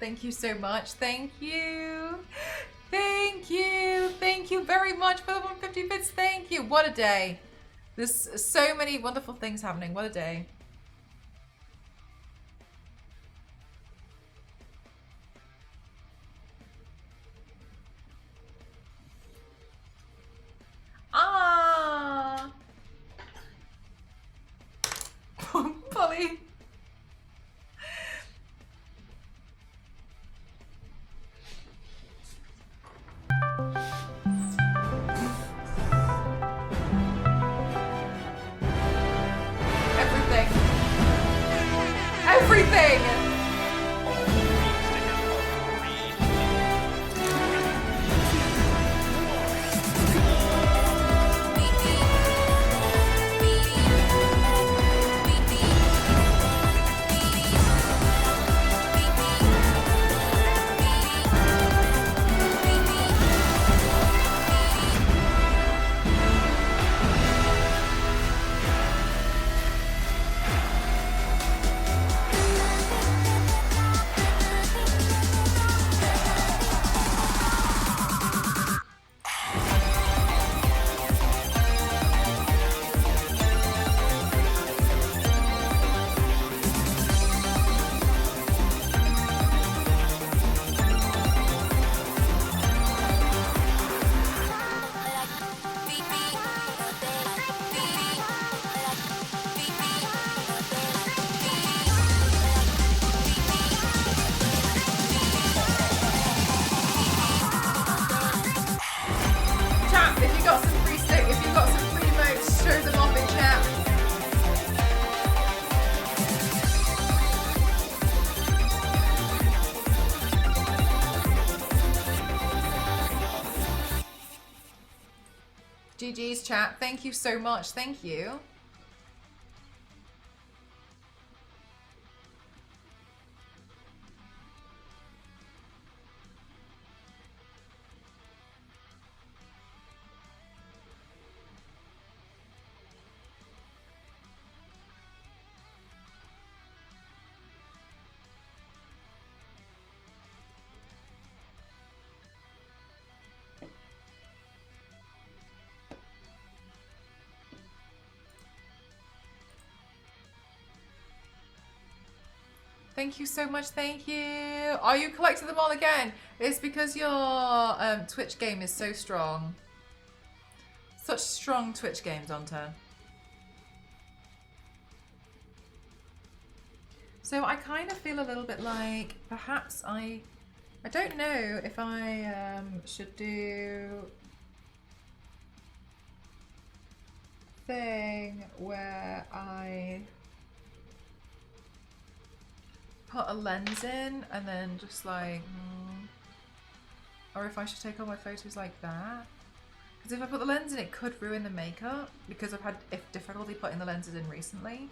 Thank you so much. Thank you. Thank you. Thank you very much for the 150 bits. Thank you. What a day. There's so many wonderful things happening. What a day. Ah. Polly. Everything! GG's chat. Thank you so much. Thank you. Thank you so much. Thank you. Are you collecting them all again? It's because your Twitch game is so strong. Such strong Twitch games, Zonta. So I kind of feel a little bit like perhaps I don't know if I should do thing where I put a lens in and then just like, or if I should take all my photos like that. Because if I put the lens in, it could ruin the makeup because I've had difficulty putting the lenses in recently.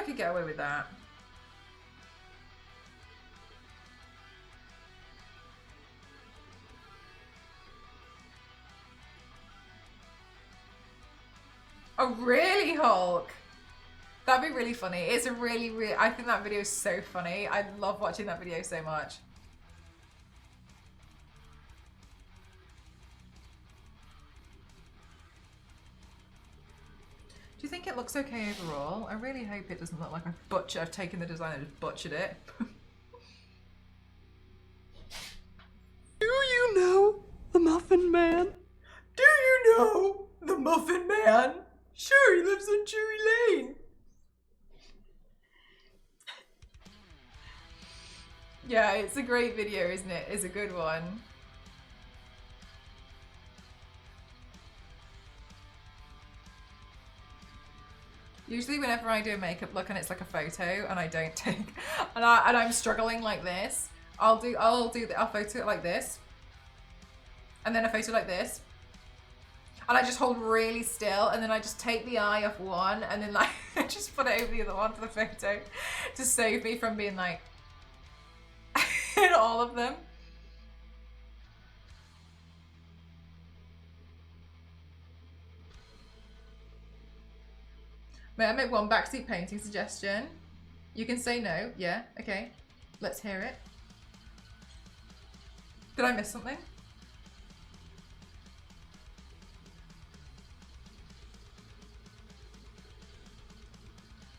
I could get away with that. Oh, really, Hulk? That'd be really funny. It's a really, I think that video is so funny. I love watching that video so much. Do you think it looks okay overall? I really hope it doesn't look like I've taken the design and just butchered it. Do you know the Muffin Man? Do you know the Muffin Man? Sure, he lives on Drury Lane. Yeah, it's a great video, isn't it? It's a good one. Usually whenever I do a makeup look and it's like a photo and I don't take, and I'm struggling like this, I'll photo it like this, and then a photo like this, and I just hold really still, and then I just take the eye off one, and then like just put it over the other one for the photo to save me from being like in all of them. May I make one backseat painting suggestion? You can say no. Yeah, okay. Let's hear it. Did I miss something?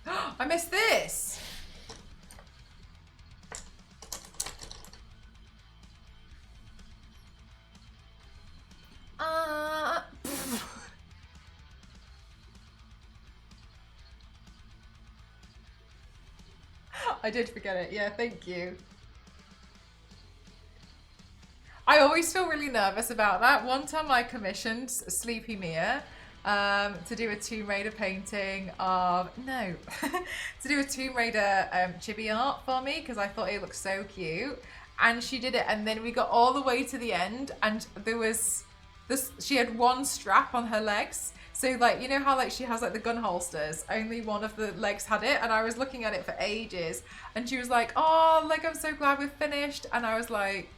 I missed this! I did forget it. Yeah, thank you. I always feel really nervous about that. One time I commissioned Sleepy Mia to do a Tomb Raider painting of, no, to do a Tomb Raider chibi art for me because I thought it looked so cute. And she did it, and then we got all the way to the end, and there was this, she had one strap on her legs. So like, you know how like she has like the gun holsters, only one of the legs had it, and I was looking at it for ages, and she was like, oh, like I'm so glad we're finished, and I was like,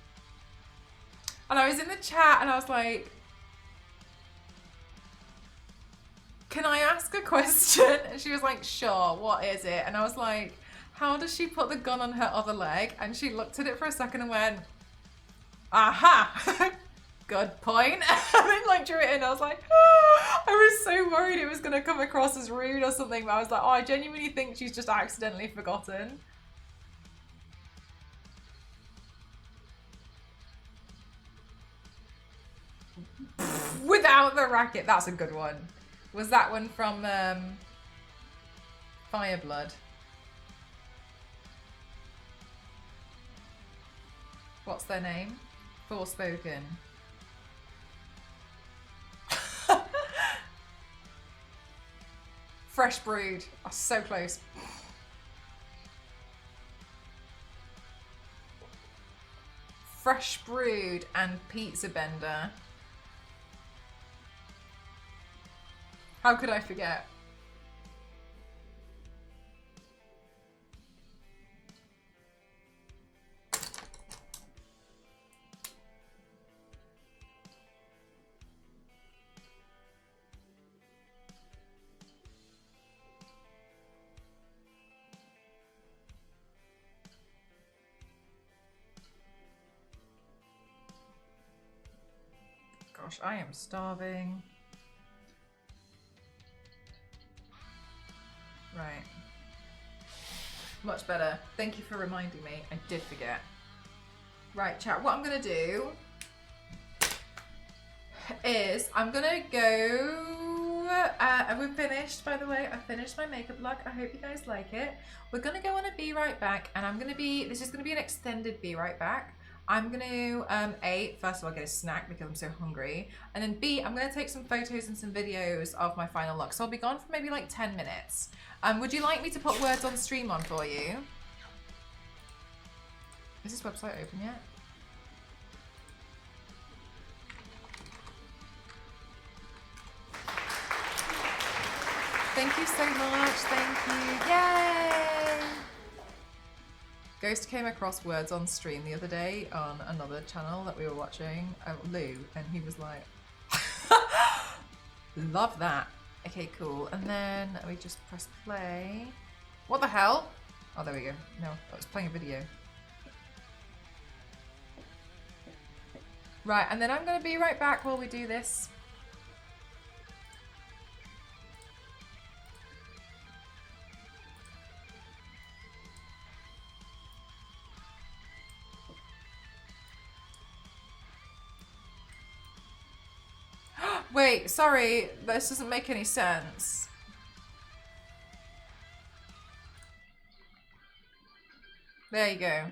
and I was in the chat and I was like, can I ask a question? And she was like, sure, what is it? And I was like, how does she put the gun on her other leg? And she looked at it for a second and went, aha, good point. And then like drew it in. I was like, oh, I was so worried it was going to come across as rude or something. But I was like, oh, I genuinely think she's just accidentally forgotten. Without the racket. That's a good one. Was that one from Fireblood? What's their name? Forspoken. Fresh Brewed. Oh, so close. Fresh Brewed and Pizza Bender. How could I forget? Gosh, I am starving. Right. Much better. Thank you for reminding me. I did forget. Right, chat. What I'm going to do is I'm going to go... we're finished, by the way. I finished my makeup look. I hope you guys like it. We're going to go on a Be Right Back, and I'm going to be... This is going to be an extended Be Right Back. I'm going to, A, first of all, get a snack because I'm so hungry. And then B, I'm going to take some photos and some videos of my final look. So I'll be gone for maybe like 10 minutes. Would you like me to put words on stream on for you? Is this website open yet? Thank you so much. Thank you. Yay! Ghost came across words on stream the other day on another channel that we were watching, Lou, and he was like, love that. Okay, cool. And then we just press play. What the hell? Oh, there we go. No, I was playing a video. Right, and then I'm going to be right back while we do this. Wait, sorry, this doesn't make any sense. There you go.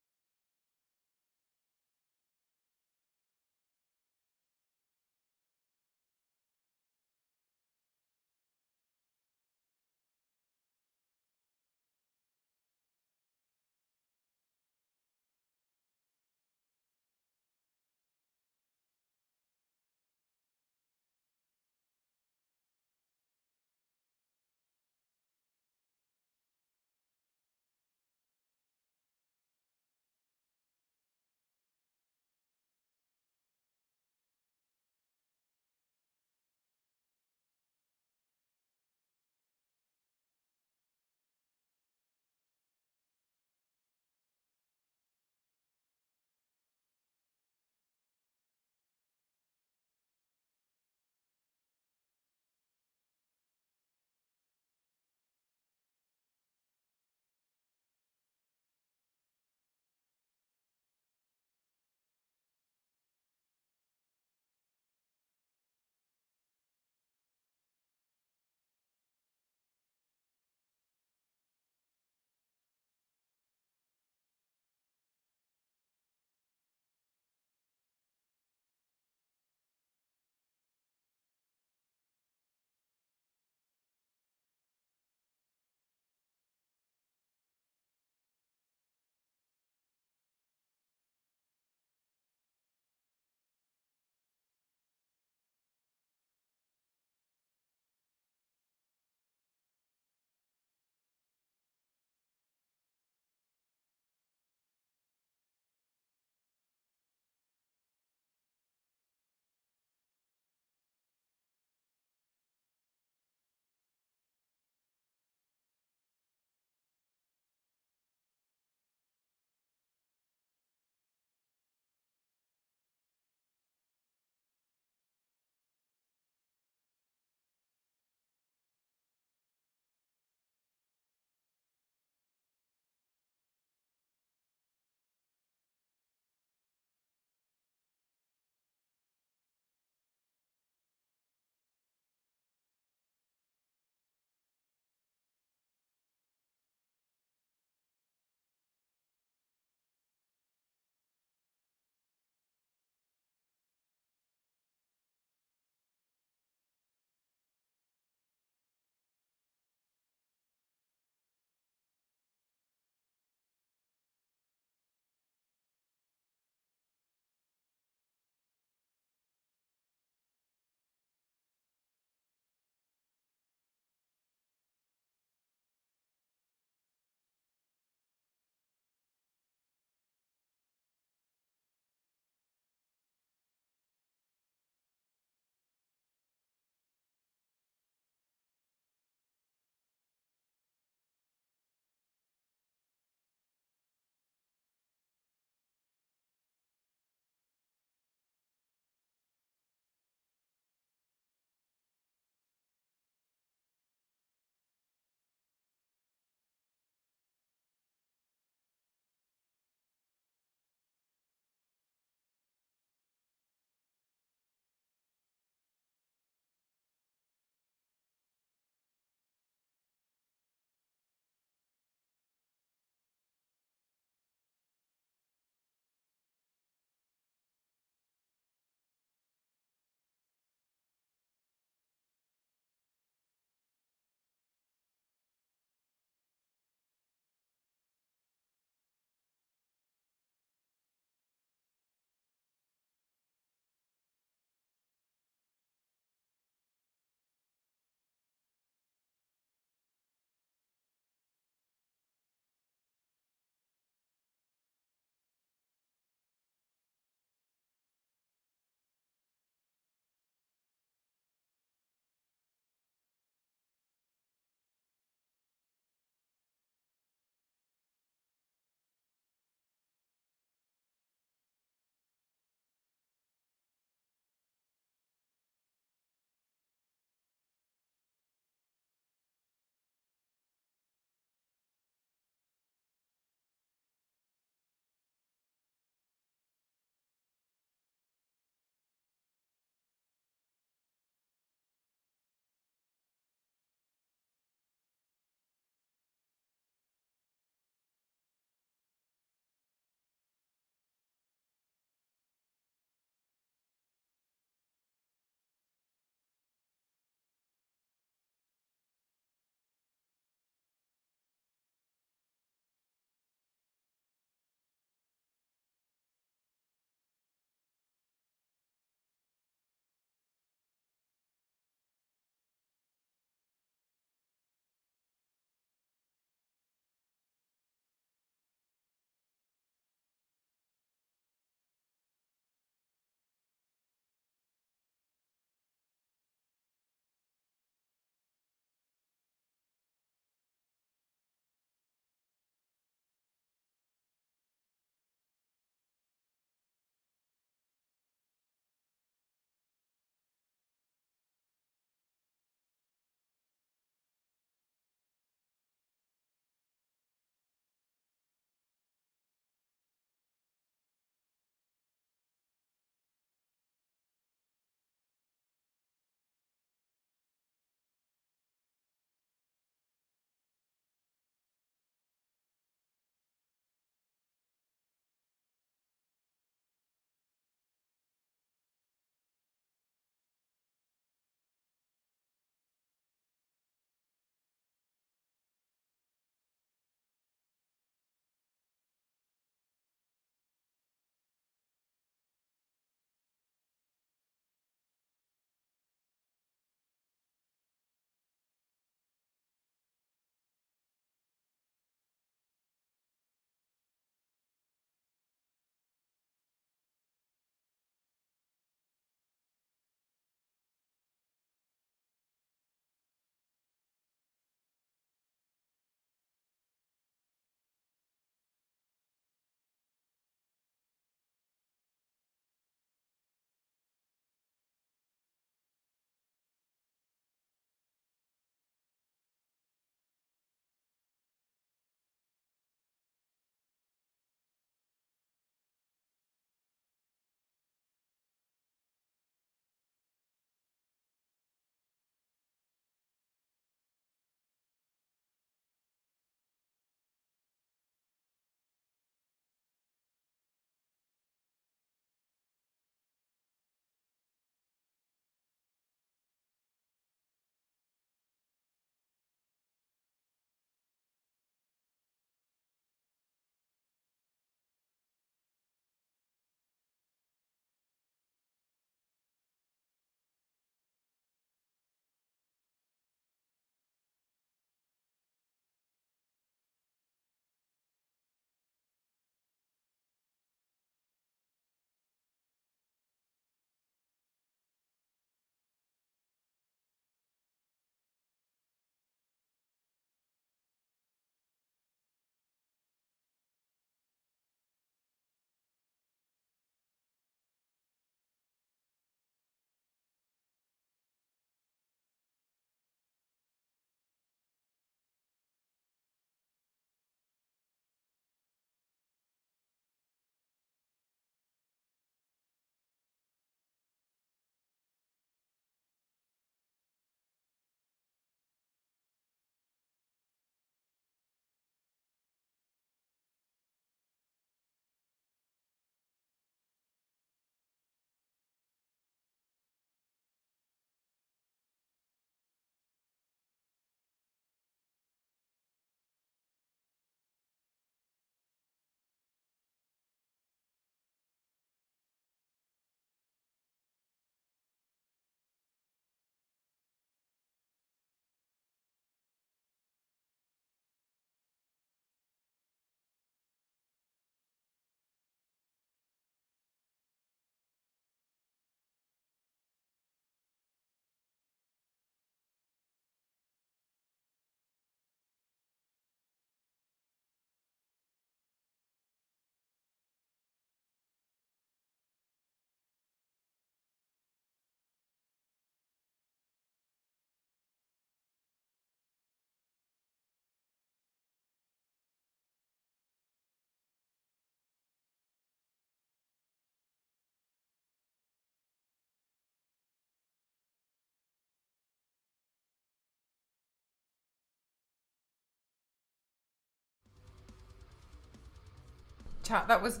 Chat, that was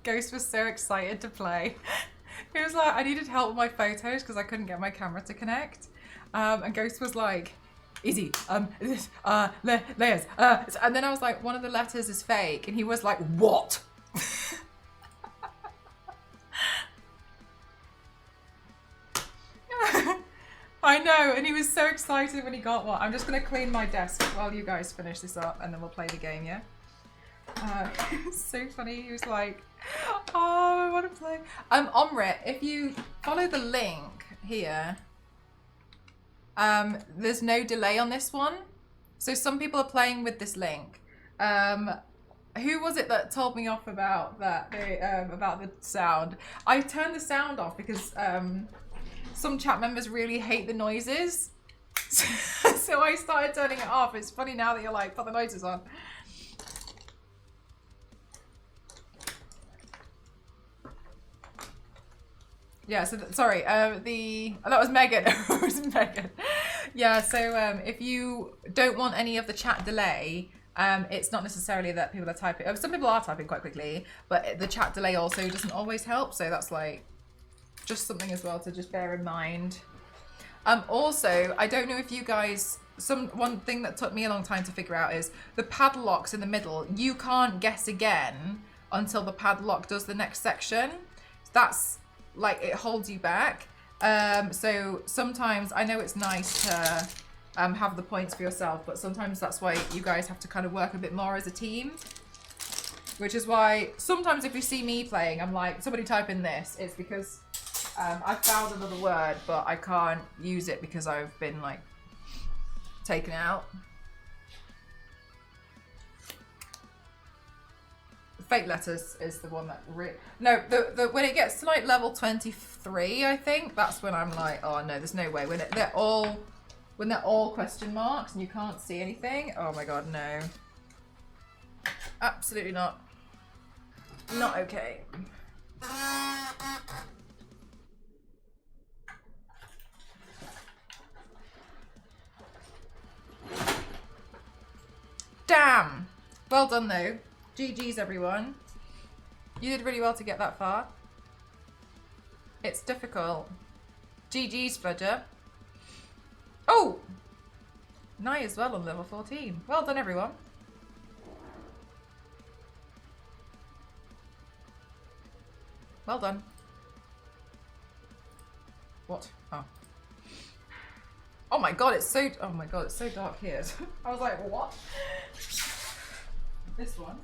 Ghost was so excited to play. He was like, I needed help with my photos because I couldn't get my camera to connect. And Ghost was like, easy, layers. And then I was like, one of the letters is fake. And he was like, what? I know, and he was so excited when he got one. I'm just going to clean my desk while you guys finish this up, and then we'll play the game, yeah? So funny. He was like, oh, I want to play. Omrit, if you follow the link here, there's no delay on this one. So some people are playing with this link. Who was it that told me off about that? About the sound. I turned the sound off because some chat members really hate the noises. So I started turning it off. It's funny now that you're like, put the noises on. Yeah, so sorry, that was Megan. It was Megan. Yeah, so if you don't want any of the chat delay, it's not necessarily that people are typing. Some people are typing quite quickly, but the chat delay also doesn't always help. So that's like just something as well to just bear in mind. Also, I don't know if you guys, one thing that took me a long time to figure out is the padlocks in the middle. You can't guess again until the padlock does the next section. That's like, it holds you back. So sometimes I know it's nice to have the points for yourself, but sometimes that's why you guys have to kind of work a bit more as a team. Which is why sometimes if you see me playing, I'm like, somebody type in this. It's because I found another word, but I can't use it because I've been like taken out. Fake letters is the one that no, the when it gets to like level 23, I think that's when I'm like, oh no, there's no way. When they're all question marks and you can't see anything. Oh my god, no. Absolutely not. Not okay. Damn. Well done though. GG's everyone. You did really well to get that far. It's difficult. GG's, Fledger. Oh! Nye as well on level 14. Well done everyone. Well done. What? Oh. Oh my god, it's so dark here. I was like, what? This one.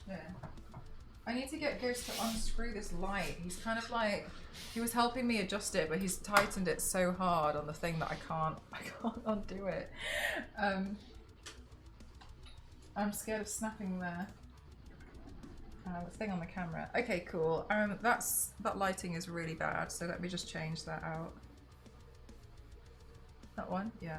Yeah. I need to get Ghost to unscrew this light. He's kind of like, he was helping me adjust it, but he's tightened it so hard on the thing that I can't undo it. I'm scared of snapping the thing on the camera. Okay, cool. That lighting is really bad, so let me just change that out. That one? Yeah.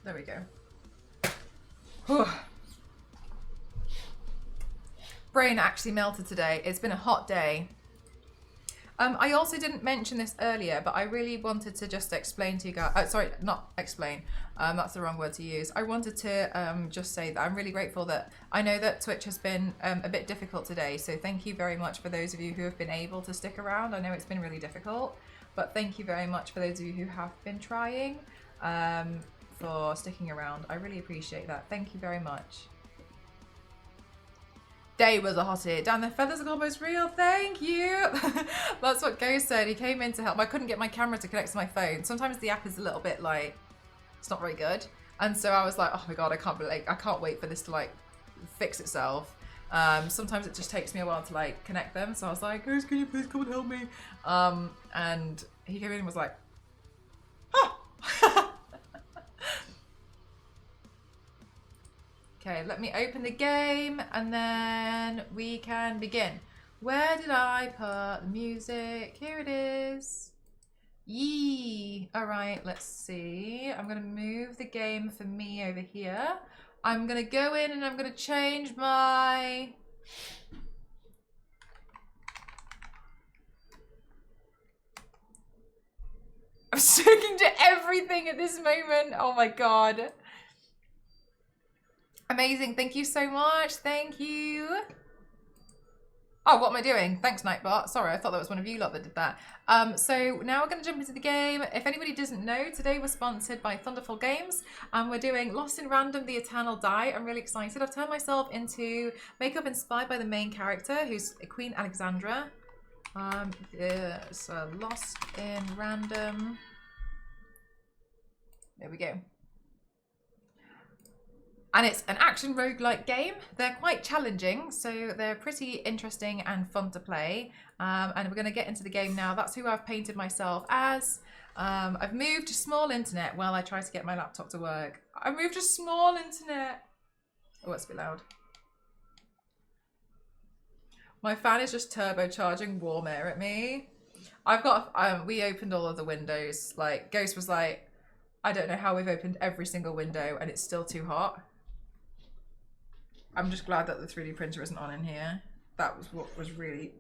There we go. Whew. Brain actually melted today. It's been a hot day. I also didn't mention this earlier, but I really wanted to just explain to you guys. Sorry, not explain. That's the wrong word to use. I wanted to just say that I'm really grateful that I know that Twitch has been a bit difficult today. So thank you very much for those of you who have been able to stick around. I know it's been really difficult, but thank you very much for those of you who have been trying. For sticking around. I really appreciate that. Thank you very much. Day was a hottie. Damn, the feathers are almost real. Thank you. That's what Ghost said. He came in to help. I couldn't get my camera to connect to my phone. Sometimes the app is a little bit like, it's not very good. And so I was like, oh my god, I can't wait for this to like fix itself. Sometimes it just takes me a while to like connect them. So I was like, Ghost, can you please come and help me? And he came in and was like, oh. Okay, let me open the game and then we can begin. Where did I put the music? Here it is. Yee. All right, let's see. I'm going to move the game for me over here. I'm going to go in and I'm going to change my I'm sticking to everything at this moment. Oh my god. Amazing. Thank you so much. Thank you. Oh, what am I doing? Thanks, Nightbot. Sorry, I thought that was one of you lot that did that. So now we're going to jump into the game. If anybody doesn't know, today we're sponsored by Thunderful Games, and we're doing Lost in Random, The Eternal Die. I'm really excited. I've turned myself into makeup inspired by the main character, who's Queen Aleksandra. It's Lost in Random. There we go. And it's an action roguelike game. They're quite challenging, so they're pretty interesting and fun to play. And we're going to get into the game now. That's who I've painted myself as. I've moved to small internet while I try to get my laptop to work. I moved to small internet. Oh, it's a bit loud. My fan is just turbocharging warm air at me. I've got, we opened all of the windows. Like, Ghost was like, I don't know how we've opened every single window and it's still too hot. I'm just glad that the 3D printer isn't on in here. That was what was really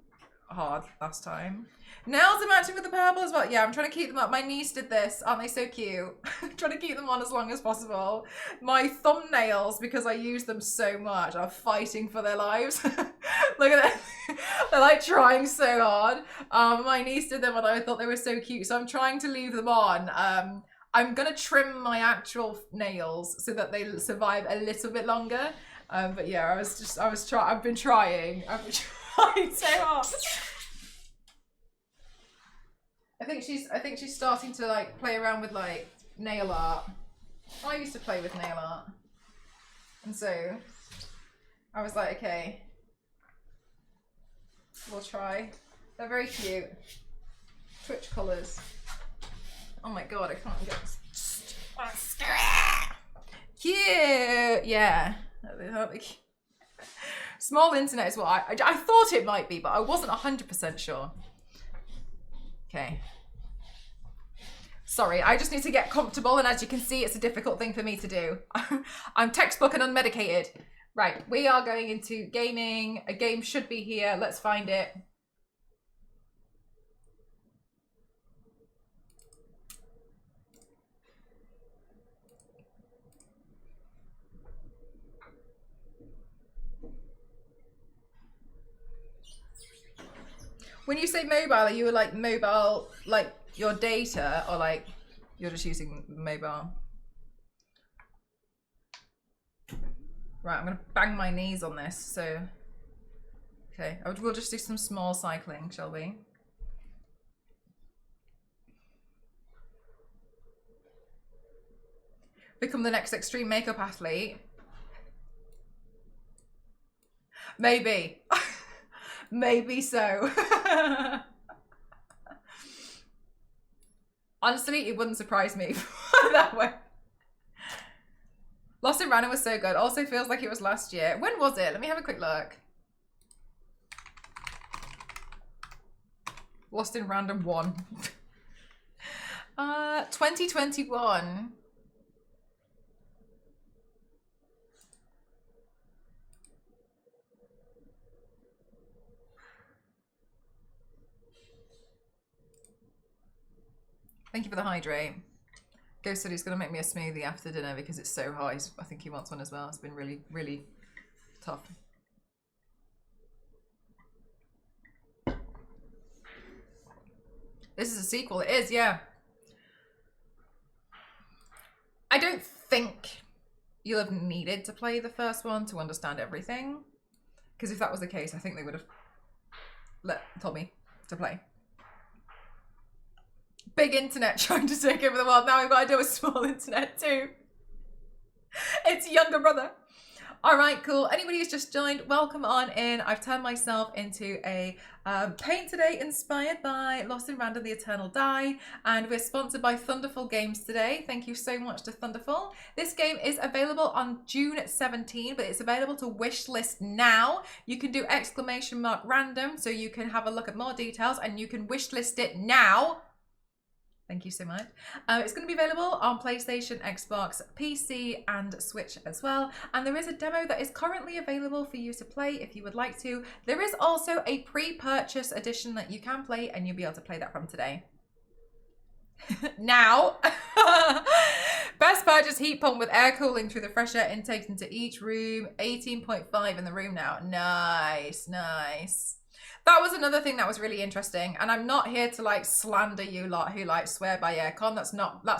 hard last time. Nails are matching with the purple as well. Yeah, I'm trying to keep them up. My niece did this. Aren't they so cute? Trying to keep them on as long as possible. My thumbnails, because I use them so much, are fighting for their lives. Look at that. They're like trying so hard. My niece did them and I thought they were so cute. So I'm trying to leave them on. I'm going to trim my actual nails so that they survive a little bit longer. But yeah, I've been trying so hard. I think she's starting to like play around with like nail art. I used to play with nail art. And so I was like, okay, we'll try. They're very cute. Twitch colours. Oh my god, I can't get this. Cute! Yeah. Small internet is what I thought it might be, but I wasn't 100% sure. Okay. Sorry, I just need to get comfortable, and as you can see, it's a difficult thing for me to do. I'm textbook and unmedicated. Right, we are going into gaming. A game should be here. Let's find it. When you say mobile, are you like mobile, like your data, or like you're just using mobile? Right, I'm gonna bang my knees on this, so. Okay, we'll just do some small cycling, shall we? Become the next extreme makeup athlete. Maybe. Maybe so. Honestly, it wouldn't surprise me that way. Lost in Random was so good. Also feels like it was last year. When was it? Let me have a quick look. Lost in Random 1. 2021. Thank you for the hydrate. Ghost said he's going to make me a smoothie after dinner because it's so hot. I think he wants one as well. It's been really, really tough. This is a sequel. It is, yeah. I don't think you'll have needed to play the first one to understand everything. Because if that was the case, I think they would have told me to play. Big internet trying to take over the world. Now we've got to do a small internet too. It's younger brother. All right, cool. Anybody who's just joined, welcome on in. I've turned myself into a paint today inspired by Lost in Random, The Eternal Die, and we're sponsored by Thunderful Games today. Thank you so much to Thunderful. This game is available on June 17, but it's available to wishlist now. You can do !random, so you can have a look at more details and you can wishlist it now. Thank you so much. It's going to be available on PlayStation, Xbox, PC, and Switch as well. And there is a demo that is currently available for you to play if you would like to. There is also a pre-purchase edition that you can play, and you'll be able to play that from today. Now, best purchase heat pump with air cooling through the fresh air intake into each room. 18.5 in the room now. Nice, nice. That was another thing that was really interesting, and I'm not here to like slander you lot who like swear by aircon. That's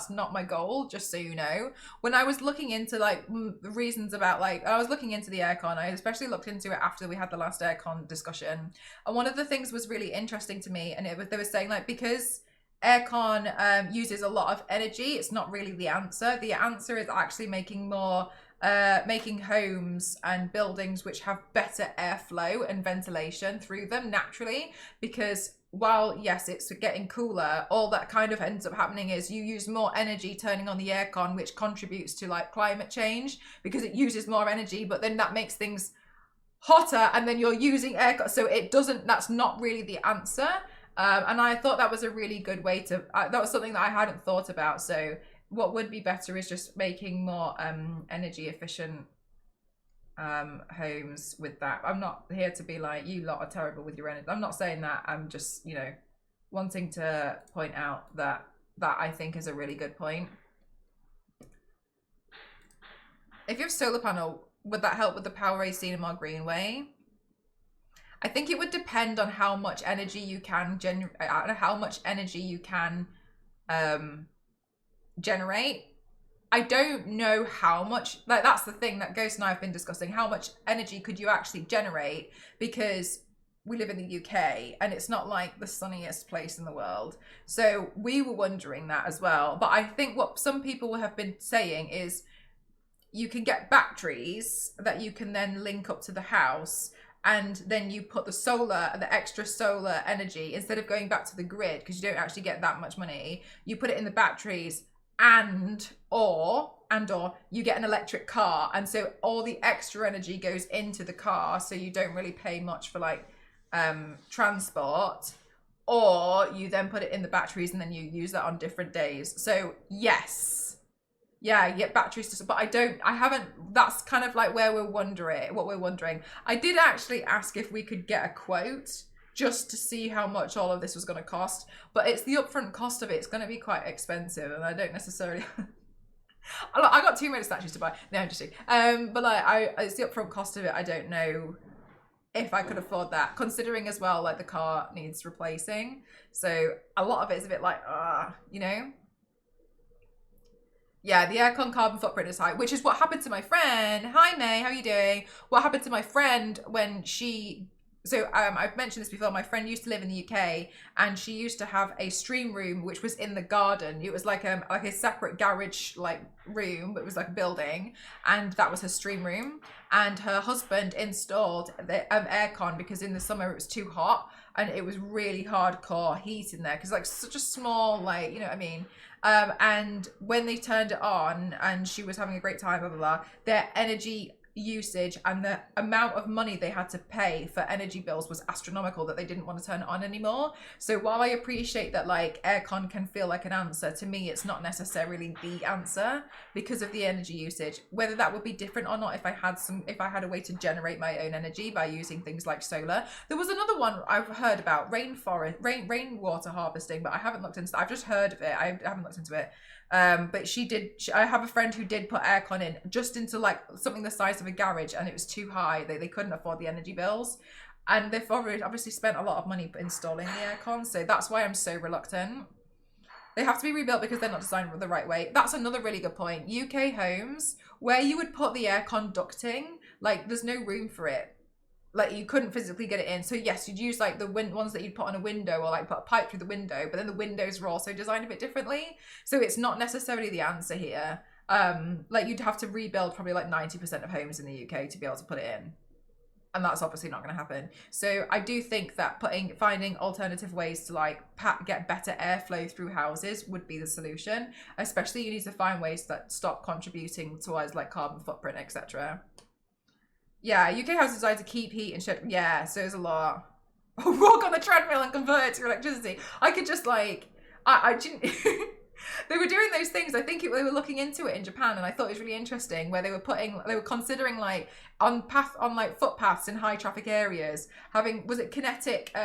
not my goal, just so you know. When I was looking into like reasons about like, I was looking into the aircon, I especially looked into it after we had the last aircon discussion, and one of the things was really interesting to me, and they were saying like, because aircon uses a lot of energy, it's not really the answer. The answer is actually making homes and buildings which have better airflow and ventilation through them naturally, because while yes, it's getting cooler, all that kind of ends up happening is you use more energy turning on the aircon, which contributes to like climate change because it uses more energy, but then that makes things hotter, and then you're using aircon, so it doesn't, that's not really the answer. And I thought that was a really good way to, that was something that I hadn't thought about. So what would be better is just making more energy efficient homes with that. I'm not here to be like, you lot are terrible with your energy. I'm not saying that. I'm just, you know, wanting to point out that I think is a really good point. If you have solar panel, would that help with the power AC in a more green way? I think it would depend on how much energy you can generate. I don't know how much, like that's the thing that Ghost and I have been discussing. How much energy could you actually generate? Because we live in the UK and it's not like the sunniest place in the world. So we were wondering that as well. But I think what some people have been saying is you can get batteries that you can then link up to the house, and then you put the extra solar energy, instead of going back to the grid, because you don't actually get that much money, you put it in the batteries, and or you get an electric car, and so all the extra energy goes into the car, so you don't really pay much for like transport, or you then put it in the batteries and then you use that on different days. So yes, yeah, you get batteries but I haven't, that's kind of like what we're wondering. I did actually ask if we could get a quote just to see how much all of this was going to cost, but it's the upfront cost of it. It's going to be quite expensive, and I don't necessarily I got too many statues to buy. No, I'm just kidding. But like it's the upfront cost of it. I don't know if I could afford that, considering as well like the car needs replacing, so a lot of it is a bit like you know. Yeah, the aircon carbon footprint is high, which is what happened to my friend. Hi, May, how are you doing? What happened to my friend when I've mentioned this before. My friend used to live in the UK, and she used to have a stream room which was in the garden. It was like a separate garage like room, but it was like a building, and that was her stream room. And her husband installed the aircon because in the summer it was too hot, and it was really hardcore heat in there because like such a small, like, you know what I mean. And when they turned it on and she was having a great time, blah, blah, blah, their energy usage and the amount of money they had to pay for energy bills was astronomical, that they didn't want to turn it on anymore. So while I appreciate that like aircon can feel like an answer, to me it's not necessarily the answer because of the energy usage. Whether that would be different or not if I had a way to generate my own energy by using things like solar. There was another one I've heard about, rainwater harvesting, but I haven't looked into that. I've just heard of it. I haven't looked into it. But I have a friend who did put aircon in just into like something the size of a garage, and it was too high. They couldn't afford the energy bills, and they've obviously spent a lot of money installing the aircon. So that's why I'm so reluctant. They have to be rebuilt because they're not designed the right way. That's another really good point. UK homes where you would put the aircon ducting, like there's no room for it. Like you couldn't physically get it in. So yes, you'd use like the ones that you'd put on a window, or like put a pipe through the window, but then the windows were also designed a bit differently. So it's not necessarily the answer here. Like you'd have to rebuild probably like 90% of homes in the UK to be able to put it in. And that's obviously not going to happen. So I do think that finding alternative ways to like get better airflow through houses would be the solution. Especially you need to find ways that stop contributing towards like carbon footprint, etc. Yeah, UK houses designed to keep heat and shit. Yeah, so there's a lot. Walk on the treadmill and convert it to electricity. I could just like, I didn't. They were doing those things. I think they were looking into it in Japan, and I thought it was really interesting where they were considering like on like footpaths in high traffic areas having, was it kinetic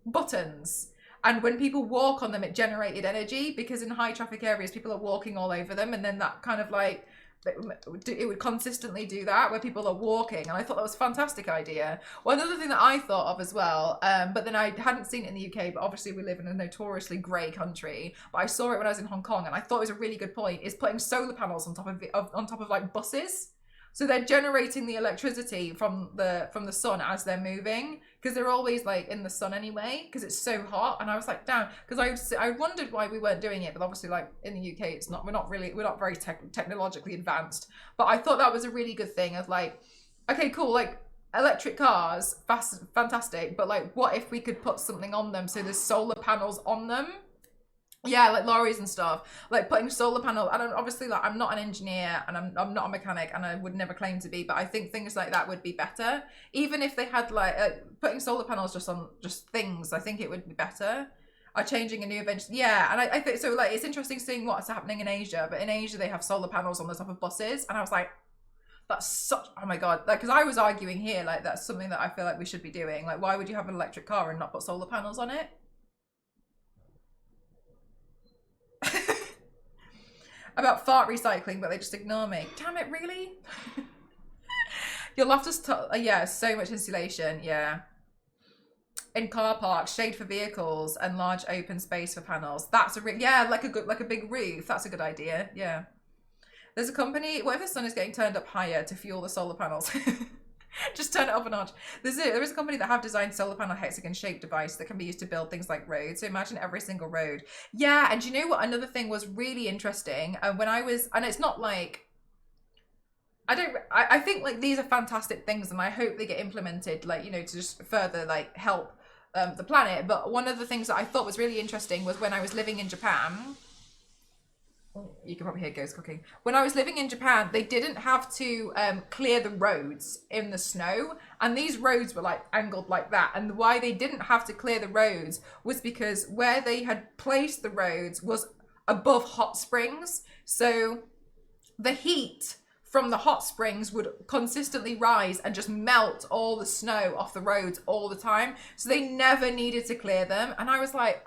buttons, and when people walk on them it generated energy, because in high traffic areas people are walking all over them, and then that kind of like it would consistently do that where people are walking, and I thought that was a fantastic idea. One other thing that I thought of as well, but then I hadn't seen it in the UK, but obviously we live in a notoriously grey country, but I saw it when I was in Hong Kong, and I thought it was a really good point, is putting solar panels on top of like buses. So they're generating the electricity from the sun as they're moving, because they're always like in the sun anyway, because it's so hot. And I was like, damn, because I wondered why we weren't doing it, but obviously like in the UK it's not, we're not very technologically advanced. But I thought that was a really good thing of like, okay, cool, like electric cars, fantastic, but like what if we could put something on them so there's solar panels on them? Yeah, like lorries and stuff, like putting solar panel. And obviously, like I'm not an engineer and I'm not a mechanic, and I would never claim to be, but I think things like that would be better. Even if they had like putting solar panels just on just things, I think it would be better. Are changing a new invention. Yeah, and I think so. Like it's interesting seeing what's happening in Asia, but in Asia they have solar panels on the top of buses, and I was like, that's such, oh my god, like because I was arguing here like that's something that I feel like we should be doing. Like why would you have an electric car and not put solar panels on it? About fart recycling, but they just ignore me. Damn it, really? You'll have to, yeah, so much insulation, yeah. In car parks, shade for vehicles, and large open space for panels. That's yeah, like a big roof. That's a good idea, yeah. There's a company, what if the sun is getting turned up higher to fuel the solar panels? Just turn it up a notch. There is a company that have designed solar panel hexagon shaped device that can be used to build things like roads. So imagine every single road. Yeah, and you know what? Another thing was really interesting. When I was, and it's not like, I think like these are fantastic things, and I hope they get implemented, like, you know, to just further like help the planet. But one of the things that I thought was really interesting was when I was living in Japan. You can probably hear ghosts cooking. When I was living in Japan, they didn't have to clear the roads in the snow, and these roads were like angled like that. And why they didn't have to clear the roads was because where they had placed the roads was above hot springs, so the heat from the hot springs would consistently rise and just melt all the snow off the roads all the time, so they never needed to clear them. And I was like,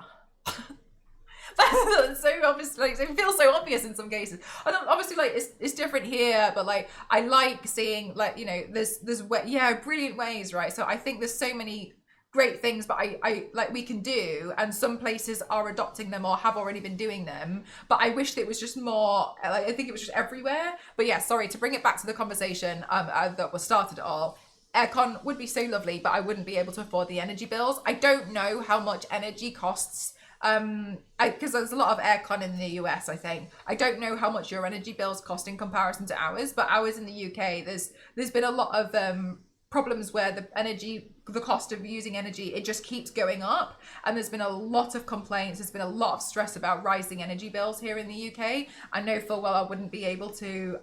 that's so obvious, like it feels so obvious in some cases. And obviously like it's different here, but like I like seeing, like, you know, there's yeah, brilliant ways, right? So I think there's so many great things, but I like we can do, and some places are adopting them or have already been doing them, but I wish that it was just more like, I think it was just everywhere. But yeah, sorry, to bring it back to the conversation that was started it all, aircon would be so lovely, but I wouldn't be able to afford the energy bills. I don't know how much energy costs, because there's a lot of aircon in the US, I think. I don't know how much your energy bills cost in comparison to ours, but ours in the UK, there's been a lot of problems where the cost of using energy, it just keeps going up, and there's been a lot of complaints, there's been a lot of stress about rising energy bills here in the UK. I know full well I wouldn't be able to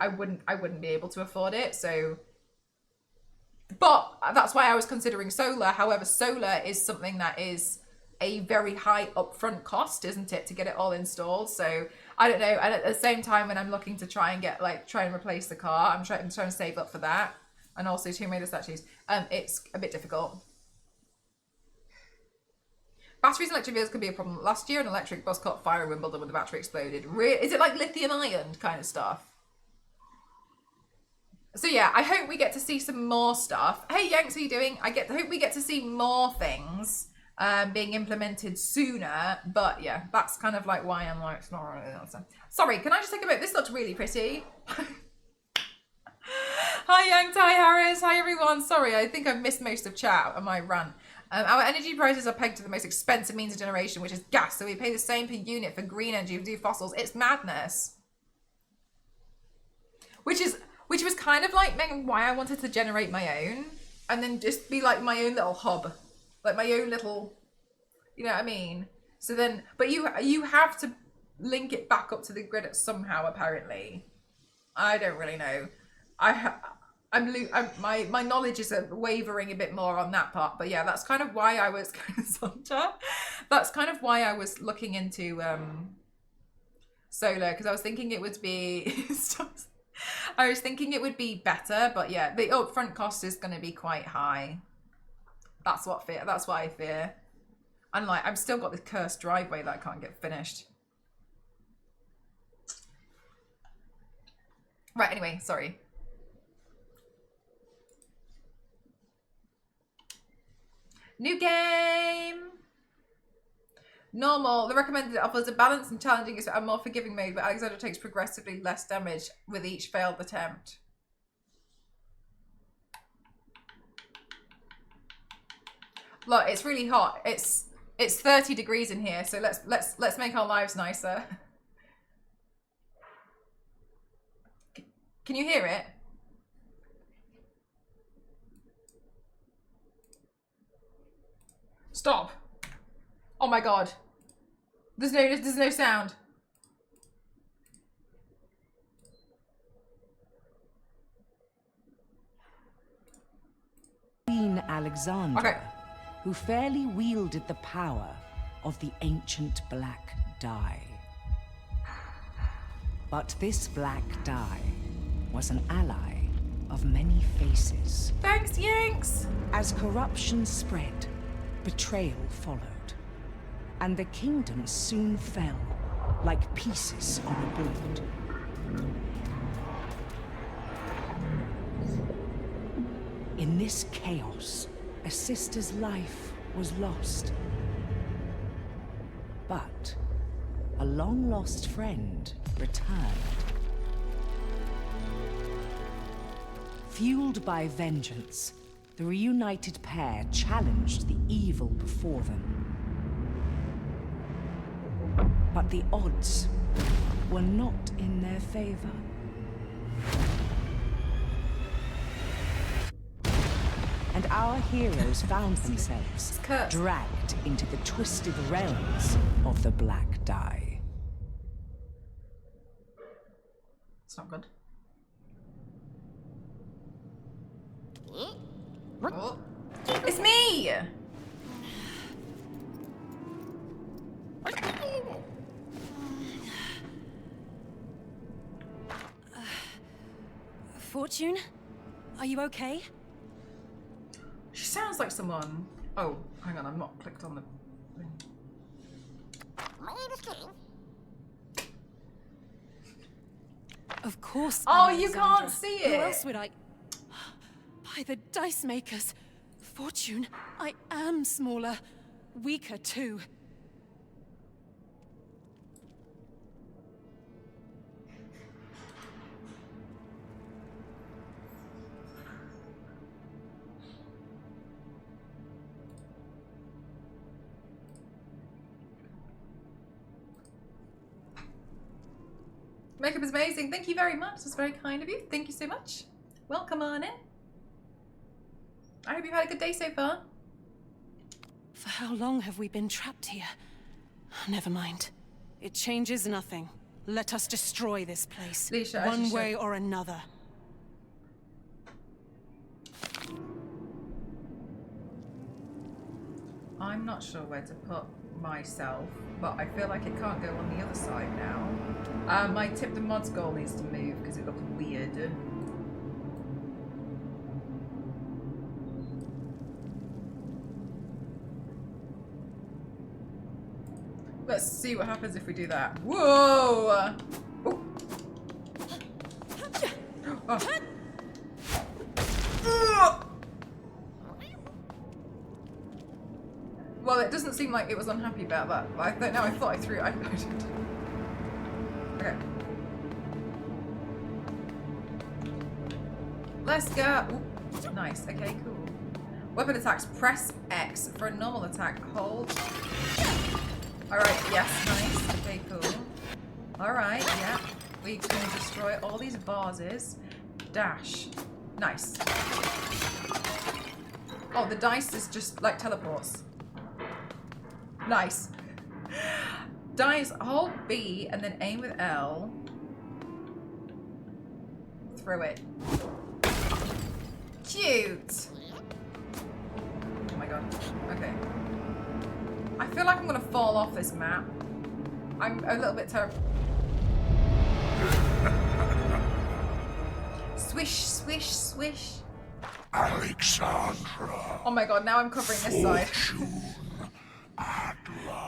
afford it, so, but that's why I was considering solar. However, solar is something that is a very high upfront cost, isn't it, to get it all installed? So I don't know. And at the same time, when I'm looking to try and replace the car, I'm trying to save up for that, and also Tomb Raider statues. It's a bit difficult. Batteries in electric vehicles can be a problem. Last year, an electric bus caught fire in Wimbledon when the battery exploded. Is it like lithium ion kind of stuff? So yeah, I hope we get to see some more stuff. Hey Yanks, how you doing? I hope we get to see more things being implemented sooner, but yeah, that's kind of like why I'm like, it's not really awesome. Sorry, can I just take a bit? This looks really pretty. Hi Yanks, hi Harris, hi everyone. Sorry, I think I've missed most of chat on my rant. Our energy prices are pegged to the most expensive means of generation, which is gas, so we pay the same per unit for green energy as we do fossils. It's madness. Which was kind of like why I wanted to generate my own, and then just be like my own little hub. Like my own little, you know what I mean? So then, but you have to link it back up to the grid somehow, apparently. I don't really know. My knowledge is wavering a bit more on that part, but yeah, that's kind of why I was that's kind of why I was looking into solar, because I was thinking it would be I was thinking it would be better, but yeah, the upfront cost is going to be quite high. That's what I fear. And like, I've still got this cursed driveway that I can't get finished. Right, anyway, sorry. New game! Normal. The recommended offers a balanced and challenging and more forgiving mode, but Aleksandra takes progressively less damage with each failed attempt. Look, it's really hot. It's 30 degrees in here, so let's make our lives nicer. Can you hear it? Stop. Oh my god. There's no sound. Queen Aleksandra, Okay. who fairly wielded the power of the ancient black dye. But this black dye was an ally of many faces. Thanks, Yanks. As corruption spread, betrayal followed, and the kingdom soon fell like pieces on a board. In this chaos, a sister's life was lost. But a long-lost friend returned. Fueled by vengeance, the reunited pair challenged the evil before them. But the odds were not in their favor. And our heroes found themselves dragged into the twisted realms of the black dye. It's not good. Oh. It's me! Fortune? Are you okay? She sounds like someone. Oh, hang on, I'm not clicked on the thing. My name is King. Of course. Oh, I'm you Aleksandra. can't see Who it. else would I? By the dice makers. Fortune, I am smaller. Weaker too. Makeup is amazing. Thank you very much. That's very kind of you. Thank you so much. Welcome on in. I hope you've had a good day so far. For how long have we been trapped here? Never mind. It changes nothing. Let us destroy this place. Leisha, as you one should. way or another. I'm not sure where to put myself, but I feel like it can't go on the other side now. My tip the mods goal needs to move because it looks weird. Let's see what happens if we do that. Whoa! Oh. Oh. Well, it doesn't seem like it was unhappy about that. But I thought I threw it. Okay. Let's go. Ooh, nice. Okay, cool. Weapon attacks. Press X for a normal attack. Hold. Alright, yes, nice. Okay, cool. Alright, yeah. We can destroy all these vases. Dash. Nice. Oh, the dice is just like teleports. Nice. Dice, hold B and then aim with L. Throw it. cute. Oh my god. Okay. I feel like I'm gonna fall off this map. I'm a little bit terrified. Swish, swish, swish. Aleksandra. Oh my god, now I'm covering this side.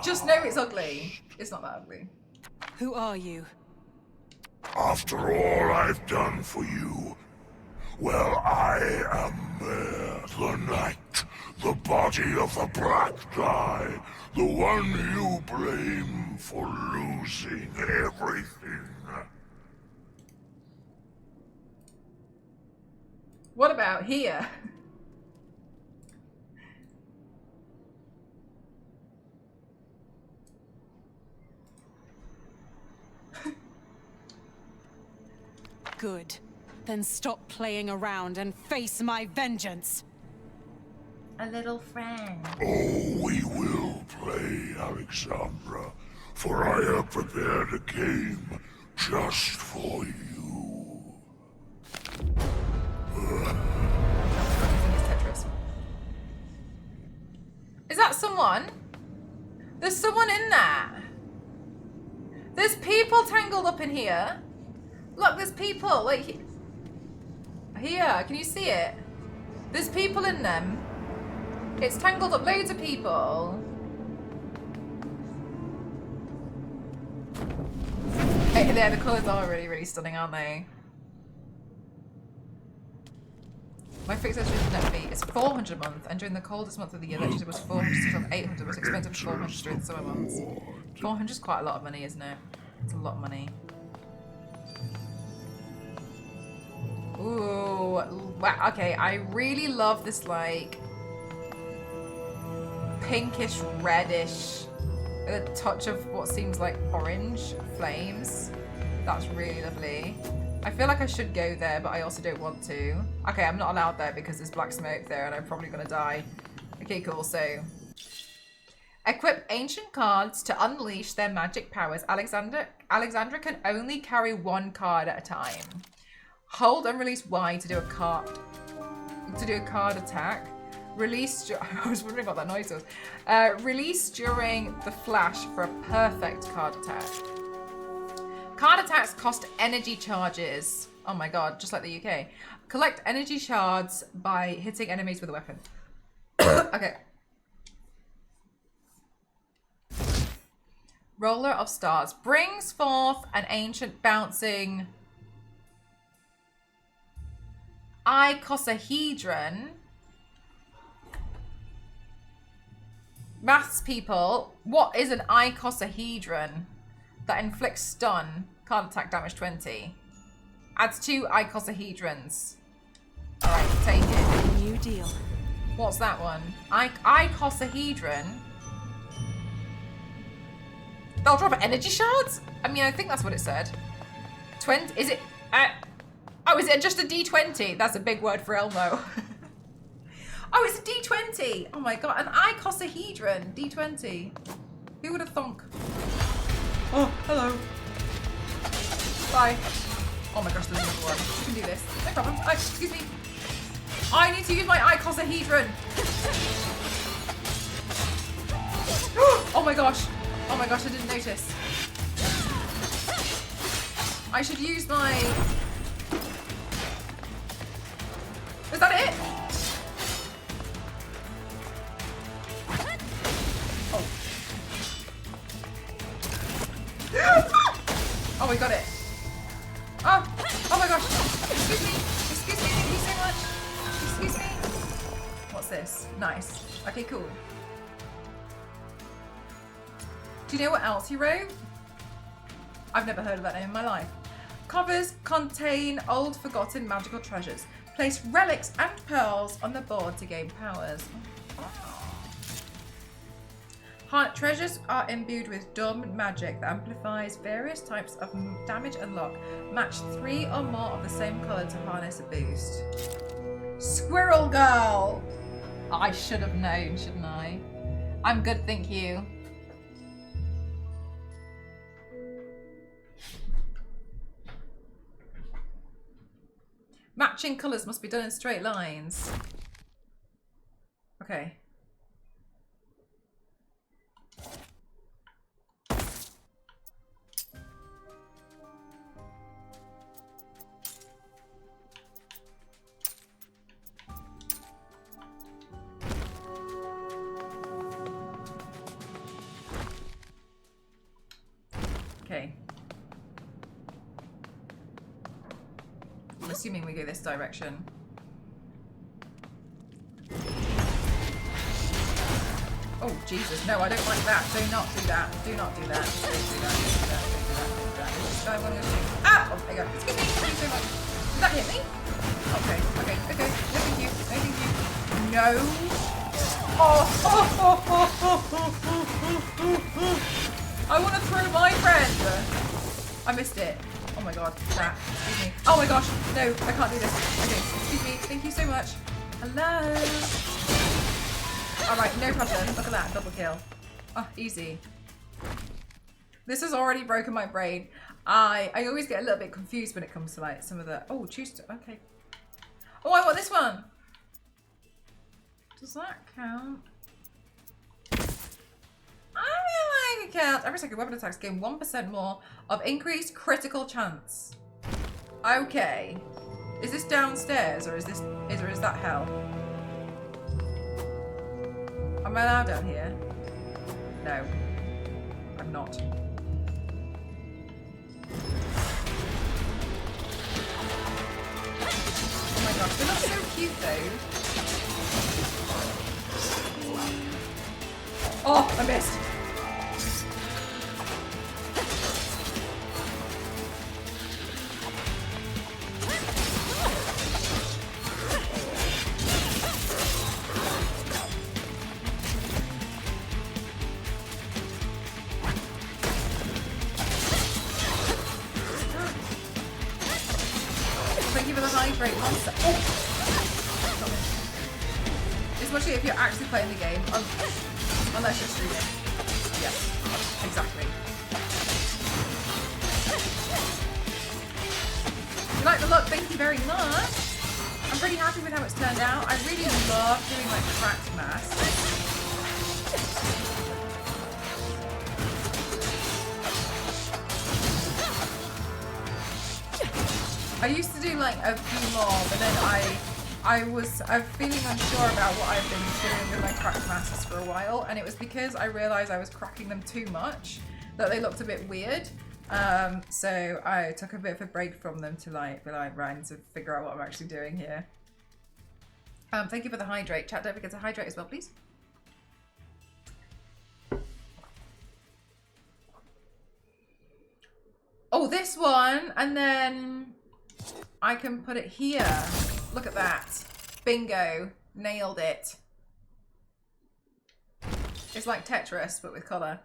Just know it's ugly. It's not that ugly. Who are you? After all I've done for you, well, I am the Knight, the body of the Black Die, the one you blame for losing everything. What about here? Good. Then stop playing around and face my vengeance. A little friend. Oh, we will play, Aleksandra, for I have prepared a game just for you. Tetris. Is that someone? There's someone in there. There's people tangled up in here. Look, there's people. Like here, can you see it? There's people in them. It's tangled up loads of people. Hey, there, the colours are really, really stunning, aren't they? My fixed net fee is 400 a month, and during the coldest month of the year, electricity was 400 to 800, was expensive 400 during the summer months. 400 is quite a lot of money, isn't it? It's a lot of money. Ooh, wow, okay, I really love this, like, pinkish, reddish, a touch of what seems like orange flames. That's really lovely. I feel like I should go there, but I also don't want to. Okay, I'm not allowed there because there's black smoke there and I'm probably gonna die. Okay, cool, so. Equip ancient cards to unleash their magic powers. Aleksandra can only carry one card at a time. Hold and release Y to do a card attack. Release. I was wondering what that noise was. Release during the flash for a perfect card attack. Card attacks cost energy charges. Oh my god, just like the UK. Collect energy shards by hitting enemies with a weapon. Okay. Roller of Stars brings forth an ancient bouncing icosahedron. Maths people, what is an icosahedron? That inflicts stun, card attack damage 20. Adds 2 icosahedrons. Alright, take it. New deal. What's that one? Icosahedron? They'll drop energy shards? I mean, I think that's what it said. 20, is it? Oh, is it just a D20? That's a big word for Elmo. Oh, it's a D20. Oh my god, an icosahedron. D20. Who would have thunk? Oh, hello. Bye. Oh my gosh, there's another one. You can do this. No problem. Oh, excuse me. I need to use my icosahedron. Oh my gosh. Oh my gosh, I didn't notice. I should use my... Is that it? Oh. Oh, we got it. Oh, oh my gosh. Excuse me. Excuse me. Thank you so much. Excuse me. What's this? Nice. Okay, cool. Do you know what else he wrote? I've never heard of that name in my life. Covers contain old forgotten magical treasures. Place relics and pearls on the board to gain powers. Treasures are imbued with dormant magic that amplifies various types of damage and luck. Match 3 or more of the same color to harness a boost. Squirrel Girl! I should have known, shouldn't I? I'm good, thank you. Matching colours must be done in straight lines. Okay. Okay. I'm assuming we go this direction. Oh, Jesus. No, I don't like that. Do not do that. Do not do that. Don't do that. Don't do that. Don't do that. Don't do that. Is this guy one of those? Ah! Oh, there you go. Excuse me. Thank you so much. Did that hit me? Okay. Okay. Okay. No, thank you. No, thank you. No. I want to throw my friend. I missed it. Oh my god. That. Excuse me. Oh my gosh. No, I can't do this. Okay. Excuse me. Thank you so much. Hello. Alright, no problem. Look at that. Double kill. Oh, easy. This has already broken my brain. I always get a little bit confused when it comes to like some of the... Oh, choose to... Okay. Oh, I want this one. Does that count? I feel like it counts. Every second weapon attacks gain 1% more of increased critical chance. Okay. Is this downstairs or is that hell? Am I allowed down here? No. I'm not. Oh my gosh, they're not so cute though. Oh, I missed. Thank you for the hydrate monster. Oh. Especially if you're actually playing the game. Unless you're streaming. Yes, exactly. You like the look? Thank you very much. I'm pretty happy with how it's turned out. I really love doing like cracked masks. I used to do like a few more, but then I'm feeling unsure about what I've been doing with my cracked masks for a while, and it was because I realised I was cracking them too much, that they looked a bit weird. So I took a bit of a break from them to like be like, right, to figure out what I'm actually doing here. Thank you for the hydrate. Chat, don't forget to hydrate as well, please. Oh, this one, and then I can put it here. Look at that. Bingo. Nailed it. It's like Tetris, but with colour.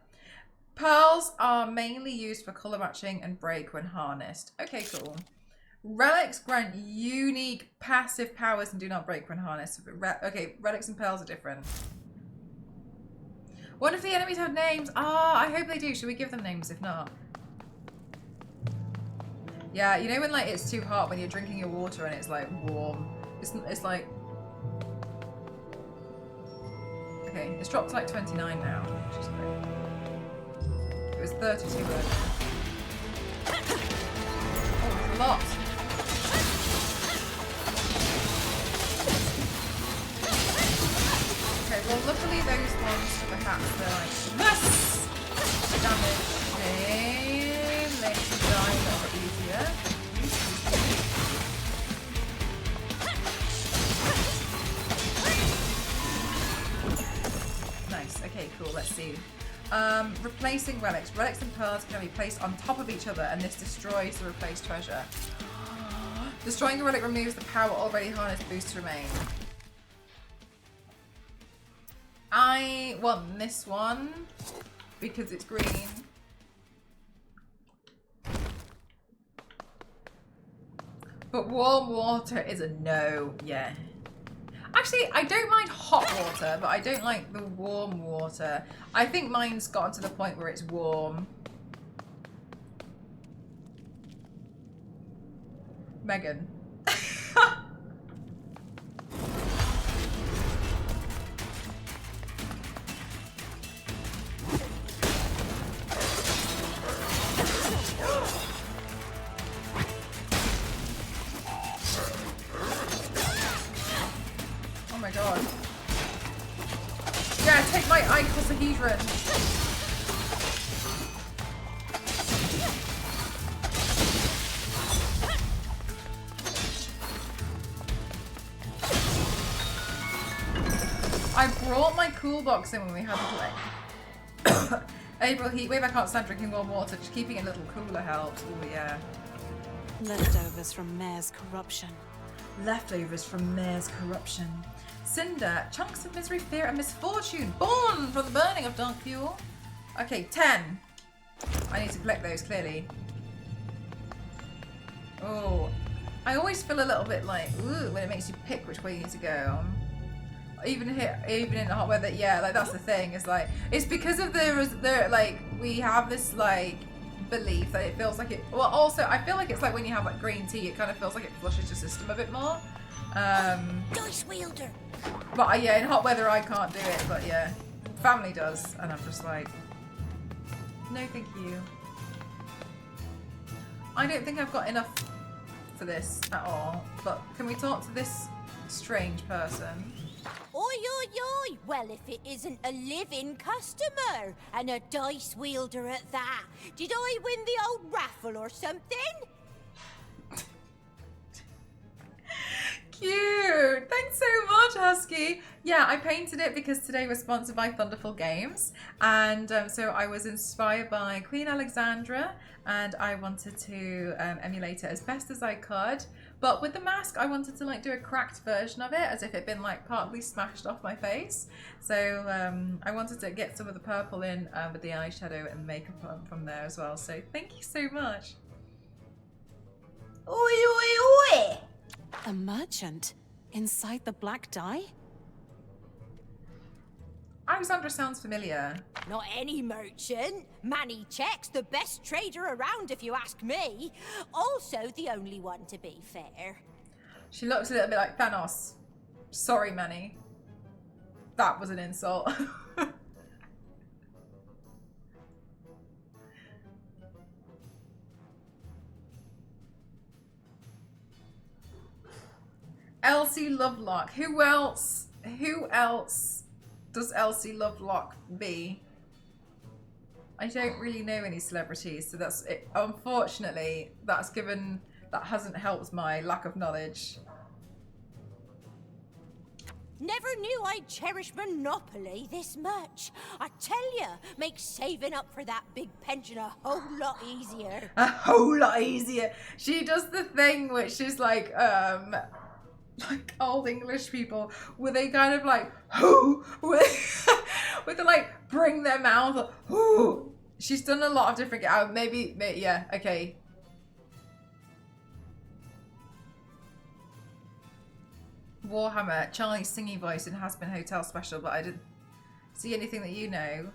Pearls are mainly used for colour matching and break when harnessed. Okay, cool. Relics grant unique passive powers and do not break when harnessed. Okay, relics and pearls are different. What if the enemies have names? Ah, I hope they do. Should we give them names if not? Yeah, you know when like it's too hot when you're drinking your water and it's like warm. It's like... Okay, it's dropped to like 29 now, which is great. It was 32 earlier. Oh, there's a lot. Okay, well luckily those ones perhaps they're like less damage. Makes the die a little bit easier. Nice. Okay, cool. Let's see. Replacing relics. Relics and pearls can be placed on top of each other, and this destroys the replaced treasure. Destroying a relic removes the power already harnessed. Boost remain. I want this one because it's green. But warm water is a no, yeah. Actually, I don't mind hot water, but I don't like the warm water. I think mine's gotten to the point where it's warm. Megan. take my icosahedron. I brought my cool box in when we had the like April heatwave. I can't stand drinking warm water. Just keeping it a little cooler helps. Oh yeah. Leftovers from Mayor's corruption. Leftovers from Mayor's corruption. Cinder, chunks of misery, fear, and misfortune, born from the burning of dark fuel. Okay, 10. I need to collect those, clearly. Oh, I always feel a little bit like, ooh, when it makes you pick which way you need to go. Even in hot weather, yeah, like that's the thing. It's like, it's because of the like, we have this like belief that it feels like it, well also I feel like it's like when you have like green tea, it kind of feels like it flushes your system a bit more. Dice wielder. But yeah, in hot weather I can't do it, but yeah, family does, and I'm just like, no thank you. I don't think I've got enough for this at all, but can we talk to this strange person? Oi, oi, oi! Well, if it isn't a living customer, and a dice wielder at that. Did I win the old raffle or something? Cute! Thanks so much, Husky! Yeah, I painted it because today was sponsored by Thunderful Games, and so I was inspired by Queen Aleksandra, and I wanted to emulate it as best as I could. But with the mask, I wanted to like do a cracked version of it, as if it'd been like partly smashed off my face. So I wanted to get some of the purple in with the eyeshadow and makeup from there as well. So thank you so much. Oi, oi, oi! A merchant? Inside the black dye? Aleksandra sounds familiar. Not any merchant. Manny Check's the best trader around, if you ask me. Also, the only one to be fair. She looks a little bit like Thanos. Sorry, Manny. That was an insult. Elsie Lovelock. Who else? Who else does Elsie Lovelock be? I don't really know any celebrities, so that's it. Unfortunately, that hasn't helped my lack of knowledge. Never knew I'd cherish Monopoly this much. I tell ya, makes saving up for that big pension a whole lot easier. A whole lot easier. She does the thing which is like old English people, where they kind of like who with the like bring their mouth who. She's done a lot of different maybe yeah, okay. Warhammer, Charlie's singing voice in Has Been Hotel special, but I didn't see anything that you know.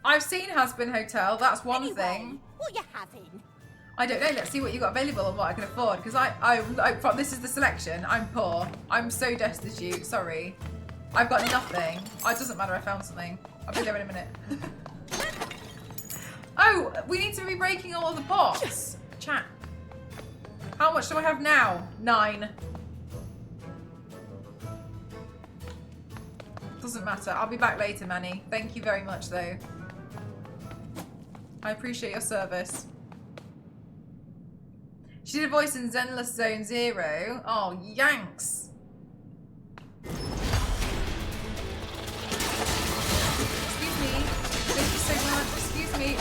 I've seen Has Been Hotel, that's one Anyway, thing. what you having? I don't know, let's see what you got available and what I can afford, because this is the selection. I'm poor. I'm so destitute, sorry. I've got nothing. Oh, it doesn't matter, I found something. I'll be there in a minute. Oh, we need to be breaking all of the pots. Chat. How much do I have now? 9. Doesn't matter. I'll be back later, Manny. Thank you very much, though. I appreciate your service. She did a voice in Zenless Zone Zero. Oh, yanks. Excuse me. Thank you so much. Excuse me.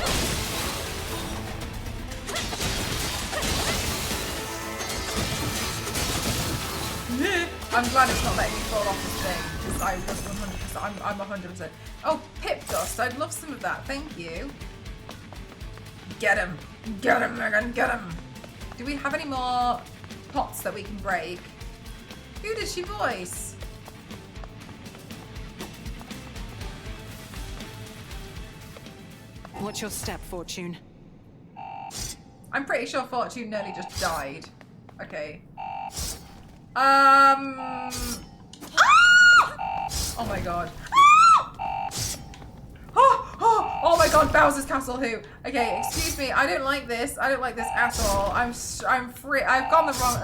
I'm glad it's not letting me fall off this thing, because I was 100%, I'm 100%. Oh, pip dust. I'd love some of that. Thank you. Get him. Get him, Megan. Get him. Do we have any more pots that we can break? Who did she voice? What's your step, Fortune? I'm pretty sure Fortune nearly just died. Okay. Oh my god. Oh my god, Bowser's Castle who? Okay, excuse me, I don't like this. I don't like this at all. I'm free. I've gone the wrong.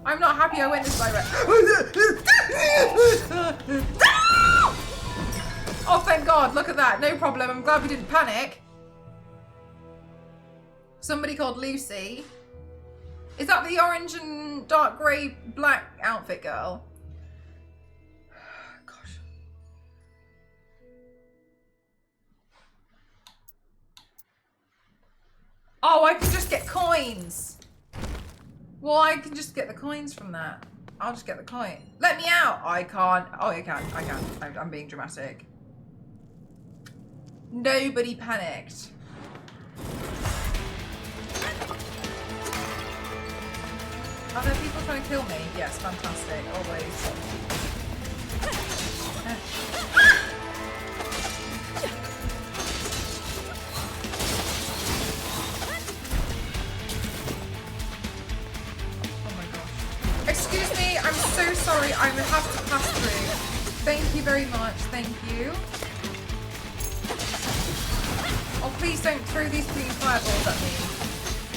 I'm not happy I went this direct. Oh, thank god, look at that. No problem. I'm glad we didn't panic. Somebody called Lucy. Is that the orange and dark grey black outfit girl? Gosh. Oh, I can just get coins. Well, I can just get the coins from that. I'll just get the coin. Let me out. I can't. Oh, I can. I can. I'm being dramatic. Nobody panicked. Are there people trying to kill me? Yes, fantastic. Always. Oh my gosh. Excuse me, I'm so sorry. I will have to pass through. Thank you very much. Thank you. Oh, please don't throw these green fireballs at me.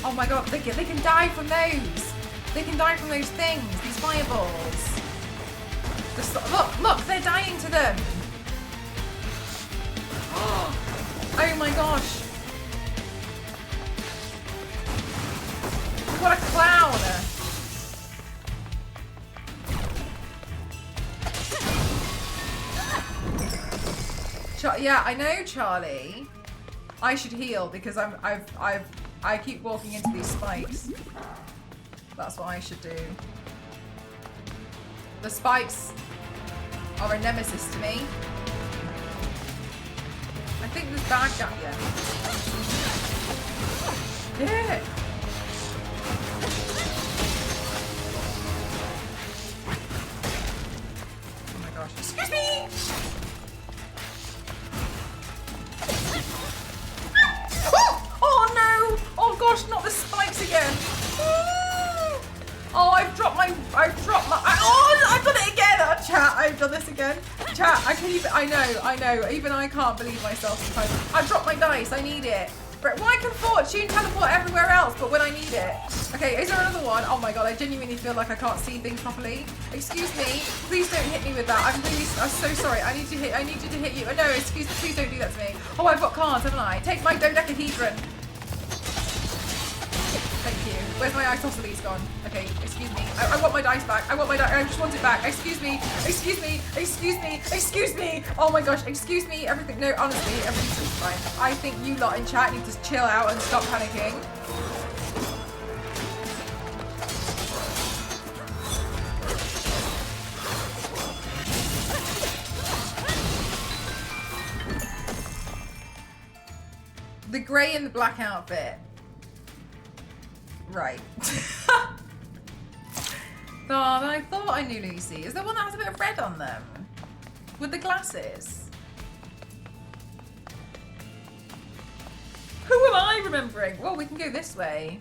Oh my god, they can die from those. They can die from those things, these fireballs. Just, look, they're dying to them. Oh my gosh. What a clown. Yeah, I know, Charlie. I should heal because I keep walking into these spikes. That's what I should do. The spikes are a nemesis to me. I think there's bad guy. Yeah. Oh my gosh. Excuse me! Oh no! Oh gosh, not the spikes again! Oh, I've dropped my, oh, I've done it again! Oh, chat, I've done this again. Chat, I know, even I can't believe myself sometimes. I've dropped my dice, I need it. But why can Fortune teleport everywhere else, but when I need it? Okay, is there another one? Oh my god, I genuinely feel like I can't see things properly. Excuse me, please don't hit me with that. I'm so sorry, I need you to hit you. Oh, no, excuse me, please don't do that to me. Oh, I've got cards, haven't I? Take my dodecahedron. Thank you. Where's my isosceles gone? Okay, excuse me. I want my dice back. I just want it back. Excuse me. Oh my gosh, excuse me. Everything. No, honestly, everything's fine. I think you lot in chat need to chill out and stop panicking. The grey and the black outfit. Right. Oh, I thought I knew Lucy. Is there one that has a bit of red on them? With the glasses? Who am I remembering? Well, we can go this way.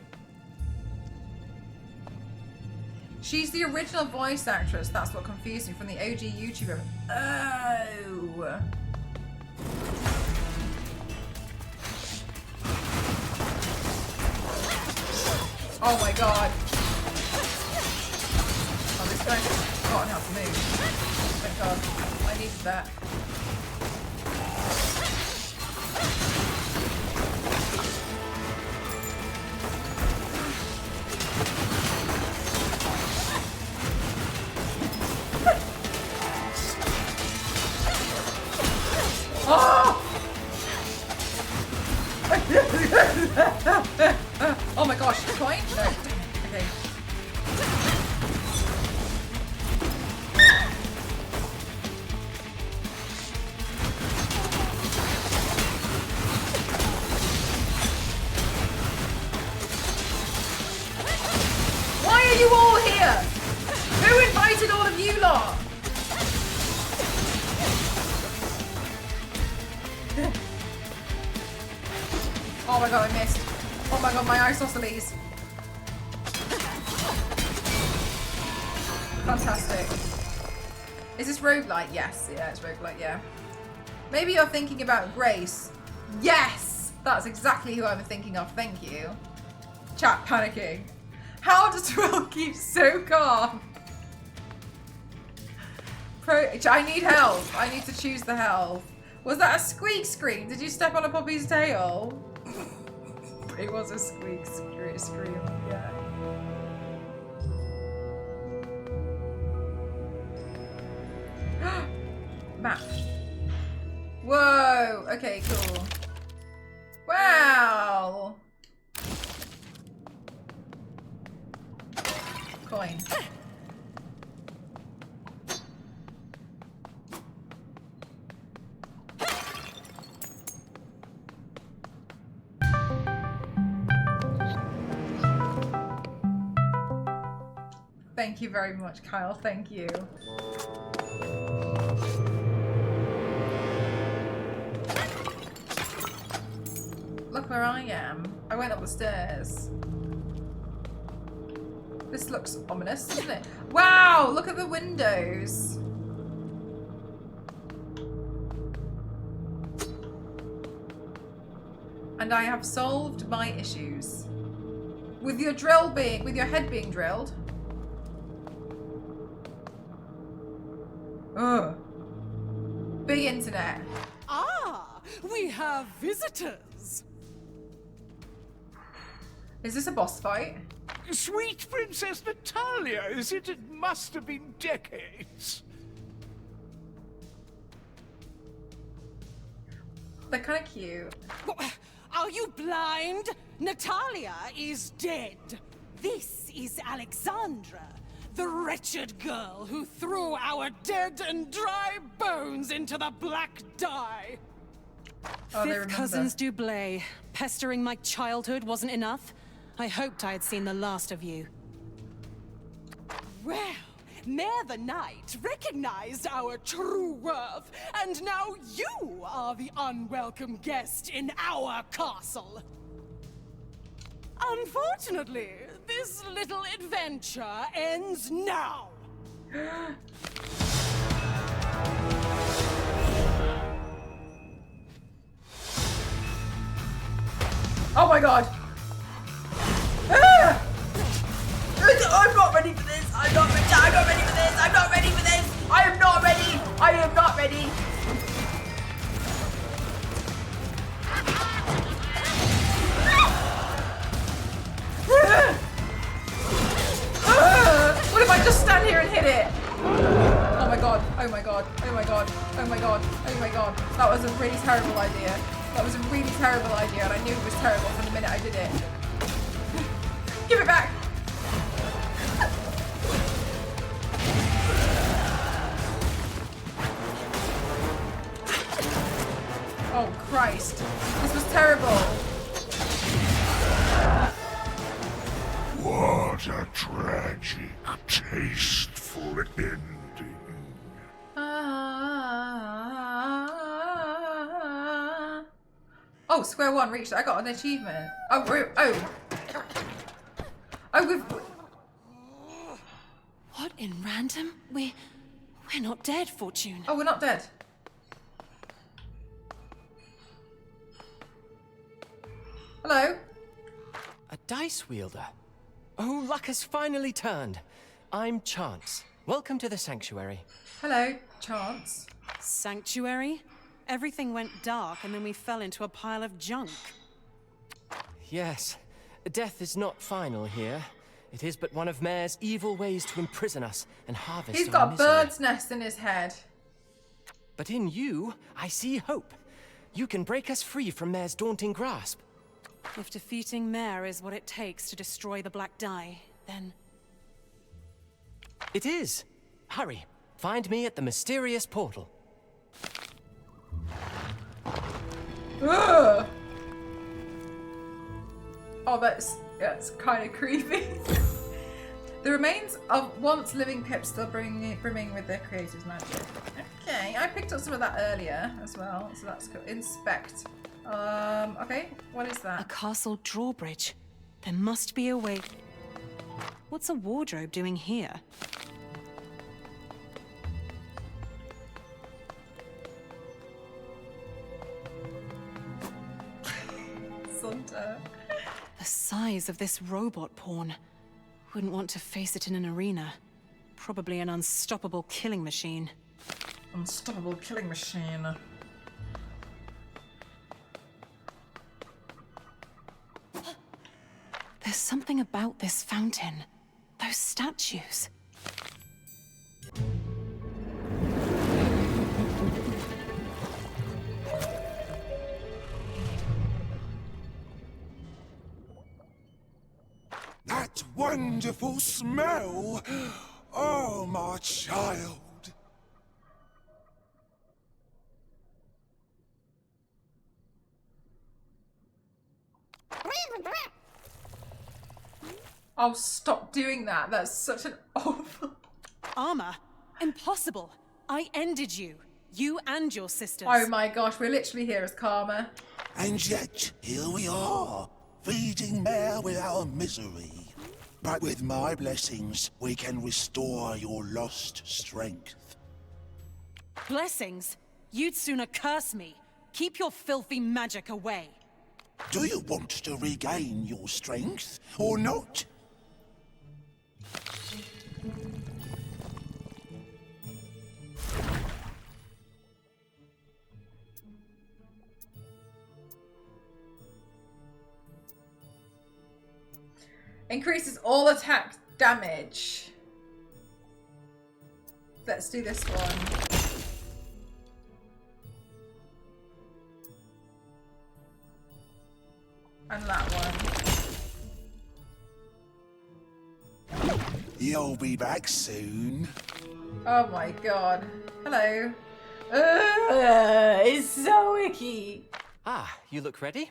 She's the original voice actress. That's what confused me from the OG YouTuber. Oh. Oh my god. Oh, this guy's forgotten how to move. Thank god. I needed that. Oh! Oh my gosh, coin? No. Okay. Why are you all here? Who invited all of you lot? Oh my god, I missed. Oh my god, my isosceles. Fantastic. Is this roguelite? Yes, yeah, it's roguelite, yeah. Maybe you're thinking about Grace. Yes! That's exactly who I'm thinking of. Thank you. Chat panicking. How does Will keep so calm? I need health. I need to choose the health. Was that a squeak scream? Did you step on a puppy's tail? It was a squeak scream, yeah. Map. Whoa! Okay, cool. Wow! Coin. Thank you very much, Kyle. Thank you. Look where I am. I went up the stairs. This looks ominous, doesn't it? Wow! Look at the windows. And I have solved my issues. With your head being drilled. Ugh. Big internet. Ah, we have visitors. Is this a boss fight? Sweet Princess Natalia, is it? It must have been decades. They're kind of cute. Are you blind? Natalia is dead. This is Aleksandra, the wretched girl who threw our dead and dry bones into the black dye. Oh, they Fifth remember. cousins Dublé. Pestering my childhood wasn't enough. I hoped I had seen the last of you. Well, Mare the Knight recognized our true worth, and now you are the unwelcome guest in our castle. Unfortunately, this little adventure ends now. Oh my god! Ah! I'm not ready for this! I'm not ready for this! I'm not ready for this! I am not ready! I am not ready! What if I just stand here and hit it? Oh my god, oh my god, oh my god, oh my god, oh my god. That was a really terrible idea. That was a really terrible idea, and I knew it was terrible from the minute I did it. Give it back! Oh Christ. This was terrible. What a tragic, tasteful ending. Oh, square one reached. I got an achievement. Oh, we've... What in random? We're not dead, Fortune. Oh, we're not dead. Hello? A dice wielder? Oh, luck has finally turned. I'm Chance. Welcome to the Sanctuary. Hello, Chance. Sanctuary? Everything went dark and then we fell into a pile of junk. Yes, death is not final here. It is but one of Mare's evil ways to imprison us and harvest He's our got a misery. bird's nest in his head. But in you, I see hope. You can break us free from Mare's daunting grasp. If defeating Mare is what it takes to destroy the Black Dye, then... It is. Hurry, find me at the mysterious portal. Ugh. Oh, that's kind of creepy. The remains of once living pips still brimming with their creator's magic. Okay, I picked up some of that earlier as well, so that's cool. Inspect. Okay, what is A that? castle drawbridge. There must be a way... What's a wardrobe doing here? The size of this robot pawn. Wouldn't want to face it in an arena. Probably an unstoppable killing machine. Unstoppable killing machine. There's something about this fountain. Those statues. That wonderful smell! Oh, my child! Oh, stop doing that. That's such an awful... Armor? Impossible. I ended you. You and your sisters. Oh my gosh, we're literally here as karma. And yet, here we are, feeding Mare with our misery. But with my blessings, we can restore your lost strength. Blessings? You'd sooner curse me. Keep your filthy magic away. Do you want to regain your strength, or not? Increases all attack damage. Let's do this one. And that one. You'll be back soon. Oh my god. Hello. It's so icky. Ah, you look ready?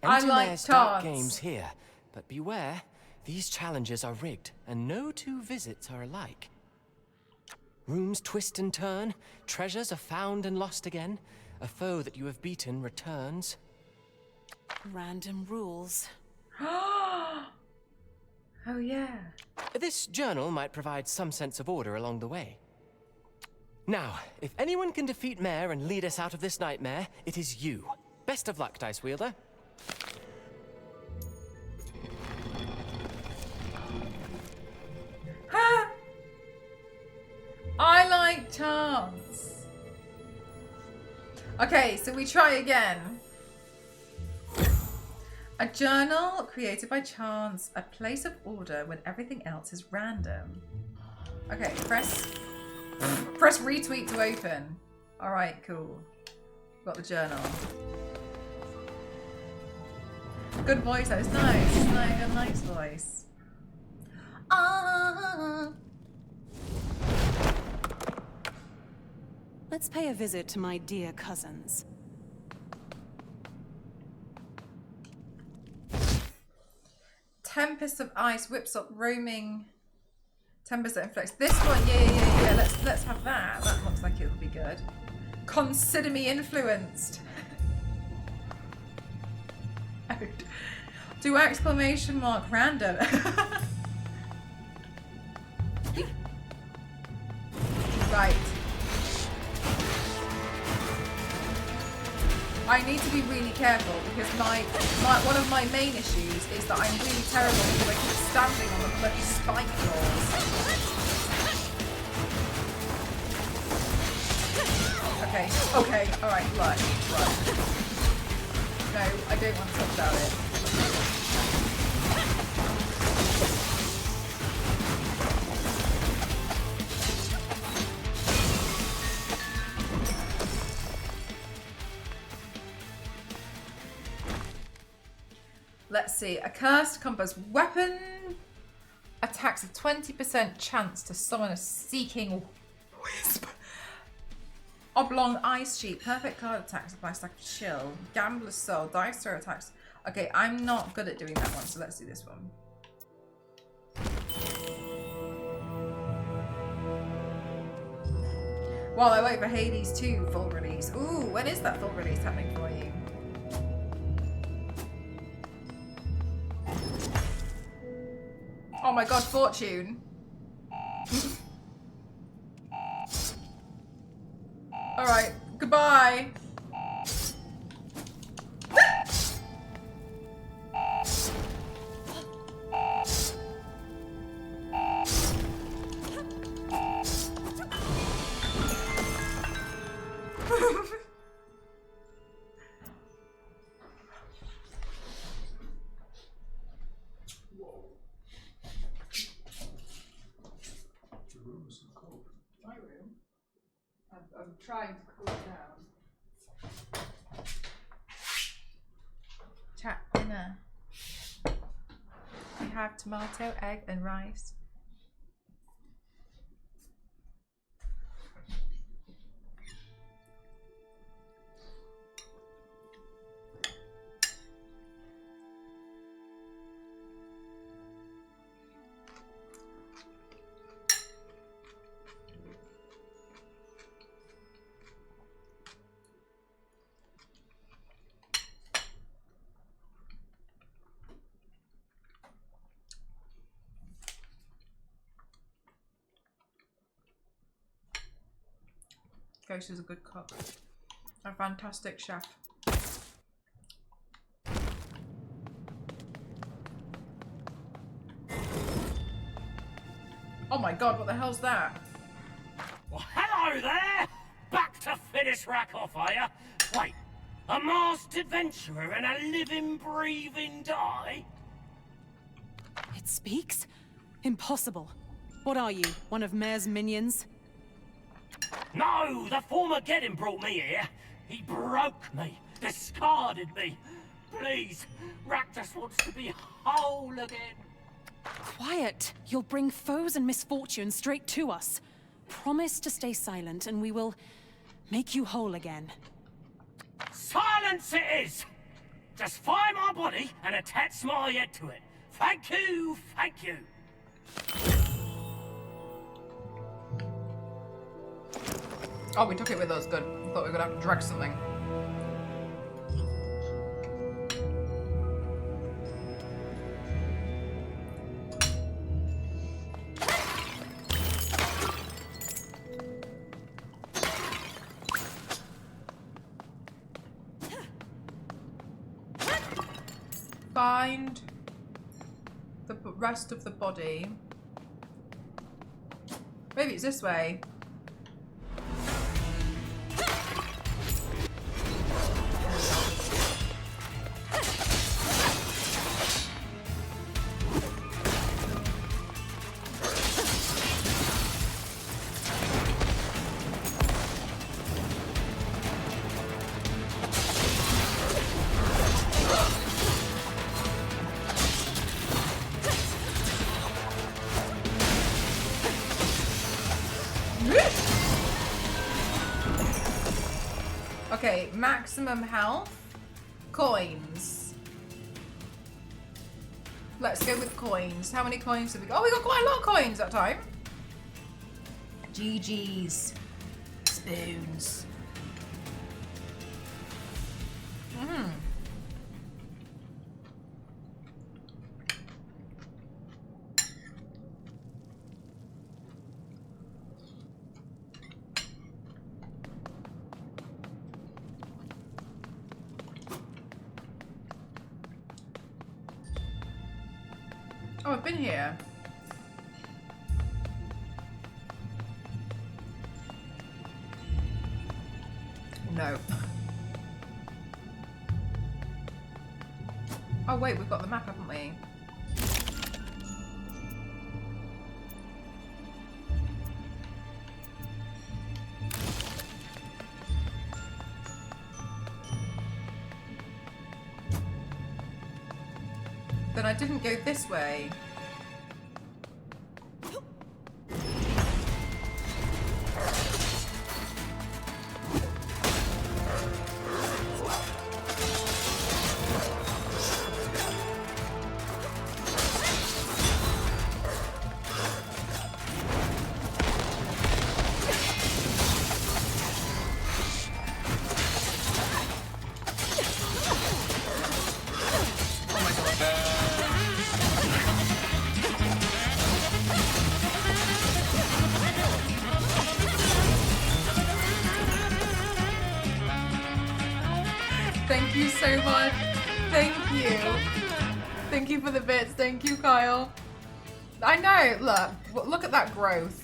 I Enter like Mare's dark tarts. games here, but beware, these challenges are rigged, and no two visits are alike. Rooms twist and turn, treasures are found and lost again, a foe that you have beaten returns. Random rules. Oh yeah. This journal might provide some sense of order along the way. Now, if anyone can defeat Mare and lead us out of this nightmare, it is you. Best of luck, Dice Wielder. Ha! I like chance. Okay, so we try again. A journal created by chance, a place of order when everything else is random. Okay, press retweet to open. All right, cool. Got the journal. Good voice, that was nice. It's like a nice voice. Let's pay a visit to my dear cousins. Tempest of ice whips up roaming. Tempest that inflicts this one. Yeah. Let's have that. That looks like it'll be good. Consider me influenced. Do exclamation mark random. Right. I need to be really careful because one of my main issues is that I'm really terrible because I keep standing on the bloody spike floors. Okay, alright, right. No, I don't want to talk about it. Let's see. A cursed compass weapon attacks a 20% chance to summon a seeking wisp. Oblong ice sheet. Perfect card attacks by stack of chill. Gambler's soul. Dice throw attacks. Okay, I'm not good at doing that one, so let's do this one. While I wait for Hades 2 full release. Ooh, when is that full release happening for you? Oh my god, fortune. Alright, goodbye. trying to cool down. Chat dinner. We have tomato, egg, and rice. Ghost is a good cook. A fantastic chef. Oh my god, what the hell's that? Well, hello there! Back to finish rack off, are ya? Wait, a masked adventurer and a living, breathing die? It speaks? Impossible. What are you, one of Mayor's minions? No, the former Geddon brought me here. He broke me, discarded me. Please, Rakdos wants to be whole again. Quiet! You'll bring foes and misfortune straight to us. Promise to stay silent and we will make you whole again. Silence it is! Just find my body and attach my head to it. Thank you, thank you. Oh, we took it with us. Good. I thought we were gonna have to drag something. Find the rest of the body. Maybe it's this way. Okay, maximum health. Coins. Let's go with coins. How many coins have we got? Oh, we got quite a lot of coins that time. GG's. Spoons. Oh, I've been here. No. Oh wait, we've got the map, haven't we? Then I didn't go this way. Thank you so much. Thank you. Thank you for the bits. Thank you, Kyle. I know. Look at that growth.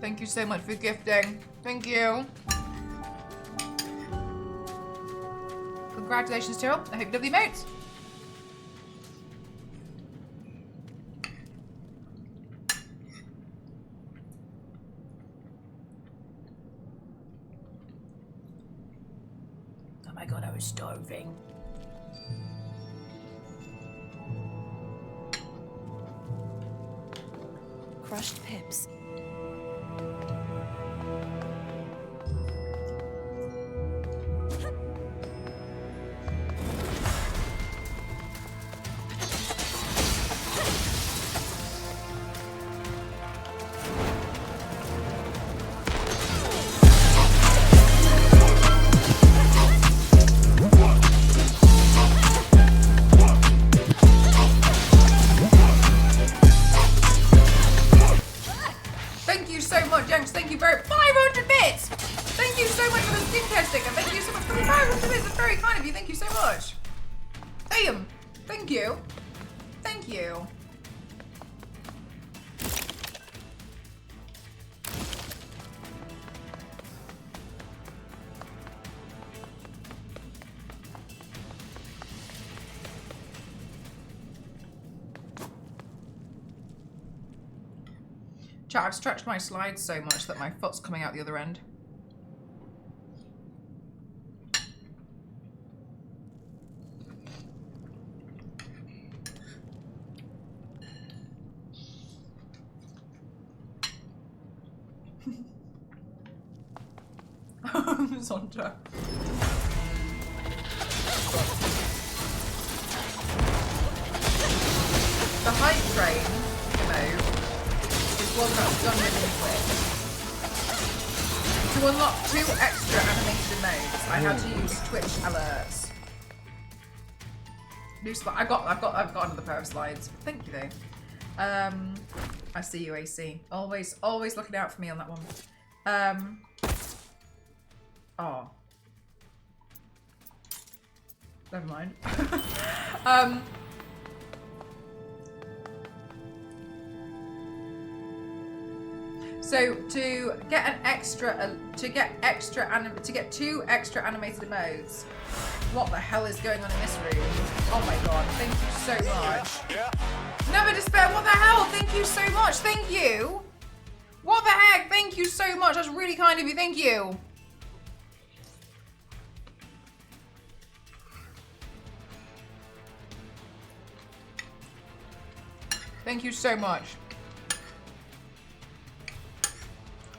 Thank you so much for gifting. Thank you. Congratulations, Tyrell. I hope you love the emotes. my god, I was starving. Crushed pips. Thank you so much, Yanks. Thank you very 500 bits. Thank you so much for the skincare sticker. Thank you so much for the 500 bits. That's very kind of you. Thank you so much. Damn. Thank you. Thank you. Chat, I've stretched my slides so much that my foot's coming out the other end. Aleksandra. The hype train, you know, is one that's done really quick. To unlock 2 extra animated modes, I had to use Twitch alerts. New slide. I've got another pair of slides. Thank you though. I see you, AC. Always looking out for me on that one. Oh. Never mind. So to get 2 extra animated emotes, what the hell is going on in this room? Oh my god, thank you so much. Never despair, what the hell? Thank you so much, thank you. What the heck? Thank you so much, that's really kind of you, thank you. Thank you so much.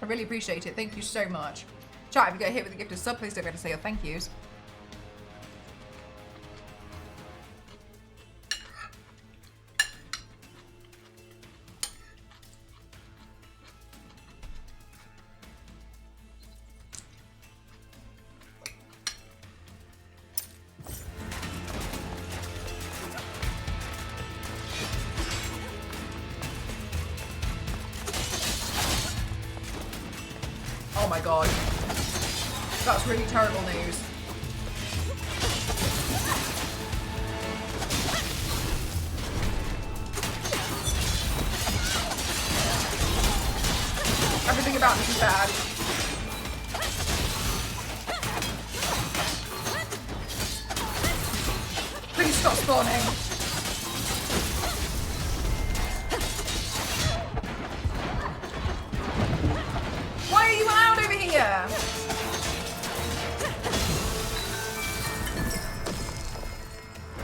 I really appreciate it. Thank you so much. Chat, if you get hit with a gifted sub, please don't forget to say your thank yous. Oh my god. That's really terrible news. Everything about this is bad. Please stop spawning. Why are you allowed over here?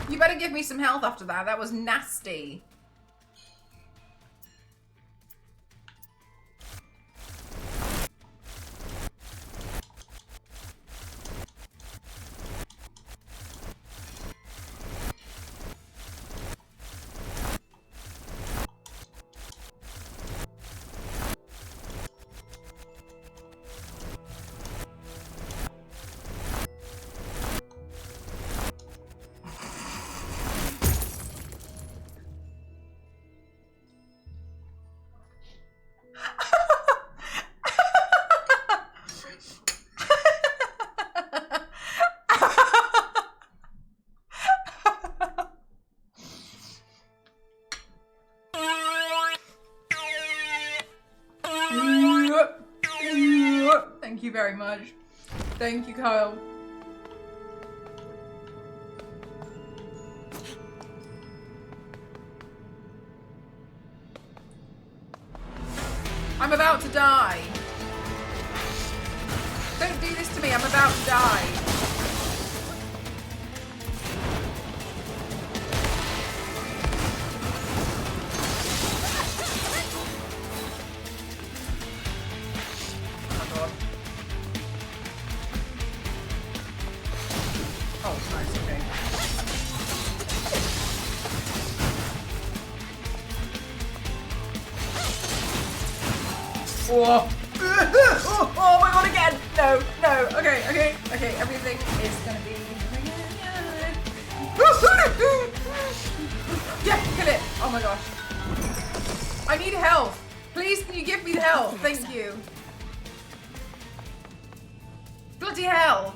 You better give me some health after that. That was nasty. Thank you very much. Thank you, Kyle. I'm about to die. Don't do this to me, I'm about to die. Oh. Oh my god, again! No, no. Okay. Everything is gonna be. Yeah, kill it. Oh my gosh. I need health. Please, can you give me the health? Thank you. Bloody hell.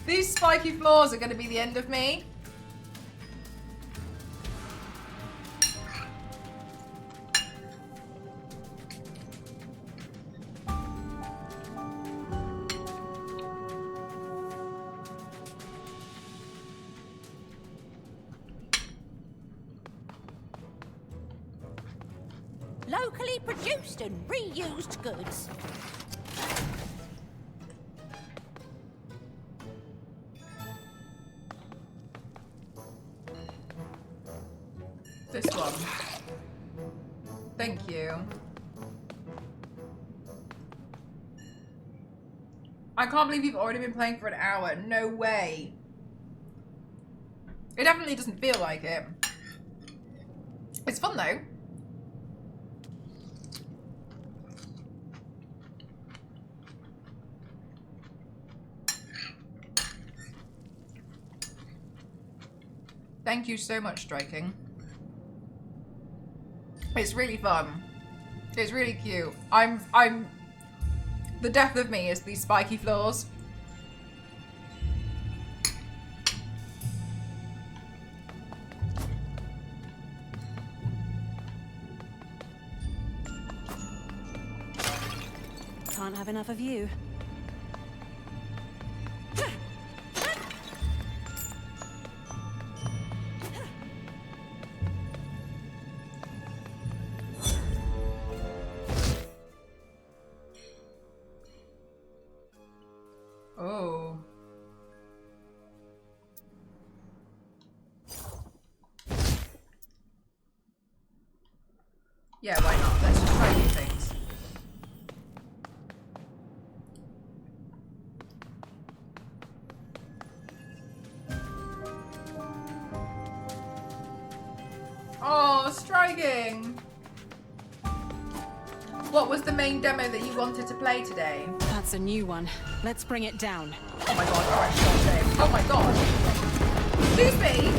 These spiky floors are going to be the end of me. Locally produced and reused goods. This one. Thank you. I can't believe you've already been playing for an hour. No way. It definitely doesn't feel like it. It's fun though. Thank you so much, Striking. It's really fun. It's really cute. I'm the death of me is these spiky floors. Can't have enough of you. Oh. Yeah, why not? Let's just try new things. Oh, striking! What was the main demo that you wanted to play today? That's a new one. Let's bring it down. Oh my god, alright, shame. Oh my god! Excuse me!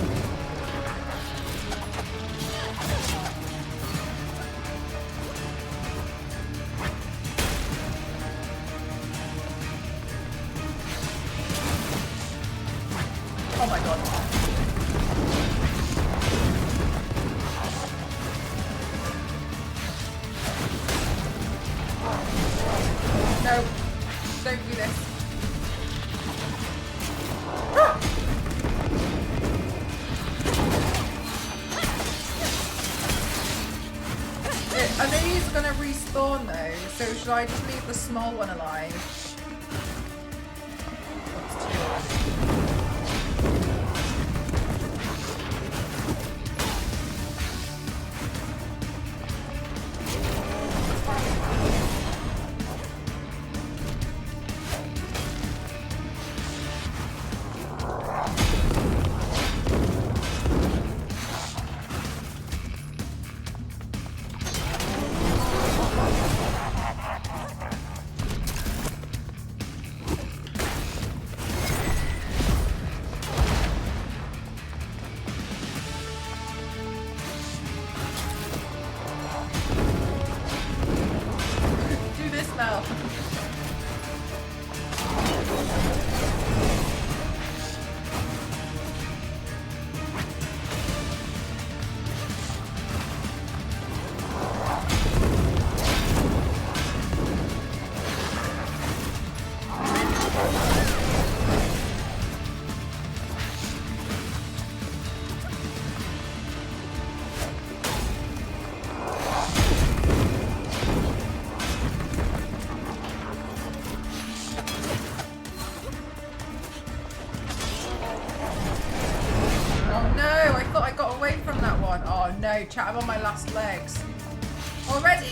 Oh my god. No, don't do this. Ah! Are these gonna respawn though? So should I just leave the small one alive? Do this now. Oh no, I thought I got away from that one. Oh no, chat, I'm on my last legs. Already?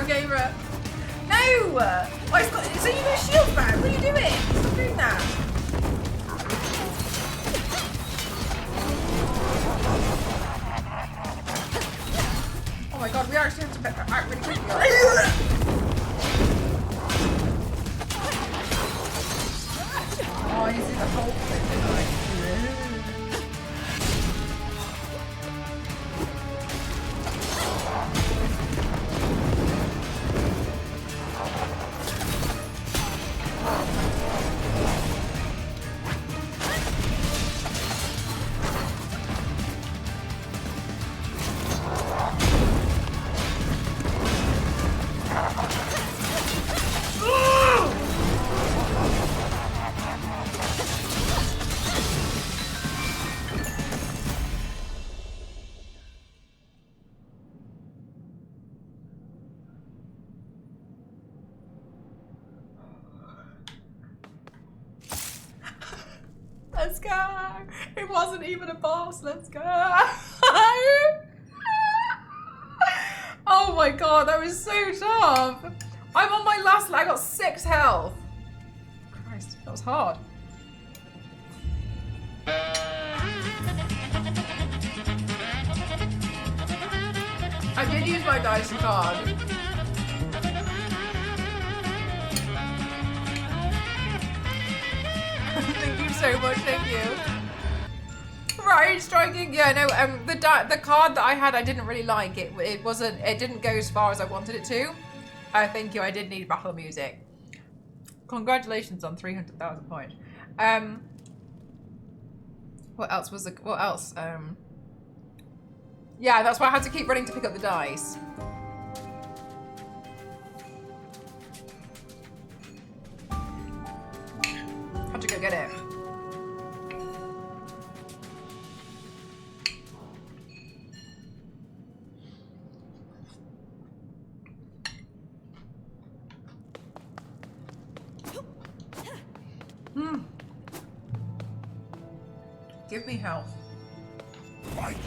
gamer. No! Oh, it's got, so you got a shield back. What are you doing? Stop doing that. Oh my god, we actually have to act really quickly. Oh, you see the whole thing, didn't I? Let's go! It wasn't even a boss, let's go! Oh my god, that was so tough! I'm on my last, I got 6 health! Christ, that was hard. I did use my dice card. Thank you so much, thank you. Right, striking. Yeah, no. The card that I had, I didn't really like it. It didn't go as far as I wanted it to. Thank you. I did need battle music. Congratulations on 300,000 points. What else was the? What else? Yeah, that's why I had to keep running to pick up the dice. Had to go get it. Give me health. My gift.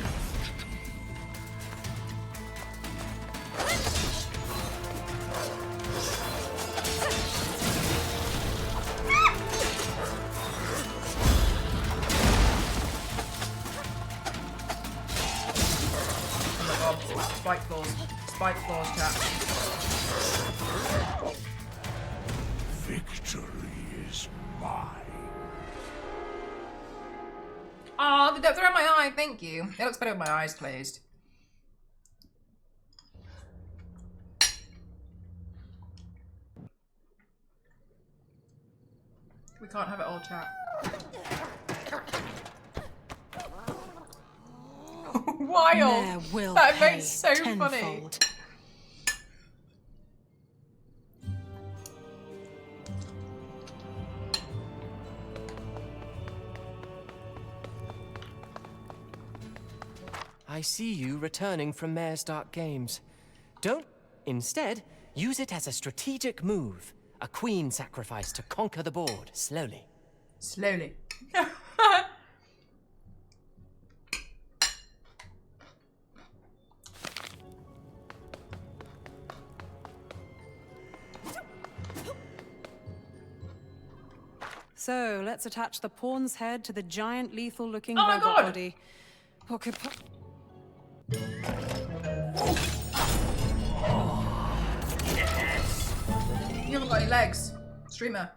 Oh my god, spike claws. Spike claws, chat. Victory is mine. Oh, the depth around my eye, thank you. It looks better with my eyes closed. We can't have it all, chat. Wild! That makes so funny. I see you returning from Mayor's Dark Games. Don't, instead, use it as a strategic move. A queen sacrifice to conquer the board, slowly. Slowly. So, let's attach the pawn's head to the giant lethal-looking Oh my robot God. body. You haven't got any legs, streamer.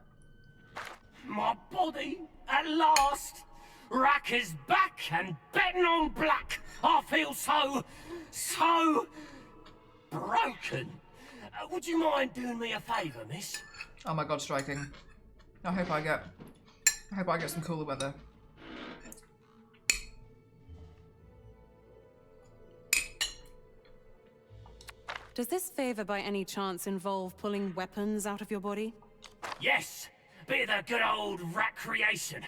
My body, at last. Rack is back and betting on black. I feel so broken. Would you mind doing me a favour, miss? Oh my god, striking. I hope I get some cooler weather. Does this favor by any chance involve pulling weapons out of your body? Yes, bit of the good old rat creation.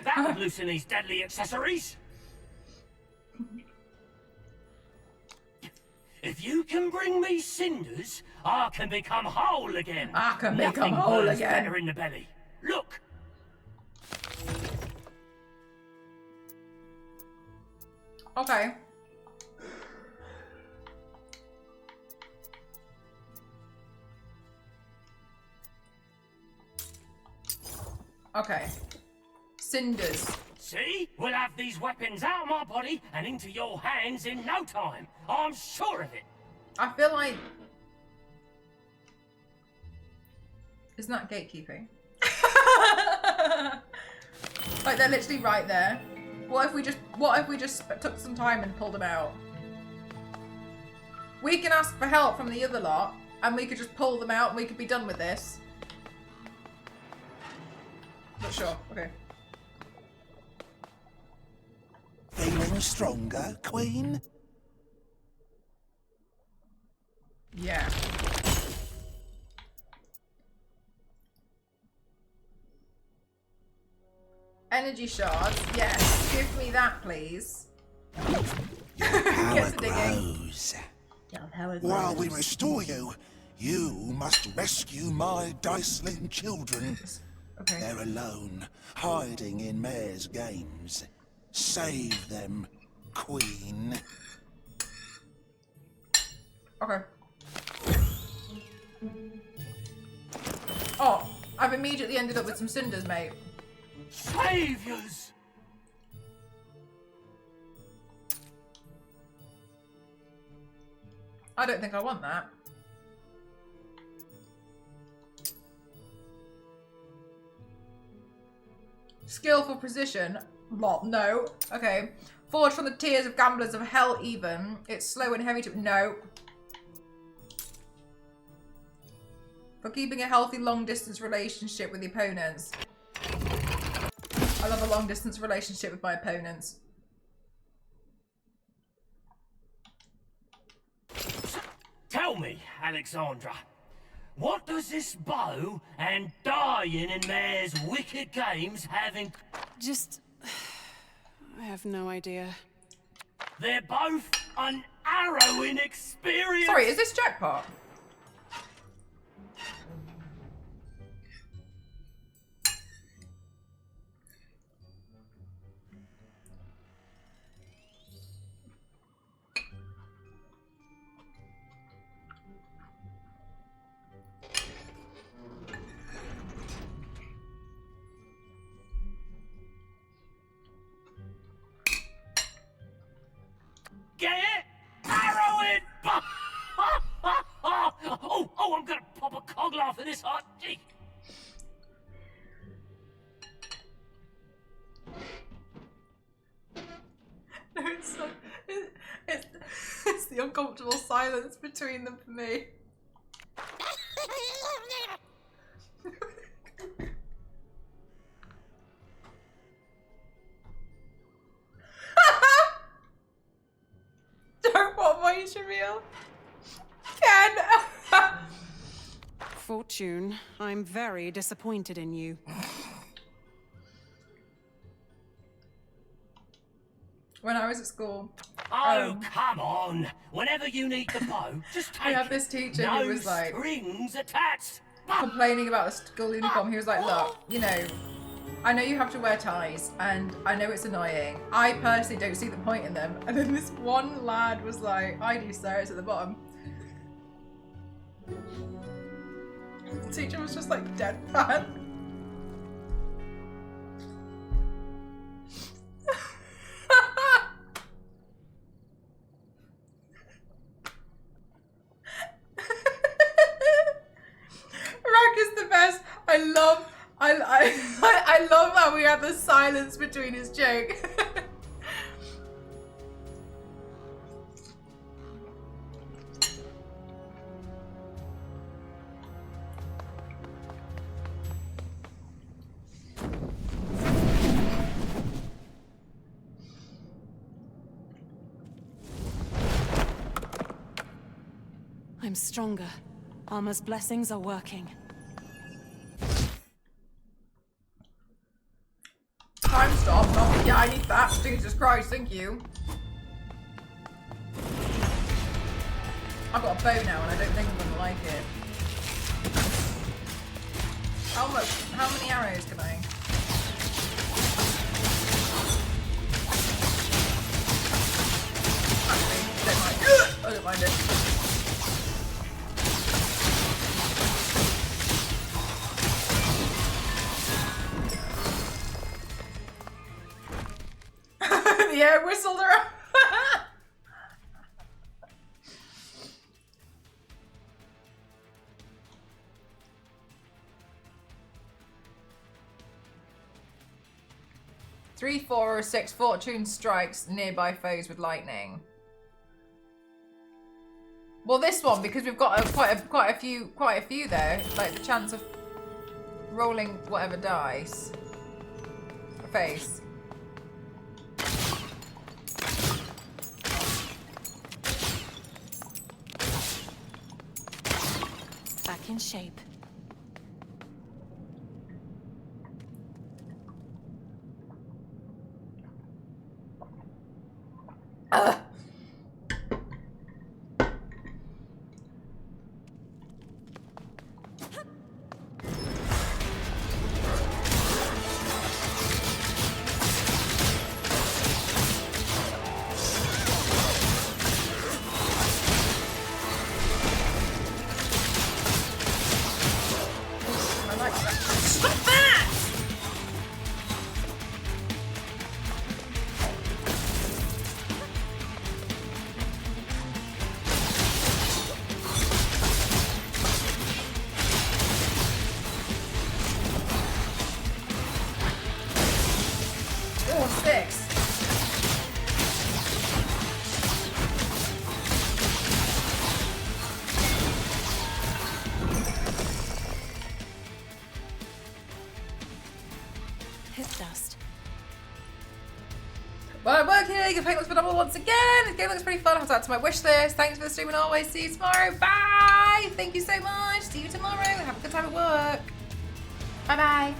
That would loosen these deadly accessories. If you can bring me cinders, I can become whole again. I can become Nothing whole burns again. better in the belly. Look. Okay. Okay. Cinders. See? We'll have these weapons out of my body and into your hands in no time. I'm sure of it. I feel like... Isn't that gatekeeping? Like, they're literally right there. What if we just took some time and pulled them out? We can ask for help from the other lot, and we could just pull them out and we could be done with this. Not sure. Okay. Feeling stronger, Queen? Yeah. Energy shards. Yes. Give me that, please. Power to digging. grows. While we restore you, you must rescue my Diceling children. Okay. They're alone, hiding in Mare's games. Save them, Queen. Okay. Oh, I've immediately ended up with some cinders, mate. Saviors! I don't think I want that. Skillful precision. Lot. No. Okay. Forged from the tears of gamblers of hell even. It's slow and heavy to... No. For keeping a healthy long-distance relationship with the opponents. I love a long-distance relationship with my opponents. Tell me, Aleksandra, what does this bow and dying in Mare's wicked games have in... Just... I have no idea. They're both an harrowing experience. Sorry, is this jackpot? Get it? Harrowing! Oh, I'm gonna pop a cog laugh at this hot cheek. No, it's not. It's the uncomfortable silence between them for me. Don't want voice reveal. Ken! Fortune, I'm very disappointed in you. When I was at school, Oh, come on. Whenever you need the bow, just take I had it. this teacher No who was like strings attached. complaining about the school uniform. He was like, look, you know, I know you have to wear ties and I know it's annoying. I personally don't see the point in them. And then this one lad was like, I do, sir, it's at the bottom. The teacher was just like deadpan. Rack is the best. I love how we have the silence between his joke. I'm stronger. Armor's blessings are working. Time stop. Oh, yeah, I need that. Jesus Christ, thank you. I've got a bow now and I don't think I'm gonna like it. How many arrows can I? Actually, I don't mind it. 3, 4, or 6 fortune strikes nearby foes with lightning. Well, this one, because we've got quite a few there. Like the chance of rolling whatever dice. Face. Back in shape. Well, I'm working. The paint looks phenomenal once again. This game looks pretty fun. I'll add to my wish list. Thanks for the stream and always. See you tomorrow. Bye. Thank you so much. See you tomorrow. Have a good time at work. Bye bye.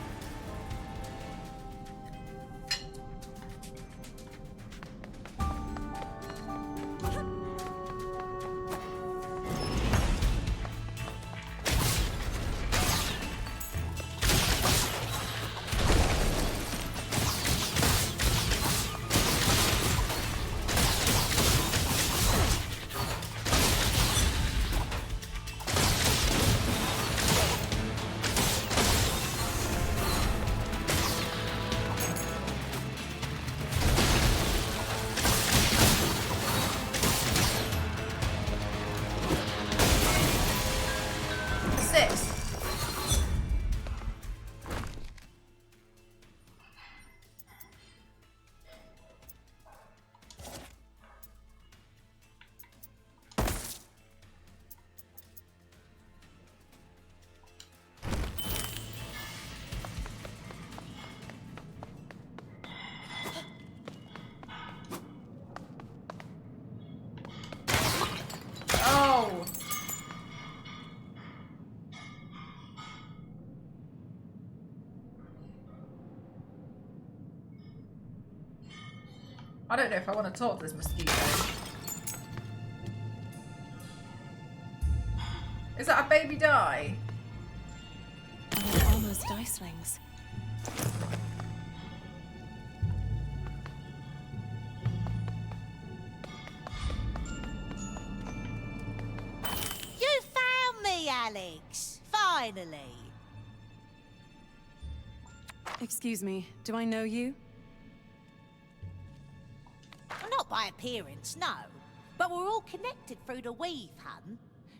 I don't know if I want to talk to this mosquito. Is that a baby die? Oh, almost icelings. You found me, Alex. Finally. Excuse me, do I know you? Well, not by appearance, no. But we're all connected through the weave, hun.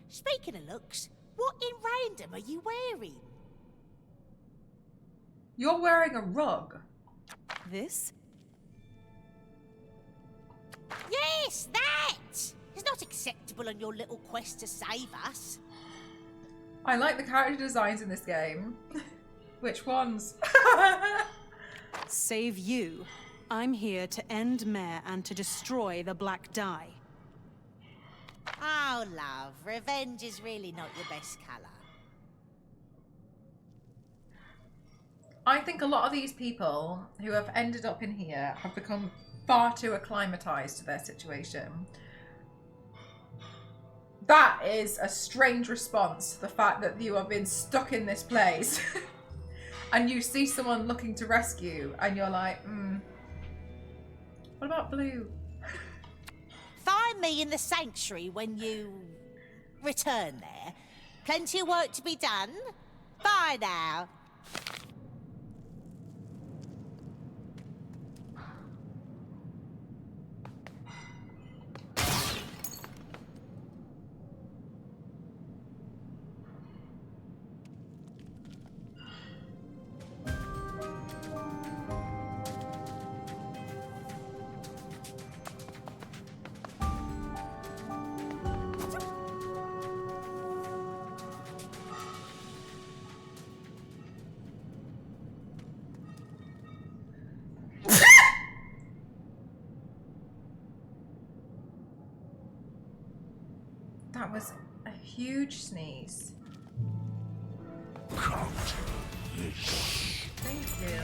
Speaking of looks, what in random are you wearing? You're wearing a rug. This? Yes, that! It's not acceptable on your little quest to save us. I like the character designs in this game. Which ones? Save you. I'm here to end Mare and to destroy the Black Dye. Oh, love, revenge is really not your best colour. I think a lot of these people who have ended up in here have become far too acclimatized to their situation. That is a strange response to the fact that you have been stuck in this place and you see someone looking to rescue and you're like, what about Blue? Find me in the sanctuary when you return there. Plenty of work to be done. Bye now. That was a huge sneeze. Counter this. Thank you.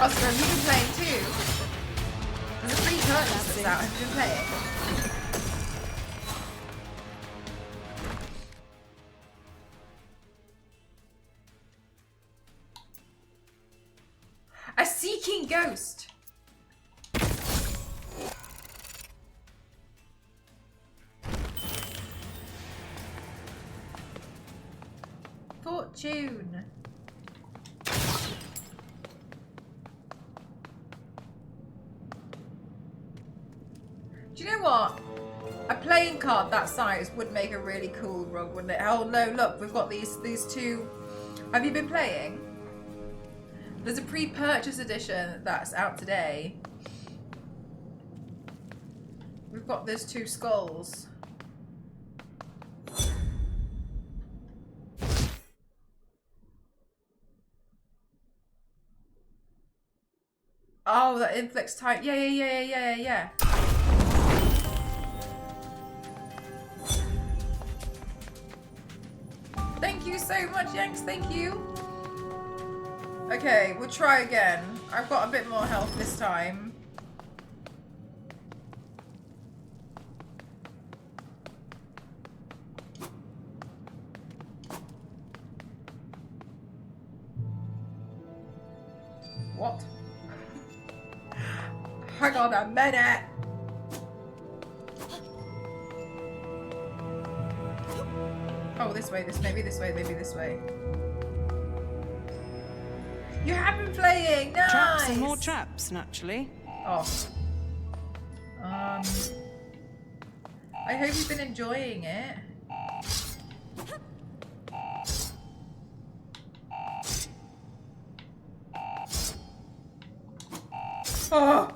Oscar, have you been playing too? There's a free purchase that's out. Have you been playing? A seeking ghost. Fortune. Do you know what? A playing card that size would make a really cool rug, wouldn't it? Oh no, look, we've got these two. Have you been playing? There's a pre-purchase edition that's out today. We've got these two skulls. Oh, that inflicts type. Yeah. Thank you so much, Yanks. Thank you. Okay, we'll try again. I've got a bit more health this time. What? Hang on a minute. Oh, this way, maybe this way. You have been playing, nice! Traps and more traps, naturally. Oh. I hope you've been enjoying it. Oh!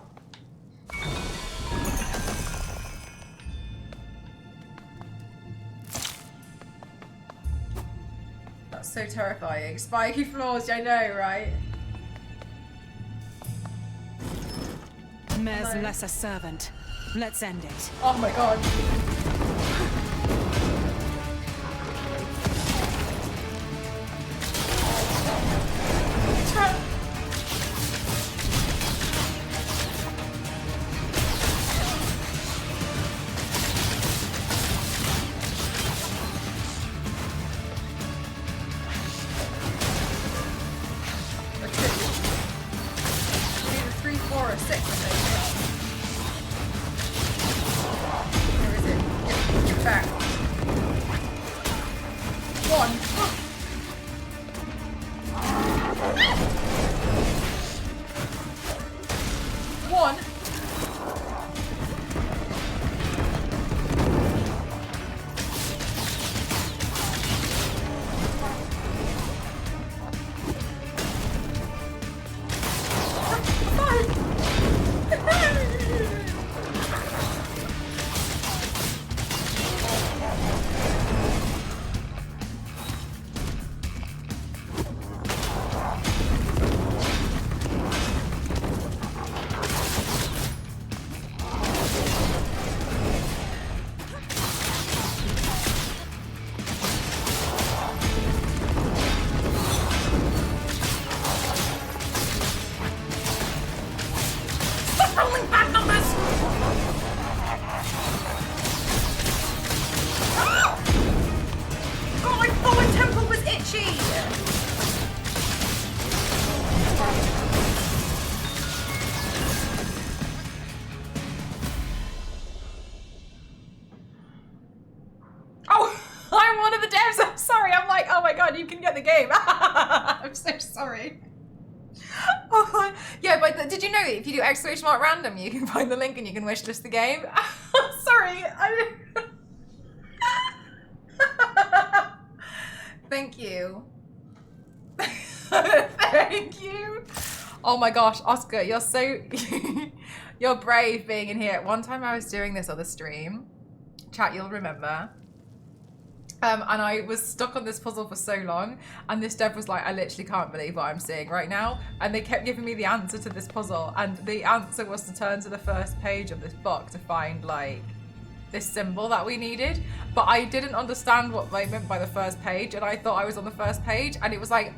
That's so terrifying. Spiky floors, I know, right? Mare's lesser servant. Let's end it. Oh my god. You can get the game. I'm so sorry. Oh, yeah, but did you know that if you do exclamation mark random, you can find the link and you can wishlist the game? Sorry. Thank you. Thank you. Oh my gosh, Oscar, you're so... you're brave being in here. One time I was doing this other stream. Chat, you'll remember. And I was stuck on this puzzle for so long, and this dev was like, I literally can't believe what I'm seeing right now. And they kept giving me the answer to this puzzle, and the answer was to turn to the first page of this book to find like this symbol that we needed. But I didn't understand what they meant by the first page, and I thought I was on the first page, and it was like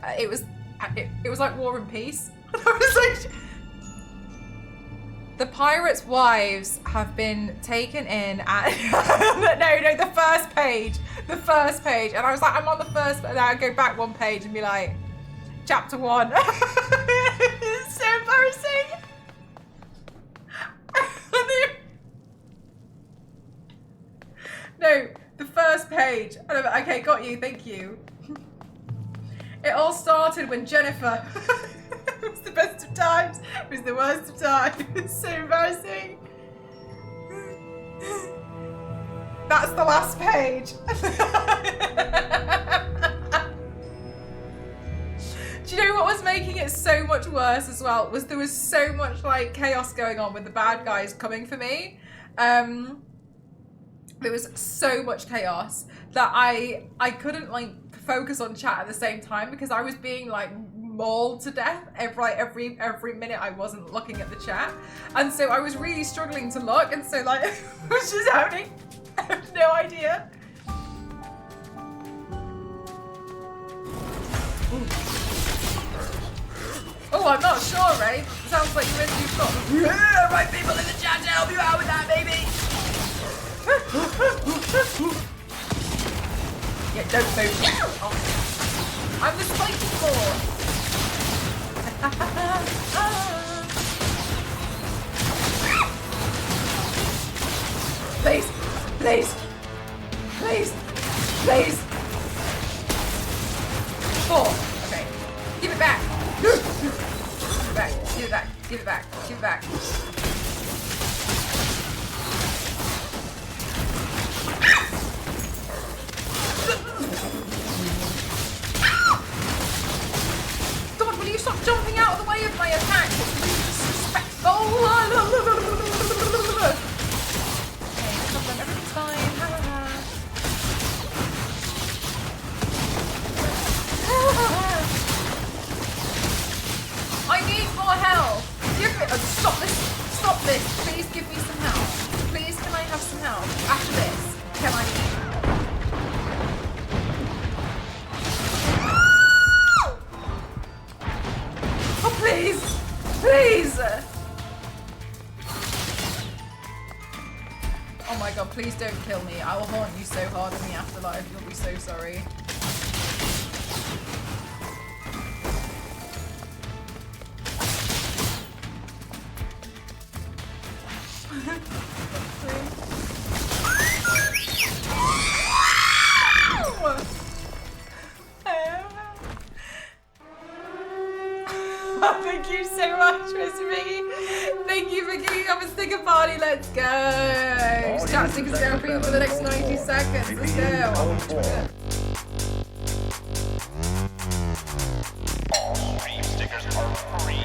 War and Peace. And I was like, the pirates' wives have been taken in at no, the first page. And I was like, I'm on the first, and I'd go back one page and be like, chapter 1. It's so embarrassing. No, the first page. Okay, got you, thank you. It all started when Jennifer... It was the best of times. It was the worst of times. It's so embarrassing. That's the last page. Do you know what was making it so much worse as well? Was there was so much like chaos going on with the bad guys coming for me. There was so much chaos that I couldn't like focus on chat at the same time because I was being like mauled to death every minute I wasn't looking at the chat, and so I was really struggling to look, and so like what was just happening? I have no idea. Oh, I'm not sure, Ray. Sounds like you've got the right people in the chat to help you out with that, baby. Yeah, don't move. Oh. I'm the spiky board. Please, please, please, please. 4. Okay. Give it back. Give it back. Give it back. Give it back. Give it back. God, will you stop jumping out of the way of my attack? It's really disrespectful. Okay, no problem. Everything's fine. Ha, ha, ha. I need more help. Give me. Stop this. Stop this. Please give me some help. Please, can I have some help after this? Can I? Oh, please! Please! Oh my god, please don't kill me. I will haunt you so hard in the afterlife. You'll be so sorry. Thank you so much, Mr. Miggy. Thank you for kicking off a sticker party. Let's go. Chat stickers down for you for the next 90 seconds. Let's go. All stream stickers are free.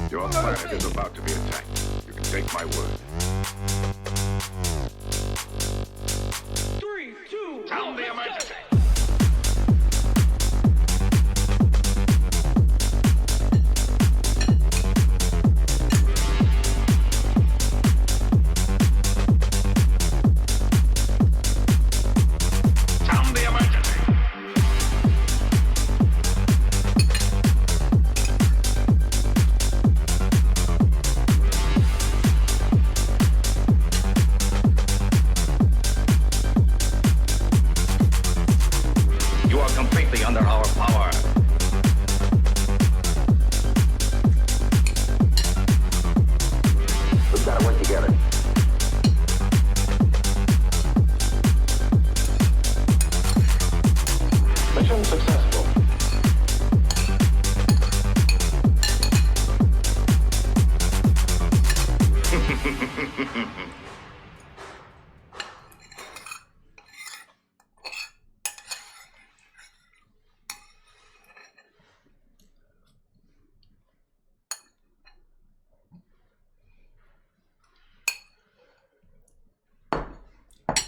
Your planet is about to be attacked. You can take my word. 3, 2, sound the emergency.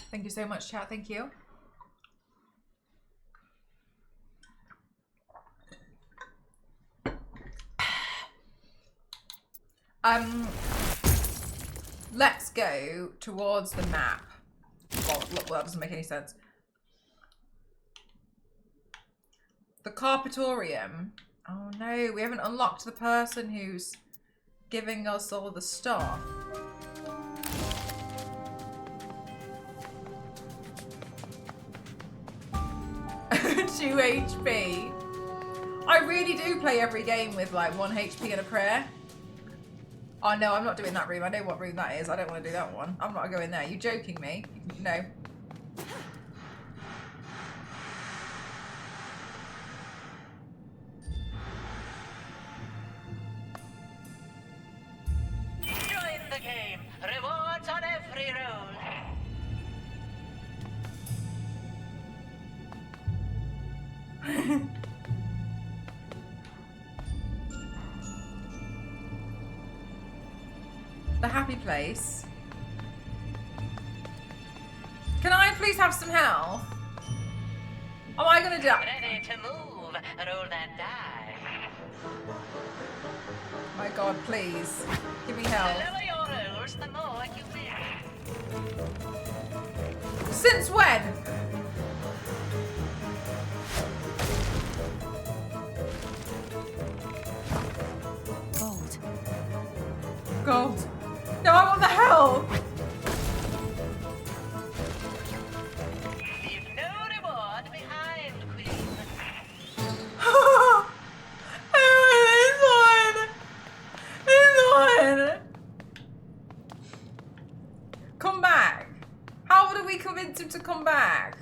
Thank you so much, chat. Thank you. Let's go towards the map. Well, that doesn't make any sense. The Carpetorium. Oh no, we haven't unlocked the person who's giving us all the stuff. Two HP. I really do play every game with like 1 HP and a prayer. Oh no, I'm not doing that room. I know what room that is. I don't want to do that one. I'm not going there. You joking me? No. Join the game. Rewards on every roll. The happy place. Can I please have some health? Am I gonna die? Ready to move. Roll that die. My God, please. Give me The health. lower your rolls, the more you win. Since when? Gold. Gold. No, I want the health. Leave no reward behind, Queen. Come back. How do we convince him to come back?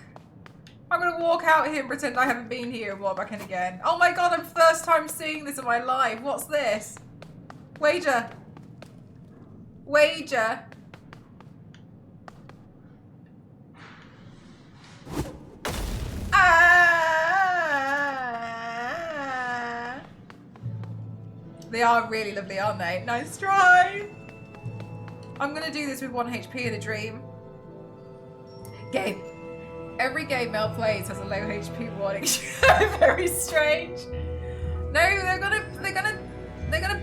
I'm gonna walk out here and pretend I haven't been here and walk back in again. Oh my God, I'm first time seeing this in my life. What's this? Wager. Wager. Ah. They are really lovely, aren't they? Nice try. I'm gonna do this with 1 HP in a dream. Game. Every game Mel plays has a low HP warning. Very strange. No, they're gonna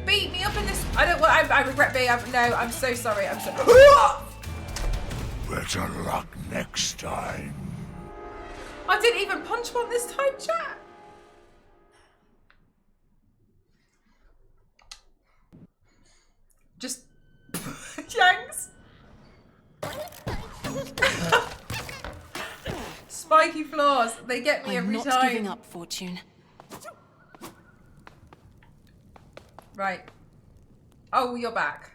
beat me up in this. I don't. I regret being. No, I'm so sorry. I'm so. Better luck next time. I didn't even punch one this time, chat. Just yanks. Spiky floors. They get me every I'm time. not giving up, Fortune. Right. Oh, you're back.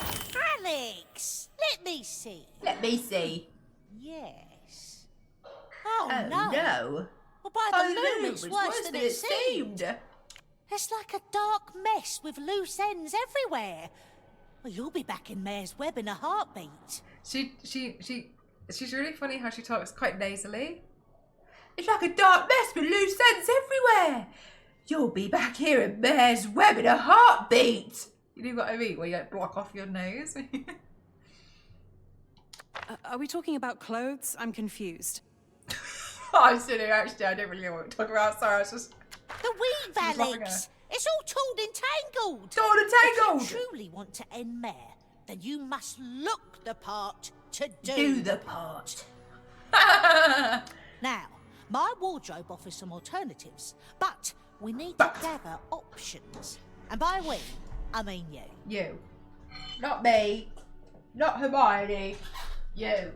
Alex, let me see. Let me see. Yes. Oh, Oh no. no. Well, by the moon, it's worse than it seemed. seemed. It's like a dark mess with loose ends everywhere. Well, you'll be back in Mare's Web in a heartbeat. She's really funny how she talks quite nasally. It's like a dark mess with loose ends everywhere. You'll be back here in Mare's Web in a heartbeat. You know what I mean? Where you like block off your nose. Are we talking about clothes? I'm confused. I'm sitting actually. I don't really know what we're talking about. Sorry, I was just. The weave, She's laughing Alex. It's all torn and tangled. Torn and tangled. If you truly want to end Mare, then you must look the part to Do the part. Now, my wardrobe offers some alternatives, but we need to gather options. And by we, I mean you. You. Not me. Not Hermione. You.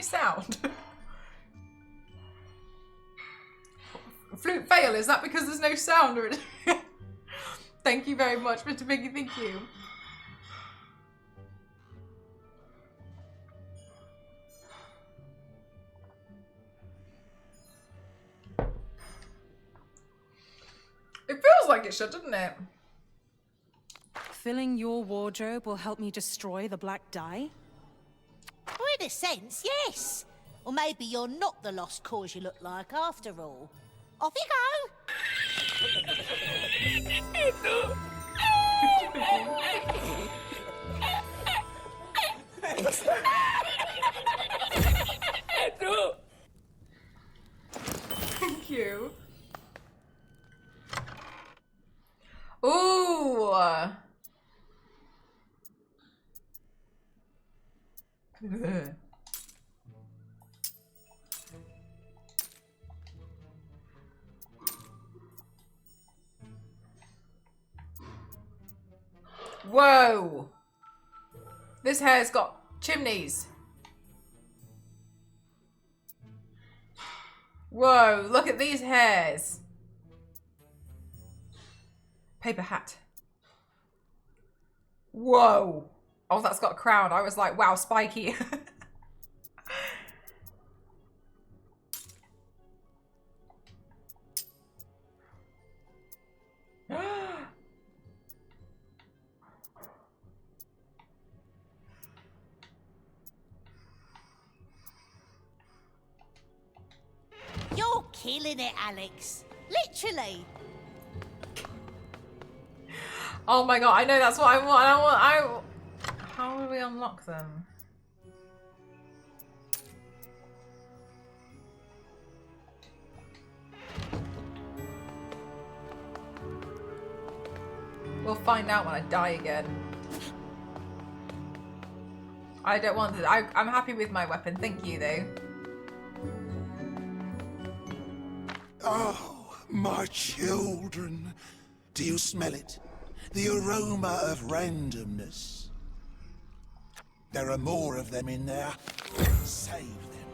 sound? Flute fail, is that because there's no sound? Or thank you very much, Mr. Piggy, thank you. It feels like it should, doesn't it? Filling your wardrobe will help me destroy the black dye? Well, in a sense, yes. Or maybe you're not the lost cause you look like after all. Off you go! Thank you. Ooh. Whoa. This hair's got chimneys. Whoa, look at these hairs. Paper hat. Whoa. Oh, that's got a crown. I was like, wow, spiky. You're killing it, Alex. Literally. Oh my god, I know that's what I want. How do we unlock them? We'll find out when I die again. I don't want to. I'm happy with my weapon. Thank you, though. Oh, my children. Do you smell it? The aroma of randomness. There are more of them in there. Save them.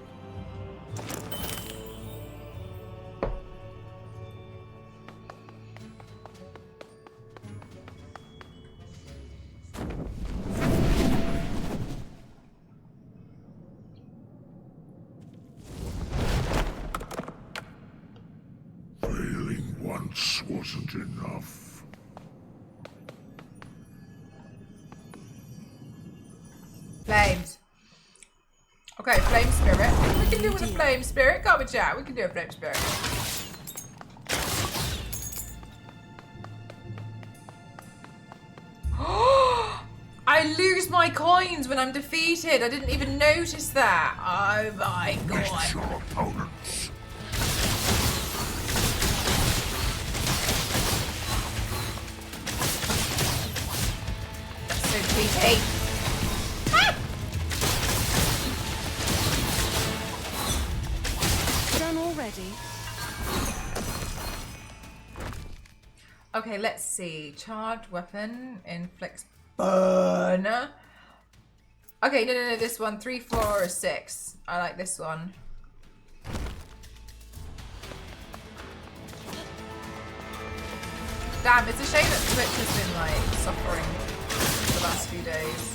Failing once wasn't enough. Flames. Okay, flame spirit. We can do with a flame spirit, can't we, chat? We can do a flame spirit. I lose my coins when I'm defeated. I didn't even notice that. Oh my god. Meet your opponents. That's so cheeky. Done already? Okay, let's see. Charged weapon inflicts burn. Okay, no, this one. 3, 4, or 6. I like this one. Damn, it's a shame that Twitch has been like suffering the last few days.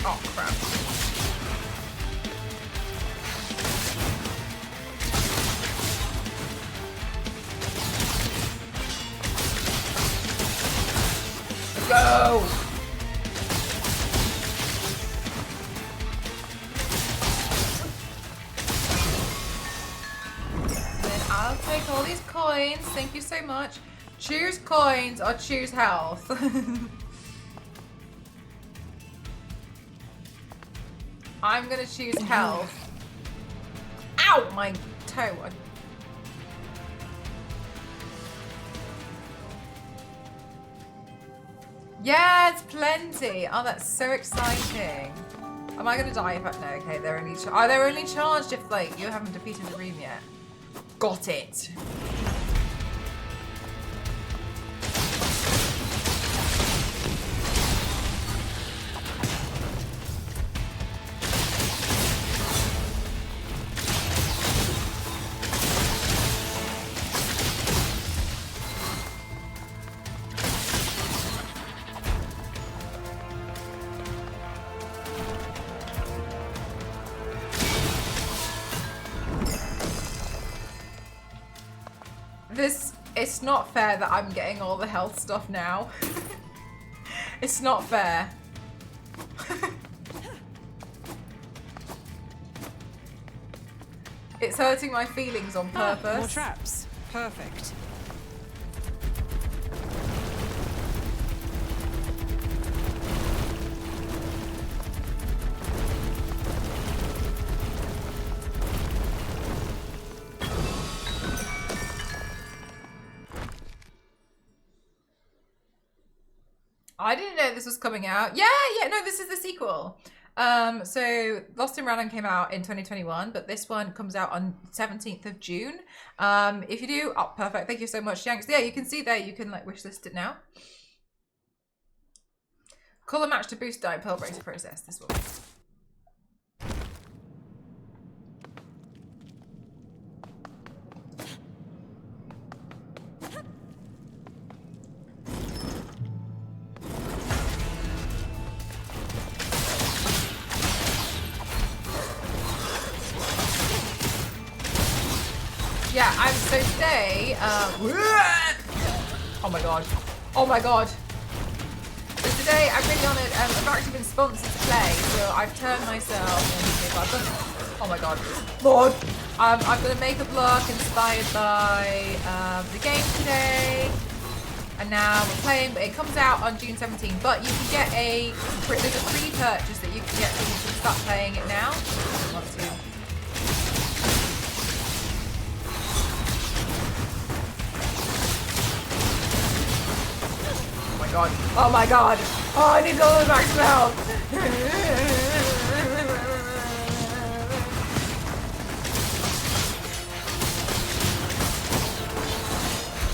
Oh crap. Go! Then I'll take all these coins. Thank you so much. Choose coins or choose health. I'm gonna choose health. Ow! My toe. Yes, plenty. Oh, that's so exciting. Am I gonna die if I... No, okay, they're only... they're only charged if, like, you haven't defeated the room yet. Got it. It's not fair that I'm getting all the health stuff now. It's not fair. It's hurting my feelings on purpose. More traps. Perfect. I didn't know this was coming out. Yeah, no, this is the sequel. So Lost in Random came out in 2021, but this one comes out on 17th of June. If you do, oh, perfect. Thank you so much, Yanks. Yeah, you can see there, you can like wishlist it now. Color match to boost die pearl bracer process, this one. Yeah, so today, oh my god. Oh my god. So today, I'm really honoured, I've actually been sponsored to play, so I've turned myself into, I've done, oh my god, Lord. I've done a makeup look inspired by the game today, and now we're playing, but it comes out on June 17th, but you can get there's a free purchase that you can get, so you can start playing it now. If you want to. God. Oh my god. Oh, I need all the max health.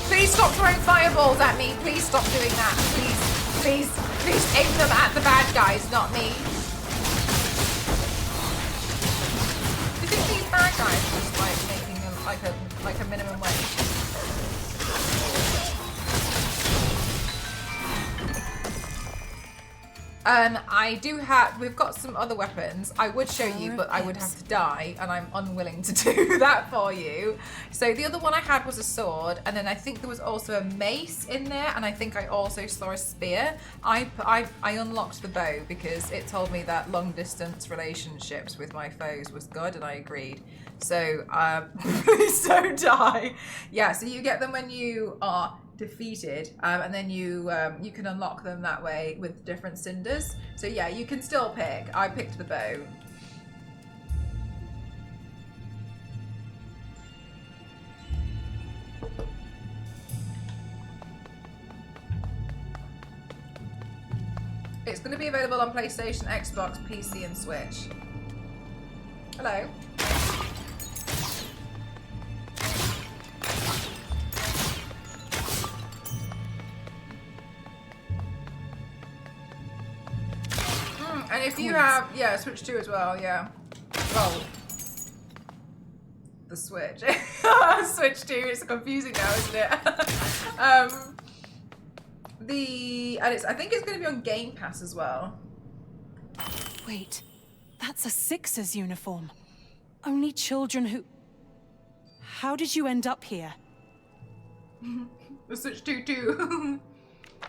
Please stop throwing fireballs at me. Please stop doing that. Please aim them at the bad guys, not me. Do you think these bad guys are just like making like a minimum wage? We've got some other weapons. I would show you, but I would have to die, and I'm unwilling to do that for you. So the other one I had was a sword, and then I think there was also a mace in there, and I think I also saw a spear. I unlocked the bow because it told me that long distance relationships with my foes was good, and I agreed. So please don't die. Yeah, so you get them when you are defeated, and then you can unlock them that way with different cinders. So yeah, you can still pick. I picked the bow. It's going to be available on PlayStation, Xbox, PC, and Switch. Hello. And if you have, yeah, Switch 2 as well, yeah. Well, the Switch. Switch 2 is confusing now, isn't it? I think it's going to be on Game Pass as well. Wait, that's a Sixers uniform. Only children who... How did you end up here? The Switch 2 too.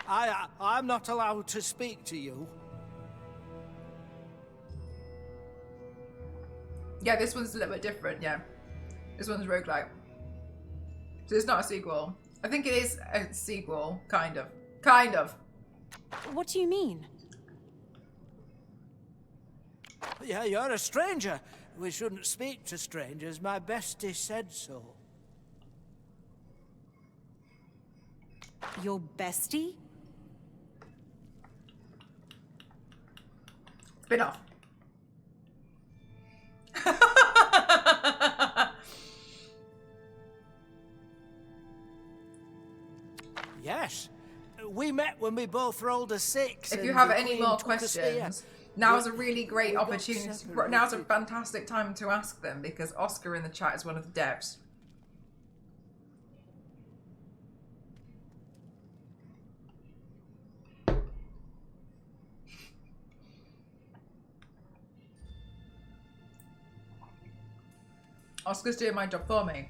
I'm not allowed to speak to you. Yeah, this one's a little bit different, yeah. This one's roguelike. So it's not a sequel. I think it is a sequel, kind of. Kind of. What do you mean? Yeah, you're a stranger. We shouldn't speak to strangers. My bestie said so. Your bestie? Spin off. Yes. We met when we both rolled a 6. If you and have the any Queen more took us here. questions, now is a really great we got opportunity. separated. Now's a fantastic time to ask them because Oscar in the chat is one of the devs. Oscar's doing my job for me.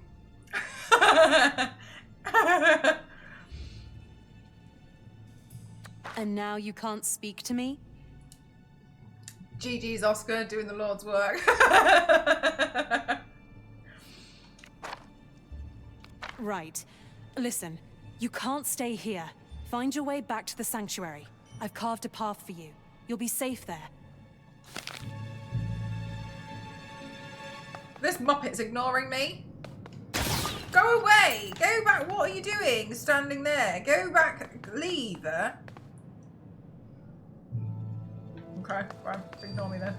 And now you can't speak to me? GG's Oscar doing the Lord's work. Right. Listen, you can't stay here. Find your way back to the sanctuary. I've carved a path for you. You'll be safe there. This Muppet's ignoring me. Go away! Go back! What are you doing standing there? Go back! Leave! Okay, fine. Ignore me then.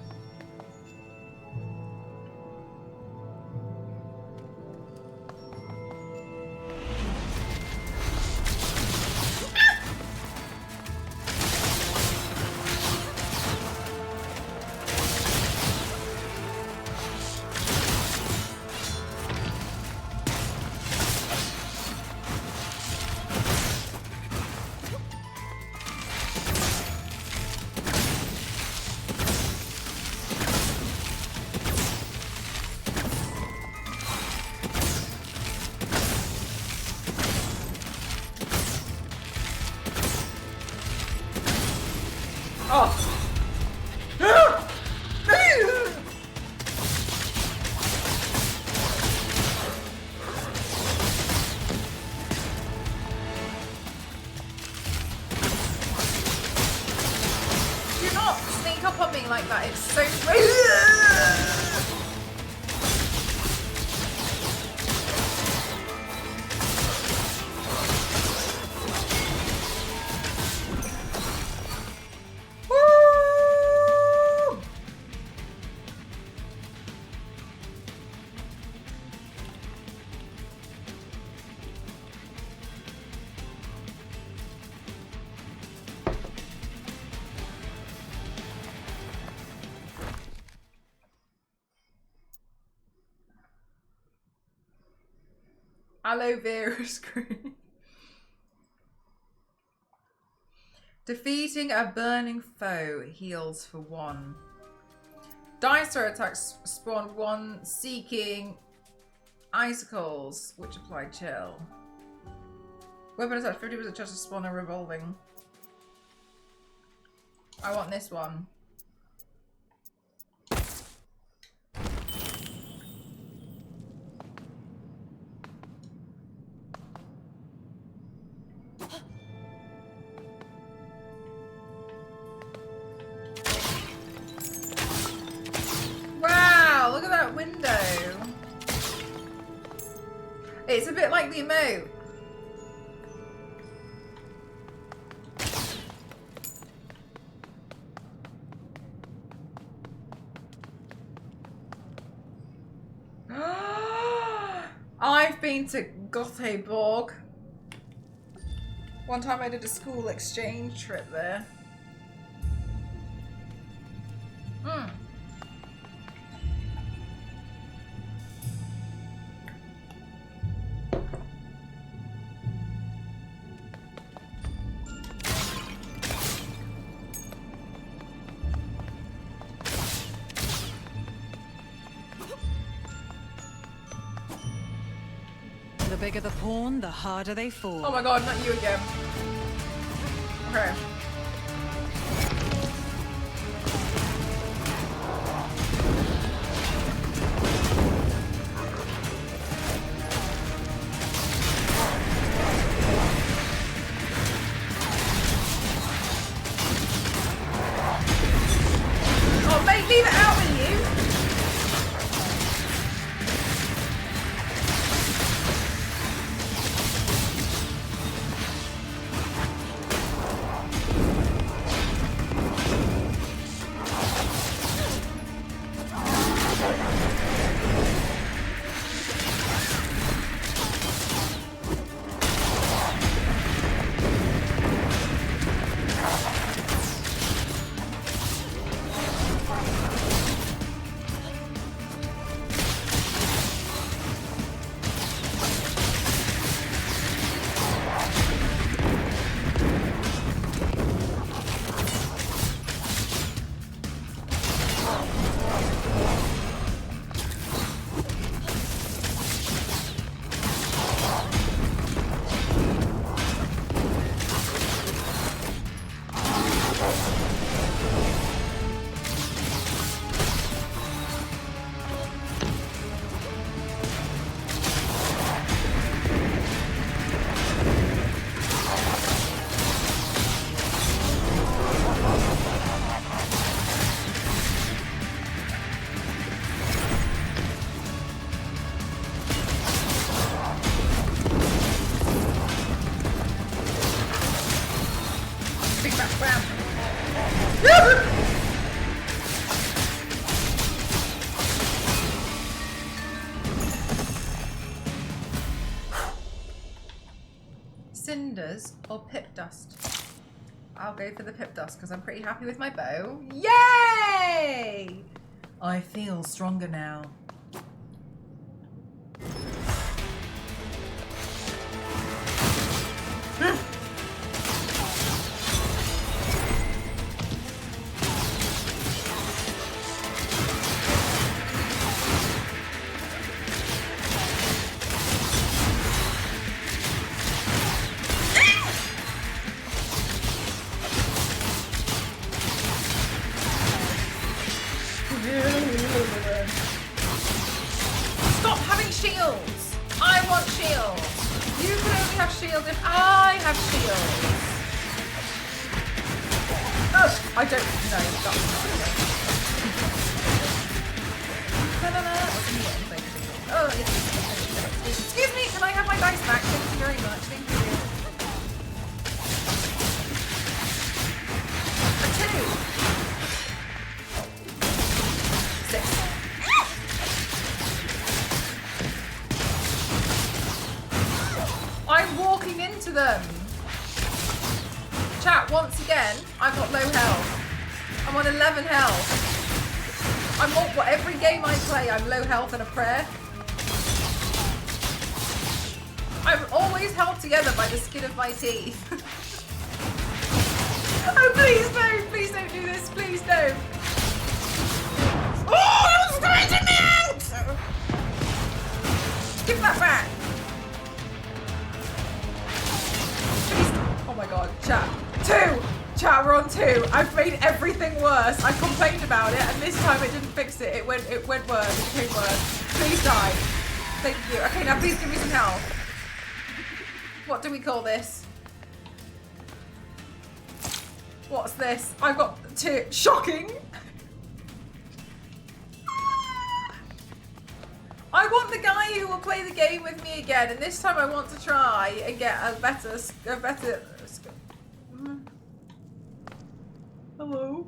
Do not sneak up on me like that. It's so Woo! Aloe vera screen. Defeating a burning foe heals for 1. Dinosaur attacks spawn 1 seeking icicles, which apply chill. Weapon attack 50% chance to spawn a revolving. I want this one. Wow, look at that window. It's a bit like the emote. I've been to Gothenburg. One time I did a school exchange trip there. The bigger the pawn, the harder they fall. Oh my god, not you again. Okay. Oh mate, leave it out with you. cinders or pip dust? I'll go for the pip dust because I'm pretty happy with my bow. Yay! I feel stronger now. Stop having shields! I want shields! You can only have shields if I have shields! Oh, I don't know. That's not okay. Oh, excuse me, can I have my dice back? Thank you very much. Thank you. A 2. 6. I'm walking into them. Chat, once again, I've got low health. I'm on 11 health. I'm on every game I play, I'm low health and a prayer. I'm always held together by the skin of my teeth. Oh, please no, please don't do this, please don't. Oh, you're scratching me out! Give that back. Please. Oh my god, chat. 2! Chat, we're on 2. I've made everything worse. I complained about it, and this time it didn't fix it. It went worse. It became worse. Please die. Thank you. Okay, now please give me some health. What do we call this? What's this? I've got 2. Shocking! I want the guy who will play the game with me again, and this time I want to try and get a better. Hello.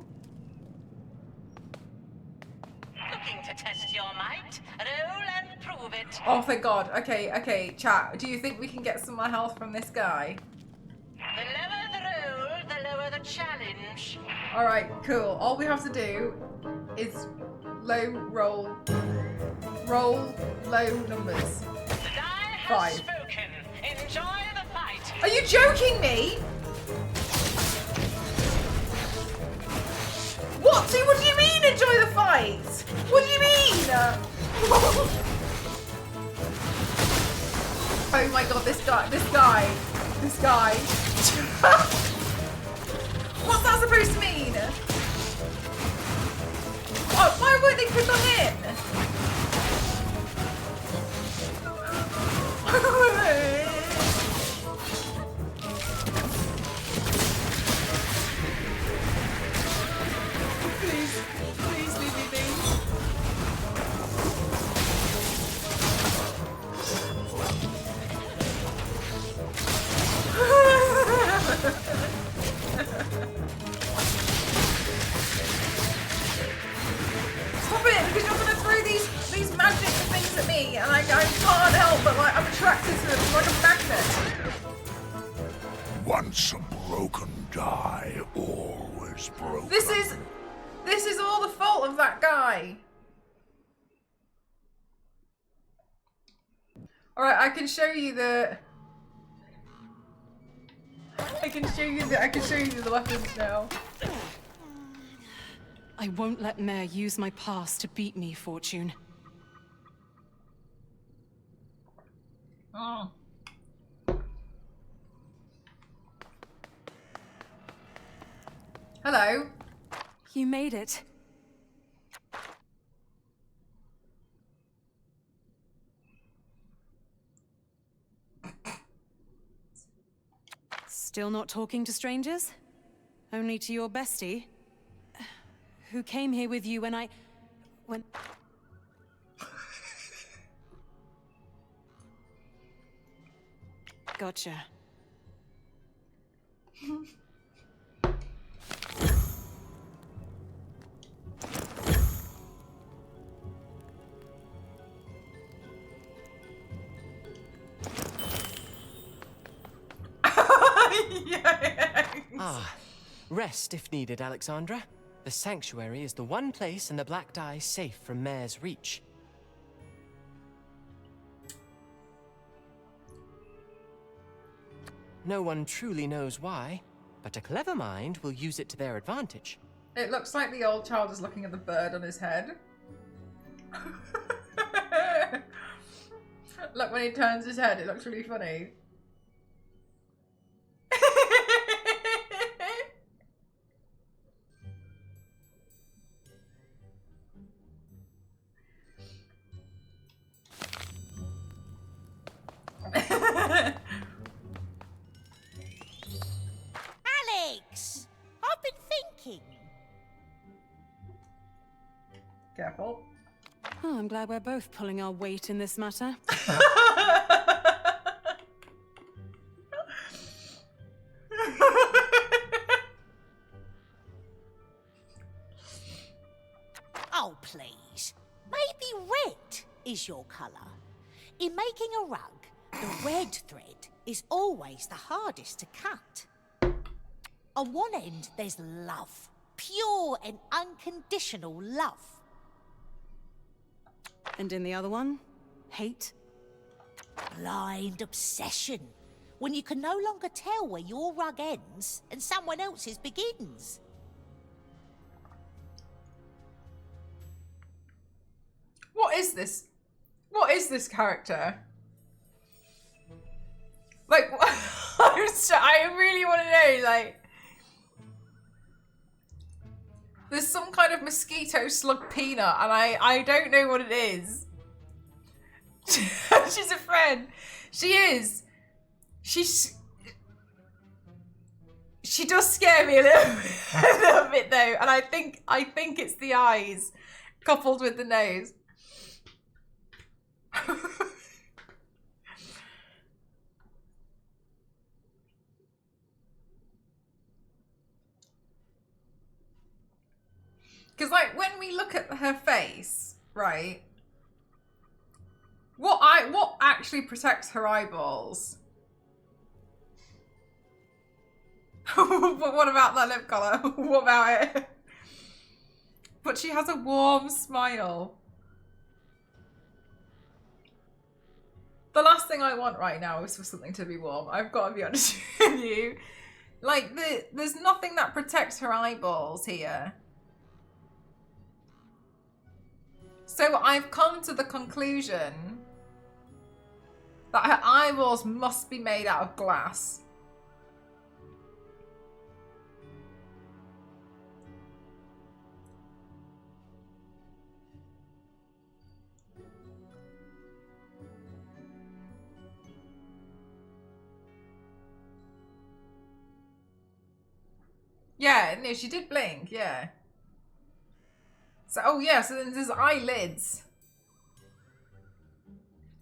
Looking to test your might? Roll and prove it. Oh, thank God. Okay, chat. Do you think we can get some more health from this guy? The lower the roll, the lower the challenge. All right, cool. All we have to do is roll low numbers. The die has 5. spoken. Enjoy the fight. Are you joking me? What do you mean enjoy the fight? What do you mean? Oh my god, this guy. What's that supposed to mean? Oh, why weren't they put on him? Please leave me be. Stop it, because you're gonna throw these magic things at me, and I can't help but like I'm attracted to them like a magnet. Once a broken die, always broken. This is all the fault of that guy. All right, I can show you the weapons now. I won't let Mare use my past to beat me, Fortune. Oh. Hello. You made it. Still not talking to strangers? Only to your bestie? Who came here with you when Gotcha. Ah, rest if needed, Aleksandra. The sanctuary is the one place in the Black Dye safe from Mare's reach. No one truly knows why, but a clever mind will use it to their advantage. It looks like the old child is looking at the bird on his head. Look, when he turns his head, it looks really funny. Alex! I've been thinking. Careful. Oh, I'm glad we're both pulling our weight in this matter. Oh, please. Maybe red is your colour. In making a rug, the red thread is always the hardest to cut. On one end, there's love. Pure and unconditional love. And in the other one, hate? Blind obsession. When you can no longer tell where your rug ends and someone else's begins. What is this? What is this character? Like, I really want to know, like... There's some kind of mosquito slug peanut, and I don't know what it is. She's a friend. She is. She does scare me a little bit though, and I think it's the eyes coupled with the nose. Because, like, when we look at her face, right, what actually protects her eyeballs? But what about that lip colour? What about it? But she has a warm smile. The last thing I want right now is for something to be warm. I've got to be honest with you. Like, there's nothing that protects her eyeballs here. So I've come to the conclusion that her eyeballs must be made out of glass. Yeah, no, she did blink, yeah. So, oh yeah, so then there's eyelids.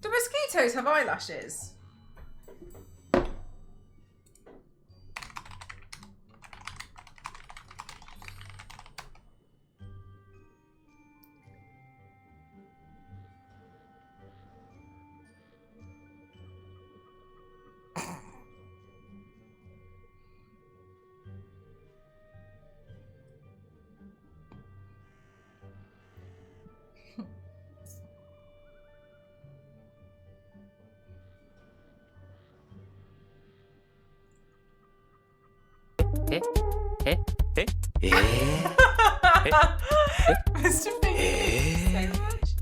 Do mosquitoes have eyelashes? Mr. Figgy, thank you so much.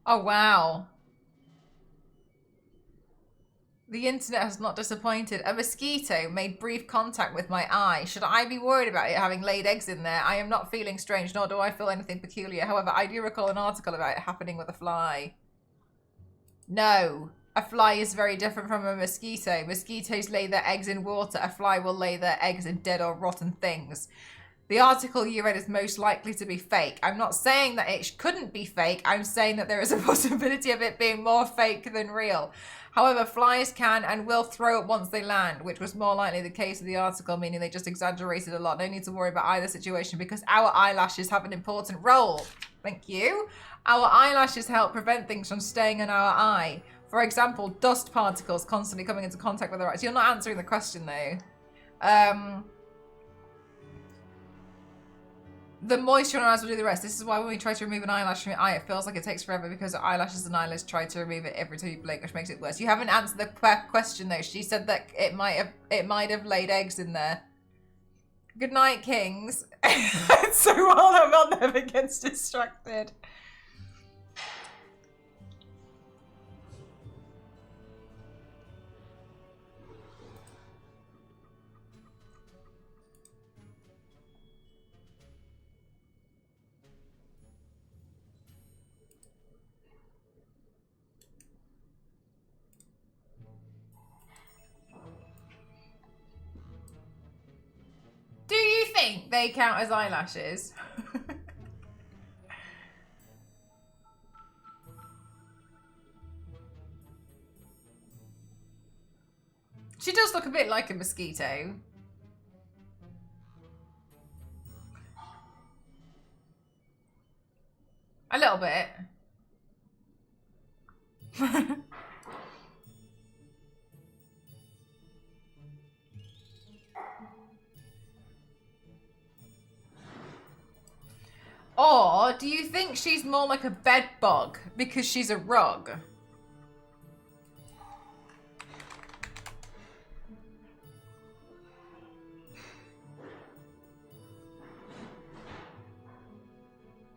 Oh wow. The internet has not disappointed. A mosquito made brief contact with my eye. Should I be worried about it having laid eggs in there? I am not feeling strange, nor do I feel anything peculiar. However, I do recall an article about it happening with a fly. No. A fly is very different from a mosquito. Mosquitoes lay their eggs in water. A fly will lay their eggs in dead or rotten things. The article you read is most likely to be fake. I'm not saying that it couldn't be fake. I'm saying that there is a possibility of it being more fake than real. However, flies can and will throw up once they land, which was more likely the case of the article, meaning they just exaggerated a lot. No need to worry about either situation because our eyelashes have an important role. Thank you. Our eyelashes help prevent things from staying in our eye. For example, dust particles constantly coming into contact with our eyes. You're not answering the question though. The moisture on our eyes will do the rest. This is why when we try to remove an eyelash from your eye, it feels like it takes forever because eyelashes and eyelids try to remove it every time you blink, which makes it worse. You haven't answered the question though. She said that it might have laid eggs in there. Good night, kings. So while I'm on never gets distracted. Do you think they count as eyelashes? She does look a bit like a mosquito. A little bit. Or do you think she's more like a bed bug because she's a rug?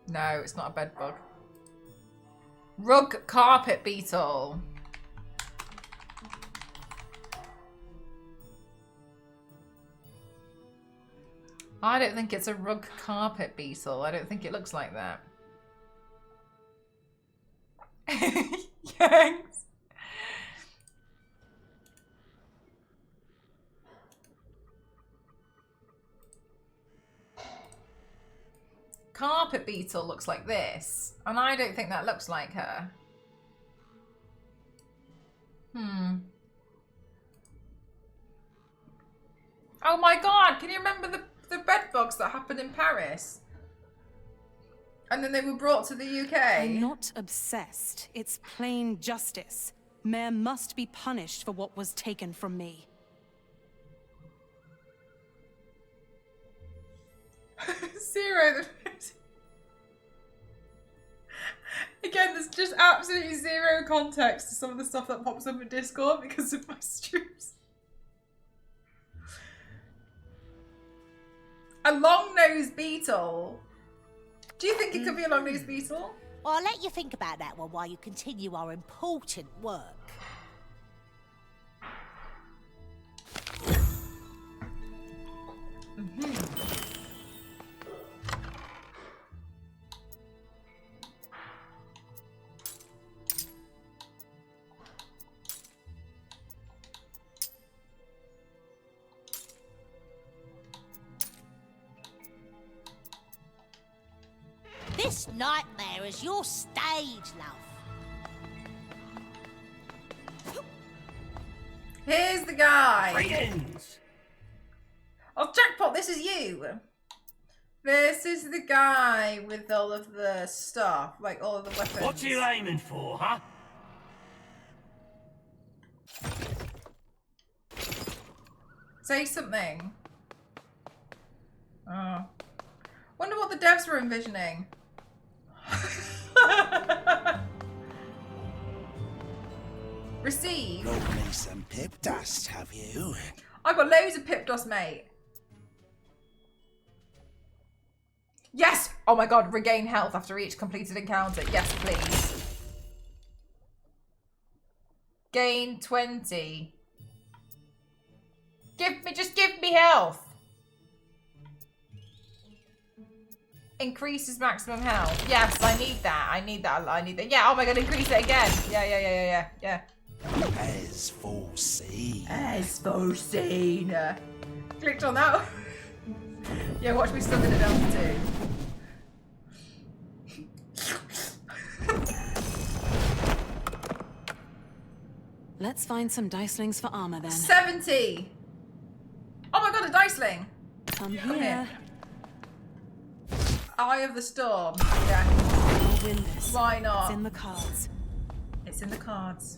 No, it's not a bed bug. Rug carpet beetle. I don't think it's a rug carpet beetle. I don't think it looks like that. Thanks. Carpet beetle looks like this, and I don't think that looks like her. Oh my god, can you remember the bed bugs that happened in Paris? And then they were brought to the UK? I'm not obsessed. It's plain justice. Mare must be punished for what was taken from me. Zero. Again, there's just absolutely zero context to some of the stuff that pops up in Discord because of my streams. A long-nosed beetle. Do you think it could be a long-nosed beetle? Well, I'll let you think about that one while you continue our important work. This nightmare is your stage, love. Here's the guy. Greetings. Oh, jackpot, this is you. This is the guy with all of the stuff, like all of the weapons. What you aiming for, huh? Say something. Oh. Wonder what the devs were envisioning. Receive. Got me some pip dust, have you? I've got loads of pip dust, mate. Yes! Oh my god, regain health after each completed encounter. Yes, please. Gain 20. Just give me health. Increases maximum health. Yes, I need that. I need that. Yeah, oh my god, increase it again. Yeah. As foreseen. As foreseen. Clicked on that. Yeah, watch me stuck in a delta too. Let's find some dicelings for armor then. 70. Oh my god, a diceling. Come here. Eye of the Storm. Yeah. I'll win this. Why not? It's in the cards. It's in the cards.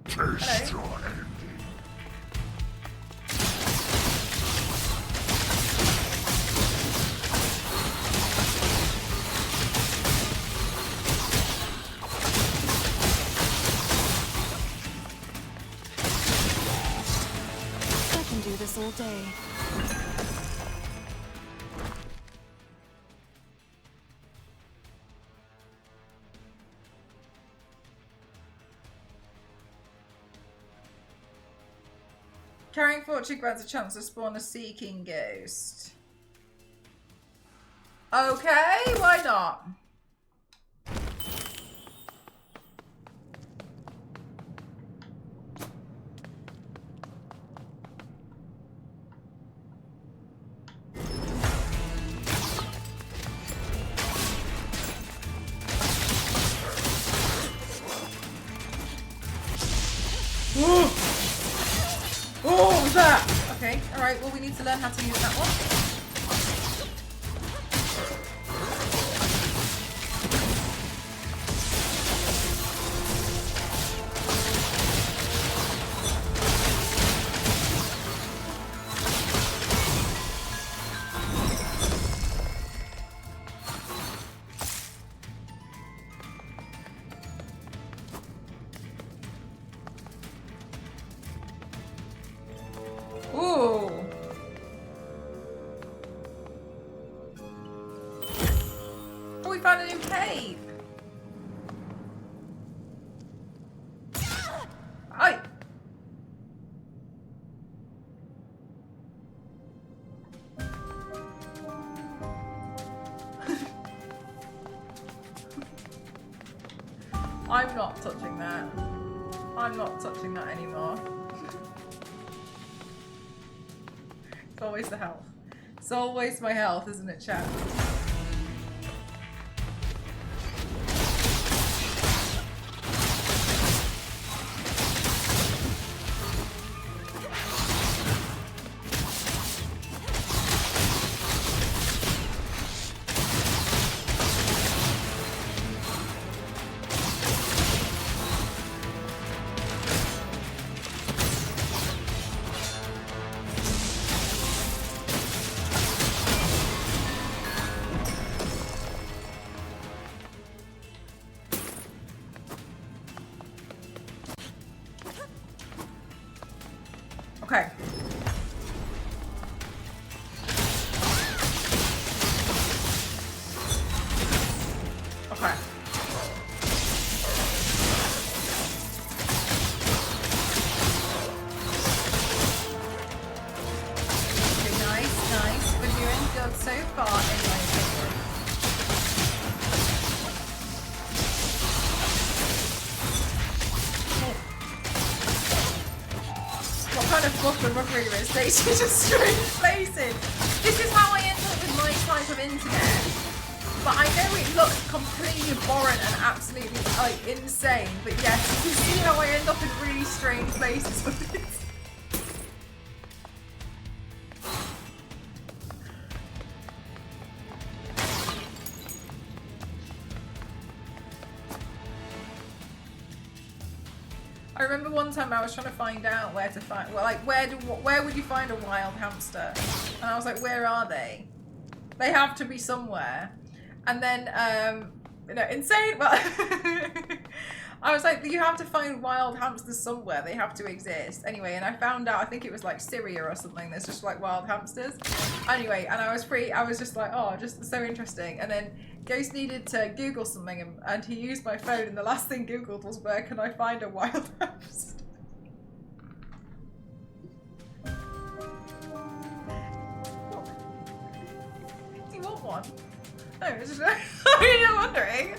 Taste your ending. I can do this all day. Carrying fortune grants a chance to spawn a seeking ghost. Okay, why not? Oh, what was that? Okay, alright, well we need to learn how to use that one. Ooh. Oh, we found a new cave. Aye. I'm not touching that. I'm not touching that anymore. It's always the health. It's always my health, isn't it, chat? Okay. Okay. Okay, nice. We're doing good so far in my opinion. What kind of fuck and ruggery is Daisy just straight places? This is how I end up with my type of internet. But I know it looks completely abhorrent and absolutely like insane. But yes, you can see how I end up in really strange places with this. I remember one time I was trying to find out where to find, well, like where would you find a wild hamster? And I was like, where are they? They have to be somewhere. And then, you know, insane. Well, I was like, you have to find wild hamsters somewhere. They have to exist. Anyway, and I found out, I think it was like Syria or something. There's just like wild hamsters. Anyway, and I was just like, oh, just so interesting. And then Ghost needed to Google something and he used my phone and the last thing Googled was, where can I find a wild hamster? Do you want one? No, it's just, I'm wondering.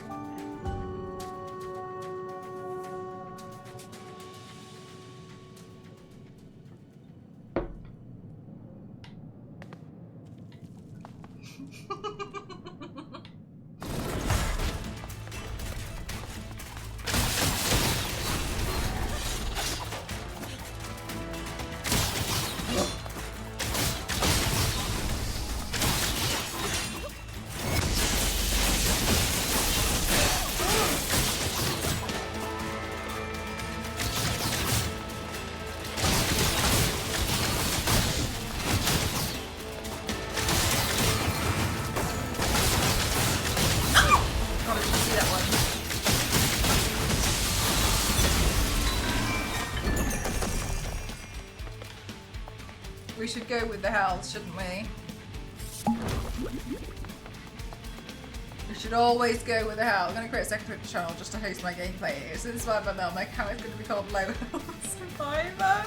should go with the health, shouldn't we? We should always go with the health. I'm going to create a second Twitch channel just to host my gameplay. So this is why my account is going to be called Low Health Survivor.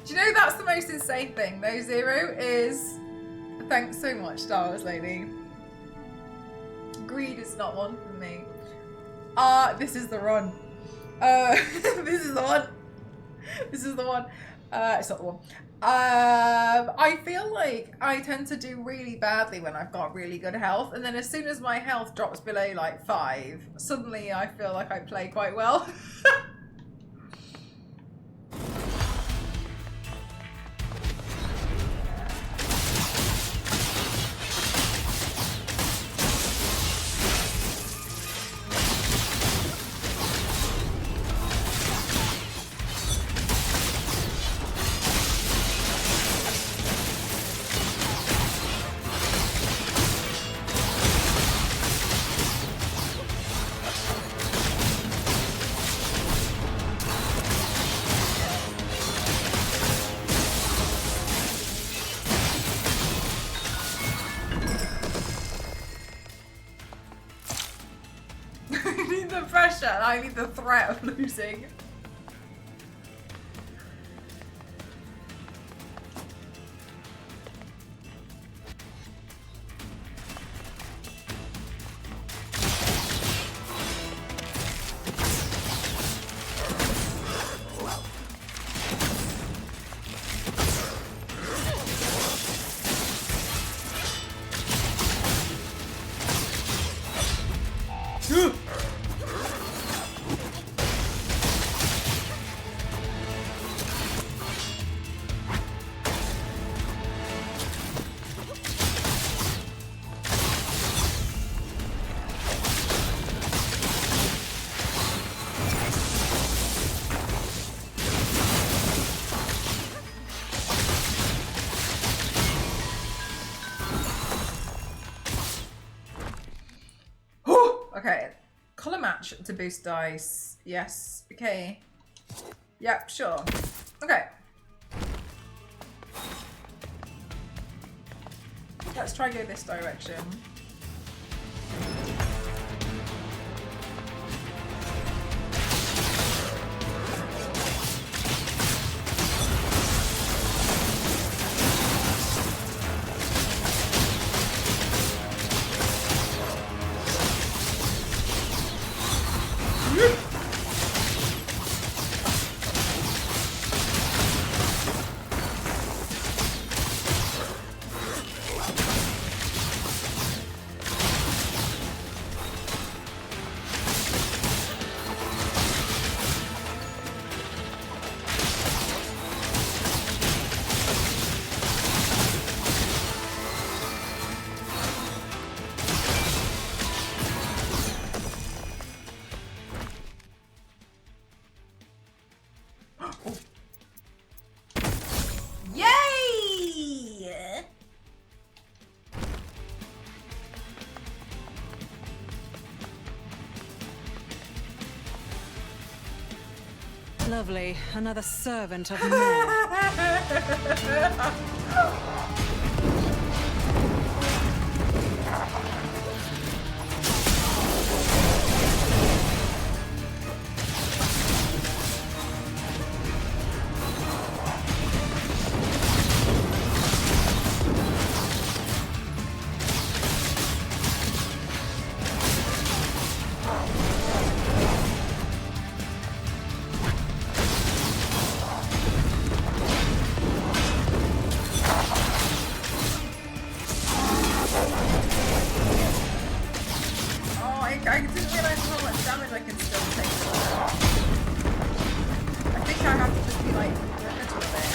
Do you know that's the most insane thing though, Zero, is... Thanks so much, Star Wars Lady. Greed is not one for me. This is the run. This is the one. This is the one. It's not the one. I feel like I tend to do really badly when I've got really good health, and then as soon as my health drops below like 5, suddenly I feel like I play quite well. I need the threat of losing. Okay, colour match to boost dice. Yes, okay. Yep, sure. Okay. Let's try go this direction. Lovely. Another servant of men. I didn't realize how much damage I can still take. I think I have to just be like a little bit.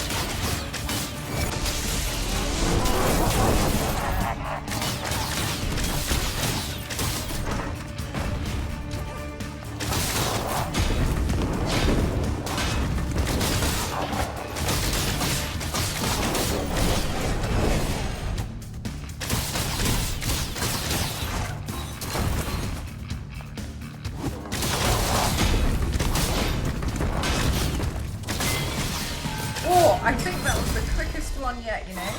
one yet, you know?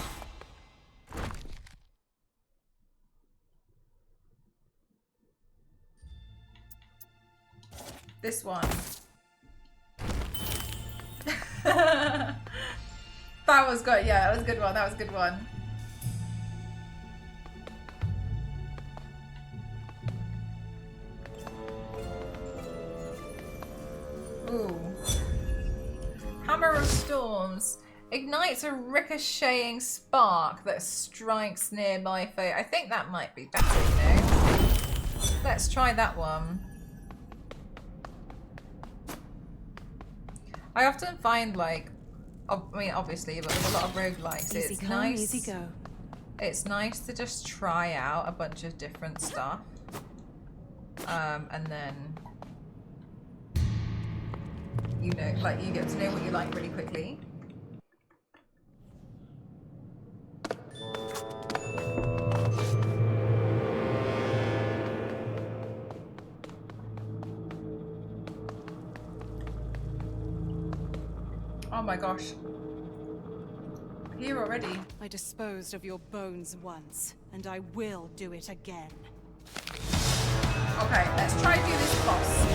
This one. That was good. Yeah, that was a good one. That was a good one. Ooh. Hammer of Storms. Ignites a ricocheting spark that strikes nearby foe. I think that might be better, you know? Let's try that one. I often find, like, I mean, obviously, but with a lot of roguelikes, Easy it's come, nice. easy go. It's nice to just try out a bunch of different stuff, and then you know, like, you get to know what you like really quickly. Oh my gosh. Here already. I disposed of your bones once, and I will do it again. Okay, let's try and do this boss.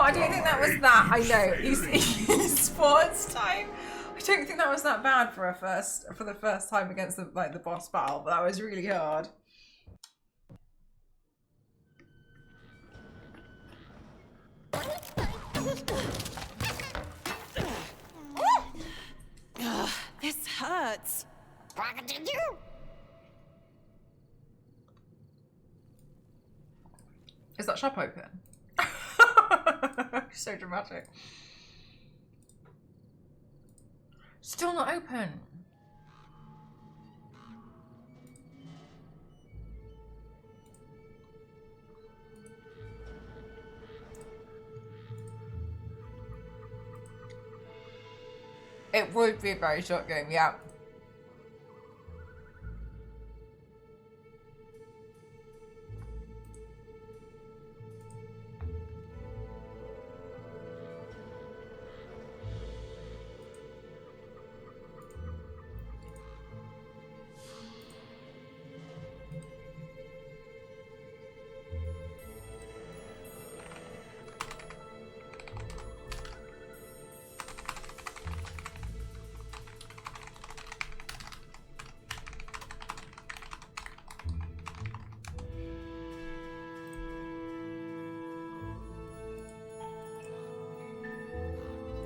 know, I don't think that was that. I know, sports time. I don't think that was that bad for the first time against the boss battle, but that was really hard. This hurts. Is that shop open? So dramatic. Still not open. It would be a very short game, yeah.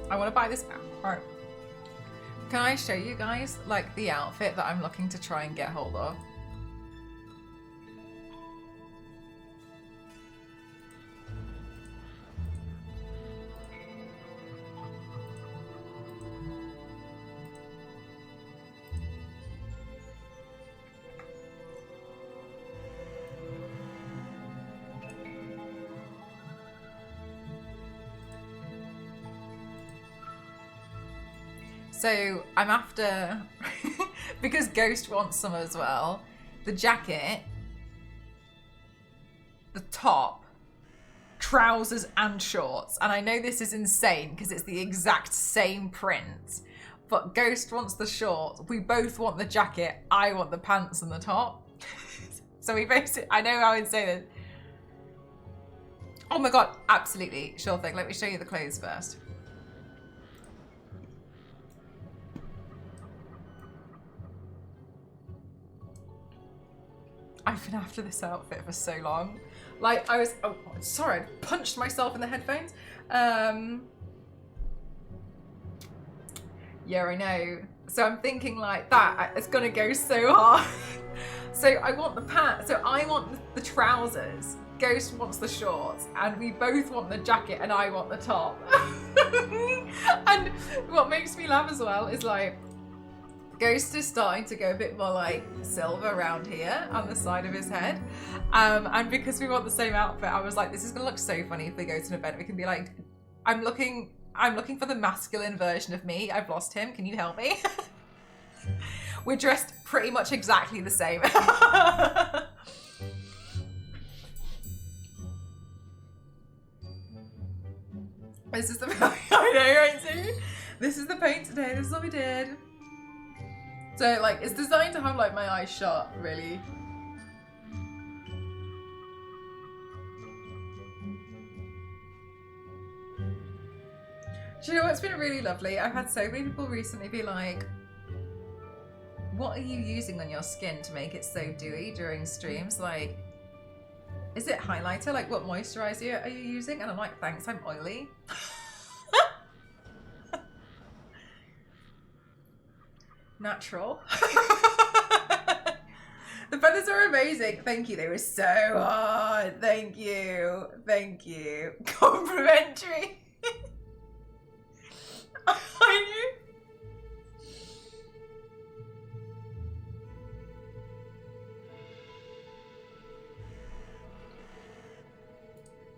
I want to buy this now. Alright. Can I show you guys, like, the outfit that I'm looking to try and get hold of? So I'm after, because Ghost wants some as well, the jacket, the top, trousers and shorts. And I know this is insane because it's the exact same print, but Ghost wants the shorts. We both want the jacket. I want the pants and the top. So we basically, I know how insane it is. Oh my God, absolutely. Sure thing. Let me show you the clothes first. I've been after this outfit for so long. Like, I was, oh, sorry, I punched myself in the headphones. Yeah, I know. So I'm thinking like that, it's gonna go so hard. So I want the pants, so I want the trousers, Ghost wants the shorts, and we both want the jacket and I want the top. And what makes me laugh as well is like, Ghost is starting to go a bit more like silver around here on the side of his head. And because we want the same outfit, I was like, this is gonna look so funny if we go to an event. We can be like, I'm looking for the masculine version of me. I've lost him. Can you help me? We're dressed pretty much exactly the same. This is the I know, right? So this is the paint today. This is what we did. So like, it's designed to have like my eyes shut, really. Do you know what's been really lovely? I've had so many people recently be like, what are you using on your skin to make it so dewy during streams? Like, is it highlighter? Like, what moisturizer are you using? And I'm like, thanks, I'm oily. Natural. The feathers are amazing. Thank you. They were so hard. Thank you. Thank you. Complimentary. I knew.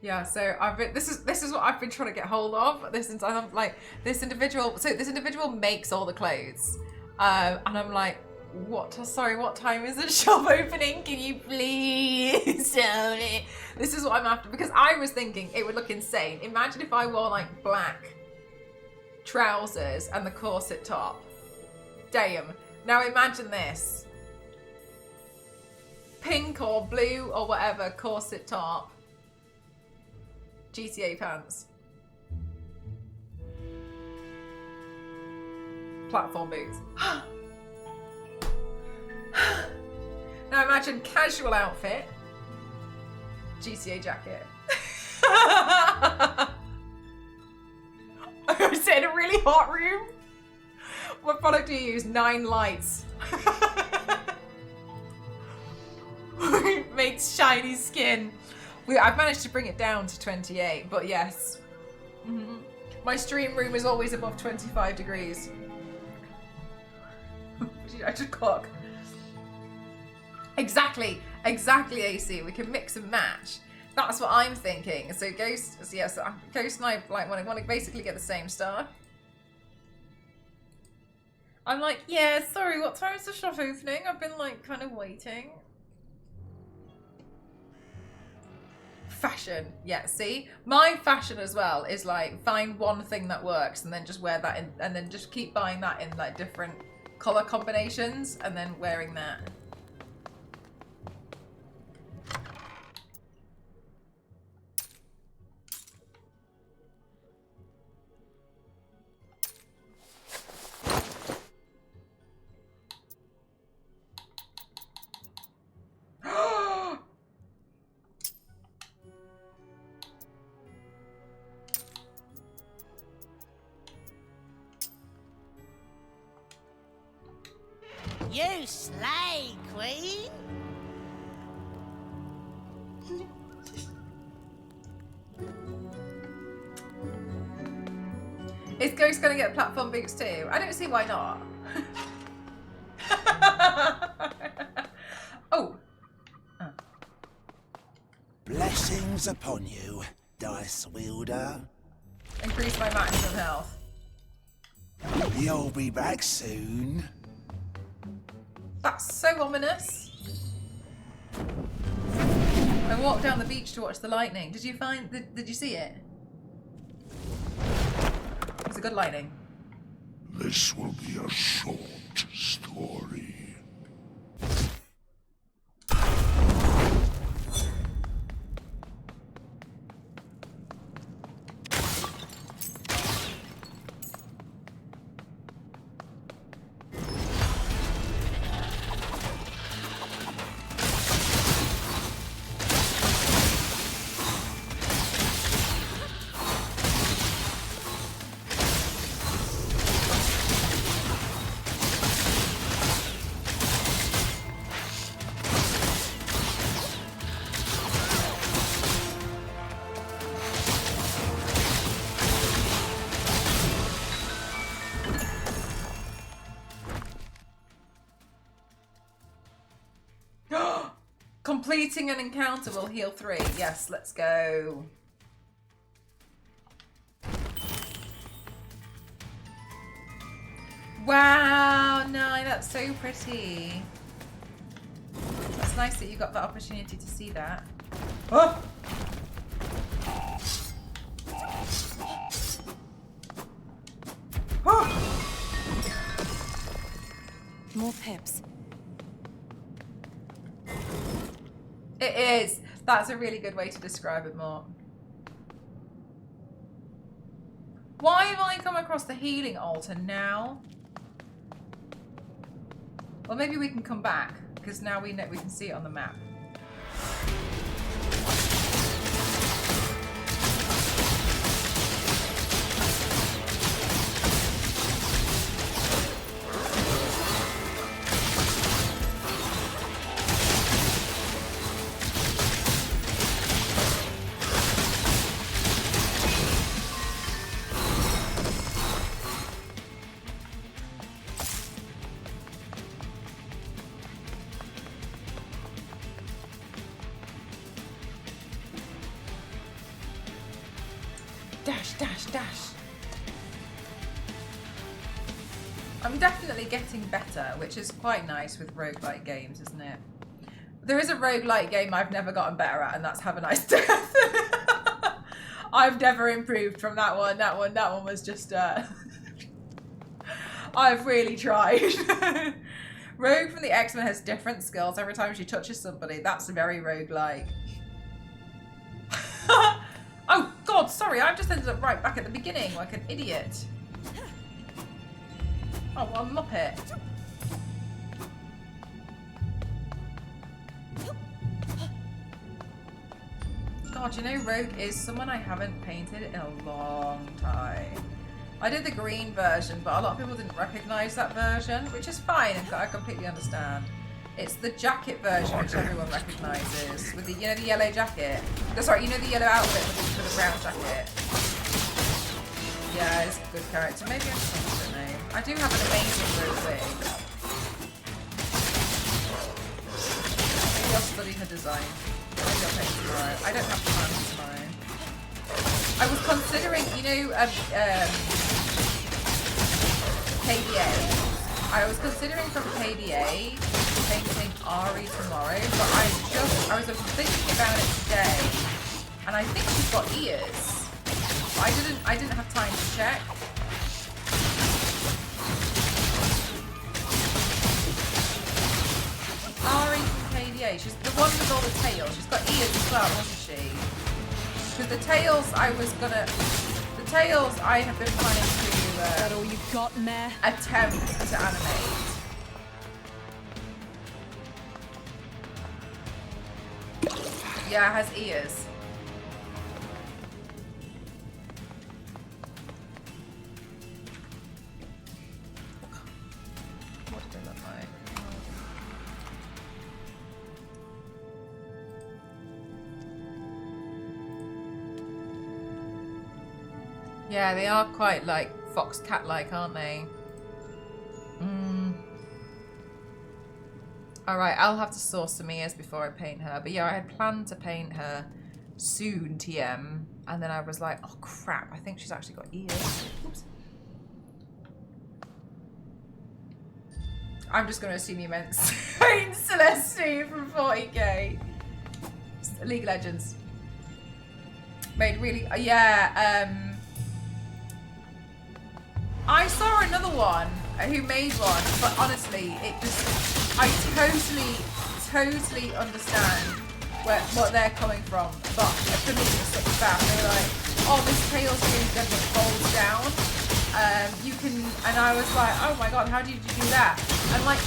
Yeah, so I've been, this is what I've been trying to get hold of. This individual. So this individual makes all the clothes, and I'm like, what? Sorry, what time is the shop opening? Can you please tell me? This is what I'm after, because I was thinking it would look insane. Imagine if I wore like black trousers and the corset top. Damn. Now imagine this. Pink or blue or whatever corset top. GTA pants. platform boots. Now imagine casual outfit, GTA jacket. I sit in a really hot room. What product do you use? 9 lights. Makes shiny skin. I've managed to bring it down to 28, but yes. My stream room is always above 25 degrees. I just cook. Exactly, AC. We can mix and match. That's what I'm thinking. So Ghost, yes, Ghost and I want to basically get the same stuff. I'm like, yeah, sorry, what time is the shop opening? I've been like kind of waiting. Fashion, yeah, see? My fashion as well is like find one thing that works and then just wear that in, and then just keep buying that in like different color combinations and then wearing that. You slay, Queen! Is Ghost gonna get platform boots too? I don't see why not. Oh. Blessings upon you, dice wielder. Increase my maximum health. You'll be back soon. That's so ominous. I walked down the beach to watch the lightning. Did you see it? It was a good lightning. This will be a short story. Completing an encounter will heal 3. Yes, let's go. Wow, no, that's so pretty. That's nice that you got that opportunity to see that. Oh! Oh! More pips. It is. That's a really good way to describe it more. Why have I come across the healing altar now? Well, maybe we can come back because now we know we can see it on the map. Dash, dash, dash. I'm definitely getting better, which is quite nice with roguelike games, isn't it? There is a roguelike game I've never gotten better at, and that's Have a Nice Death. I've never improved from that one. That one was just, I've really tried. Rogue from the X-Men has different skills every time she touches somebody. That's very roguelike. Oh God, sorry, I've just ended up right back at the beginning like an idiot. Oh, what a muppet. God, you know, Rogue is someone I haven't painted in a long time. I did the green version, but a lot of people didn't recognize that version, which is fine, and I completely understand. It's the jacket version which everyone recognizes, with the, you know, the yellow jacket. Oh, sorry, you know the yellow outfit with the brown jacket. Yeah, it's a good character. Maybe I'm just thinking the name. I do have an amazing Rogue wig. Maybe I'll study her design. Maybe I'll paint tomorrow. I don't have time tomorrow. I was considering, you know, KDA. I was considering from KDA painting Ari tomorrow, but I was thinking about it today, and I think she's got ears. I didn't have time to check. Ari from KDA, she's the one with all the tails. She's got ears as well, wasn't she? Because the tails I have been planning to Is that all you've got, Mare? attempt to animate. Yeah, it has ears. What do they look like? Yeah, they are quite like fox cat-like, aren't they? Alright, I'll have to source some ears before I paint her. But yeah, I had planned to paint her soon, TM. And then I was like, oh crap, I think she's actually got ears. Oops. I'm just going to assume you meant Saint Celeste from 40k. League of Legends. Made really... yeah, I saw another one who made one, but honestly, it just... I totally understand what they're coming from, but for me it's such bad. They were like, oh, this tail's really good, it folds down. You can, and I was like, oh my god, how did you do that? And like,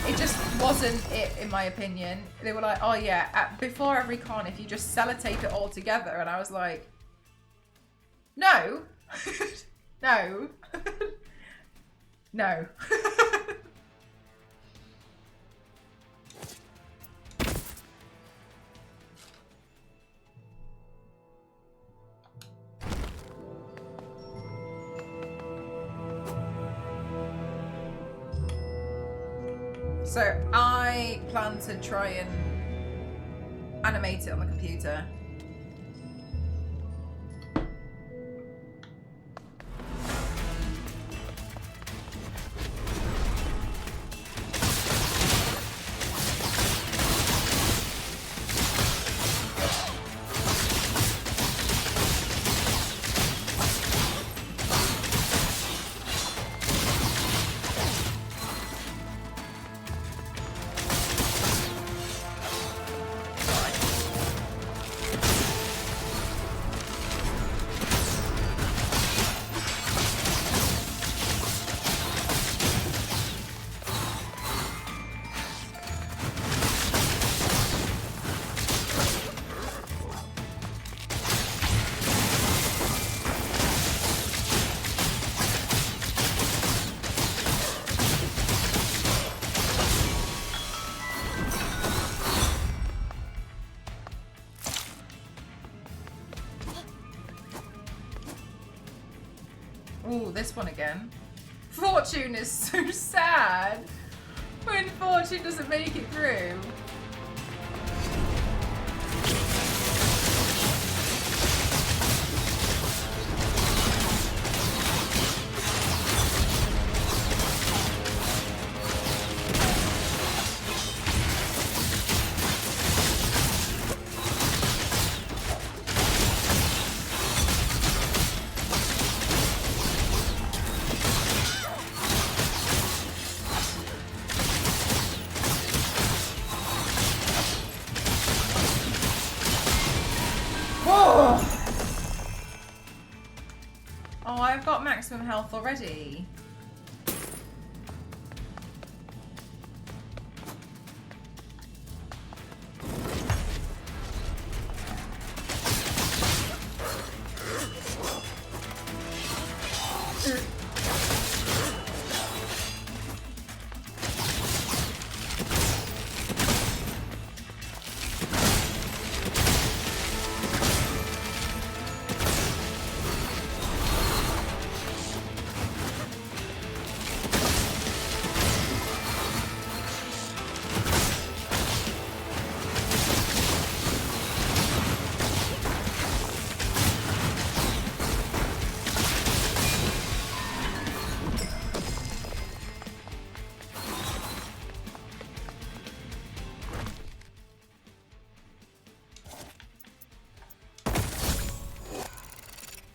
it just wasn't it, in my opinion. They were like, oh yeah, before every con, if you just sellotape it all together, and I was like, no, no, no. So I plan to try and animate it on the computer. Ooh, this one again. Fortune is so sad when Fortune doesn't make it through. Oh, I've got maximum health already.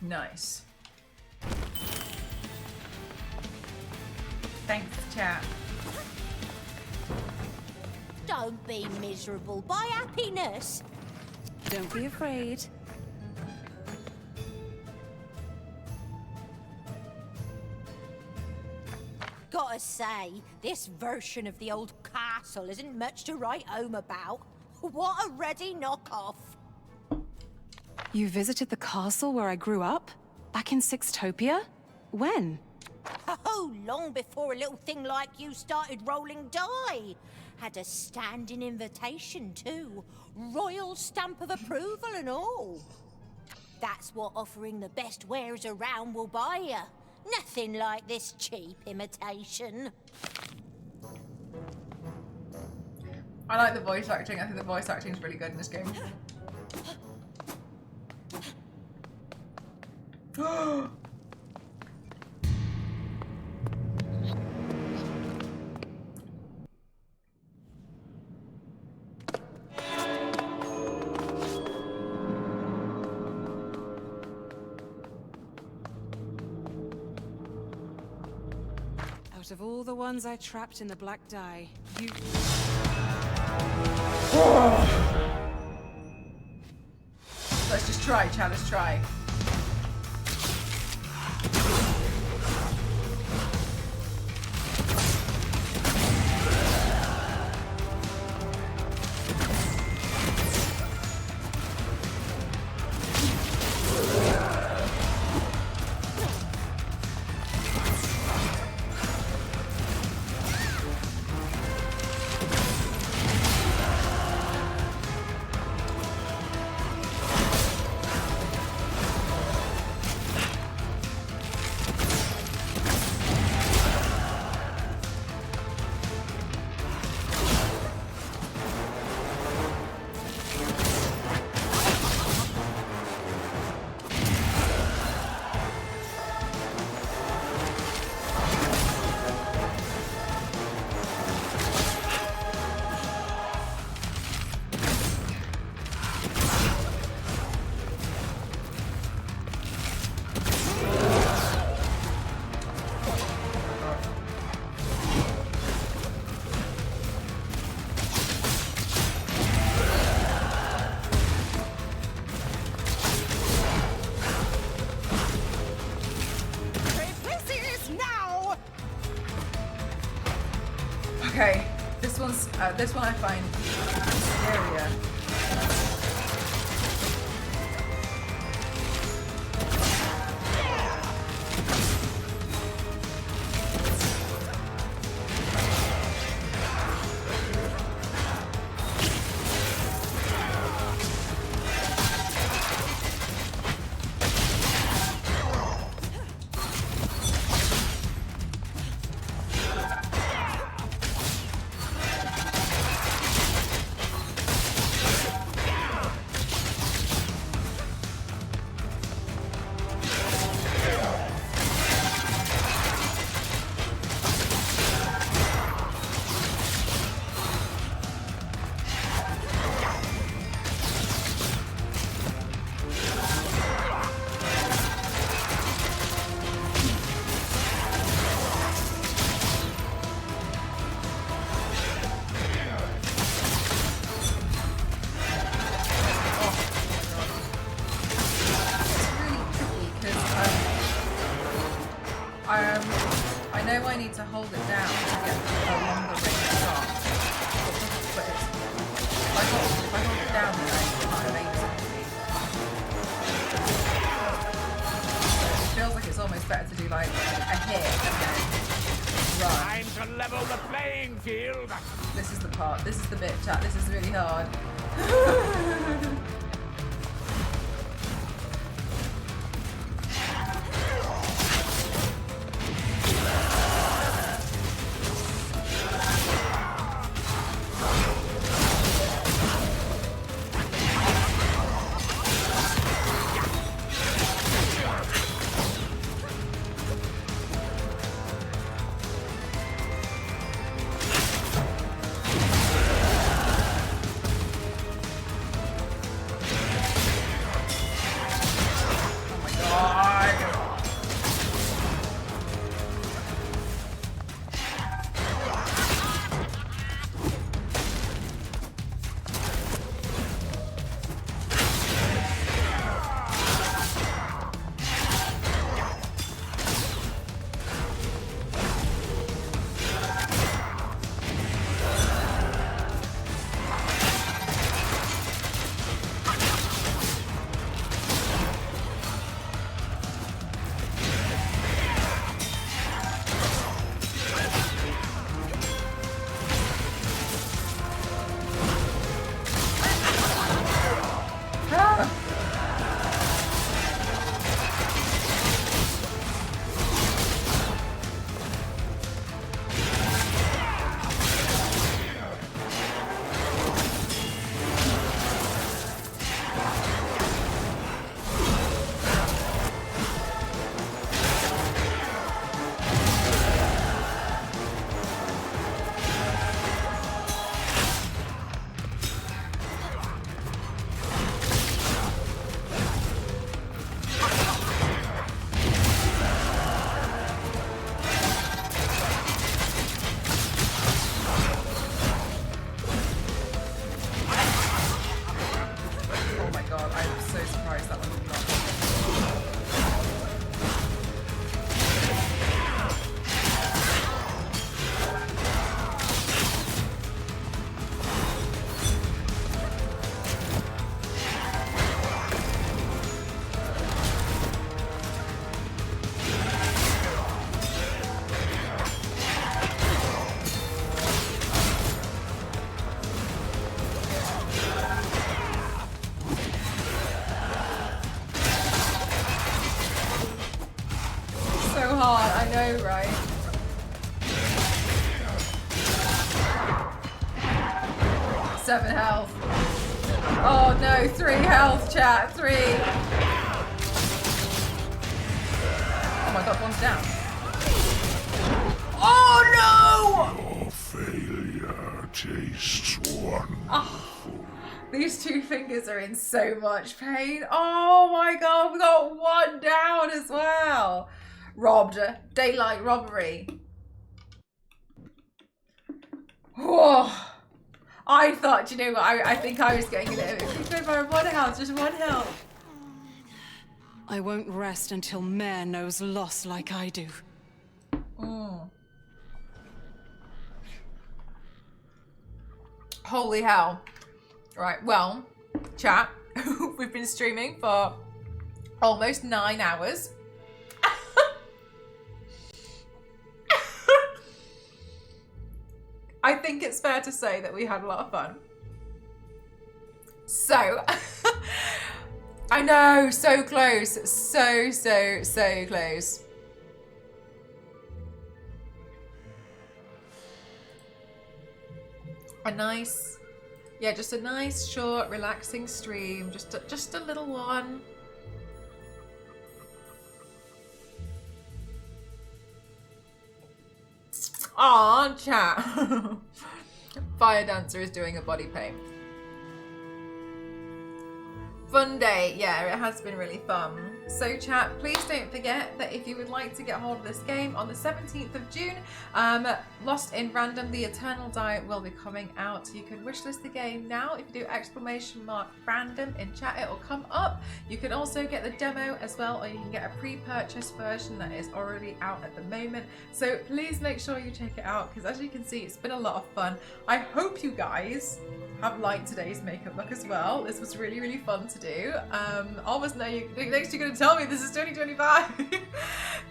Nice. Thanks, chat. Don't be miserable. Buy happiness. Don't be afraid. Gotta say, this version of the old castle isn't much to write home about. What a ready knockoff. You visited the castle where I grew up? Back in Sixtopia? When? Oh, long before a little thing like you started rolling die. Had a standing invitation too. Royal stamp of approval and all. That's what offering the best wares around will buy you. Nothing like this cheap imitation. I like the voice acting. I think the voice acting is really good in this game. Out of all the ones I trapped in the black dye, you... Let's just try, chat. Let's try. Okay, this one I find scarier. I know I need to hold it down to get a longer range shot. But if I hold it down, then I can't aim something. It feels like it's almost better to do like a hit and then run. Time to level the playing field. This is the part. This is the bit, chat. This is really hard. I know, right? Seven health. Oh no, 3 health, chat. 3. Oh my god, one's down. Oh no! Your failure tastes wonderful. Oh, these 2 fingers are in so much pain. Oh my god, we got 1 down as well. Robbed. Daylight robbery. Oh, I thought, you know what, I think I was getting a little bit by 1 health, just 1 health. I won't rest until Mare knows loss like I do. Holy hell. Right, well, chat, we've been streaming for almost 9 hours. I think it's fair to say that we had a lot of fun. So, I know, so close, so close. A nice, yeah, just a nice, short, relaxing stream, just a little one. Aw, chat. Fire Dancer is doing a body paint. Fun day. Yeah, it has been really fun. So chat, please don't forget that if you would like to get hold of this game on the 17th of June, Lost in Random, The Eternal Diet will be coming out. You can wishlist the game now. If you do !random in chat, it will come up. You can also get the demo as well, or you can get a pre-purchase version that is already out at the moment. So please make sure you check it out, because as you can see, it's been a lot of fun. I hope you guys have liked today's makeup look as well. This was really, really fun to do. Almost know you next you're gonna tell me this is 2025.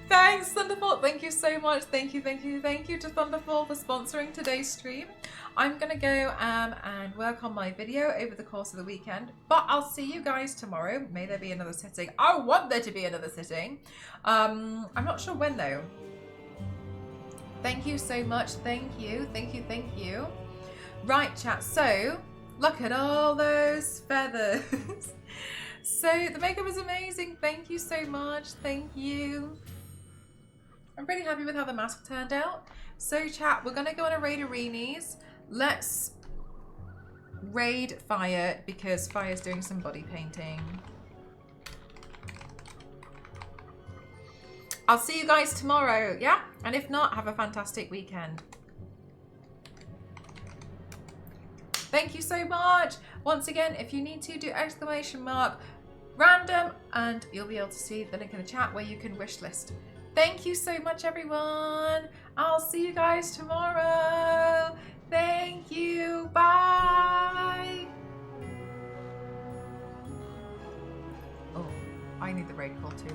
Thanks, Thunderfall. Thank you so much. Thank you to Thunderfall for sponsoring today's stream. I'm gonna go and work on my video over the course of the weekend, but I'll see you guys tomorrow. May there be another sitting. I want there to be another sitting. I'm not sure when though. Thank you so much. Thank you. Right, chat, so look at all those feathers. So the makeup is amazing. Thank you so much. Thank you. I'm pretty happy with how the mask turned out. So chat, we're gonna go on a raid arenas. Let's raid Fire, because Fire's doing some body painting. I'll see you guys tomorrow, yeah? And if not, have a fantastic weekend. Thank you so much. Once again, if you need to, do !random and you'll be able to see the link in the chat where you can wish list. Thank you so much, everyone. I'll see you guys tomorrow. Thank you. Bye. Oh, I need the raid call too.